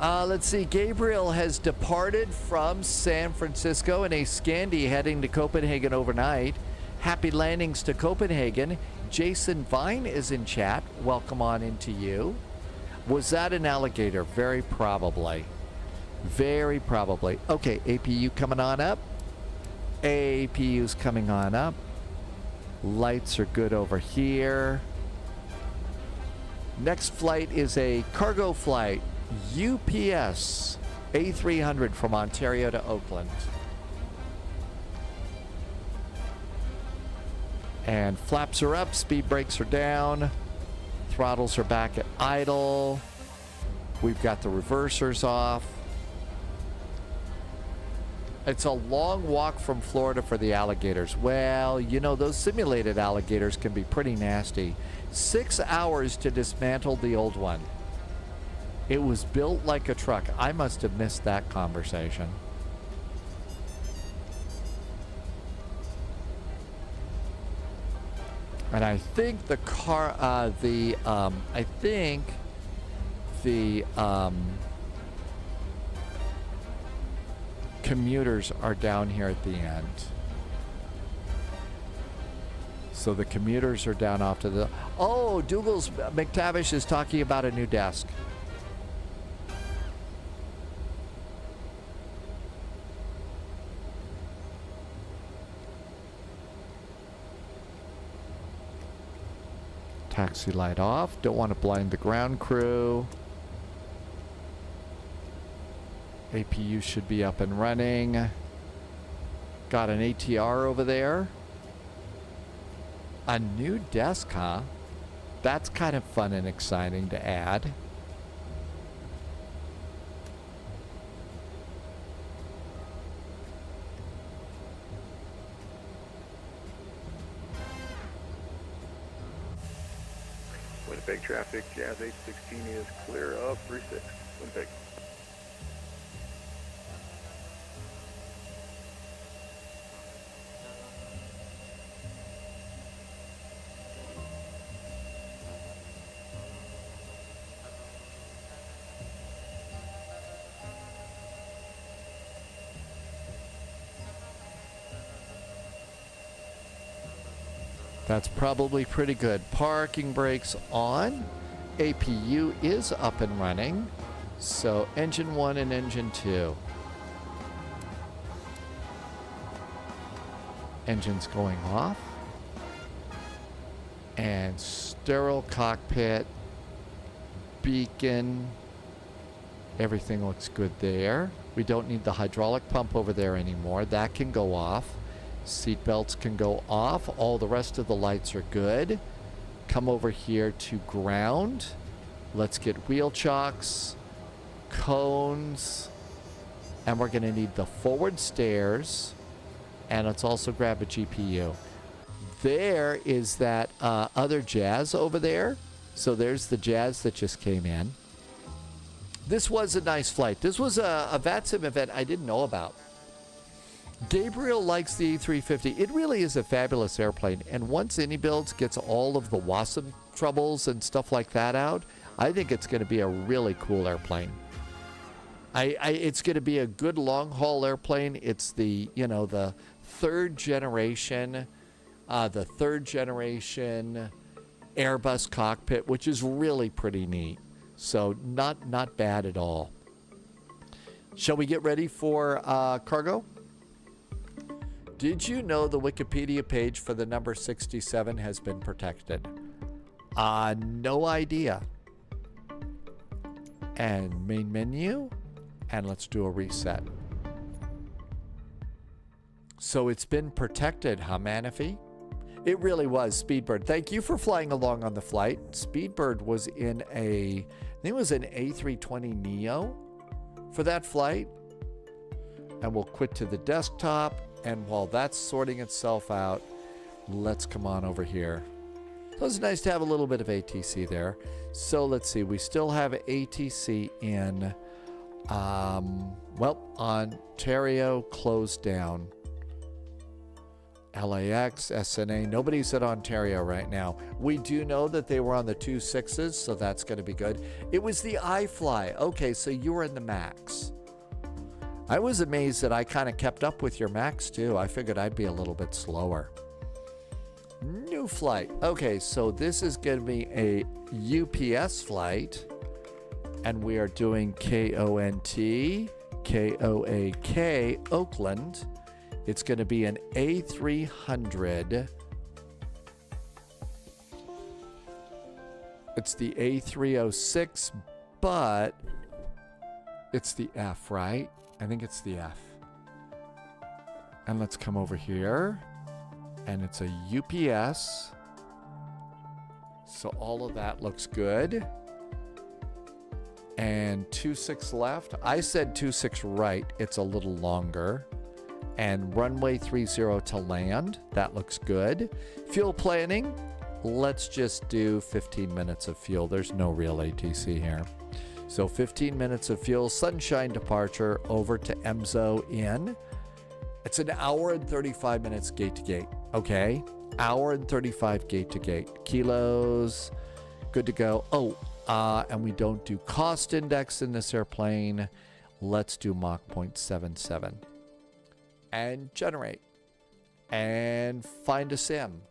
Let's see. Gabriel has departed from San Francisco in a Scandi heading to Copenhagen overnight. Happy landings to Copenhagen. Jason Vine is in chat. Welcome on into you. Was that an alligator? Very probably. Very probably. Okay, APU coming on up. APU's coming on up. Lights are good over here. Next flight is a cargo flight, UPS A300 from Ontario to Oakland. And flaps are up, speed brakes are down, throttles are back at idle. We've got the reversers off. It's a long walk from Florida for the alligators. Well, you know, those simulated alligators can be pretty nasty. 6 hours to dismantle the old one. It was built like a truck. I must have missed that conversation. And I think the commuters are down here at the end. So the commuters are down off to the... Oh, Douglas McTavish is talking about a new desk. Taxi light off. Don't want to blind the ground crew. APU should be up and running. Got an ATR over there. A new desk, huh? That's kind of fun and exciting to add. Winnipeg traffic, Jazz 816 is clear of 36. Winnipeg. That's probably pretty good. Parking brakes on. APU is up and running. So engine 1 and engine 2. Engines going off. And sterile cockpit. Beacon. Everything looks good there. We don't need the hydraulic pump over there anymore. That can go off. Seat belts can go off. All the rest of the lights are good. Come over here to ground. Let's get wheel chocks, cones, and we're going to need the forward stairs. And let's also grab a GPU. There is that other Jazz over there. So there's the Jazz that just came in. This was a nice flight. This was a VATSIM event I didn't know about. Gabriel likes the A350. It really is a fabulous airplane. And once AnyBuilds gets all of the WASM troubles and stuff like that out, I think it's going to be a really cool airplane. It's going to be a good long-haul airplane. It's the, you know, the third generation Airbus cockpit, which is really pretty neat. So not bad at all. Shall we get ready for cargo? Did you know the Wikipedia page for the number 67 has been protected? No idea. And main menu, and let's do a reset. So it's been protected, huh, Manifee? It really was. Speedbird, thank you for flying along on the flight. Speedbird was in I think it was an A320 Neo for that flight. And we'll quit to the desktop. And while that's sorting itself out, let's come on over here. So it's nice to have a little bit of ATC there. So let's see, we still have ATC in, well, Ontario closed down. LAX, SNA, nobody's at Ontario right now. We do know that they were on the 2.6s, so that's going to be good. It was the iFly. Okay, so you were in the MAX. I was amazed that I kind of kept up with your MAX too. I figured I'd be a little bit slower. New flight. Okay, so this is going to be a UPS flight. And we are doing KONT, KOAK, Oakland. It's going to be an A300 It's the A306, but it's the F, right? I think it's the F. And let's come over here. And it's a UPS. So all of that looks good. And 26 left. I said 26 right. It's a little longer. And runway 30 to land. That looks good. Fuel planning. Let's just do 15 minutes of fuel. There's no real ATC here. So 15 minutes of fuel. Sunshine departure over to Emzo in. It's an hour and 35 minutes gate to gate. Okay. Hour and 35 gate to gate. Kilos. Good to go. Oh, and we don't do cost index in this airplane. Let's do Mach 0.77. And generate. And find a sim.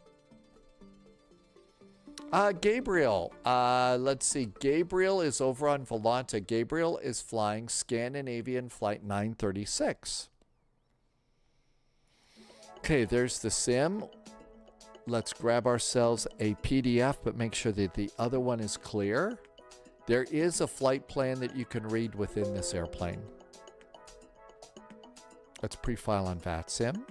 Gabriel. Let's see. Gabriel is over on Volanta. Gabriel is flying Scandinavian Flight 936. Okay, there's the sim. Let's grab ourselves a PDF, but make sure that the other one is clear. There is a flight plan that you can read within this airplane. Let's pre-file on VATSIM.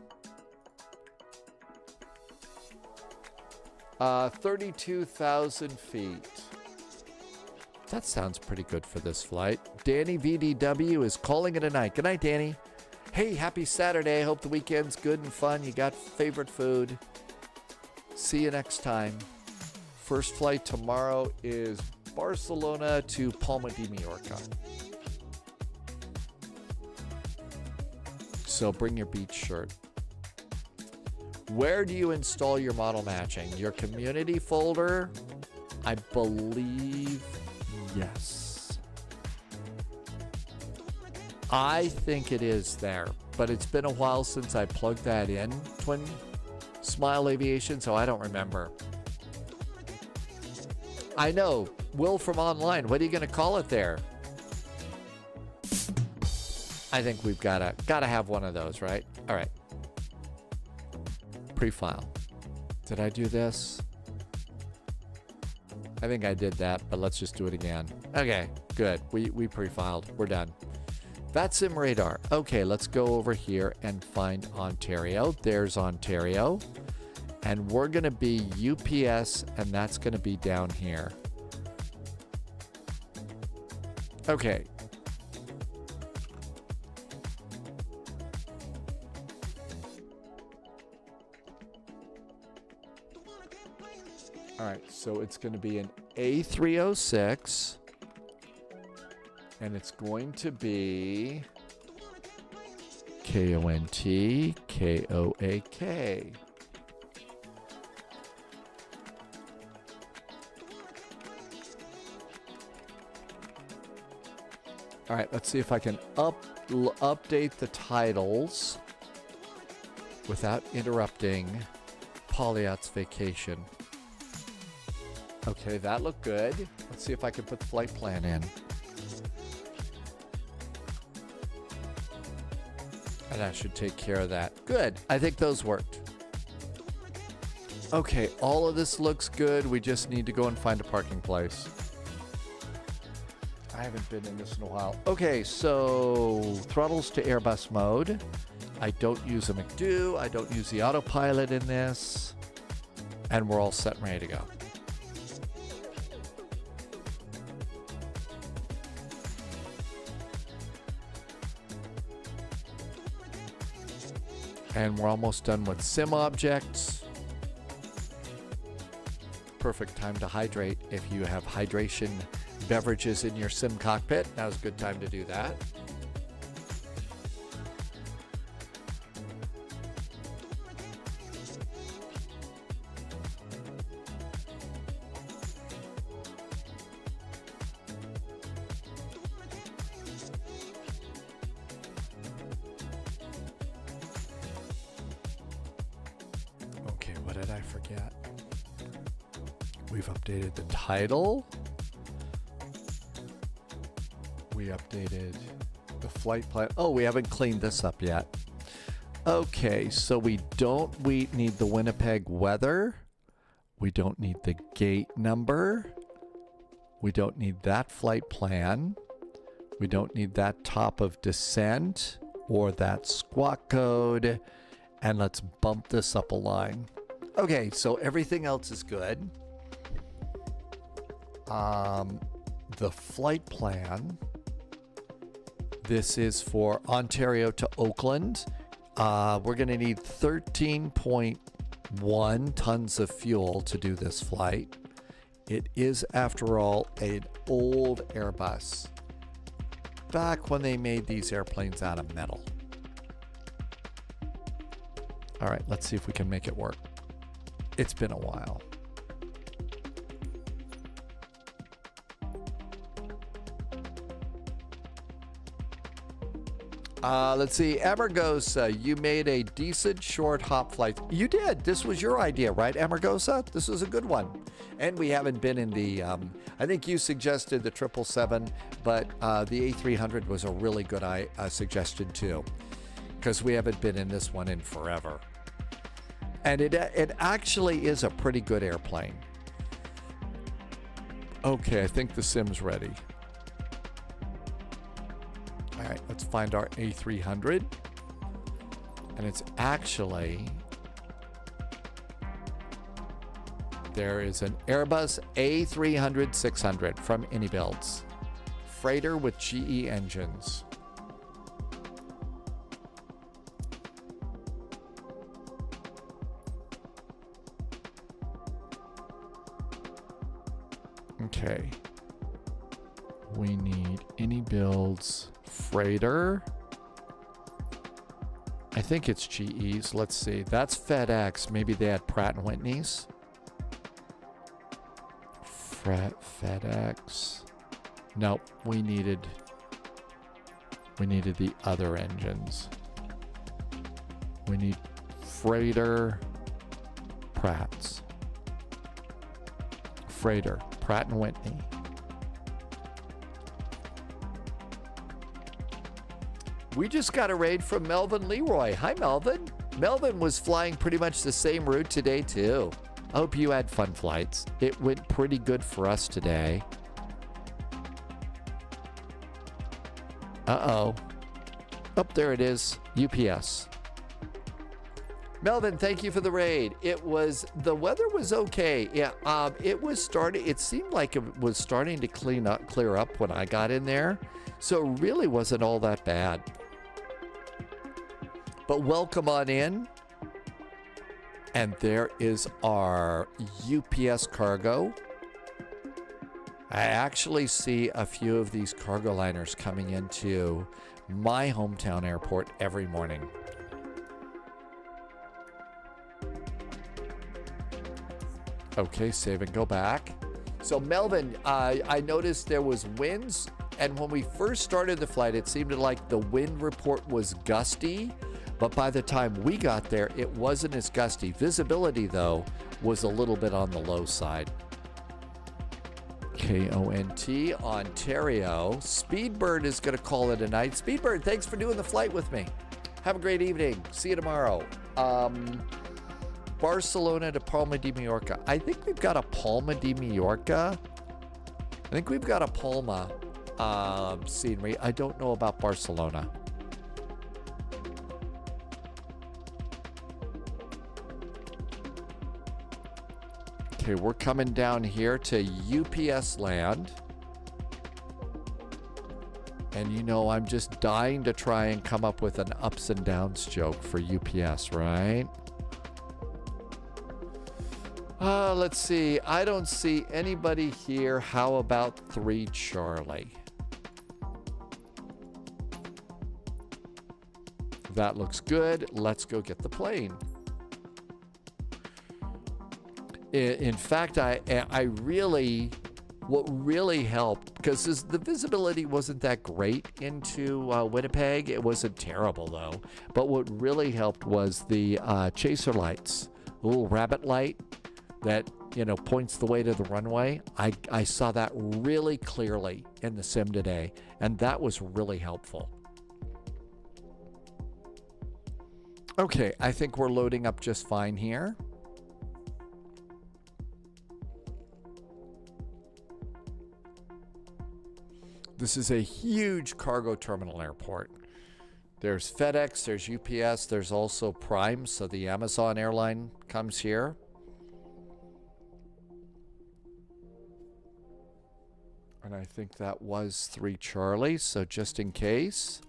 32,000 feet. That sounds pretty good for this flight. Danny VDW is calling it a night. Good night, Danny. Hey, happy Saturday. Hope the weekend's good and fun. You got favorite food. See you next time. First flight tomorrow is Barcelona to Palma de Mallorca. So bring your beach shirt. Where do you install your model matching? Your community folder? I believe yes. I think it is there, but it's been a while since I plugged that in, Twin Smile Aviation, so I don't remember. I know. Will from online. What are you going to call it there? I think we've gotta have one of those, right? All right. Pre-file. Did I do this? I think I did that, but let's just do it again. Okay, good. We pre-filed. We're done. VATSIM radar. Okay, let's go over here and find Ontario. There's Ontario. And we're going to be UPS, and that's going to be down here. Okay. All right, so it's going to be an A306. And it's going to be KONT-KOAK. All right, let's see if I can update the titles without interrupting Polyat's vacation. Okay, that looked good. Let's see if I can put the flight plan in. And that should take care of that. Good. I think those worked. Okay, all of this looks good. We just need to go and find a parking place. I haven't been in this in a while. Okay, so throttles to Airbus mode. I don't use a McDo. I don't use the autopilot in this. And we're all set and ready to go. And we're almost done with sim objects. Perfect time to hydrate if you have hydration beverages in your sim cockpit. Now's a good time to do that. Okay, what did I forget? We've updated the title. We updated the flight plan. Oh, we haven't cleaned this up yet. Okay, so we need the Winnipeg weather. We don't need the gate number. We don't need that flight plan. We don't need that top of descent or that squawk code. And let's bump this up a line. Okay, so everything else is good. The flight plan. This is for Ontario to Oakland. We're going to need 13.1 tons of fuel to do this flight. It is, after all, an old Airbus. Back when they made these airplanes out of metal. All right, let's see if we can make it work. It's been a while. Let's see. Amargosa, you made a decent short hop flight. You did. This was your idea, right, Amargosa? This was a good one. And we haven't been in the, I think you suggested the 777, but the A300 was a really good suggestion too, because we haven't been in this one in forever. And it actually is a pretty good airplane. Okay, I think the sim's ready. All right, let's find our A300. And it's actually, there is an Airbus A300-600 from Anybuilds. Freighter with GE engines. Okay. We need Anybuilds freighter. I think it's GE's. Let's see. That's FedEx. Maybe they had Pratt & Whitney's. FedEx. Nope. We needed the other engines. We need freighter, Pratt's. Freighter, Pratt & Whitney. We just got a raid from Melvin Leroy. Hi, Melvin. Melvin was flying pretty much the same route today, too. I hope you had fun flights. It went pretty good for us today. Uh-oh. Oh, there it is. UPS. Melvin, thank you for the raid. The weather was okay. Yeah, it seemed like it was starting to clear up when I got in there. So it really wasn't all that bad. But welcome on in. And there is our UPS cargo. I actually see a few of these cargo liners coming into my hometown airport every morning. Okay, save and go back. So Melvin, I noticed there was winds, and when we first started the flight, it seemed like the wind report was gusty, but by the time we got there, it wasn't as gusty. Visibility, though, was a little bit on the low side. KONT, Ontario. Speedbird is going to call it a night. Speedbird, thanks for doing the flight with me. Have a great evening. See you tomorrow. Barcelona to Palma de Mallorca. I think we've got a Palma de Mallorca. I think we've got a Palma scenery. I don't know about Barcelona. Okay, we're coming down here to UPS land. And you know, I'm just dying to try and come up with an ups and downs joke for UPS, right? Let's see. I don't see anybody here. How about 3 Charlie? That looks good. Let's go get the plane. In fact, what really helped, because the visibility wasn't that great into Winnipeg. It wasn't terrible, though. But what really helped was the chaser lights, the little rabbit light that, you know, points the way to the runway. I saw that really clearly in the sim today, and that was really helpful. Okay, I think we're loading up just fine here. This is a huge cargo terminal airport. There's FedEx, there's UPS, there's also Prime, so the Amazon airline comes here. And I think that was 3 Charlie, so just in case,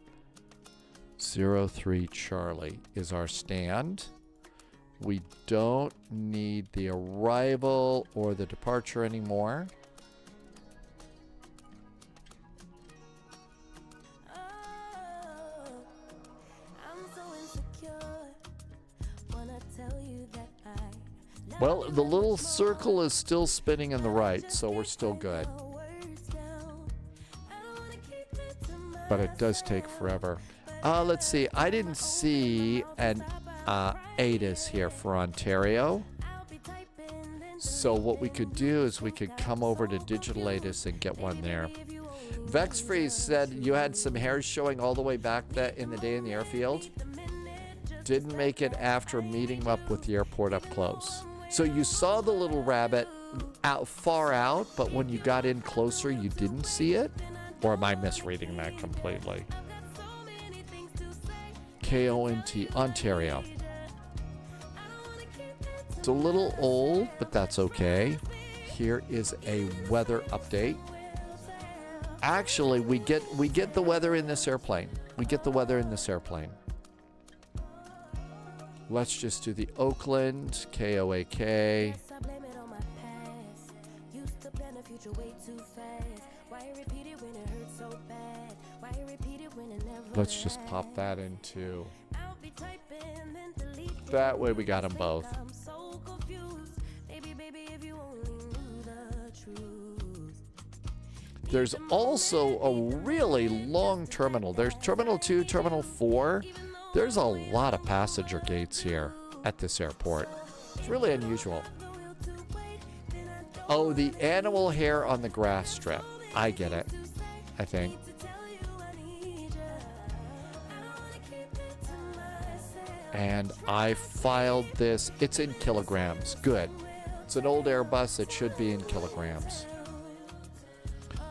03 Charlie is our stand. We don't need the arrival or the departure anymore. Well, the little circle is still spinning in the right, so we're still good. But it does take forever. Let's see. I didn't see an ATIS here for Ontario. So what we could do is we could come over to Digital ATIS and get one there. VexFreeze said you had some hairs showing all the way back in the day in the airfield. Didn't make it after meeting up with the airport up close. So you saw the little rabbit far out, but when you got in closer, you didn't see it? Or am I misreading that completely? KONT, Ontario. It's a little old, but that's okay. Here is a weather update. Actually, we get the weather in this airplane. We get the weather in this airplane. Let's just do the Oakland, KOAK. Let's just pop that into. That way we got them both. There's also a really long terminal. There's Terminal 2, Terminal 4. There's a lot of passenger gates here at this airport. It's really unusual. Oh, the animal hair on the grass strip. I get it, I think. And I filed this. It's in kilograms. Good. It's an old Airbus. It should be in kilograms.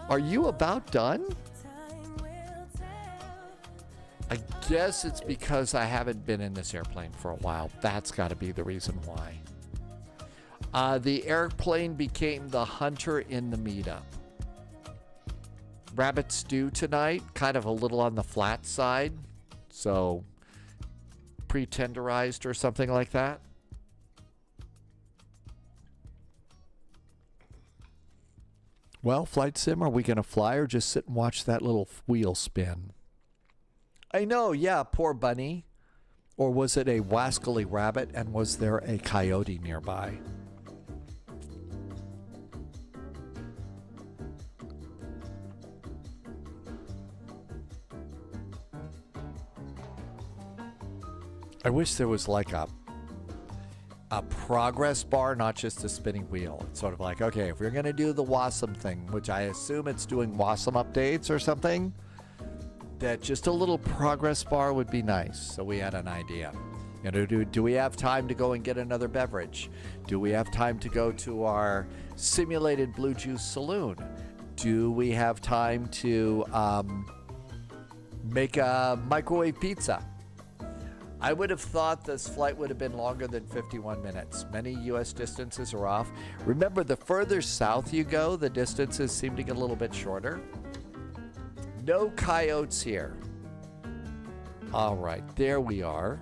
Are you about done? I guess it's because I haven't been in this airplane for a while. That's got to be the reason why. The airplane became the hunter in the meetup. Rabbit stew tonight, kind of a little on the flat side. So, pre-tenderized or something like that. Well, Flight Sim, are we going to fly or just sit and watch that little wheel spin? I know, yeah, poor bunny. Or was it a wascally rabbit and was there a coyote nearby? I wish there was like a progress bar, not just a spinning wheel. It's sort of like, okay, if we're going to do the WASM thing, which I assume it's doing WASM updates or something, that just a little progress bar would be nice. So we had an idea. You know, do we have time to go and get another beverage? Do we have time to go to our simulated blue juice saloon? Do we have time to make a microwave pizza? I would have thought this flight would have been longer than 51 minutes. Many U.S. distances are off. Remember, the further south you go, the distances seem to get a little bit shorter. No coyotes here. All right, there we are.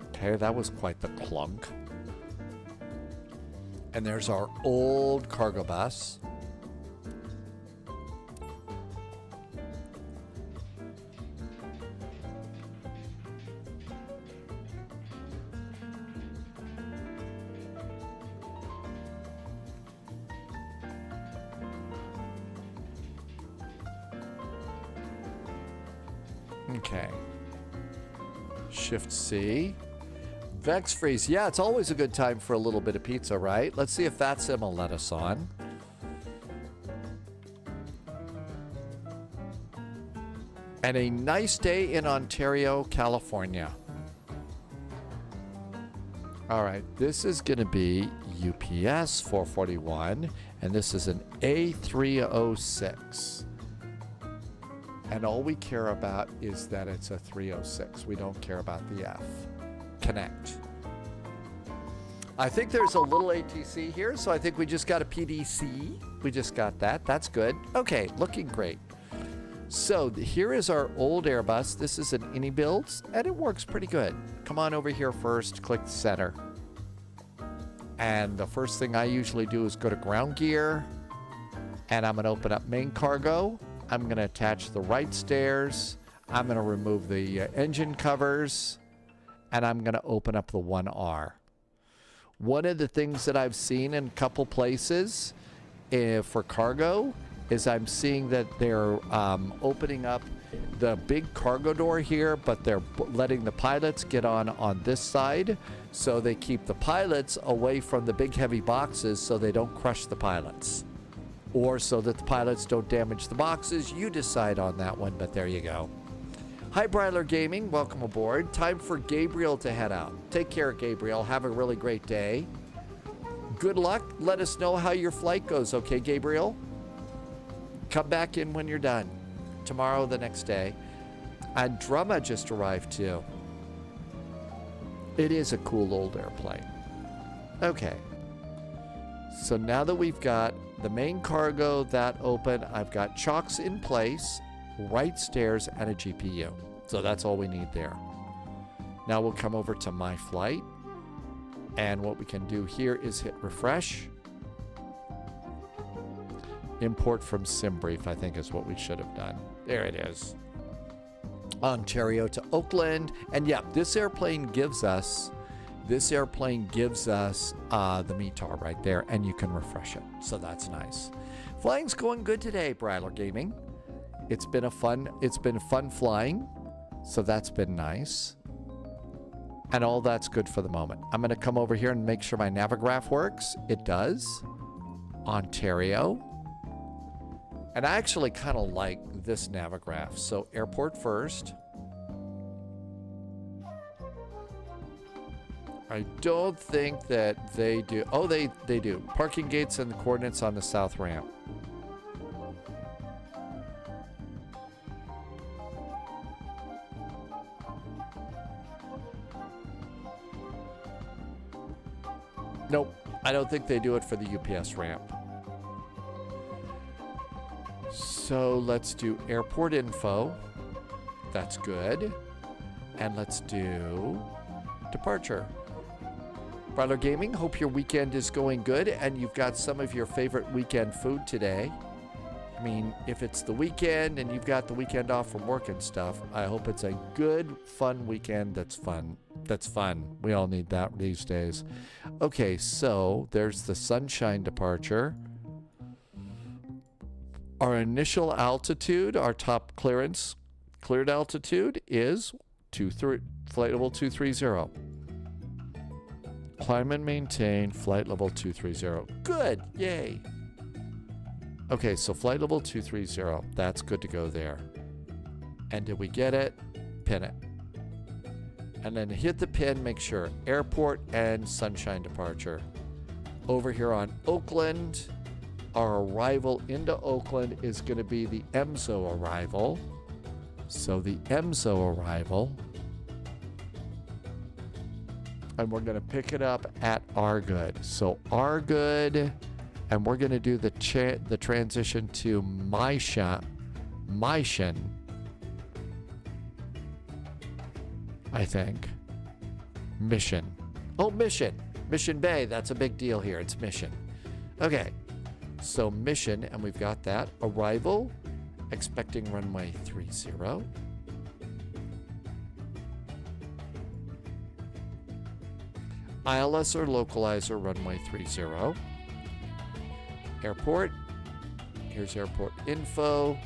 Okay, that was quite the clunk. And there's our old cargo bus. Okay. Shift C. Vex Freeze. Yeah, it's always a good time for a little bit of pizza, right? Let's see if VATSIM will let us on. And a nice day in Ontario, California. All right, this is going to be UPS 441, and this is an A306. And all we care about is that it's a 306. We don't care about the F. Connect. I think there's a little ATC here, so I think we just got a PDC. We just got that. That's good. Okay, looking great. So here is our old Airbus. This is an Ini build, and it works pretty good. Come on over here first, click the center. And the first thing I usually do is go to ground gear, and I'm going to open up main cargo. I'm going to attach the right stairs. I'm going to remove the engine covers, and I'm going to open up the 1R. One of the things that I've seen in a couple places for cargo is I'm seeing that they're opening up the big cargo door here, but they're letting the pilots get on this side, so they keep the pilots away from the big heavy boxes so they don't crush the pilots. Or so that the pilots don't damage the boxes. You decide on that one, but there you go. Hi, Bryler Gaming. Welcome aboard. Time for Gabriel to head out. Take care, Gabriel. Have a really great day. Good luck. Let us know how your flight goes, okay, Gabriel? Come back in when you're done. Tomorrow, the next day. And Drumma just arrived, too. It is a cool old airplane. Okay. So now that we've got the main cargo, that open, I've got chocks in place, right stairs, and a GPU. So that's all we need there. Now we'll come over to My Flight. And what we can do here is hit refresh. Import from SimBrief, I think is what we should have done. There it is. Ontario to Oakland. And yeah, this airplane gives us the METAR right there, and you can refresh it. So that's nice. Flying's going good today, Bryler Gaming. It's been fun flying. So that's been nice. And all that's good for the moment. I'm going to come over here and make sure my Navigraph works. It does. Ontario. And I actually kind of like this Navigraph. So airport first. I don't think that they do. Oh, they do. Parking gates and the coordinates on the south ramp. Nope, I don't think they do it for the UPS ramp. So let's do airport info. That's good. And let's do departure. Bryler Gaming, hope your weekend is going good and you've got some of your favorite weekend food today. I mean, if it's the weekend and you've got the weekend off from work and stuff, I hope it's a good, fun weekend that's fun. That's fun. We all need that these days. Okay, so there's the Sunshine departure. Our initial altitude, our top clearance, cleared altitude is flight level 230. Climb and maintain flight level 230. Good, yay. Okay, so flight level 230, that's good to go there. And did we get it? Pin it. And then hit the pin, make sure. Airport and Sunshine departure. Over here on Oakland, our arrival into Oakland is going to be the EMSO arrival. So the EMSO arrival. And we're going to pick it up at Argood. So Argood, and we're going to do the transition to Maishan, I think. Mission. Oh, Mission. Mission Bay. That's a big deal here. It's Mission. Okay. So Mission, and we've got that. Arrival, expecting runway 30. ILS or localizer, runway 30. Airport. Here's airport info.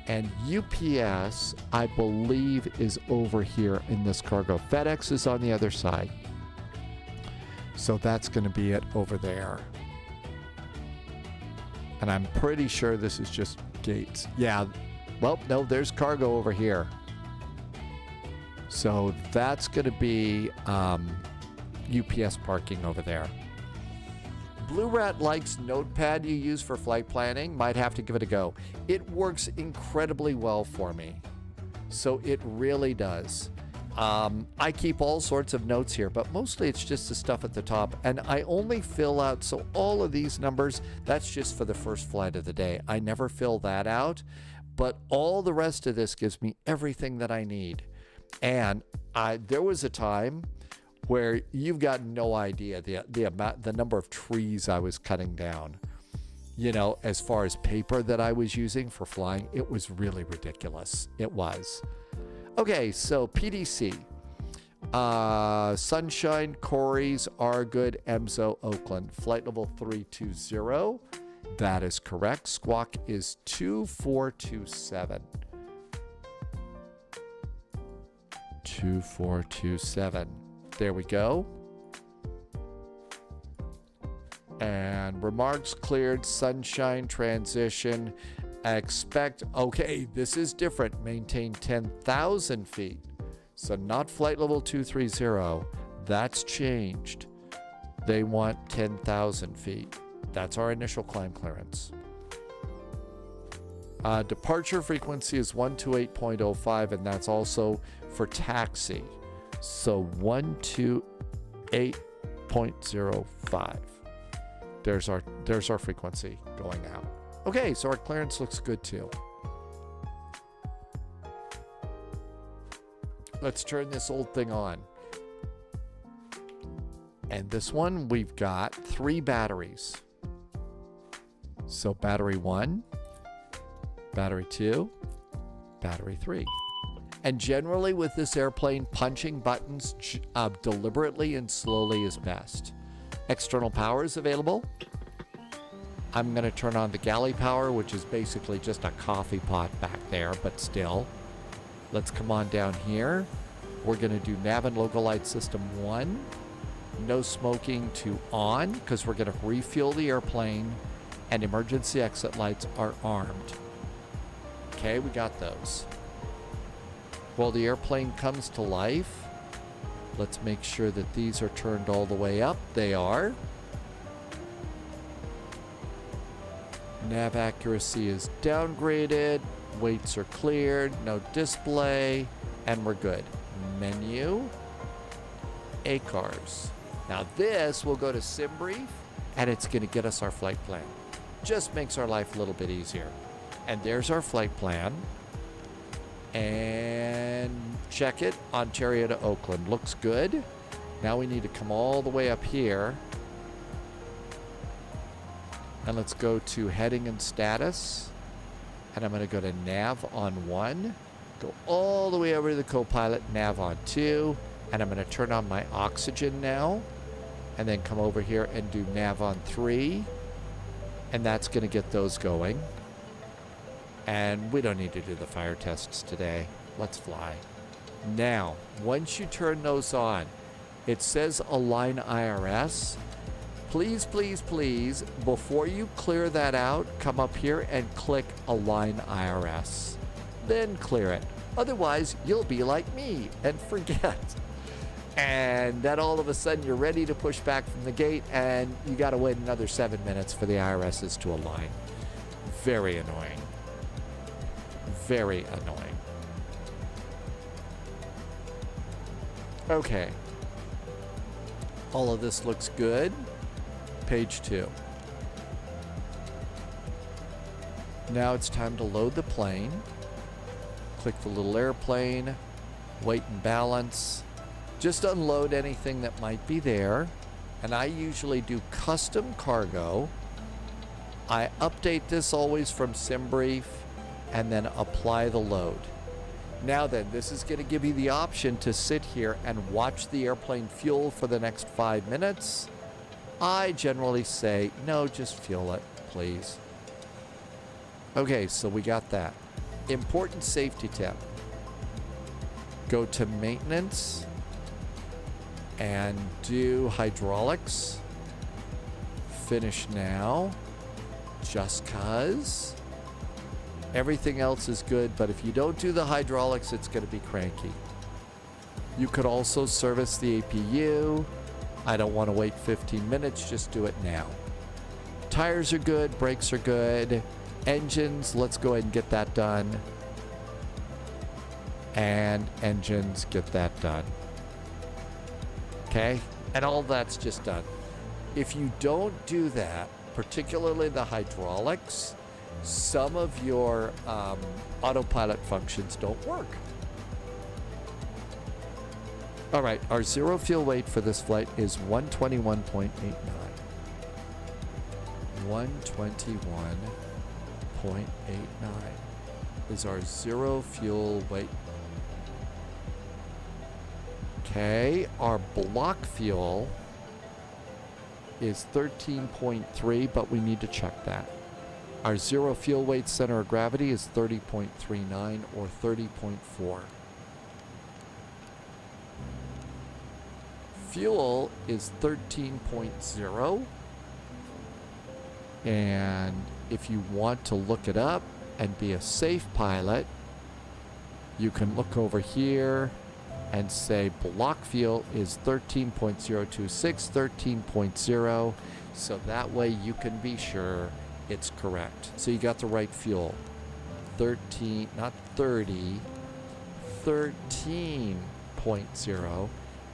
And UPS, I believe, is over here in this cargo. FedEx is on the other side. So that's going to be it over there. And I'm pretty sure this is just gates. Yeah. Well, no, there's cargo over here. So that's going to be UPS parking over there. Blue Rat likes Notepad you use for flight planning. Might have to give it a go. It works incredibly well for me. So it really does. I keep all sorts of notes here, but mostly it's just the stuff at the top. And I only fill out, so all of these numbers, that's just for the first flight of the day. I never fill that out, but all the rest of this gives me everything that I need. And there was a time where you've got no idea the number of trees I was cutting down. You know, as far as paper that I was using for flying, it was really ridiculous. It was. Okay, so PDC. Sunshine, Corey's, Argood, Emzo, Oakland. Flight level 320. That is correct. Squawk is 2427. 2427. There we go. And remarks cleared. Sunshine transition. Expect, okay, this is different. Maintain 10,000 feet. So not flight level 230. That's changed. They want 10,000 feet. That's our initial climb clearance. Departure frequency is 128.05, and that's also for taxi. So 128.05. There's our frequency going out. Okay, so our clearance looks good too. Let's turn this old thing on. And this one, we've got 3 batteries. So battery 1, battery 2, battery 3. And generally with this airplane, punching buttons deliberately and slowly is best. External power is available. I'm going to turn on the galley power, which is basically just a coffee pot back there, but still. Let's come on down here. We're going to do nav and logo light system 1. No smoking to on, because we're going to refuel the airplane, and emergency exit lights are armed. Okay, we got those. While the airplane comes to life, let's make sure that these are turned all the way up. They are. Nav accuracy is downgraded. Weights are cleared. No display. And we're good. Menu. ACARS. Now this will go to SimBrief, and it's going to get us our flight plan. Just makes our life a little bit easier. And there's our flight plan. And check it. Ontario to Oakland. Looks good. Now we need to come all the way up here. And let's go to heading and status. And I'm going to go to nav on 1. Go all the way over to the co-pilot, nav on 2. And I'm going to turn on my oxygen now. And then come over here and do nav on 3. And that's going to get those going. And we don't need to do the fire tests today. Let's fly. Now, once you turn those on, it says align IRS. Please, please, please, before you clear that out, come up here and click Align IRS. Then clear it. Otherwise, you'll be like me and forget. And then all of a sudden, you're ready to push back from the gate, and you got to wait another 7 minutes for the IRSs to align. Very annoying. Very annoying. Okay. All of this looks good. Page 2. Now it's time to load the plane. Click the little airplane, weight and balance. Just unload anything that might be there. And I usually do custom cargo. I update this always from SimBrief and then apply the load. Now then, this is going to give you the option to sit here and watch the airplane fuel for the next 5 minutes. I generally say, no, just fuel it, please. Okay, so we got that. Important safety tip. Go to maintenance and do hydraulics. Finish now, just cause. Everything else is good, but if you don't do the hydraulics, it's going to be cranky. You could also service the APU. I don't want to wait 15 minutes, just do it now. Tires are good, brakes are good. Engines, let's go ahead and get that done. And engines, get that done. Okay? And all that's just done. If you don't do that, particularly the hydraulics, some of your autopilot functions don't work. All right, our zero fuel weight for this flight is 121.89. 121.89 is our zero fuel weight. Okay, our block fuel is 13.3, but we need to check that. Our zero fuel weight center of gravity is 30.39 or 30.4. Fuel is 13.0. And if you want to look it up and be a safe pilot, you can look over here and say block fuel is 13.026, 13.0, so that way you can be sure it's correct. So you got the right fuel. 13, not 30, 13.0,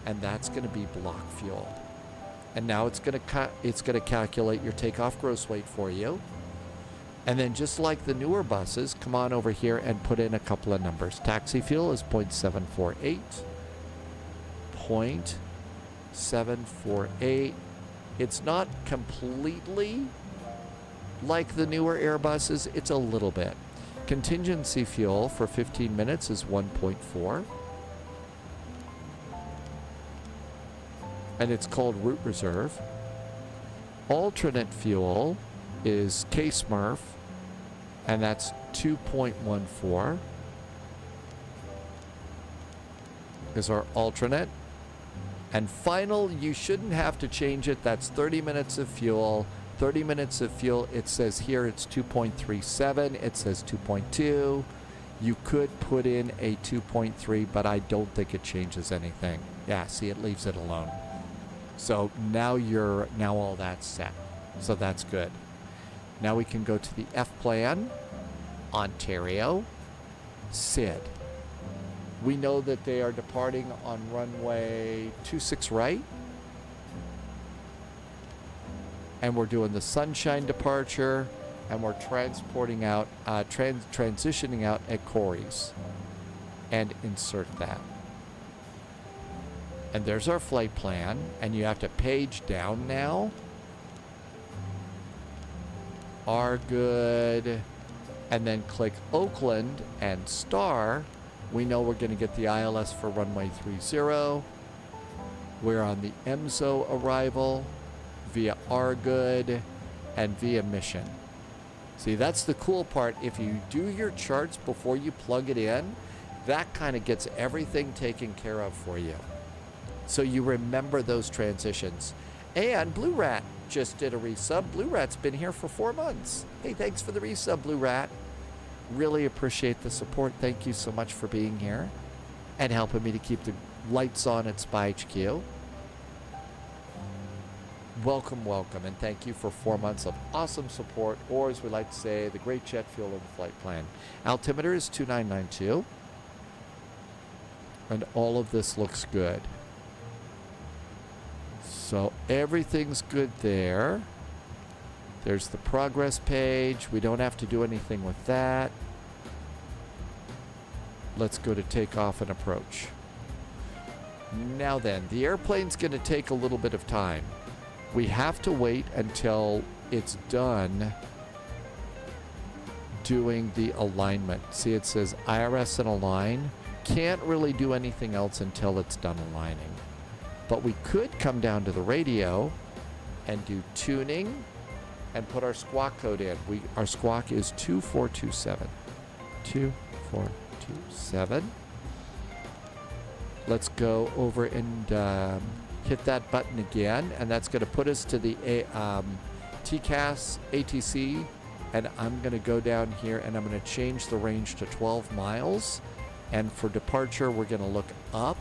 and that's going to be block fuel. And now it's going to calculate your takeoff gross weight for you. And then just like the newer buses, come on over here and put in a couple of numbers. Taxi fuel is 0.748. 0.748. It's not completely like the newer Airbuses. It's a little bit. Contingency fuel for 15 minutes is 1.4. And it's called route reserve. Alternate fuel is K-Smurf, and that's 2.14 is our alternate. And final, you shouldn't have to change it. That's 30 minutes of fuel. 30 minutes of fuel, it says here it's 2.37. It says 2.2. You could put in a 2.3, but I don't think it changes anything. Yeah, see, it leaves it alone. So now all that's set. So that's good. Now we can go to the F plan, Ontario, SID. We know that they are departing on runway 26 right. And we're doing the Sunshine departure, and we're transporting out, transitioning out at Corey's. And insert that. And there's our flight plan, and you have to page down now. Are good. And then click Oakland and star. We know we're going to get the ILS for runway 30. We're on the EMSO arrival via Argood and via Mission. See, that's the cool part. If you do your charts before you plug it in, that kind of gets everything taken care of for you. So you remember those transitions. And Blue Rat just did a resub. Blue Rat's been here for 4 months. Hey, thanks for the resub, Blue Rat. Really appreciate the support. Thank you so much for being here and helping me to keep the lights on at Spy HQ. Welcome, welcome, and thank you for 4 months of awesome support, or as we like to say, the great jet fuel of the flight plan. Altimeter is 2992, and all of this looks good. So everything's good there. There's the progress page. We don't have to do anything with that. Let's go to takeoff and approach. Now then, the airplane's going to take a little bit of time. We have to wait until it's done doing the alignment. See, it says IRS and align. Can't really do anything else until it's done aligning. But we could come down to the radio and do tuning and put our squawk code in. Our squawk is 2427. 2427. Let's go over and hit that button again, and that's going to put us to the TCAS ATC, and I'm going to go down here and I'm going to change the range to 12 miles, and for departure we're going to look up,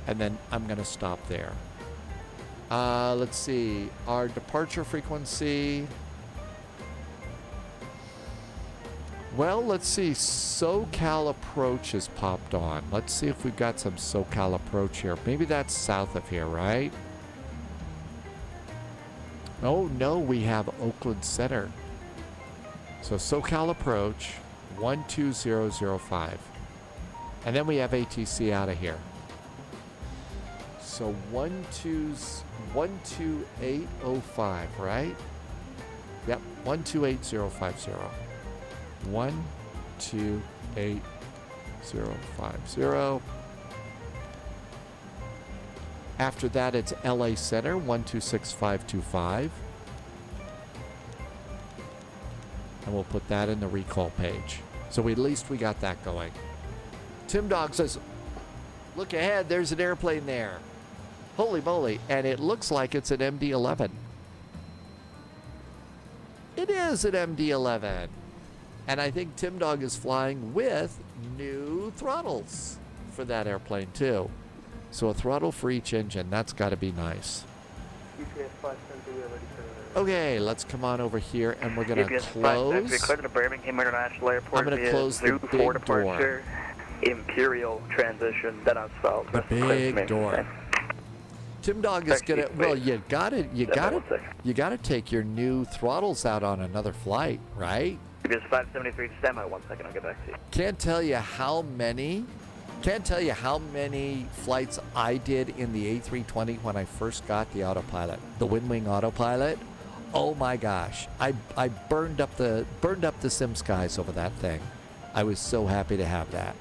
and then I'm going to stop there. Let's see. Our departure frequency. Well, let's see. SoCal approach has popped on. Let's see if we've got some SoCal approach here. Maybe that's south of here, right? Oh, no, we have Oakland Center. So SoCal approach 12005. And then we have ATC out of here. So 12805, right? Yep, 128050. 128050. After that, it's LA Center 126525. And we'll put that in the recall page. So at least we got that going. Tim Dog says, look ahead, there's an airplane there. Holy moly. And it looks like it's an MD-11. It is an MD-11. And I think Tim Dog is flying with new throttles for that airplane too. So a throttle for each engine. That's got to be nice. Okay, let's come on over here and we're going to close. Clear to Birmingham International Airport. I'm going to close the big door. Imperial transition, then on south. The big door. Tim Dog is gonna. Well, you gotta take your new throttles out on another flight, right? It's 573 to stand by. 1 second, I'll get back to you. Can't tell you how many flights I did in the A320 when I first got the autopilot, the Wing autopilot. Oh my gosh, I burned up the sim skies over that thing. I was so happy to have that.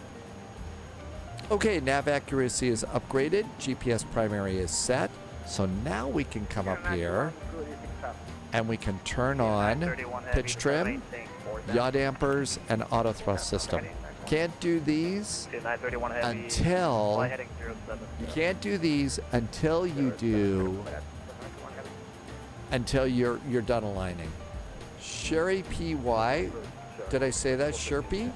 Okay, nav accuracy is upgraded. GPS primary is set. So now we can come up here and we can turn on pitch trim, yaw dampers, and auto thrust system. Can't do these until you can't do these until you're done aligning. Sherry PY, did I say that? Sherpy?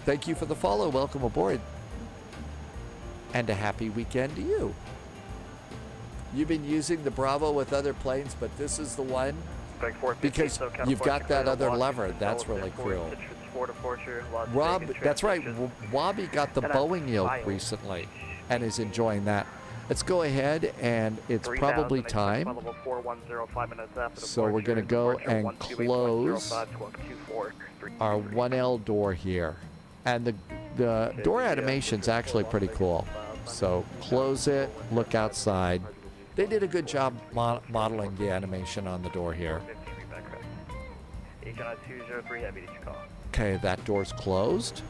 Thank you for the follow. Welcome aboard. And a happy weekend to you. You've been using the Bravo with other planes, but this is the one because you've got that other lever. That's really cool. Rob, that's right. Wabi got the Boeing yoke recently and is enjoying that. Let's go ahead, and it's probably time. So we're going to go and close our 1L door here. And the door animation's actually pretty cool. So close it, look outside. They did a good job modeling the animation on the door here. Okay, that door's closed.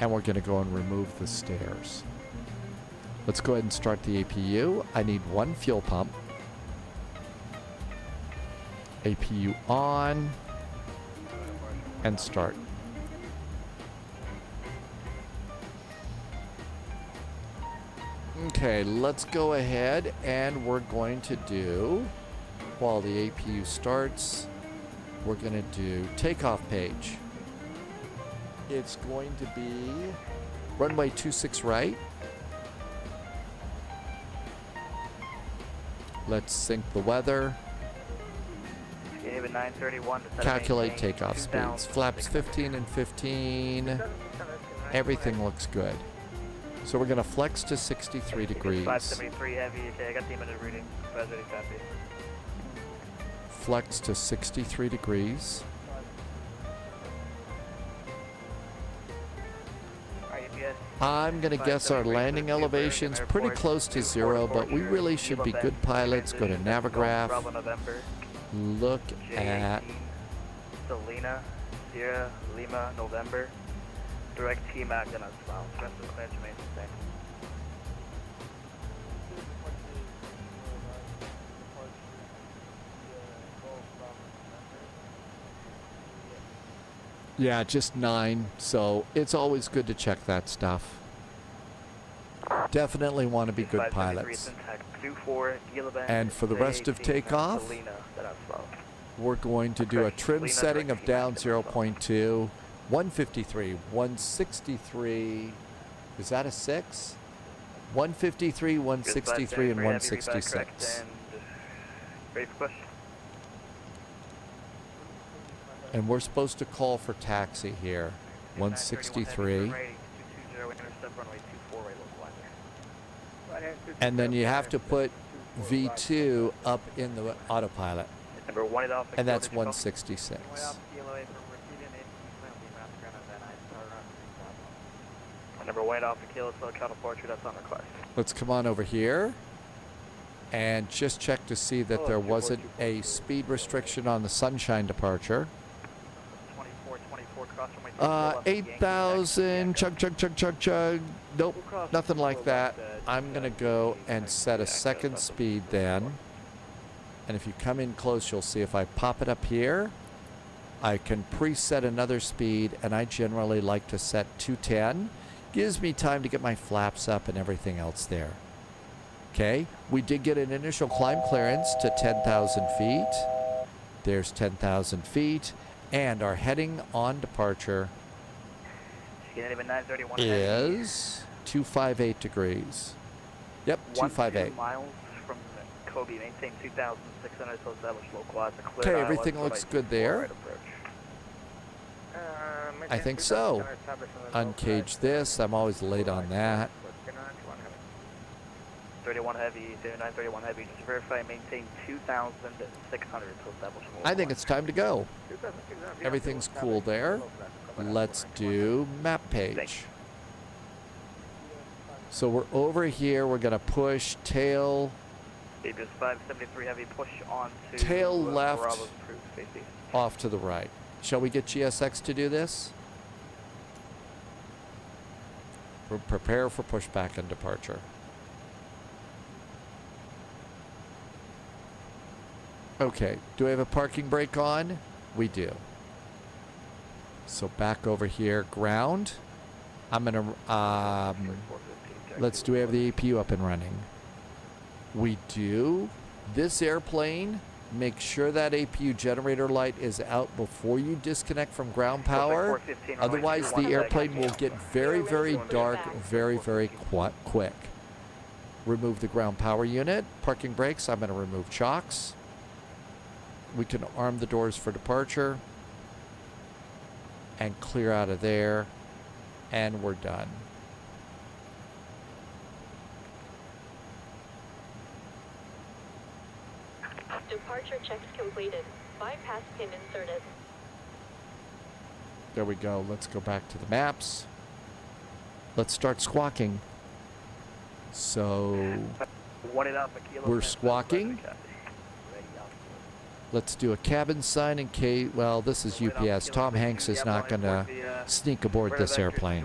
And we're going to go and remove the stairs. Let's go ahead and start the APU. I need one fuel pump. APU on. And start. Okay, let's go ahead and we're going to do, while the APU starts, we're going to do takeoff page. It's going to be runway 26 right. Let's sync the weather. Calculate takeoff speeds. Flaps 15 and 15. Everything looks good. So we're going to flex to 63 degrees. 573 heavy. Okay, I got the minute reading. Flex to 63 degrees. I'm going to guess our landing elevation's pretty close to 0, but we really should be good pilots. Go to Navigraph. Look at Selena, Sierra, Lima, November. Direct T-Mac and south. Rest of the clear to maintain. Yeah, just 9. So it's always good to check that stuff. Definitely want to be good pilots. And for the rest of takeoff, we're going to do a trim setting of down 0.2. 153, 163, is that a 6? 153, 163, and 166. Ready for push. And we're supposed to call for taxi here. 163. And then you have to put V2 up in the autopilot. Number 1 off. And that's 166. Number 1 off the kilo, so count departure, that's on request. Let's come on over here and just check to see that there wasn't a speed restriction on the Sunshine departure. 24, cross runway 8,000, chug. Nope, nothing like that. I'm gonna go and set a second speed then. And if you come in close, you'll see if I pop it up here, I can preset another speed, and I generally like to set 210. Gives me time to get my flaps up and everything else there. Okay, we did get an initial climb clearance to 10,000 feet. There's 10,000 feet, and our heading on departure is 258 degrees. Yep, 258. miles from Kobe, maintain 2,600, so established localized. Okay, everything looks good there. I think so. Uncage this. I'm always late on that. 31 heavy, 931 heavy. Just verify and maintain 2,600 to establish. I think it's time to go. Everything's cool there. Let's do map page. So we're over here. We're gonna push tail. ABS 573 heavy. Push on to tail left. Bravo's approved safety. Off to the right. Shall we get GSX to do this? Prepare for pushback and departure. Okay, do we have a parking brake on? We do. So back over here, ground. I'm gonna, let's do we have the APU up and running? We do. This airplane, make sure that APU generator light is out before you disconnect from ground power. Otherwise, the airplane will get very, very dark very, very quick. Remove the ground power unit. Parking brakes, I'm going to remove chocks. We can arm the doors for departure. And clear out of there. And we're done. Departure checks completed. Bypass pin inserted. There we go. Let's go back to the maps. Let's start squawking. So we're squawking. Let's do a cabin sign in case, well, this is UPS. Tom Hanks is not going to sneak aboard this airplane.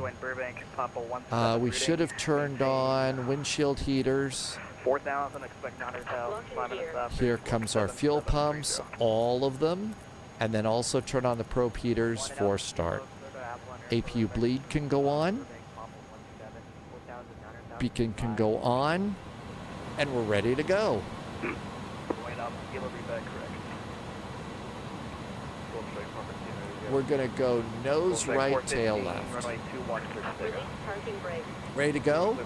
We should have turned on windshield heaters. 4,000, expect 900,000, 5 minutes after. Here comes our fuel pumps, all of them. And then also turn on the probe heaters for start. APU bleed can go on. Beacon can go on. And we're ready to go. We're going to go nose right, tail left. Ready to go?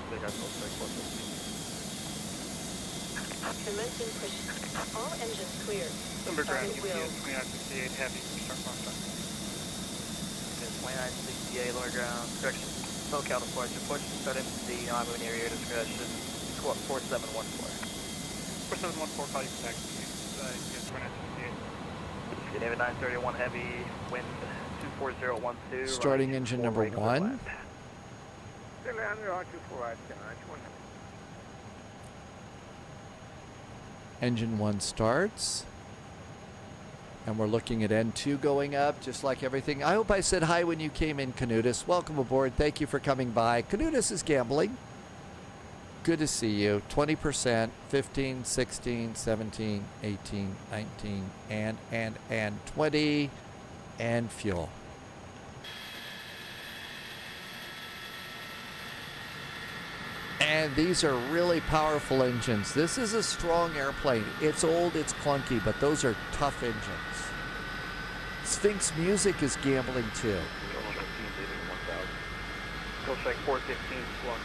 Commencing push. All engines clear. Underground UPS 2968 heavy start process. 2968 lower ground, correction. SoCal departure, push to start into the non-moving area discretion. Squawk 4714. 4714, call you for taxi. UPS 2968. David 931 heavy, wind 24012. Starting engine number 1. Engine 1 starts. And we're looking at N2 going up, just like everything. I hope I said hi when you came in, Canutus. Welcome aboard. Thank you for coming by. Canutus is gambling. Good to see you. 20%, 15, 16, 17, 18, 19, and 20, and fuel. And these are really powerful engines. This is a strong airplane. It's old, it's clunky, but those are tough engines. Sphinx Music is gambling too. Go strike 415, squawk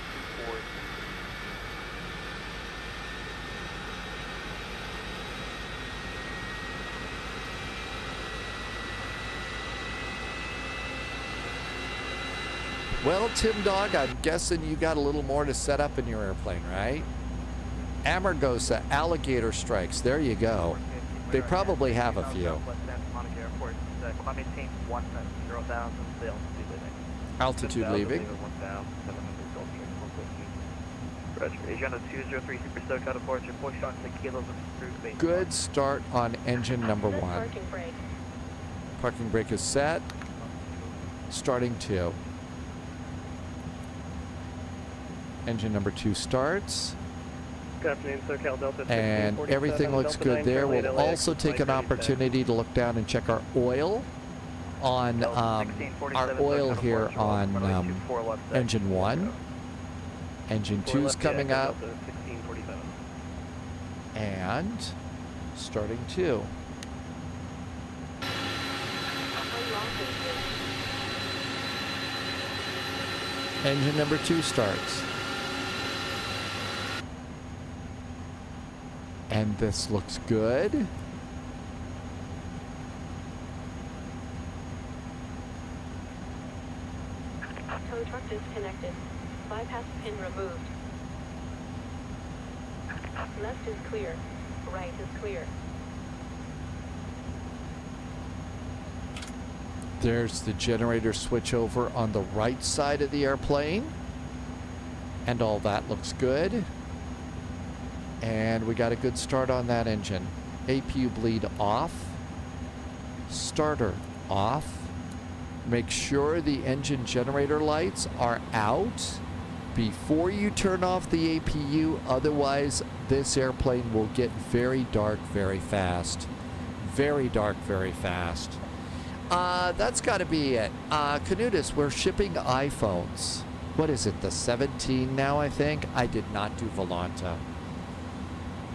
Well, Tim Dog, I'm guessing you got a little more to set up in your airplane, right? Amargosa, alligator strikes. There you go. They probably have a few. Altitude leaving. Good start on engine number 1. Parking brake. Parking brake is set. Starting 2. Engine number 2 starts. Good afternoon, SoCal Delta. And everything looks good there. We'll also take an opportunity to look down and check our oil on our oil here on engine 1. Engine 2 is coming up. And starting 2. Engine number 2 starts. And this looks good. Tow truck disconnected. Bypass pin removed. Left is clear. Right is clear. There's the generator switch over on the right side of the airplane. And all that looks good. And we got a good start on that engine. APU bleed off. Starter off. Make sure the engine generator lights are out before you turn off the APU. Otherwise, this airplane will get very dark very fast. Very dark very fast. That's got to be it. Canutus, we're shipping iPhones. What is it, the 17 now, I think? I did not do Volanta.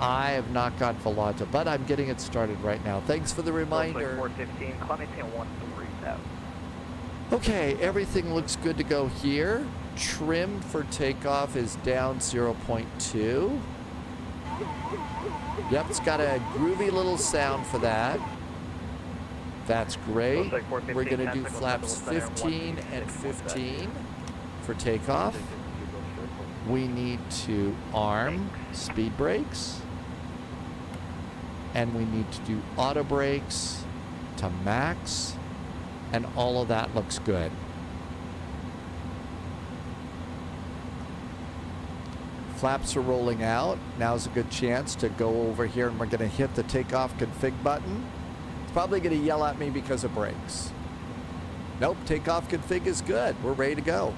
I have not got Volanta, but I'm getting it started right now. Thanks for the reminder. 415, climbing 130,000. Okay, everything looks good to go here. Trim for takeoff is down 0.2. Yep, it's got a groovy little sound for that. That's great. We're going to do flaps 15 and 15 for takeoff. We need to arm speed brakes. And we need to do auto brakes to max. And all of that looks good. Flaps are rolling out. Now's a good chance to go over here and we're going to hit the takeoff config button. It's probably going to yell at me because of brakes. Nope, takeoff config is good. We're ready to go.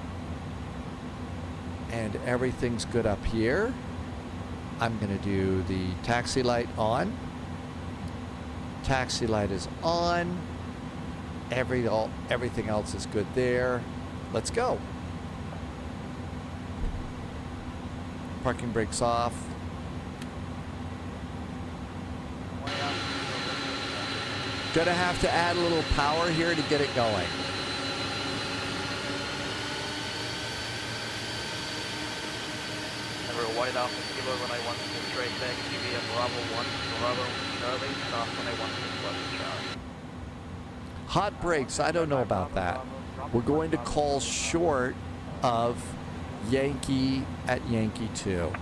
And everything's good up here. I'm going to do the taxi light on. Taxi light is on. Everything else is good there. Let's go. Parking brakes off. Gonna have to add a little power here to get it going. Remember, white Alpha Kilo when I want to straight back, QB and Bravo 1, Bravo Charlie, stop when I want to Charlie. Hot brakes, I don't know about that. We're going to call short of Yankee at Yankee 2.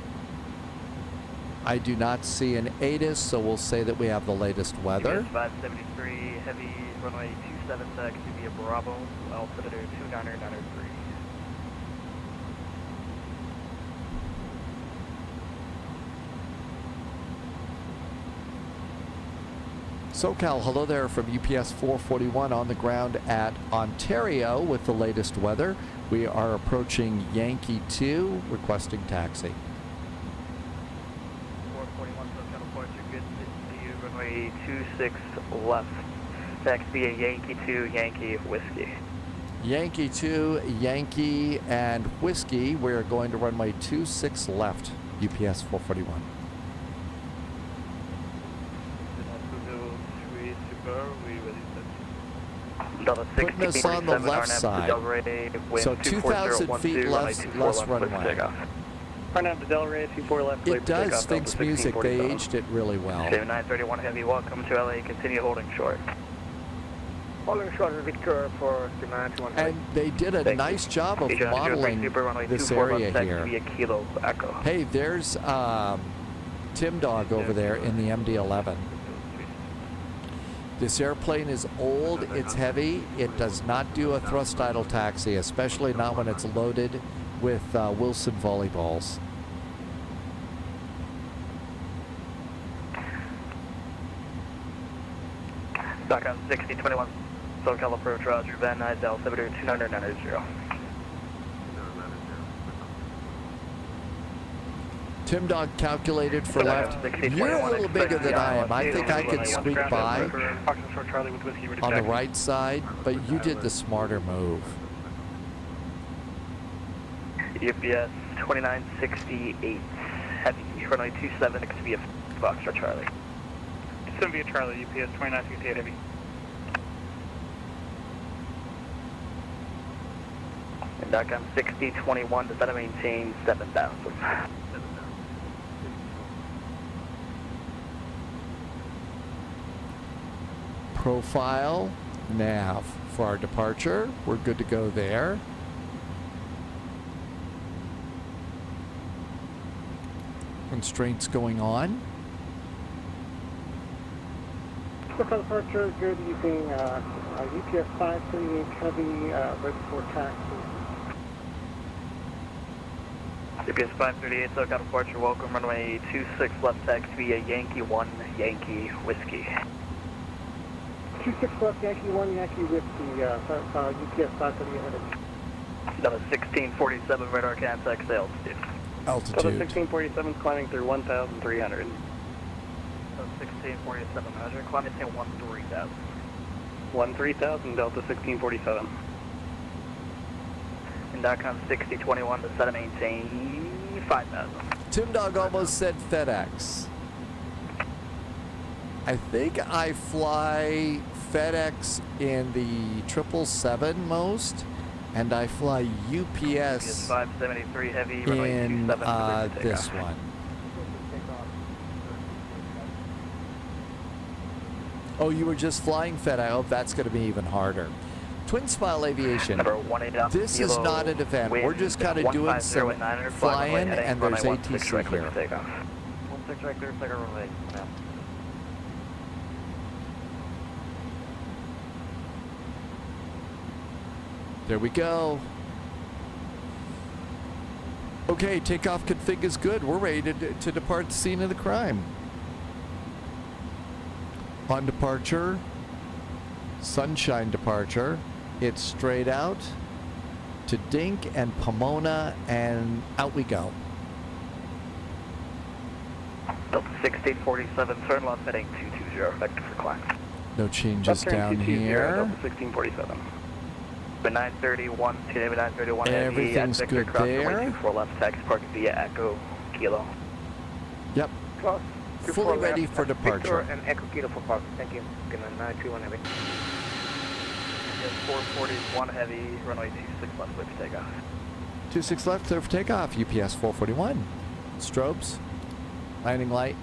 I do not see an ATIS, so we'll say that we have the latest weather. 573, heavy runway 27 back, QB and Bravo, altimeter 29903. SoCal, hello there from UPS 441 on the ground at Ontario with the latest weather. We are approaching Yankee 2, requesting taxi. 441 SoCal departure, good to see you, runway 26 left. Taxi at Yankee 2, Yankee Whiskey. Yankee 2, Yankee and Whiskey. We're going to runway 26 left, UPS 441. Putting us on the left side. So 2,000 feet less runway. It does. Thinks music. They aged it really well. 931 heavy, welcome to LA. Continue holding short. Following short of Victor for demand 1. And they did a nice job of modeling this area here. Kilo Echo. Hey, there's Tim Dog over there in the MD-11. This airplane is old, it's heavy, it does not do a thrust idle taxi, especially not when it's loaded with Wilson volleyballs. SOCOM 6021, SoCal approach, Roger, Van Nuys, altimeter 2990. Tim Dog calculated for left. You're a little bigger than I am. I think I could squeak by on the right side, but you did the smarter move. UPS 2968, heavy, runway 27, it could be a Foxtrot Charlie. 27 via Charlie, UPS 2968 heavy. And DOCOM 6021, does that maintain 7,000? Profile, nav for our departure. We're good to go there. Constraints going on. For departure, good using UPS 538 heavy, ready for taxi. UPS 538, SoCal departure, welcome, runway 26 left taxi via Yankee 1, Yankee Whiskey. 26 left, Yankee 1, Yankee Whiskey, UPS 538 headed. Another 1647 radar contact sales, dude. Altitude. Delta 1647 climbing through 1,300. 1647, Roger, climbing to 13,000. 13,000, Delta 1647. And DOCOM 6021 to set and maintain 5,000. Tim Dog almost said FedEx. I think I fly FedEx in the 777 most, and I fly UPS 573 heavy, in this one. Oh, you were just flying FedEx. Oh, that's going to be even harder. Twin Smile Aviation. This is not an event. We're just kind of doing some flying, and there's ATC here. 16 right clear, second runway. There we go. Okay, takeoff config is good. We're ready to depart the scene of the crime. On departure, Sunshine departure, it's straight out to Dink and Pomona, and out we go. 1647, turn left heading 220, vector for climb. No changes down here. 1647. 931, to 931 Everything's good there. 24 left, taxi park via Echo Kilo. Yep. Fully ready for departure. And Echo Kilo for park. Thank you. 921 heavy. 441 heavy, runway 26 left, clear for takeoff. 26 left, clear for takeoff. UPS 441. Strobes. Landing light.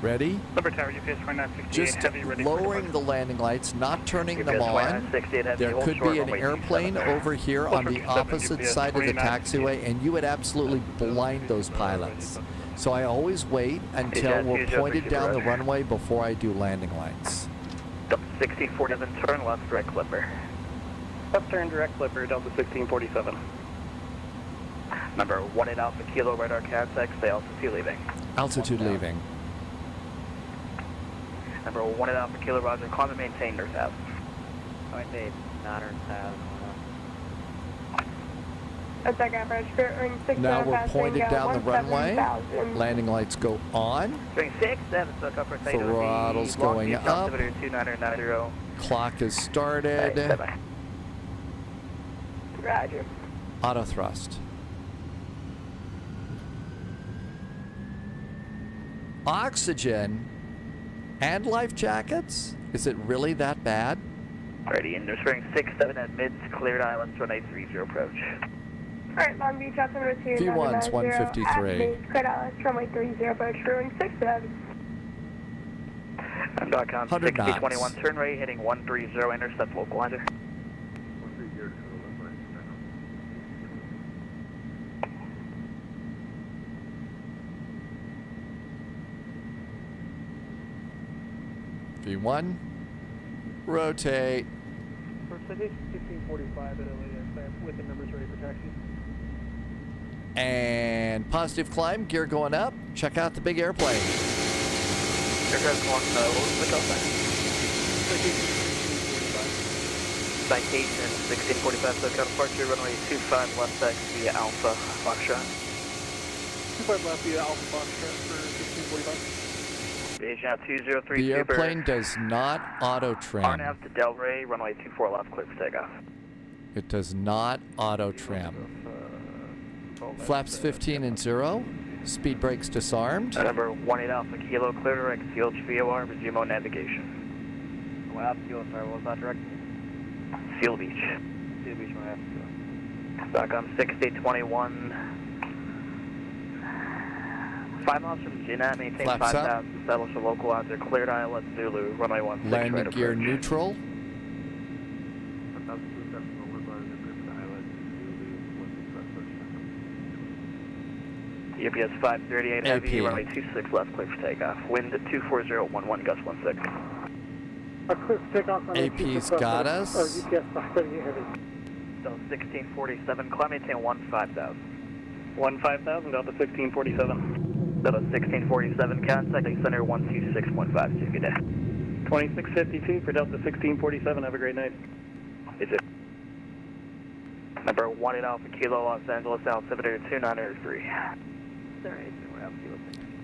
Ready? Number tower, UPS 2968 Just heavy, ready lowering the landing lights, not turning them on. There could be an airplane over here on the opposite side of the taxiway, and you would absolutely blind those pilots. So I always wait until we're pointed down the runway before I do landing lights. 1647, turn left, direct clipper. Left turn, direct clipper, Delta 1647. Number 18 Alpha Kilo, radar contact, stay altitude leaving. Altitude leaving. Number 18 Alpha Kilo, roger, climb and maintain Earth Ave. Maintain, not Earth Ave. Now we're pointed down the runway. Landing lights go on. Throttle's going up. Clock is started. Roger. Auto thrust. Oxygen and life jackets? Is it really that bad? Ready, and they're spring 6-7 at mids, cleared islands, runway 30 approach. Alright, Long Beach, altimeter 2, V1's 153. Cleared islands, runway 30 approach, runway 6-7. .com 100 knots. 6021 turn rate heading 130, intercept localizer. V1, rotate, For citation 1645 at LAX with the numbers ready for taxi. and positive climb, gear going up. Check out the big airplane. Aircraft on what was the call sign? Citation 1645, so departure runway 25 left deck via Alpha Foxtrot. 25 left via Alpha Foxtrot for 1645. Agent 203 The Super. airplane does not auto trim. RNAV to Delray, runway 24 left, clear for takeoff. It does not auto trim. Flaps 15 and 0. Speed brakes disarmed. Number 18 Alpha Kilo, clear direct, CLH VOR, resume on navigation. My aptitude, sorry, what was that direct? Seal Beach. Seal Beach, my aptitude. .com 6021. 5 miles from Ginat, maintain Flaps up. 5,000, establish a localizer, cleared ILS Zulu, runway 16 Landing right gear approach. neutral. UPS 538 heavy, AP. runway 26 left, clear for takeoff. Wind at 24011, gust 16. A clear for takeoff on AP's got us. Or UPS 538 heavy. So 1647, climb maintain 15,000. 15,000, Delta 1647. Delta 1647, contact center 126.52, good day. 2652 for Delta 1647, have a great night. Is it? Number 18 Alpha Kilo, Los Angeles, altimeter 2903.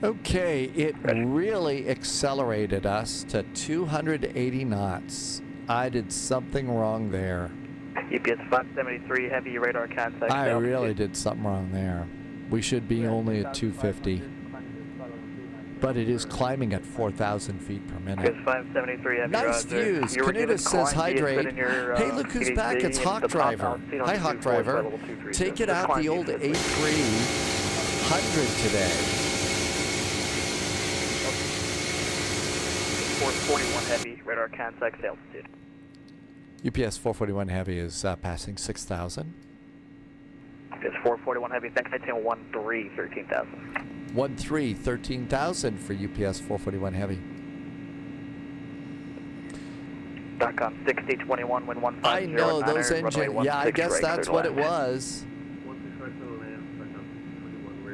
Okay, it really accelerated us to 280 knots. I did something wrong there. UPS 573 heavy radar contact. I altitude. really did something wrong there. We should be only at 250. But it is climbing at 4,000 feet per minute. UPS 573 heavy Nice roger. views. You were given Canutus says climb via hydrate. in your, Hey, look who's back. It's CVC Hawk and the Driver. altitude on Hi, Hawk 24 Driver. level 236. Take it out Climb the via old CVC. A300 today. 441 heavy radar contact altitude. UPS 441 Heavy is passing 6,000. UPS 441 heavy, thanks, maintain 13, 13,000. 13, 13,000 for UPS 441 Heavy. .com 6021, wind 150. I know those engines. Yeah, I guess that's what it was.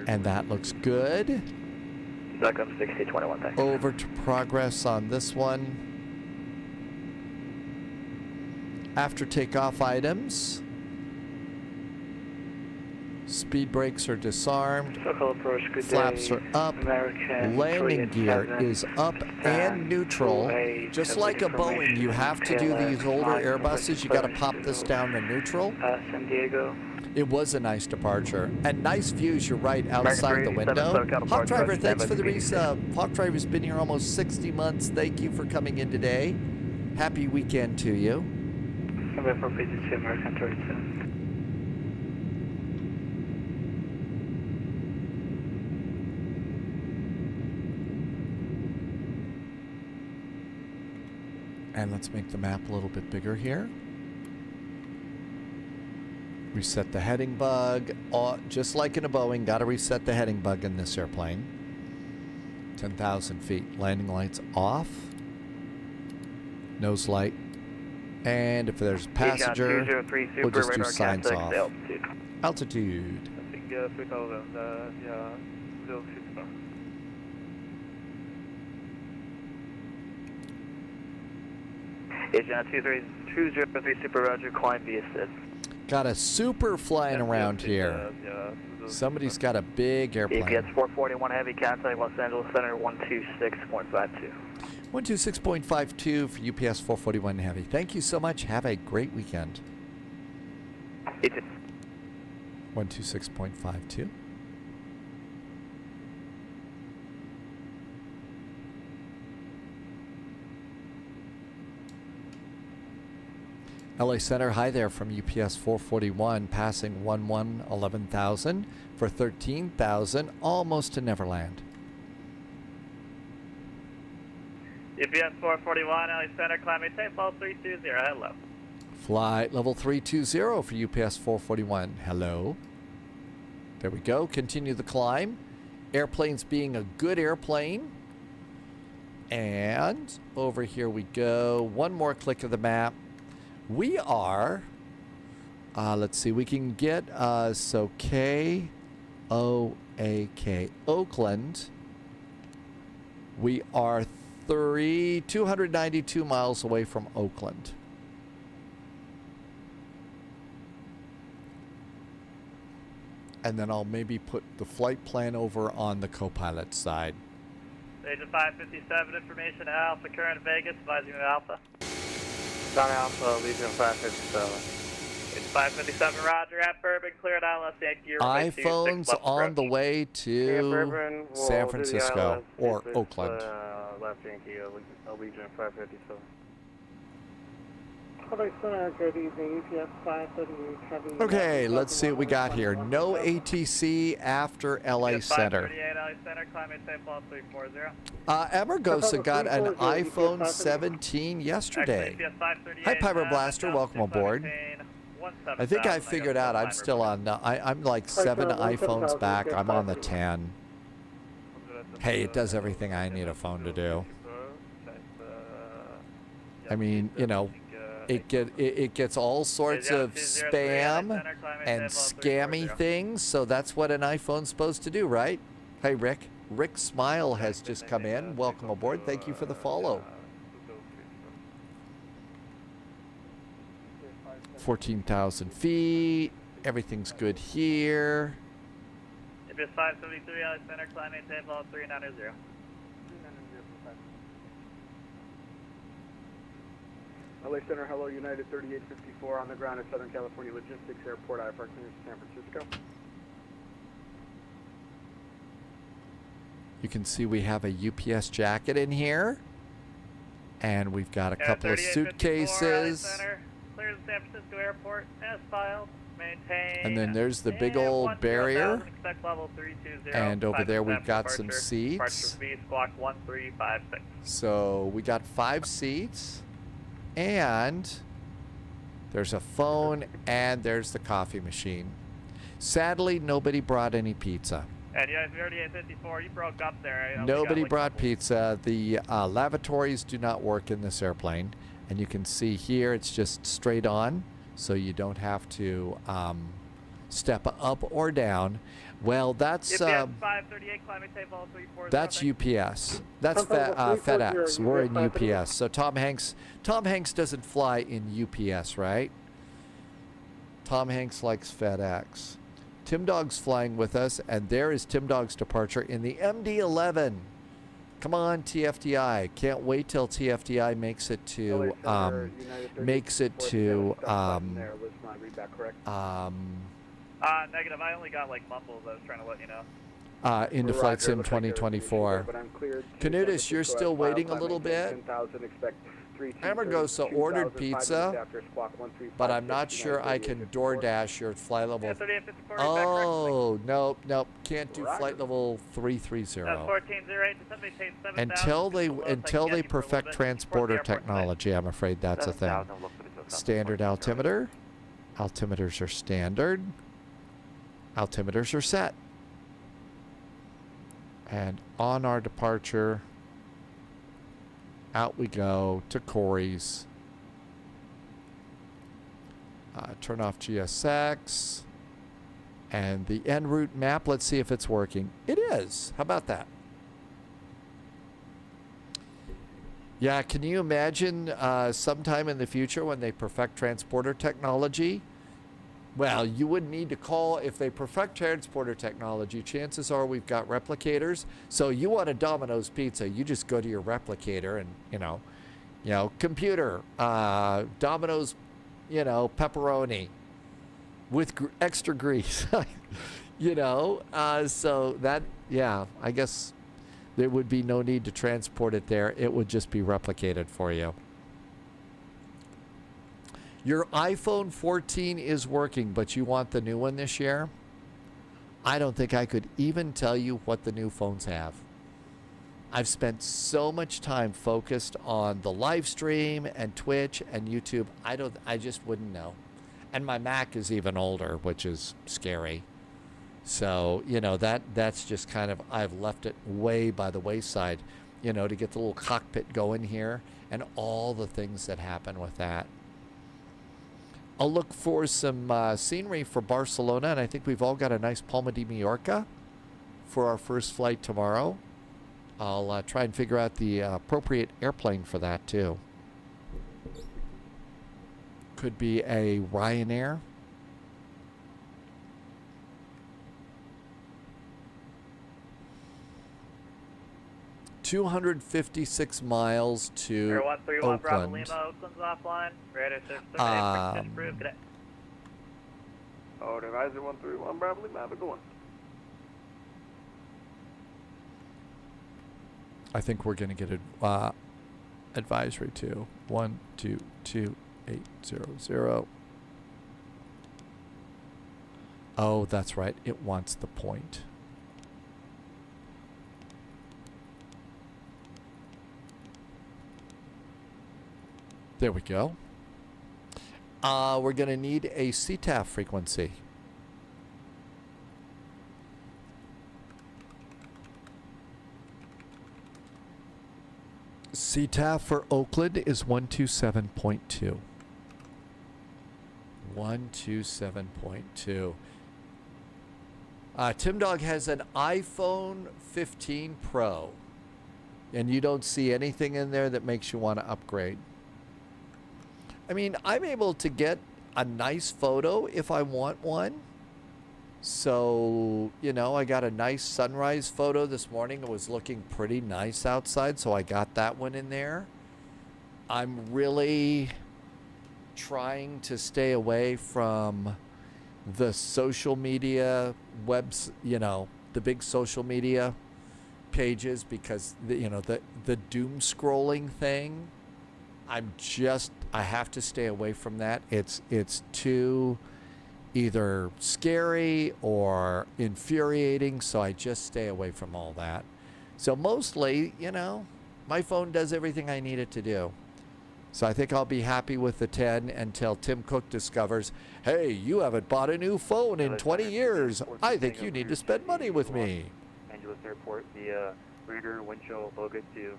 And that looks good. .com 6021, thanks. Over to progress on this one. After takeoff items. Speed brakes are disarmed. Circle approach, good Flaps day. are up. American Landing gear 387, is up and neutral. Just like a Boeing, you have to do these older Airbuses. You got to pop this down to neutral. San Diego. It was a nice departure. And nice views, you're right, outside the window. Hawk Driver, thanks for the resub. Hawk Driver's been here almost 60 months. Thank you for coming in today. Happy weekend to you. Number 452, American 37. And let's make the map a little bit bigger here. Reset the heading bug. Just like in a Boeing, got to reset the heading bug in this airplane. 10,000 feet. Landing lights off. Nose light. And if there's a passenger, 203 Super, we'll just do radar signs contact off. altitude. Altitude. I think 3,000, yeah, 06. Agent 203 Super, roger, climb via SID. Got a super flying around here. Somebody's got a big airplane. EPS 441 heavy, contact Los Angeles Center 126.52. 126.52 for UPS 441 Heavy. Thank you so much. Have a great weekend. 126.52. LA Center, hi there from UPS 441, passing 11,000 for 13,000, almost to Neverland. UPS UPS 441, LA Center, climb maintain, fall 320, hello. Flight level 320 for UPS 441. Hello. There we go. Continue the climb. Airplane's being a good airplane. And over here we go. One more click of the map. We are, let's see, we can get, so K-O-A-K, Oakland. We are 292 miles away from Oakland. And then I'll maybe put the flight plan over on the co-pilot side. Stage 557, information Alpha, current Vegas, advising Alpha. Johnny Alpha, Legion 557. It's 557, roger, at Bourbon, cleared ILS, Yankee, iPhone's on the way to San Francisco or Oakland. Left Yankee, Legion 557. LA Center, good evening. UPS 538 Heavy. Okay, let's see what we got here. No ATC after LA Center. 538, LA Center, climb maintain, fall 340. Emergosa got an iPhone 17 yesterday. Hi, Piper Blaster. Welcome aboard. I think I figured out I'm still on, I'm like 7 iPhones back. I'm on the 10. Hey, it does everything I need a phone to do. I mean, you know, it gets all sorts of spam and scammy things, so that's what an iPhone's supposed to do, right? Hey, Rick. Rick Smile has just come in. Welcome aboard. Thank you for the follow. 14,000 feet. Everything's good here. UPS 573, LA Center, climb maintain, fall 390. LA Center, hello, United 3854 on the ground at Southern California Logistics Airport, IFR clearance to San Francisco. You can see we have a UPS jacket in here. And we've got a couple of suitcases. Clear the San Francisco Airport, as filed, maintain. And then there's the big old barrier. Expect level 320. And over there we've got some seats. Squawk 1356. So we got 5 seats. And there's a phone and there's the coffee machine. Sadly, nobody brought any pizza. And yeah, 3854, you broke up there. Nobody brought pizza. The lavatories do not work in this airplane. And you can see here it's just straight on, so you don't have to step up or down. Well, that's UPS 538, climate table 340. That's UPS. That's FedEx. We're in UPS. So Tom Hanks doesn't fly in UPS, right? Tom Hanks likes FedEx. Tim Dog's flying with us, and there is Tim Dog's departure in the MD-11. Come on, TFDI. Can't wait till TFDI makes it to negative. I only got like mumbles. I was trying to let you know. Into Flight Sim 2024. Canutus, you're still waiting a little bit. Emergosa ordered pizza, but I'm not sure I can DoorDash your flight level. Oh, nope. Can't do flight level 330. Until they perfect transporter technology, I'm afraid that's a thing. Standard altimeter. Altimeters are standard. Altimeters are set. And on our departure, out we go to Corey's. Turn off GSX. And the en route map, let's see if it's working. It is. How about that? Yeah, can you imagine sometime in the future when they perfect transporter technology? Well, you wouldn't need to call. If they perfect transporter technology, chances are we've got replicators. So you want a Domino's pizza, you just go to your replicator and, you know, computer, Domino's, pepperoni with extra grease, so that, yeah, I guess there would be no need to transport it there. It would just be replicated for you. Your iPhone 14 is working, but you want the new one this year? I don't think I could even tell you what the new phones have. I've spent so much time focused on the live stream and Twitch and YouTube. I just wouldn't know. And my Mac is even older, which is scary. So, you know, that's just kind of, I've left it way by the wayside, you know, to get the little cockpit going here and all the things that happen with that. I'll look for some scenery for Barcelona, and I think we've all got a nice Palma de Mallorca for our first flight tomorrow. I'll try and figure out the appropriate airplane for that, too. Could be a Ryanair. $256 miles to Air 131 Bravo Oakland. Lima, Oakland's offline. Radar search terminated, approved. Good day. Oh, Advisor 131 Bravo Lima, have a good one. I think we're going to get a advisory to 122800. Oh, that's right. It wants the point. There we go. We're going to need a CTAF frequency. CTAF for Oakland is 127.2. 127.2. Tim Dog has an iPhone 15 Pro, and you don't see anything in there that makes you want to upgrade. I mean, I'm able to get a nice photo if I want one. So, you know, I got a nice sunrise photo this morning. It was looking pretty nice outside, so I got that one in there. I'm really trying to stay away from the social media webs, you know, the big social media pages, because, you know, the doom scrolling thing, I have to stay away from that. It's too either scary or infuriating, so I just stay away from all that. So mostly, you know, my phone does everything I need it to do. So I think I'll be happy with the 10 until Tim Cook discovers, hey, you haven't bought a new phone in 20 years. I think you need to spend money with me. Angeles Airport via Reader, Winchell, Bogut to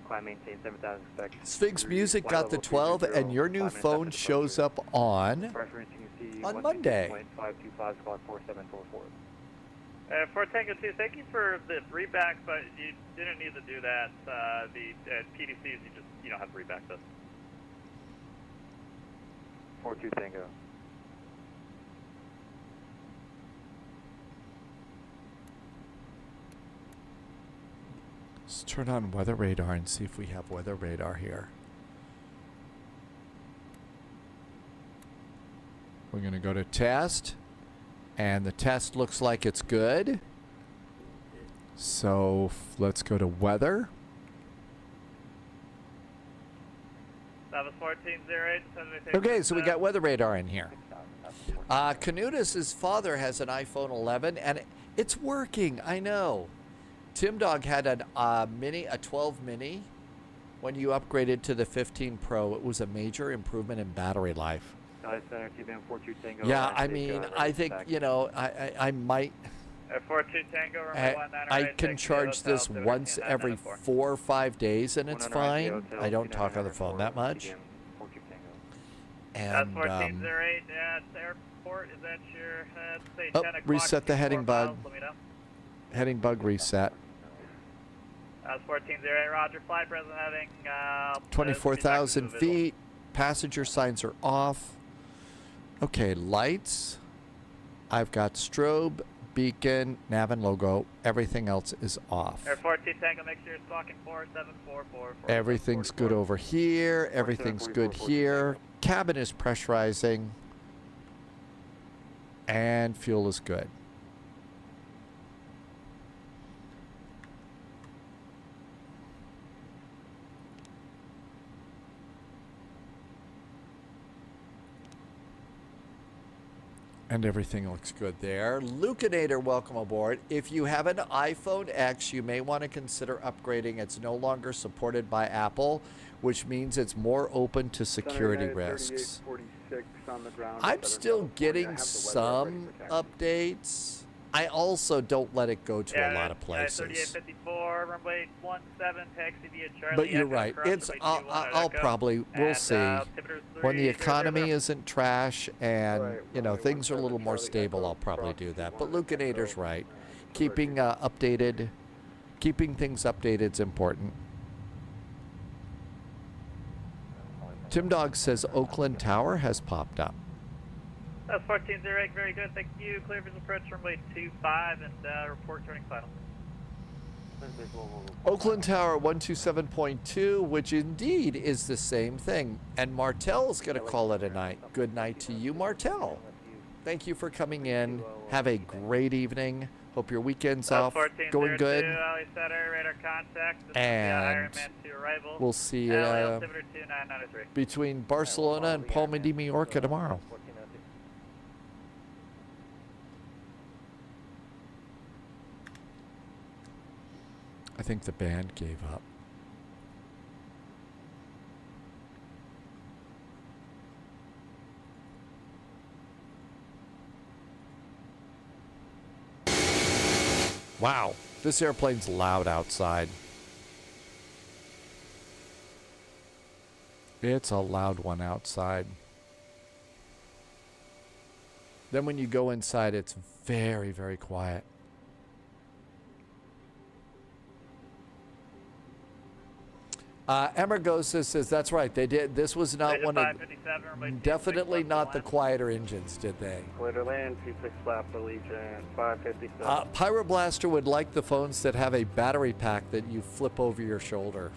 climb maintain 7,000 spec. Sphinx Music got the 12, and your new phone shows up on Monday. 525 squad 4744. 4 Tango 2, thank you for the reback, but you didn't need to do that. The PDCs, you don't have to reback this. 42 Tango. Let's turn on weather radar and see if we have weather radar here. We're going to go to test, and the test looks like it's good. So let's go to weather. That was 1408. Okay, so we got weather radar in here. Canutus's father has an iPhone 11, and it's working. I know. Tim Dog had a 12 mini. When you upgraded to the 15 Pro, it was a major improvement in battery life. Center, TBM 42 Tango. Yeah, I mean, I think, you know, I might. 42 Tango, I can charge this once every 4 or 5 days, and it's fine. I don't talk on the phone that much. That's And 1408. Yeah, it's airport. Is that your? Say 10 o'clock. reset the heading bug. Let me know. Heading bug reset. That's 1408. Roger. Flight present heading. 24,000 feet. Passenger signs are off. Okay, lights. I've got strobe, beacon, nav and logo. Everything else is off. Air 14 Tango, make sure you're squawking 4744. Everything's good over here. Everything's good here. Cabin is pressurizing. And fuel is good. And everything looks good there. Lucanator, welcome aboard. If you have an iPhone X, you may want to consider upgrading. It's no longer supported by Apple, which means it's more open to security risks. On the ground I'm still getting some updates. I also don't let it go to a lot of places. 3854, runway 17, taxi via Charlie. But you're right. It's I'll probably we'll see when the economy isn't trash and you know things are a little more stable. I'll probably do that. But Lucanator's right. Keeping updated, keeping things updated is important. Tim Dog says Oakland Tower has popped up. That's 1408, very good, thank you. Clear visual approach runway 25 and report turning final. Oakland Tower 127.2, which indeed is the same thing. And Martel's going to call it a night. Good night to you, Martel. Thank you for coming in. Have a great evening. Hope your weekend's off going good. And we'll see you between Barcelona and Palma de Mallorca tomorrow. I think the band gave up. Wow, this airplane's loud outside. It's a loud one outside. Then when you go inside, it's very, very quiet. Emergosa says that's right. They did. This was not one of, definitely not the quieter engines, did they? Clear land, 26 flap Allegiant, 557. Pyroblaster would like the phones that have a battery pack that you flip over your shoulder.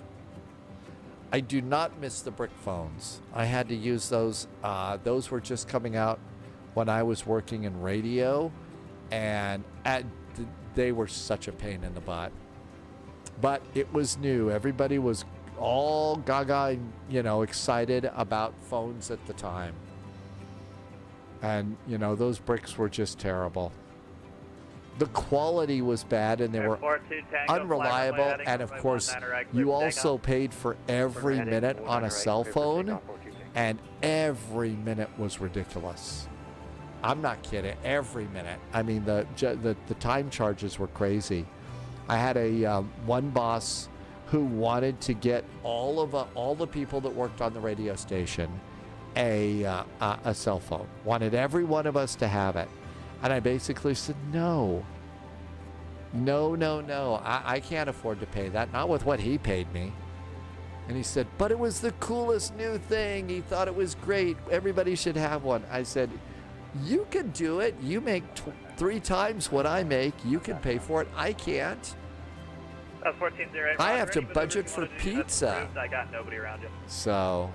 I do not miss the brick phones. I had to use those. Those were just coming out when I was working in radio, and they were such a pain in the butt. But it was new. Everybody was all gaga, you know, excited about phones at the time. And, you know, those bricks were just terrible. The quality was bad and they were unreliable. And of course, you also paid for every minute on a cell phone, and every minute was ridiculous. I'm not kidding. Every minute. I mean, the time charges were crazy. I had a one boss who wanted to get all the people that worked on the radio station a cell phone. Wanted every one of us to have it, and I basically said no. I can't afford to pay that. Not with what he paid me. And he said, but it was the coolest new thing. He thought it was great. Everybody should have one. I said, you can do it. You make 3 times what I make. You can pay for it. I can't. That's 1408. I have to budget for pizza. I got nobody around you. So.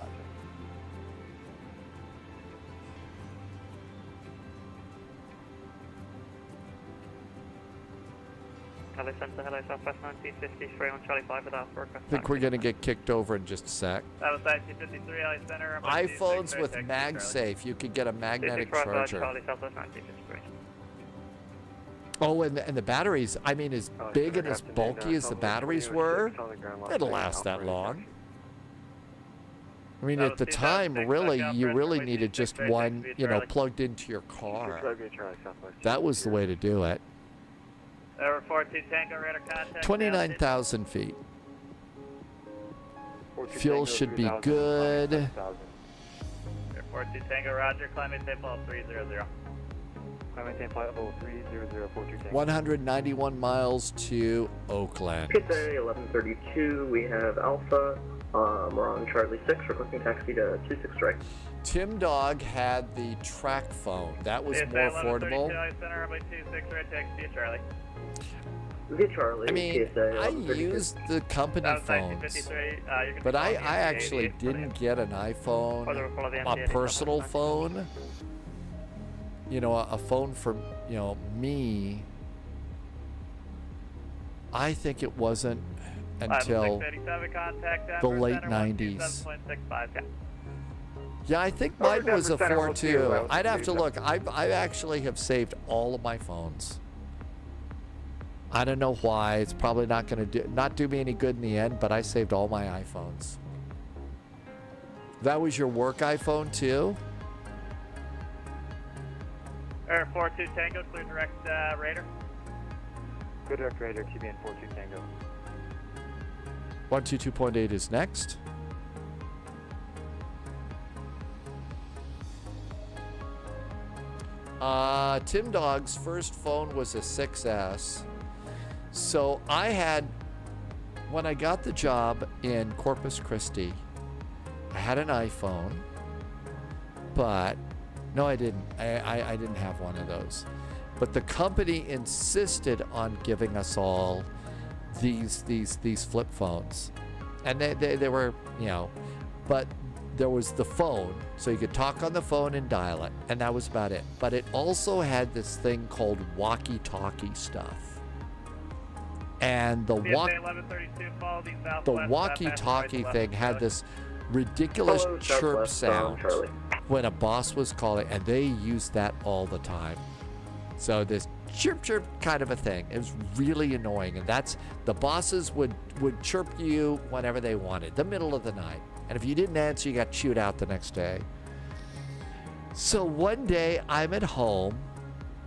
Hello Center, hello Southwest 1953 on Charlie 5 with Alpha. I think we're going to get kicked over in just a sec. That was 1953, LA Center. iPhones with MagSafe. You could get a magnetic charger. Charlie Southwest 1953. Oh, and the batteries, I mean, as big and as bulky as the batteries were, it'll last that long. I mean, at the time, really, you really needed just one, you know, plugged into your car. That was the way to do it. 42 Tango radar contact. 29,000 feet. Fuel should be good. 42 Tango, roger. Climb maintain flight 300. Climb maintain flight level 300, 42 Tango. 191 miles to Oakland. PSA 1132, we have Alpha. We're on Charlie 6, requesting taxi to 26 right. Tim Dog had the track phone. That was more affordable. Via Charlie, I mean, I used the company phones, but I actually didn't get an iPhone, a personal phone, you know, a phone for, you know, me. I think it wasn't until the late 90s. Yeah, I think Oh, mine was a Denver Center, 4 we'll see you. too. I'll I'd have see to you. look. I actually have saved all of my phones. I don't know why. It's probably not going to do me any good in the end, but I saved all my iPhones. That was your work iPhone too? Air 42 Tango, clear direct Raider. Good direct Raider, TBN 42 Tango. 122.8 is next. Tim Dog's first phone was a 6S. So I had, when I got the job in Corpus Christi, I had an iPhone, but no, I didn't. I didn't have one of those. But the company insisted on giving us all these flip phones, and they were, you know, but there was the phone, so you could talk on the phone and dial it, and that was about it. But it also had this thing called walkie-talkie stuff, and the walkie-talkie thing had this ridiculous chirp sound when a boss was calling, and they used that all the time. So this chirp chirp kind of a thing. It was really annoying, and that's the bosses would chirp you whenever they wanted, the middle of the night. And if you didn't answer, you got chewed out the next day. So one day I'm at home.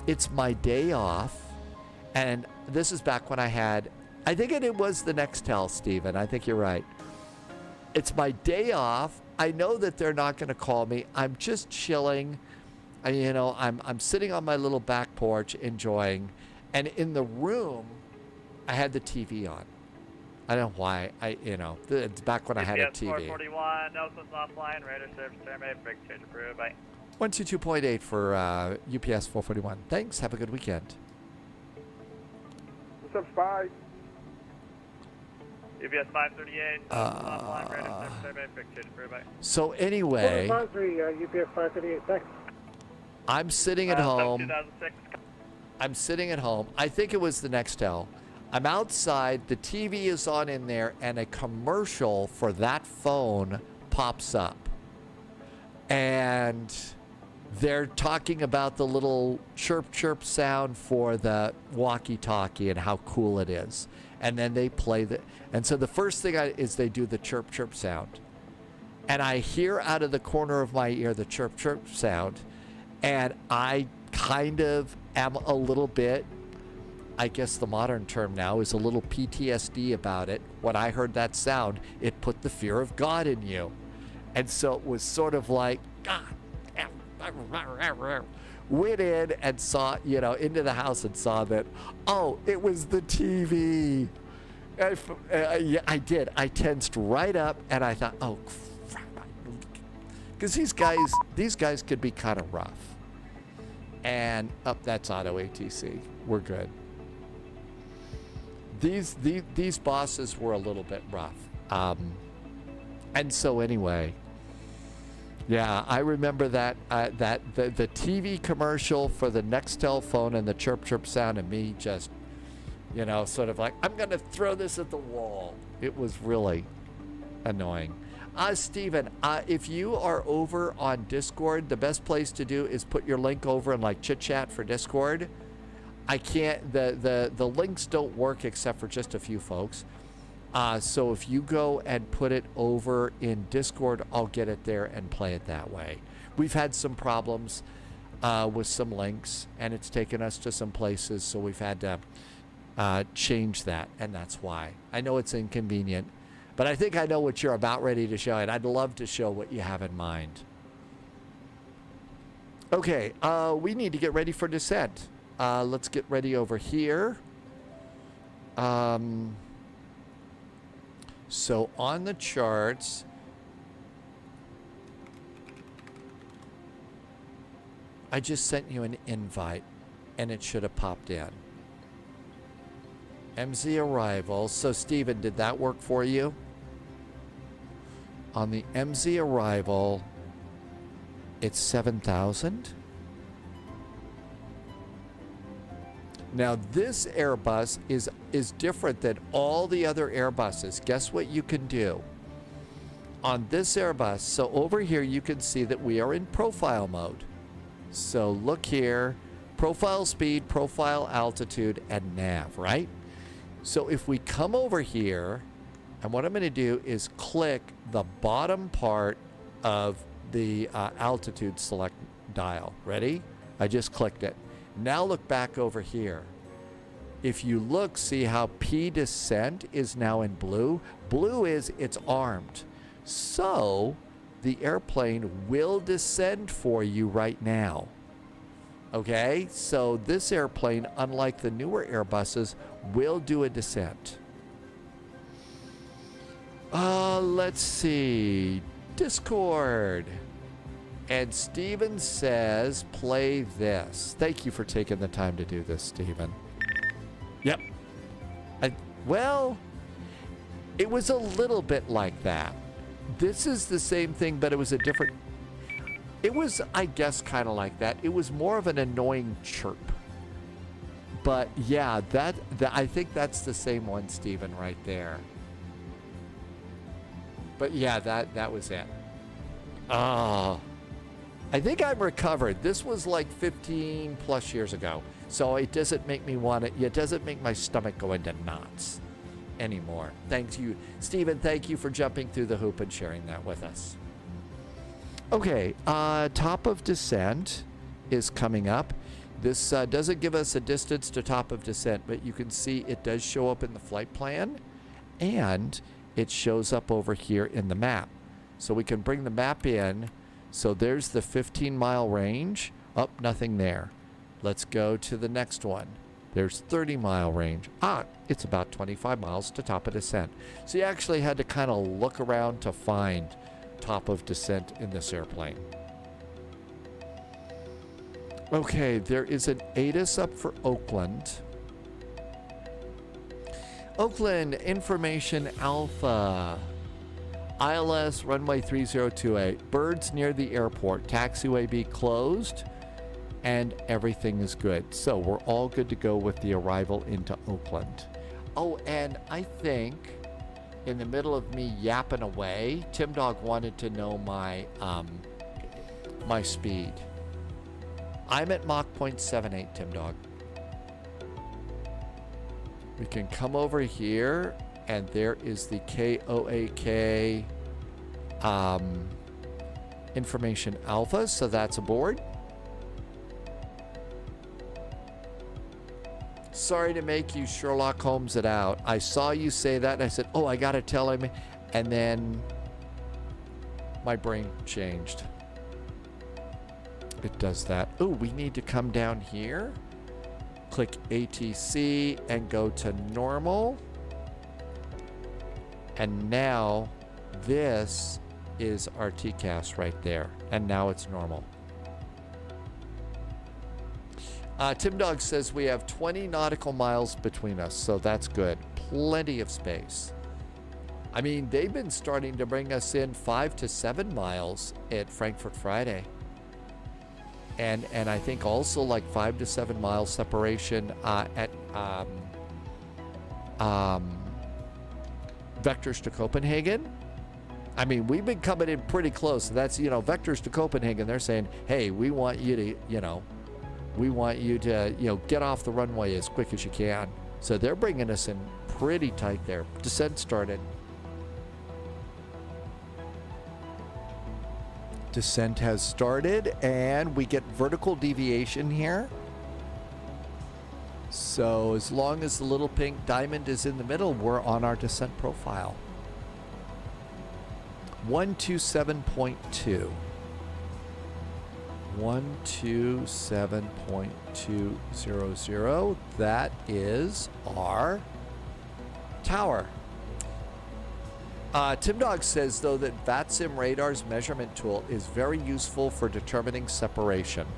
It's my day off. And this is back when I had, I think it was the Nextel, Steven. I think you're right. It's my day off. I know that they're not going to call me. I'm just chilling. I'm sitting on my little back porch enjoying. And in the room, I had the TV on. I don't know why. It's back when I had a TV. 441, Nelson's offline, radar service terminated, brake change approved, bye. 122.8 for UPS 441. Thanks. Have a good weekend. What's up, Spy? UPS 538, offline, radar service terminated, brake change approved, bye. So anyway, Advisory, UPS 538, thanks. I'm sitting at home. I'm sitting at home. I think it was the Nextel. I'm outside, the TV is on in there, and a commercial for that phone pops up. And they're talking about the little chirp chirp sound for the walkie-talkie and how cool it is. And then they play and so the first thing is they do the chirp chirp sound. And I hear out of the corner of my ear the chirp chirp sound, and I kind of am a little bit, I guess the modern term now is a little PTSD about it. When I heard that sound, it put the fear of God in you. And so it was sort of like, God, went in and saw, into the house and saw that, oh, it was the TV. Yeah, I did. I tensed right up and I thought, oh, crap. Because these guys could be kind of rough. And that's auto ATC. We're good. These bosses were a little bit rough. And so anyway, yeah, I remember that the TV commercial for the Nextel phone and the chirp chirp sound, and me just, sort of like, I'm going to throw this at the wall. It was really annoying. Steven, if you are over on Discord, the best place to do is put your link over in like chit chat for Discord. I can't, the links don't work except for just a few folks. So if you go and put it over in Discord, I'll get it there and play it that way. We've had some problems with some links, and it's taken us to some places, so we've had to change that, and that's why. I know it's inconvenient, but I think I know what you're about ready to show, and I'd love to show what you have in mind. Okay, we need to get ready for descent. Let's get ready over here. So on the charts, I just sent you an invite, and it should have popped in. MZ arrival. So Steven, did that work for you? On the MZ arrival, it's 7,000. Now this Airbus is different than all the other Airbuses. Guess what you can do? on this Airbus, so over here you can see that we are in profile mode. So look here, profile speed, profile altitude, and nav, right? So if we come over here, and what I'm going to do is click the bottom part of the altitude select dial. Ready? I just clicked it. Now look back over here. If you look, see how P descent is now in blue? Blue is it's armed. So the airplane will descend for you right now. Okay, so this airplane, unlike the newer Airbuses, will do a descent. Let's see. Discord. And Steven says, play this. Thank you for taking the time to do this, Steven. Yep. Well, it was a little bit like that. This is the same thing, but it was a different... It was, I guess, kind of like that. It was more of an annoying chirp. But yeah, that I think that's the same one, Steven, right there. But yeah, that was it. Oh, I think I'm recovered. This was like 15 plus years ago. So it doesn't make me want it. It doesn't make my stomach go into knots anymore. Thanks you, Steven. Thank you for jumping through the hoop and sharing that with us. Okay, top of descent is coming up. This doesn't give us a distance to top of descent, but you can see it does show up in the flight plan, and it shows up over here in the map. So we can bring the map in. So there's the 15-mile range. Up, nothing there. Let's go to the next one. There's 30-mile range. It's about 25 miles to top of descent. So you actually had to kind of look around to find top of descent in this airplane. Okay, there is an ATIS up for Oakland. Oakland, information alpha. ILS runway 3028. Birds near the airport. Taxiway be closed. And everything is good. So we're all good to go with the arrival into Oakland. Oh, and I think in the middle of me yapping away, Tim Dog wanted to know my my speed. I'm at Mach 0.78, Tim Dog. We can come over here, and there is the KOAK information alpha, so that's aboard. Sorry to make you Sherlock Holmes it out. I saw you say that, and I said, oh, I gotta tell him, and then my brain changed. It does that. Oh, we need to come down here. Click ATC and go to normal. And now this is our TCAS right there. And now it's normal. Tim Dog says we have 20 nautical miles between us, so that's good. Plenty of space. I mean, they've been starting to bring us in 5 to 7 miles at Frankfurt Friday. And I think also like 5 to 7 miles separation at Vectors to Copenhagen. I mean, we've been coming in pretty close. That's, Vectors to Copenhagen. They're saying, hey, we want you to, we want you to, get off the runway as quick as you can. So they're bringing us in pretty tight there. Descent started. Descent has started, and we get vertical deviation here. So as long as the little pink diamond is in the middle, we're on our descent profile. 127.2. 127.200. That is our tower. Tim Dog says, though, that VATSIM radar's measurement tool is very useful for determining separation.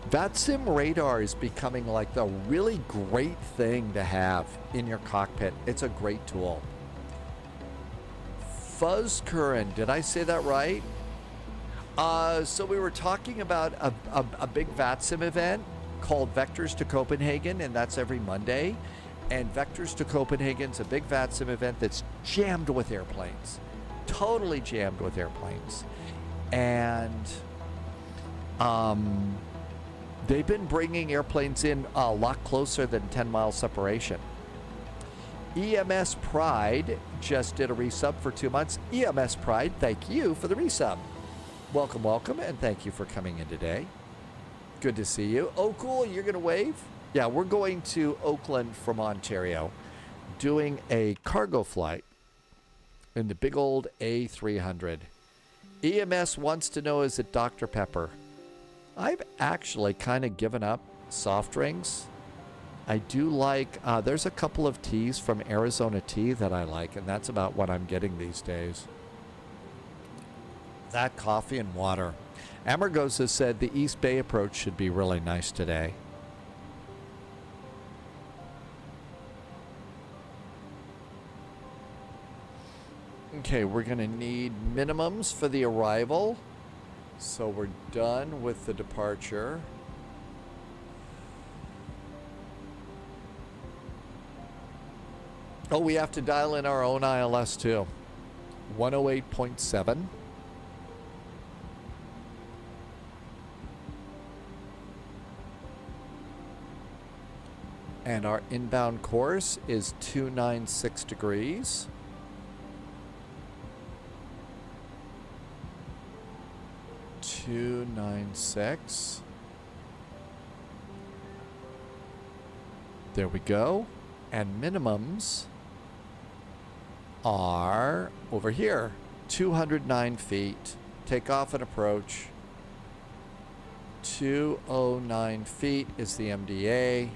VATSIM radar is becoming like the really great thing to have in your cockpit. It's a great tool. Fuzz Curran, did I say that right? So we were talking about a big VATSIM event called Vectors to Copenhagen, and that's every Monday. And Vectors to Copenhagen's a big VATSIM event that's jammed with airplanes. Totally jammed with airplanes. And they've been bringing airplanes in a lot closer than 10 mile separation. EMS Pride just did a resub for 2 months. EMS Pride, thank you for the resub. Welcome, welcome, and thank you for coming in today. Good to see you. Oh, cool, you're going to wave? Yeah, we're going to Oakland from Ontario, doing a cargo flight in the big old A300. EMS wants to know, is it Dr. Pepper? I've actually kind of given up soft drinks. I do like, there's a couple of teas from Arizona Tea that I like, and that's about what I'm getting these days. That, coffee, and water. Amargosa said the East Bay approach should be really nice today. Okay, we're going to need minimums for the arrival. So we're done with the departure. Oh, we have to dial in our own ILS too. 108.7. And our inbound course is 296 degrees. There we go. And minimums are over here. 209 feet. Takeoff and approach. 209 feet is the MDA.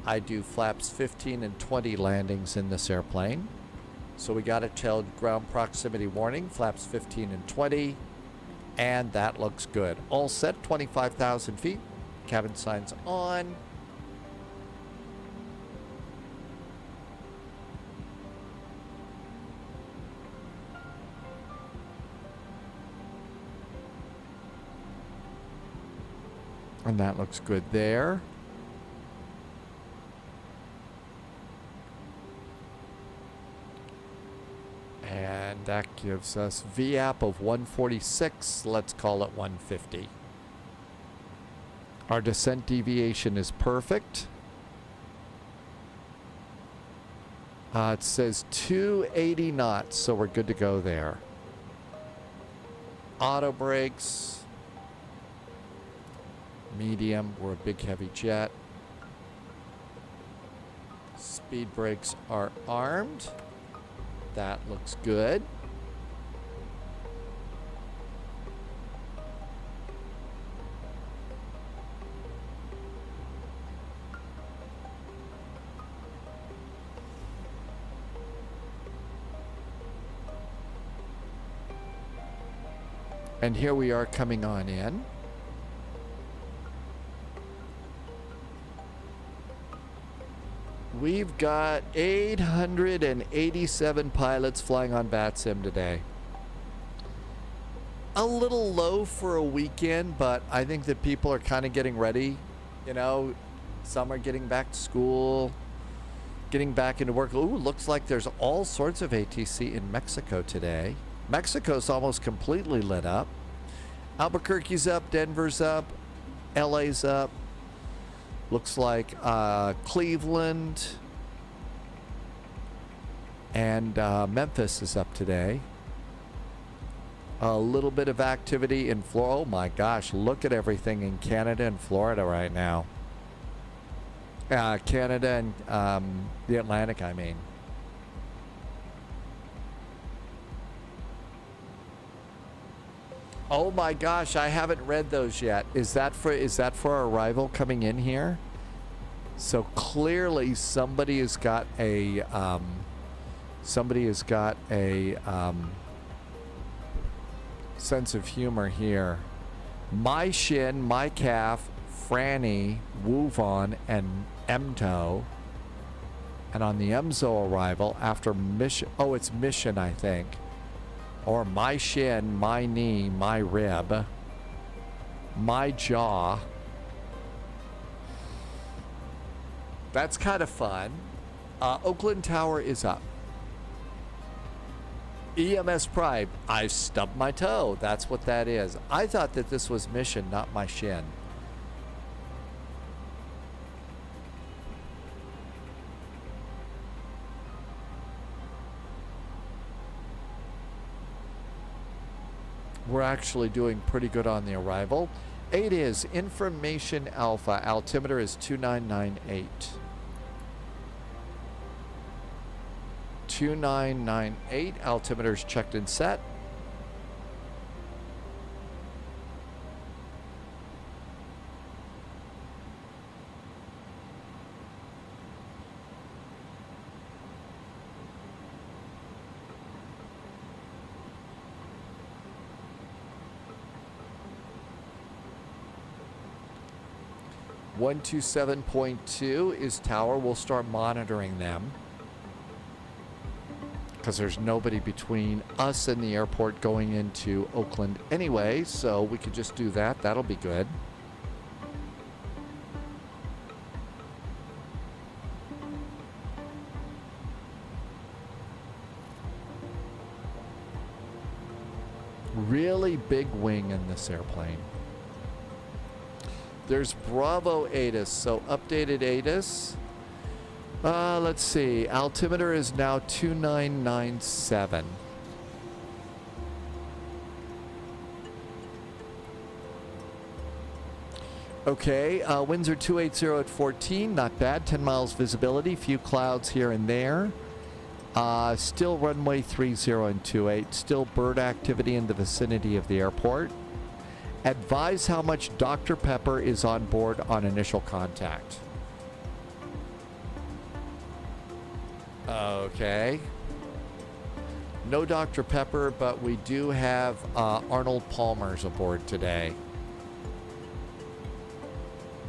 I do flaps 15 and 20 landings in this airplane. So we got a tail ground proximity warning, flaps 15 and 20. And that looks good. All set, 25,000 feet. Cabin signs on. And that looks good there. And that gives us VAP of 146. Let's call it 150. Our descent deviation is perfect. It says 280 knots, so we're good to go there. Auto brakes. Medium. We're a big heavy jet. Speed brakes are armed. That looks good. And here we are coming on in. We've got 887 pilots flying on VATSIM today. A little low for a weekend, but I think that people are kind of getting ready. You know, some are getting back to school, getting back into work. Ooh, looks like there's all sorts of ATC in Mexico today. Mexico's almost completely lit up. Albuquerque's up, Denver's up, LA's up. Looks like Cleveland and Memphis is up today. A little bit of activity in Florida. Oh my gosh, look at everything in Canada and Florida right now. Canada and the Atlantic, I mean. Oh my gosh, I haven't read those yet. Is that for our arrival coming in here? So clearly somebody has got a sense of humor here. My Shin, My Calf, Franny, Woovon, and Emto. And on the Emzo arrival after Mission, oh, it's Mission, I think. Or my shin, my knee, my rib, my jaw. That's kind of fun. Oakland Tower is up. EMS Prime. I stubbed my toe. That's what that is. I thought that this was mission, not my shin. We're actually doing pretty good on the arrival. 8 is Information Alpha. Altimeter is 2998. 2998. Altimeter's checked and set. .2 is tower. We'll start monitoring them because there's nobody between us and the airport going into Oakland anyway, so we could just do that. That'll be good. Really big wing in this airplane. There's Bravo ATIS, so updated ATIS. Let's see, altimeter is now 2997. Okay, winds are 280 at 14, not bad, 10 miles visibility, few clouds here and there. Still runway 30 and 28, still bird activity in the vicinity of the airport. Advise how much Dr. Pepper is on board on initial contact. Okay. No Dr. Pepper, but we do have Arnold Palmer's aboard today.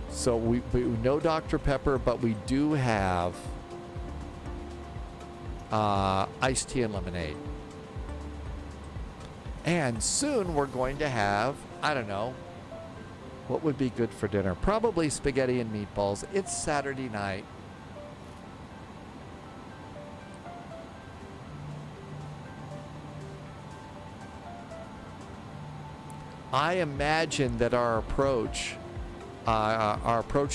So we no Dr. Pepper, but we do have iced tea and lemonade. And soon we're going to have, I don't know, what would be good for dinner? Probably spaghetti and meatballs. It's Saturday night. I imagine that our approach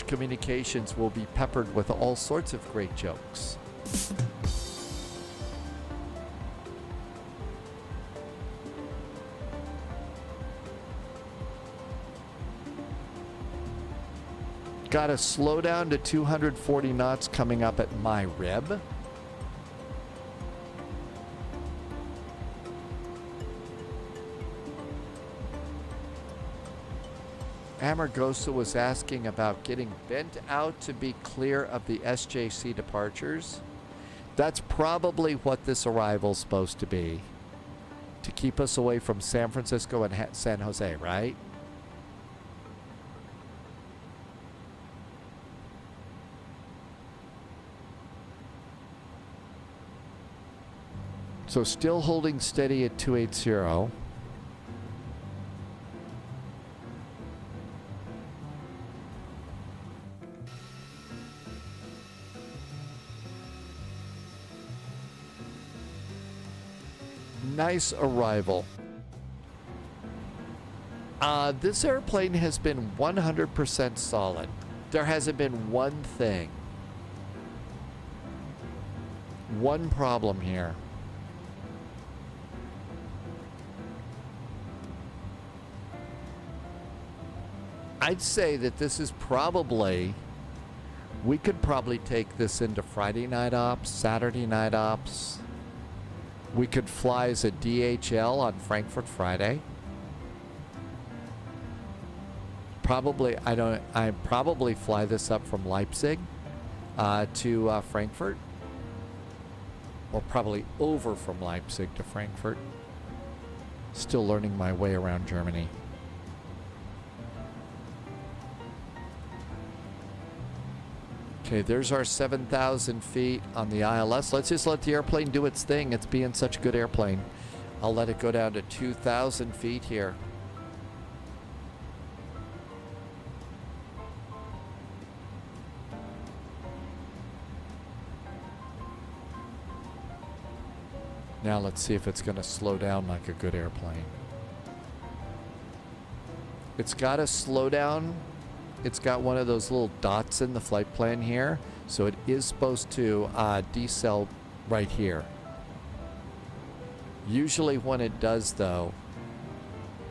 communications will be peppered with all sorts of great jokes. Got to slow down to 240 knots coming up at my rib. Amargosa was asking about getting bent out to be clear of the SJC departures. That's probably what this arrival's supposed to be. To keep us away from San Francisco and San Jose, right? So still holding steady at 280. Nice arrival. This airplane has been 100% solid. There hasn't been one thing. One problem here. I'd say that this is probably, we could probably take this into Friday night ops, Saturday night ops. We could fly as a DHL on Frankfurt Friday. Probably, I probably fly this up from Leipzig to Frankfurt. Or probably over from Leipzig to Frankfurt. Still learning my way around Germany. Okay, there's our 7,000 feet on the ILS. Let's just let the airplane do its thing. It's being such a good airplane. I'll let it go down to 2,000 feet here. Now let's see if it's going to slow down like a good airplane. It's got a slow down. It's got one of those little dots in the flight plan here. So it is supposed to decel right here. Usually when it does though,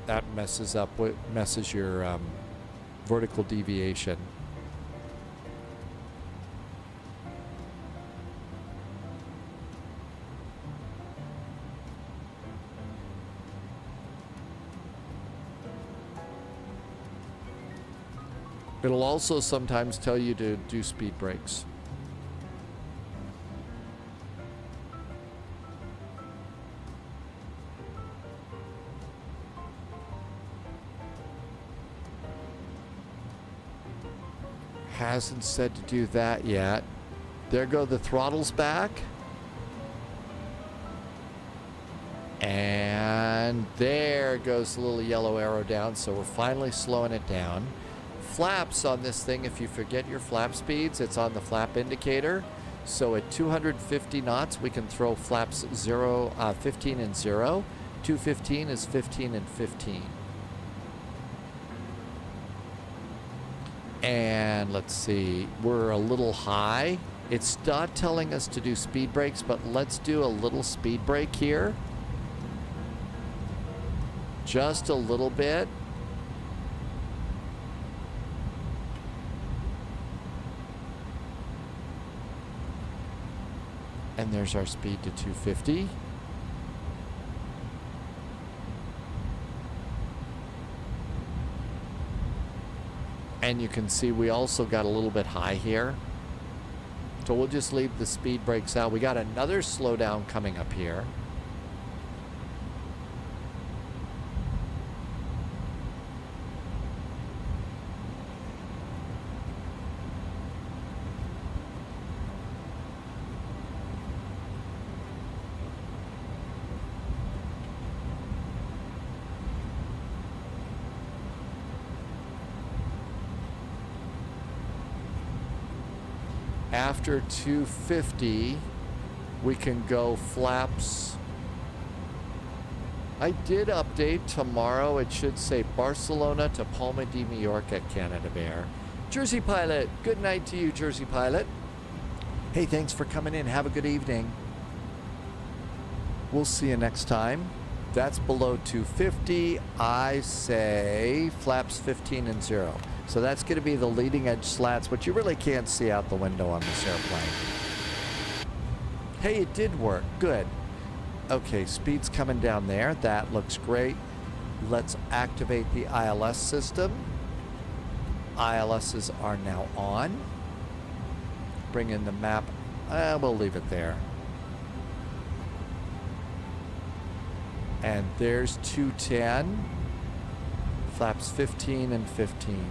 that messes your vertical deviation. It'll also sometimes tell you to do speed brakes. Hasn't said to do that yet. There go the throttles back. And there goes the little yellow arrow down. So we're finally slowing it down. Flaps on this thing, if you forget your flap speeds, it's on the flap indicator. So at 250 knots, we can throw flaps 15 and 0. 215 is 15 and 15. And let's see, we're a little high. It's not telling us to do speed brakes, but let's do a little speed brake here. Just a little bit. And there's our speed to 250. And you can see we also got a little bit high here. So we'll just leave the speed brakes out. We got another slowdown coming up here. After 250, we can go flaps. I did update tomorrow. It should say Barcelona to Palma de Mallorca, Canada Bear. Jersey Pilot, good night to you, Jersey Pilot. Hey, thanks for coming in. Have a good evening. We'll see you next time. That's below 250. I say flaps 15 and 0. So that's going to be the leading edge slats, which you really can't see out the window on this airplane. Hey, it did work. Good. Okay, speed's coming down there. That looks great. Let's activate the ILS system. ILSs are now on. Bring in the map. We'll leave it there. And there's 210. Flaps 15 and 15.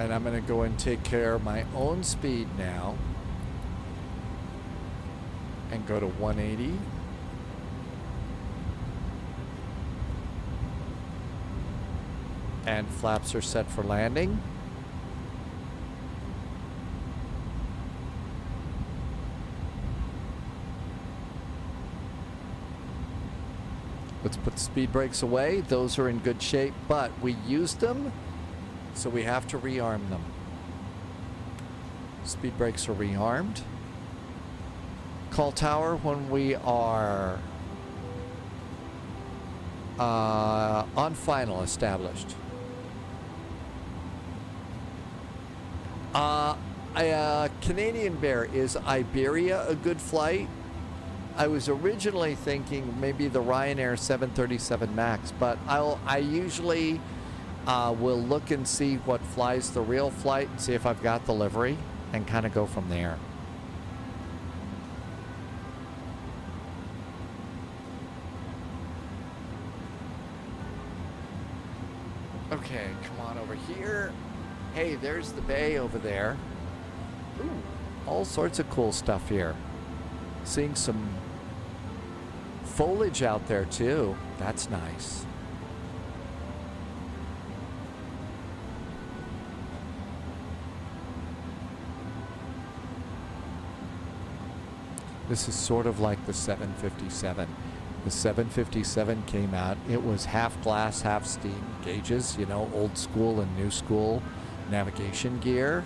And I'm going to go and take care of my own speed now. And go to 180. And flaps are set for landing. Let's put the speed brakes away. Those are in good shape, but we used them. So we have to rearm them. Speed brakes are rearmed. Call tower when we are on final established. Canadian Bear, is Iberia a good flight? I was originally thinking maybe the Ryanair 737 MAX, but I usually will look and see what flies the real flight and see if I've got the livery and kind of go from there. Okay, come on over here. Hey, there's the bay over there. Ooh, all sorts of cool stuff here. Seeing some foliage out there too. That's nice. This is sort of like the 757. The 757 came out. It was half glass, half steam gauges, you know, old school and new school navigation gear.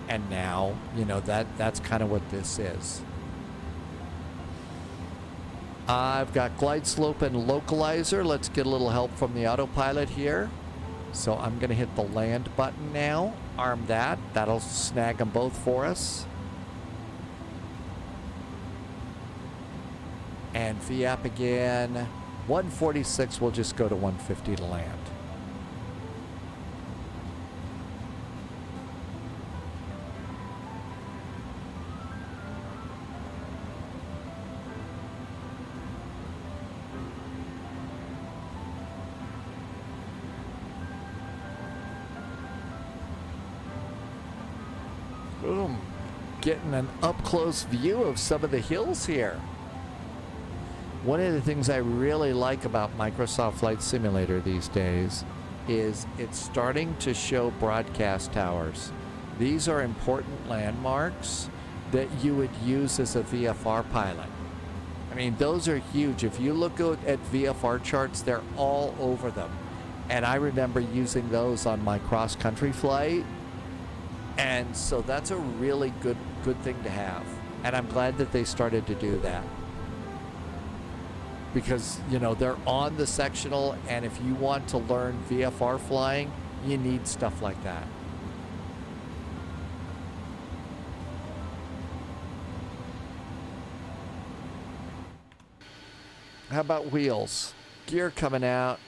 And now, you know, that's kind of what this is. I've got glide slope and localizer. Let's get a little help from the autopilot here. So I'm going to hit the land button now. Arm that. That'll snag them both for us. And VAP again. 146, we'll just go to 150 to land. Boom. Getting an up-close view of some of the hills here. One of the things I really like about Microsoft Flight Simulator these days is it's starting to show broadcast towers. These are important landmarks that you would use as a VFR pilot. I mean, those are huge. If you look at VFR charts, they're all over them. And I remember using those on my cross-country flight. And so that's a really good thing to have. And I'm glad that they started to do that. Because, you know, they're on the sectional, and if you want to learn VFR flying, you need stuff like that. How about wheels? Gear coming out.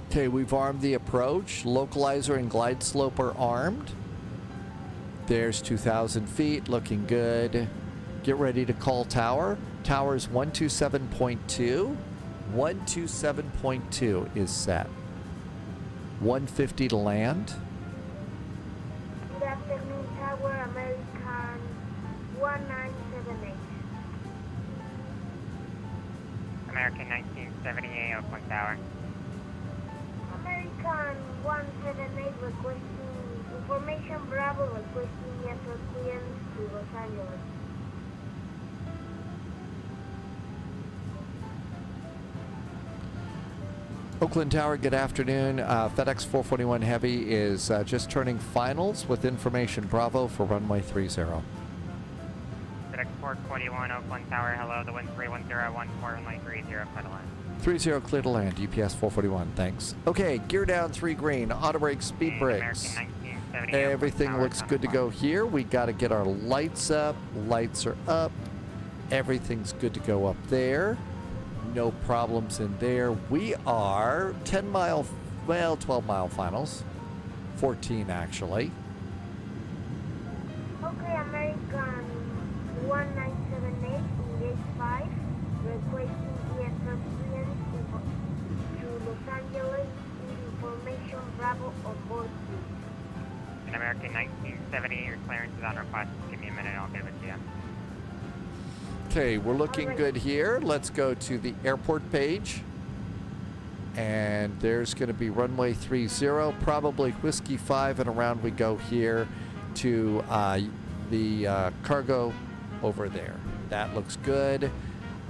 Okay, we've armed the approach. Localizer and glide slope are armed. There's 2,000 feet, looking good. Get ready to call tower. Tower's 127.2. 127.2 is set. 150 to land. Good afternoon, Tower, American 1978. American 1978, Oakland Tower. American 178 requesting information Bravo, requesting network clearance to Los Angeles. Oakland Tower, good afternoon. FedEx 441 Heavy is just turning finals with information Bravo for runway 30. FedEx 441 Oakland Tower, hello, the wind 31014, runway 30, clear to land. 30 clear to land, UPS 441, thanks. Okay, gear down 3 green, auto brakes, speed brakes. Everything looks good to go here. We got to get our lights up. Lights are up. Everything's good to go up there. No problems in there. We are 10 mile, well, 12 mile finals. 14 actually. Okay, American 1978, engage 5, requesting ESR clearance to Los Angeles, need information Bravo on board. An American 1970, your clearance is on request. Give me a minute, I'll give it to you. Okay, we're looking good here. Let's go to the airport page. And there's going to be runway 30, probably Whiskey 5, and around we go here to the cargo over there. That looks good.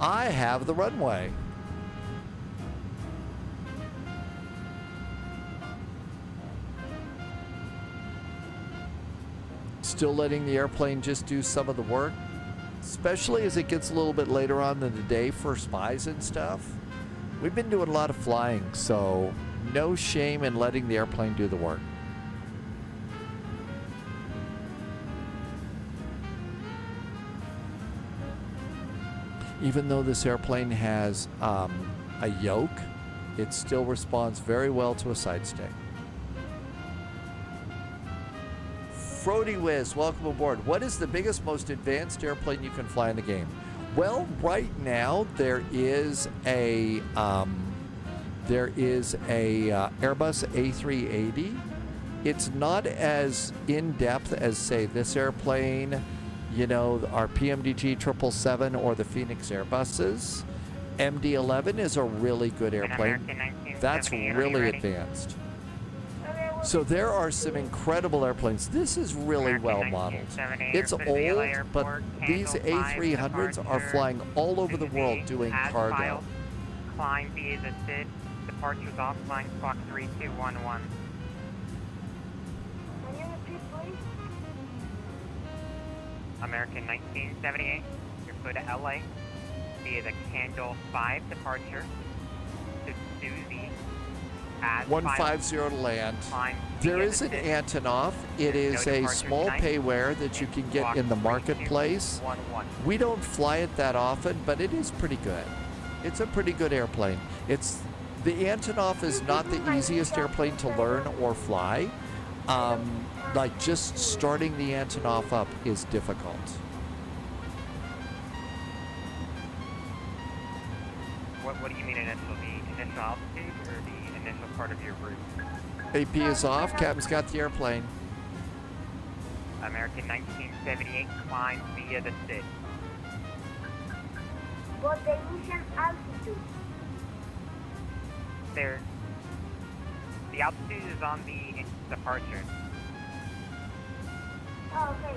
I have the runway. Still letting the airplane just do some of the work, especially as it gets a little bit later on in the day for spies and stuff. We've been doing a lot of flying, so no shame in letting the airplane do the work. Even though this airplane has a yoke, it still responds very well to a side stick. Frody Wiz, welcome aboard. What is the biggest, most advanced airplane you can fly in the game? Well, right now there is a Airbus A380. It's not as in depth as, say, this airplane, you know, our PMDG 777 or the Phoenix Airbuses. MD-11 is a really good airplane. That's really advanced. So there are some incredible airplanes. This is really well modeled. It's old, but these A300s are flying all over the world doing cargo. Climb via the SID. Departures off flying squawk 3211. American 1978. You're flew to LA via the Candle 5 departure to Suzy. 150 to land. There is an Antonov. It is a small payware that you can get in the marketplace. We don't fly it that often, but it is pretty good. It's a pretty good airplane. The Antonov is not the easiest airplane to learn or fly. Like just starting the Antonov up is difficult. What do you mean initial? The initial altitude or the initial part of your route? AP is off. Captain's got the airplane. American 1978 climb via the SID. What the initial altitude? The altitude is on the departure. Oh, okay.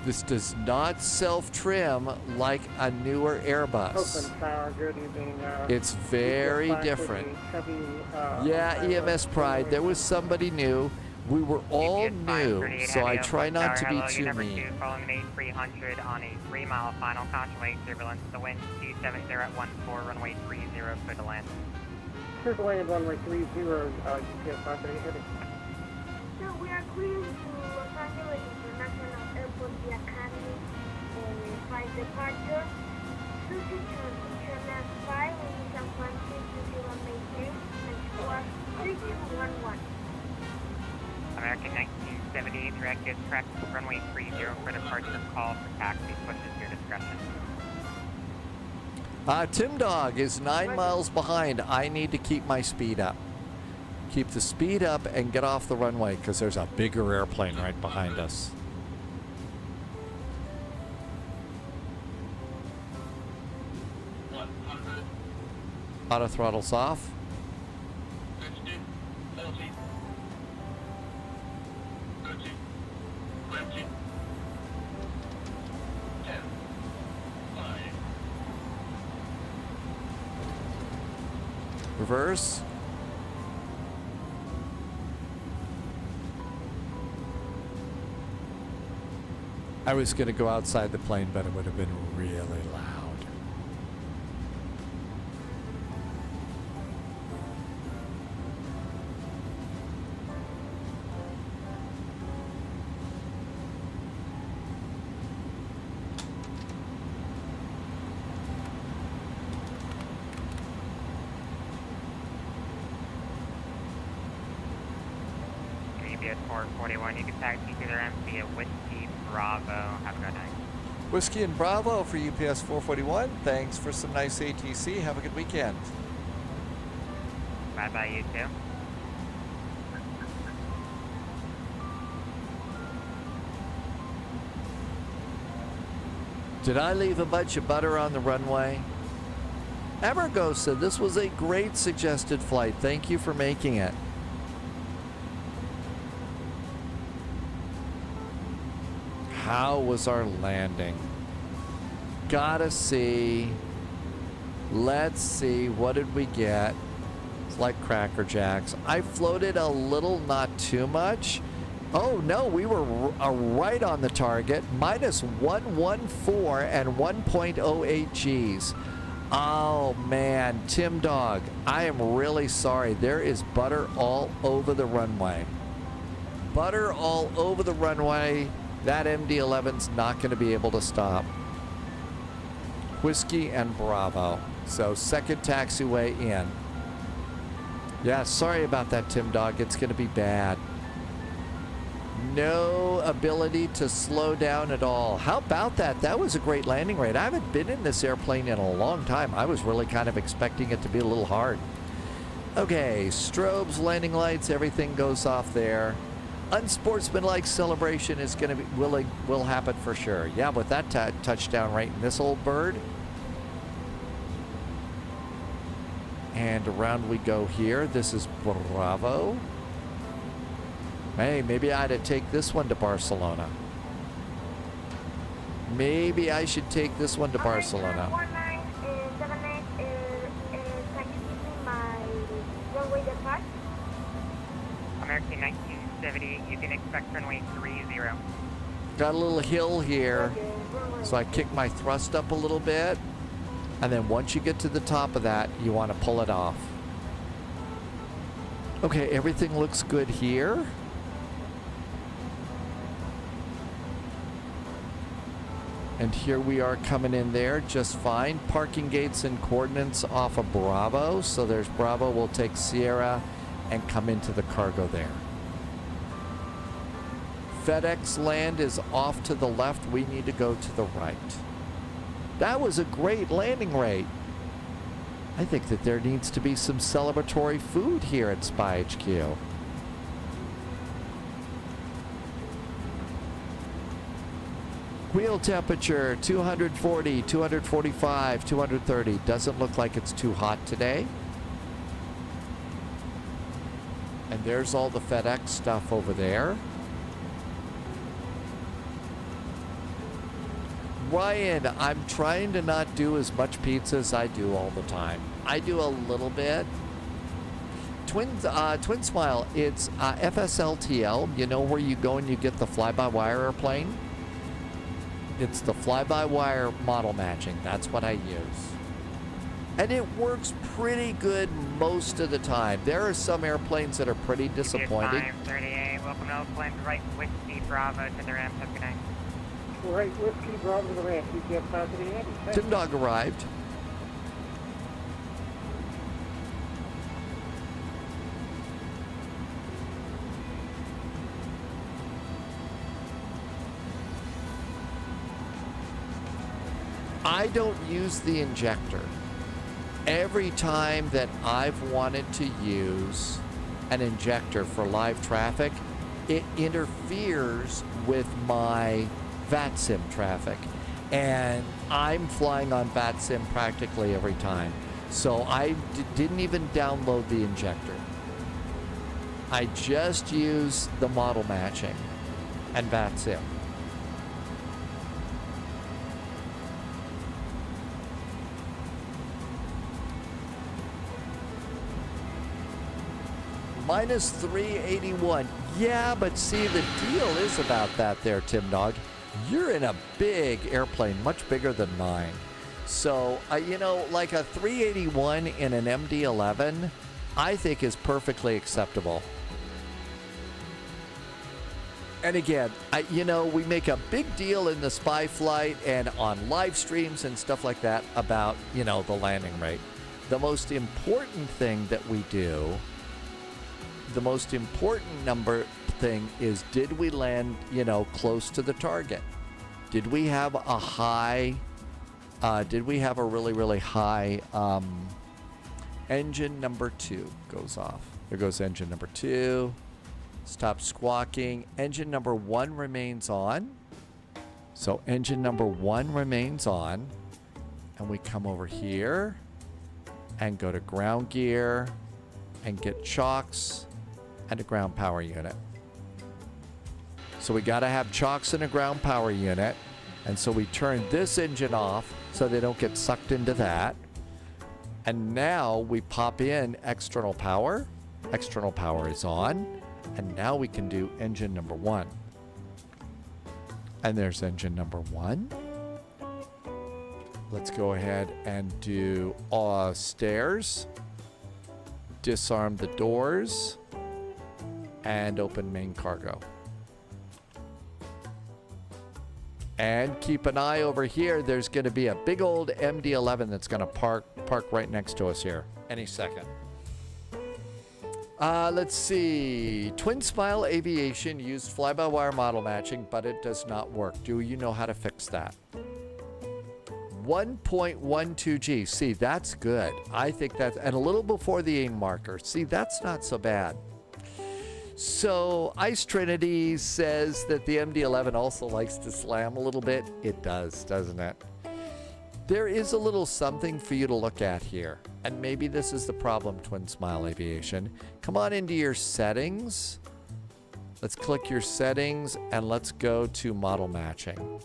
This does not self-trim like a newer Airbus. Open Tower, good evening. It's very different. Yeah, EMS Pride. There was somebody new. We were all new, so I try not to be too mean. Following an 8300 on a 3-mile final caution turbulence. The wind 270 at 14, runway 30, clear to land. Clear to land, runway 30, GPS 530 heading. So we are clearing to Los Angeles International Airport via Candy and 5 departure. Suzy transition at 5 in San Francisco, maintain and squawk 3211. American 1978 directed correct, runway 30 for departure, call for taxi, push at your discretion. Tim Dog is 9 miles behind. I need to keep my speed up. Keep the speed up and get off the runway because there's a bigger airplane right behind us. Auto throttle's off. Reverse. I was going to go outside the plane, but it would have been really loud. Nvidia 441, you can taxi to their MC at Whiskey Bravo. Have a good night. Whiskey and Bravo for UPS 441. Thanks for some nice ATC. Have a good weekend. Bye-bye, you too. Did I leave a bunch of butter on the runway? Evergo said this was a great suggested flight. Thank you for making it. How was our landing? Gotta see. Let's see. What did we get? It's like Cracker Jacks. I floated a little, not too much. Oh no, we were right on the target. Minus 114 and 1.08 Gs. Oh man, Tim Dog, I am really sorry. There is butter all over the runway. butter all over the runway. That MD-11's not going to be able to stop. Whiskey and Bravo. So second taxiway in. Yeah, sorry about that, Tim Dog. It's going to be bad. No ability to slow down at all. How about that? That was a great landing rate. I haven't been in this airplane in a long time. I was really kind of expecting it to be a little hard. Okay, strobes, landing lights, everything goes off there. Unsportsmanlike celebration is going to be will happen for sure. Yeah, with that touchdown right in this old bird. And around we go here. This is Bravo. Hey, maybe I ought to take this one to Barcelona. Maybe I should take this one to Barcelona. 1978, can you give me my runway depart? American 1970, you can expect runway 30. Got a little hill here, so I kick my thrust up a little bit, and then once you get to the top of that, you want to pull it off. Okay, everything looks good here. And here we are coming in there just fine. Parking gates and coordinates off of Bravo. So there's Bravo. We'll take Sierra and come into the cargo there. FedEx land is off to the left. We need to go to the right. That was a great landing rate. I think that there needs to be some celebratory food here at Spy HQ. Wheel temperature 240, 245, 230. Doesn't look like it's too hot today. And there's all the FedEx stuff over there. Ryan, I'm trying to not do as much pizza as I do all the time. I do a little bit. Twin Smile, it's FSLTL. You know where you go and you get the fly-by-wire airplane? It's the fly-by-wire model matching. That's what I use. And it works pretty good most of the time. There are some airplanes that are pretty disappointing. 538, welcome to Oakland, right Whiskey Bravo to the ramp, have a good night. Right, Whiskey Bravo to the ramp, EKCH 538. Tim Dog arrived. I don't use the injector. Every time that I've wanted to use an injector for live traffic, it interferes with my VATSIM traffic. And I'm flying on VATSIM practically every time. So I didn't even download the injector. I just use the model matching and VATSIM. Minus 381. Yeah, but see, the deal is about that there, Tim Dog. You're in a big airplane, much bigger than mine. So, you know, like a 381 in an MD-11, I think is perfectly acceptable. And again, you know, we make a big deal in the spy flight and on live streams and stuff like that about, you know, the landing rate. The most important thing that we do, the most important thing is, did we land, you know, close to the target? Did we have a high, did we have a really, really high, engine number 2 goes off. There goes engine number 2. Stop squawking. Engine number 1 remains on. So engine number 1 remains on. And we come over here and go to ground gear and get chocks and a ground power unit. So we got to have chocks and a ground power unit. And so we turn this engine off so they don't get sucked into that. And now we pop in external power. External power is on. And now we can do engine number 1. And there's engine number 1. Let's go ahead and do stairs. Disarm the doors. and open main cargo. And keep an eye over here. There's going to be a big old MD-11 that's going to park right next to us here any second. Let's see. Twin Smile Aviation used fly-by-wire model matching, but it does not work. Do you know how to fix that? 1.12G. See, that's good. I think that's, and a little before the aim marker. See, that's not so bad. So, Ice Trinity says that the MD-11 also likes to slam a little bit. It does, doesn't it? There is a little something for you to look at here. And maybe this is the problem, Twin Smile Aviation. Come on into your settings. Let's click your settings and let's go to model matching.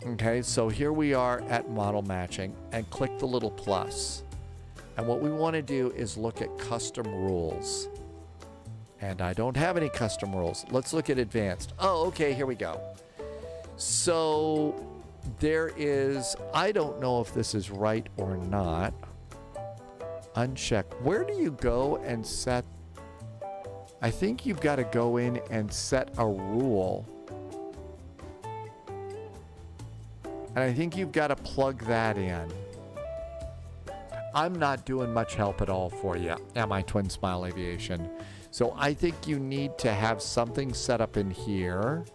Okay, so here we are at model matching and click the little plus. And what we want to do is look at custom rules. And I don't have any custom rules. Let's look at advanced. Oh, okay, here we go. So there is, I don't know if this is right or not. Uncheck. Where do you go and set? I think you've got to go in and set a rule. And I think you've got to plug that in. I'm not doing much help at all for you, am I, Twin Smile Aviation? So I think you need to have something set up in here.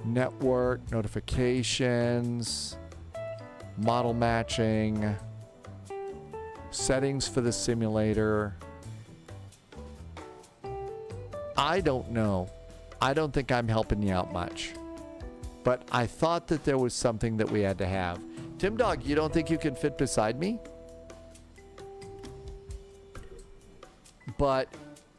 Network, notifications, model matching, settings for the simulator. I don't know. I don't think I'm helping you out much. But I thought that there was something that we had to have. Tim Dog, you don't think you can fit beside me? But,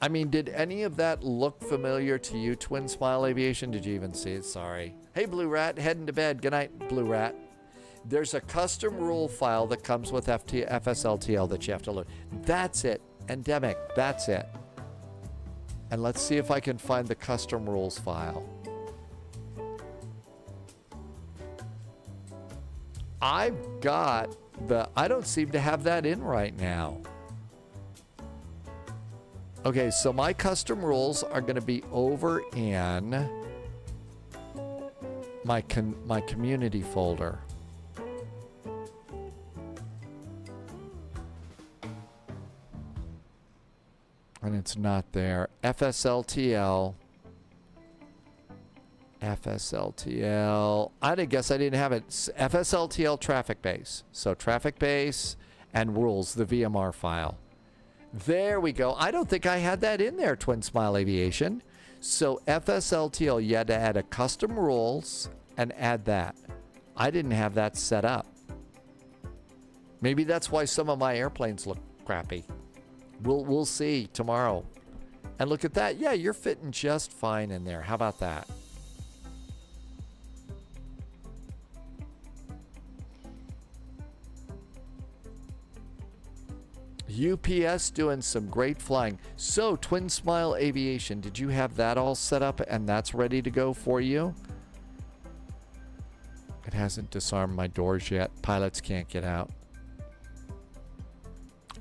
I mean, did any of that look familiar to you, Twin Smile Aviation? Did you even see it? Sorry. Hey, Blue Rat, heading to bed. Good night, Blue Rat. There's a custom rule file that comes with FSLTL that you have to load. That's it. Endemic. That's it. And let's see if I can find the custom rules file. I've got the... I don't seem to have that in right now. Okay, so my custom rules are going to be over in my community folder. And it's not there. FSLTL. FSLTL. I guess I didn't have it. FSLTL traffic base. So traffic base and rules, the VMR file. There we go. I don't think I had that in there, Twin Smile Aviation. So FSLTL, you had to add a custom rules and add that. I didn't have that set up. Maybe that's why some of my airplanes look crappy. We'll see tomorrow. And look at that. Yeah, you're fitting just fine in there. How about that? UPS doing some great flying. So, Twin Smile Aviation, did you have that all set up and that's ready to go for you? It hasn't disarmed my doors yet. Pilots can't get out.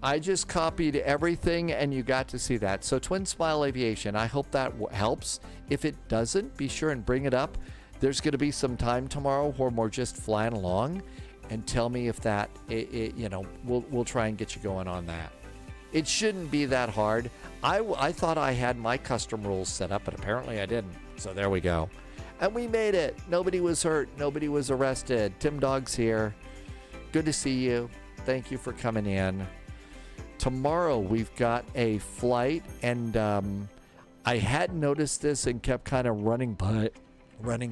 I just copied everything and you got to see that. So, Twin Smile Aviation, I hope that helps. If it doesn't, be sure and bring it up. There's going to be some time tomorrow where we're just flying along. And tell me if that, you know, we'll try and get you going on that. It shouldn't be that hard. I thought I had my custom rules set up, but apparently I didn't. So there we go. And we made it. Nobody was hurt. Nobody was arrested. Tim Dog's here. Good to see you. Thank you for coming in. Tomorrow we've got a flight, and I had noticed this and kept kind of running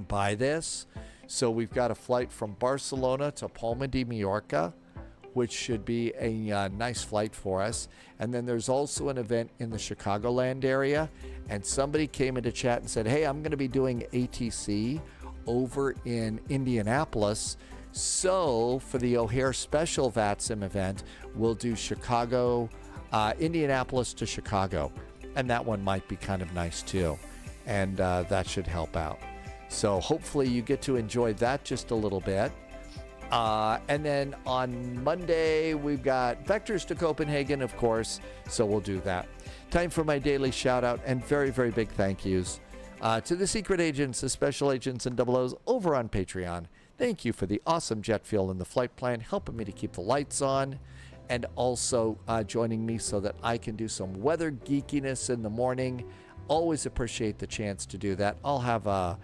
by this. So we've got a flight from Barcelona to Palma de Mallorca, which should be a nice flight for us. And then there's also an event in the Chicagoland area. And somebody came into chat and said, hey, I'm going to be doing ATC over in Indianapolis. So for the O'Hare Special VATSIM event, we'll do Indianapolis to Chicago. And that one might be kind of nice too. And that should help out. So hopefully you get to enjoy that just a little bit. And then on Monday, we've got vectors to Copenhagen, of course, so we'll do that. Time for my daily shout out and very, very big thank yous to the secret agents, the special agents, and double O's over on Patreon. Thank you for the awesome jet fuel and the flight plan, helping me to keep the lights on, and also joining me so that I can do some weather geekiness in the morning. Always appreciate the chance to do that. I'll have a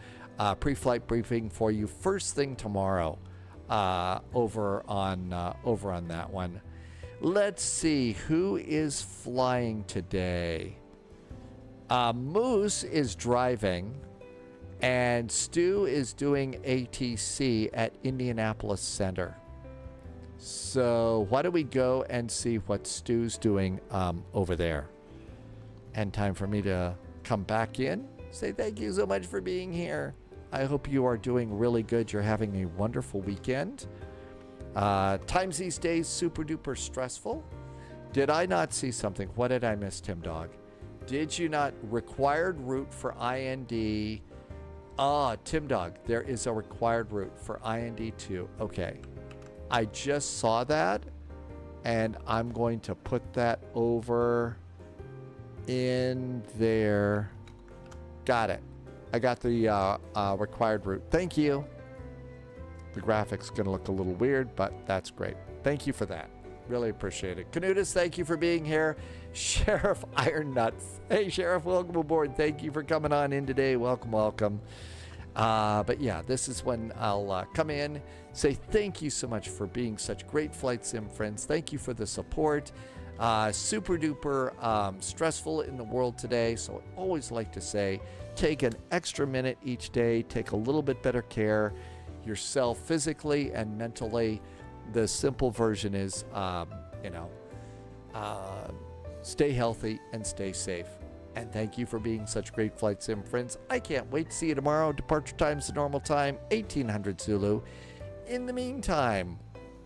pre-flight briefing for you first thing tomorrow over on that one. Let's see who is flying today. Moose is driving, and Stu is doing ATC at Indianapolis Center. So why don't we go and see what Stu's doing over there? And time for me to come back in. Say thank you so much for being here. I hope you are doing really good. You're having a wonderful weekend. Times these days super duper stressful. Did I not see something? What did I miss, Tim Dog? Did you not? Required route for IND. Tim Dog, there is a required route for IND2. Okay. I just saw that, and I'm going to put that over in there. Got it. I got the required route. Thank you. The graphic's going to look a little weird, but that's great. Thank you for that. Really appreciate it. Canutus, thank you for being here. Sheriff Iron Nuts. Hey, Sheriff, welcome aboard. Thank you for coming on in today. Welcome, welcome. But yeah, this is when I'll come in, say thank you so much for being such great flight sim friends. Thank you for the support. Super duper stressful in the world today, so I always like to say take an extra minute each day, take a little bit better care yourself physically and mentally. The simple version is stay healthy and stay safe. And thank you for being such great flight sim friends. I can't wait to see you tomorrow. Departure time's the normal time, 1800 Zulu. In the meantime,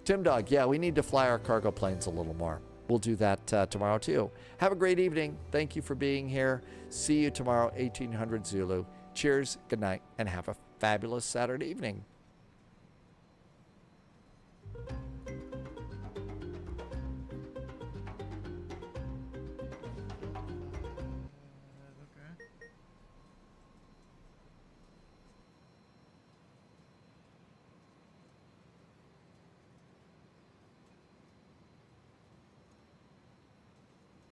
Tim Dog, yeah, we need to fly our cargo planes a little more. We'll do that tomorrow too. Have a great evening. Thank you for being here. See you tomorrow, 1800 Zulu. Cheers, good night, and have a fabulous Saturday evening.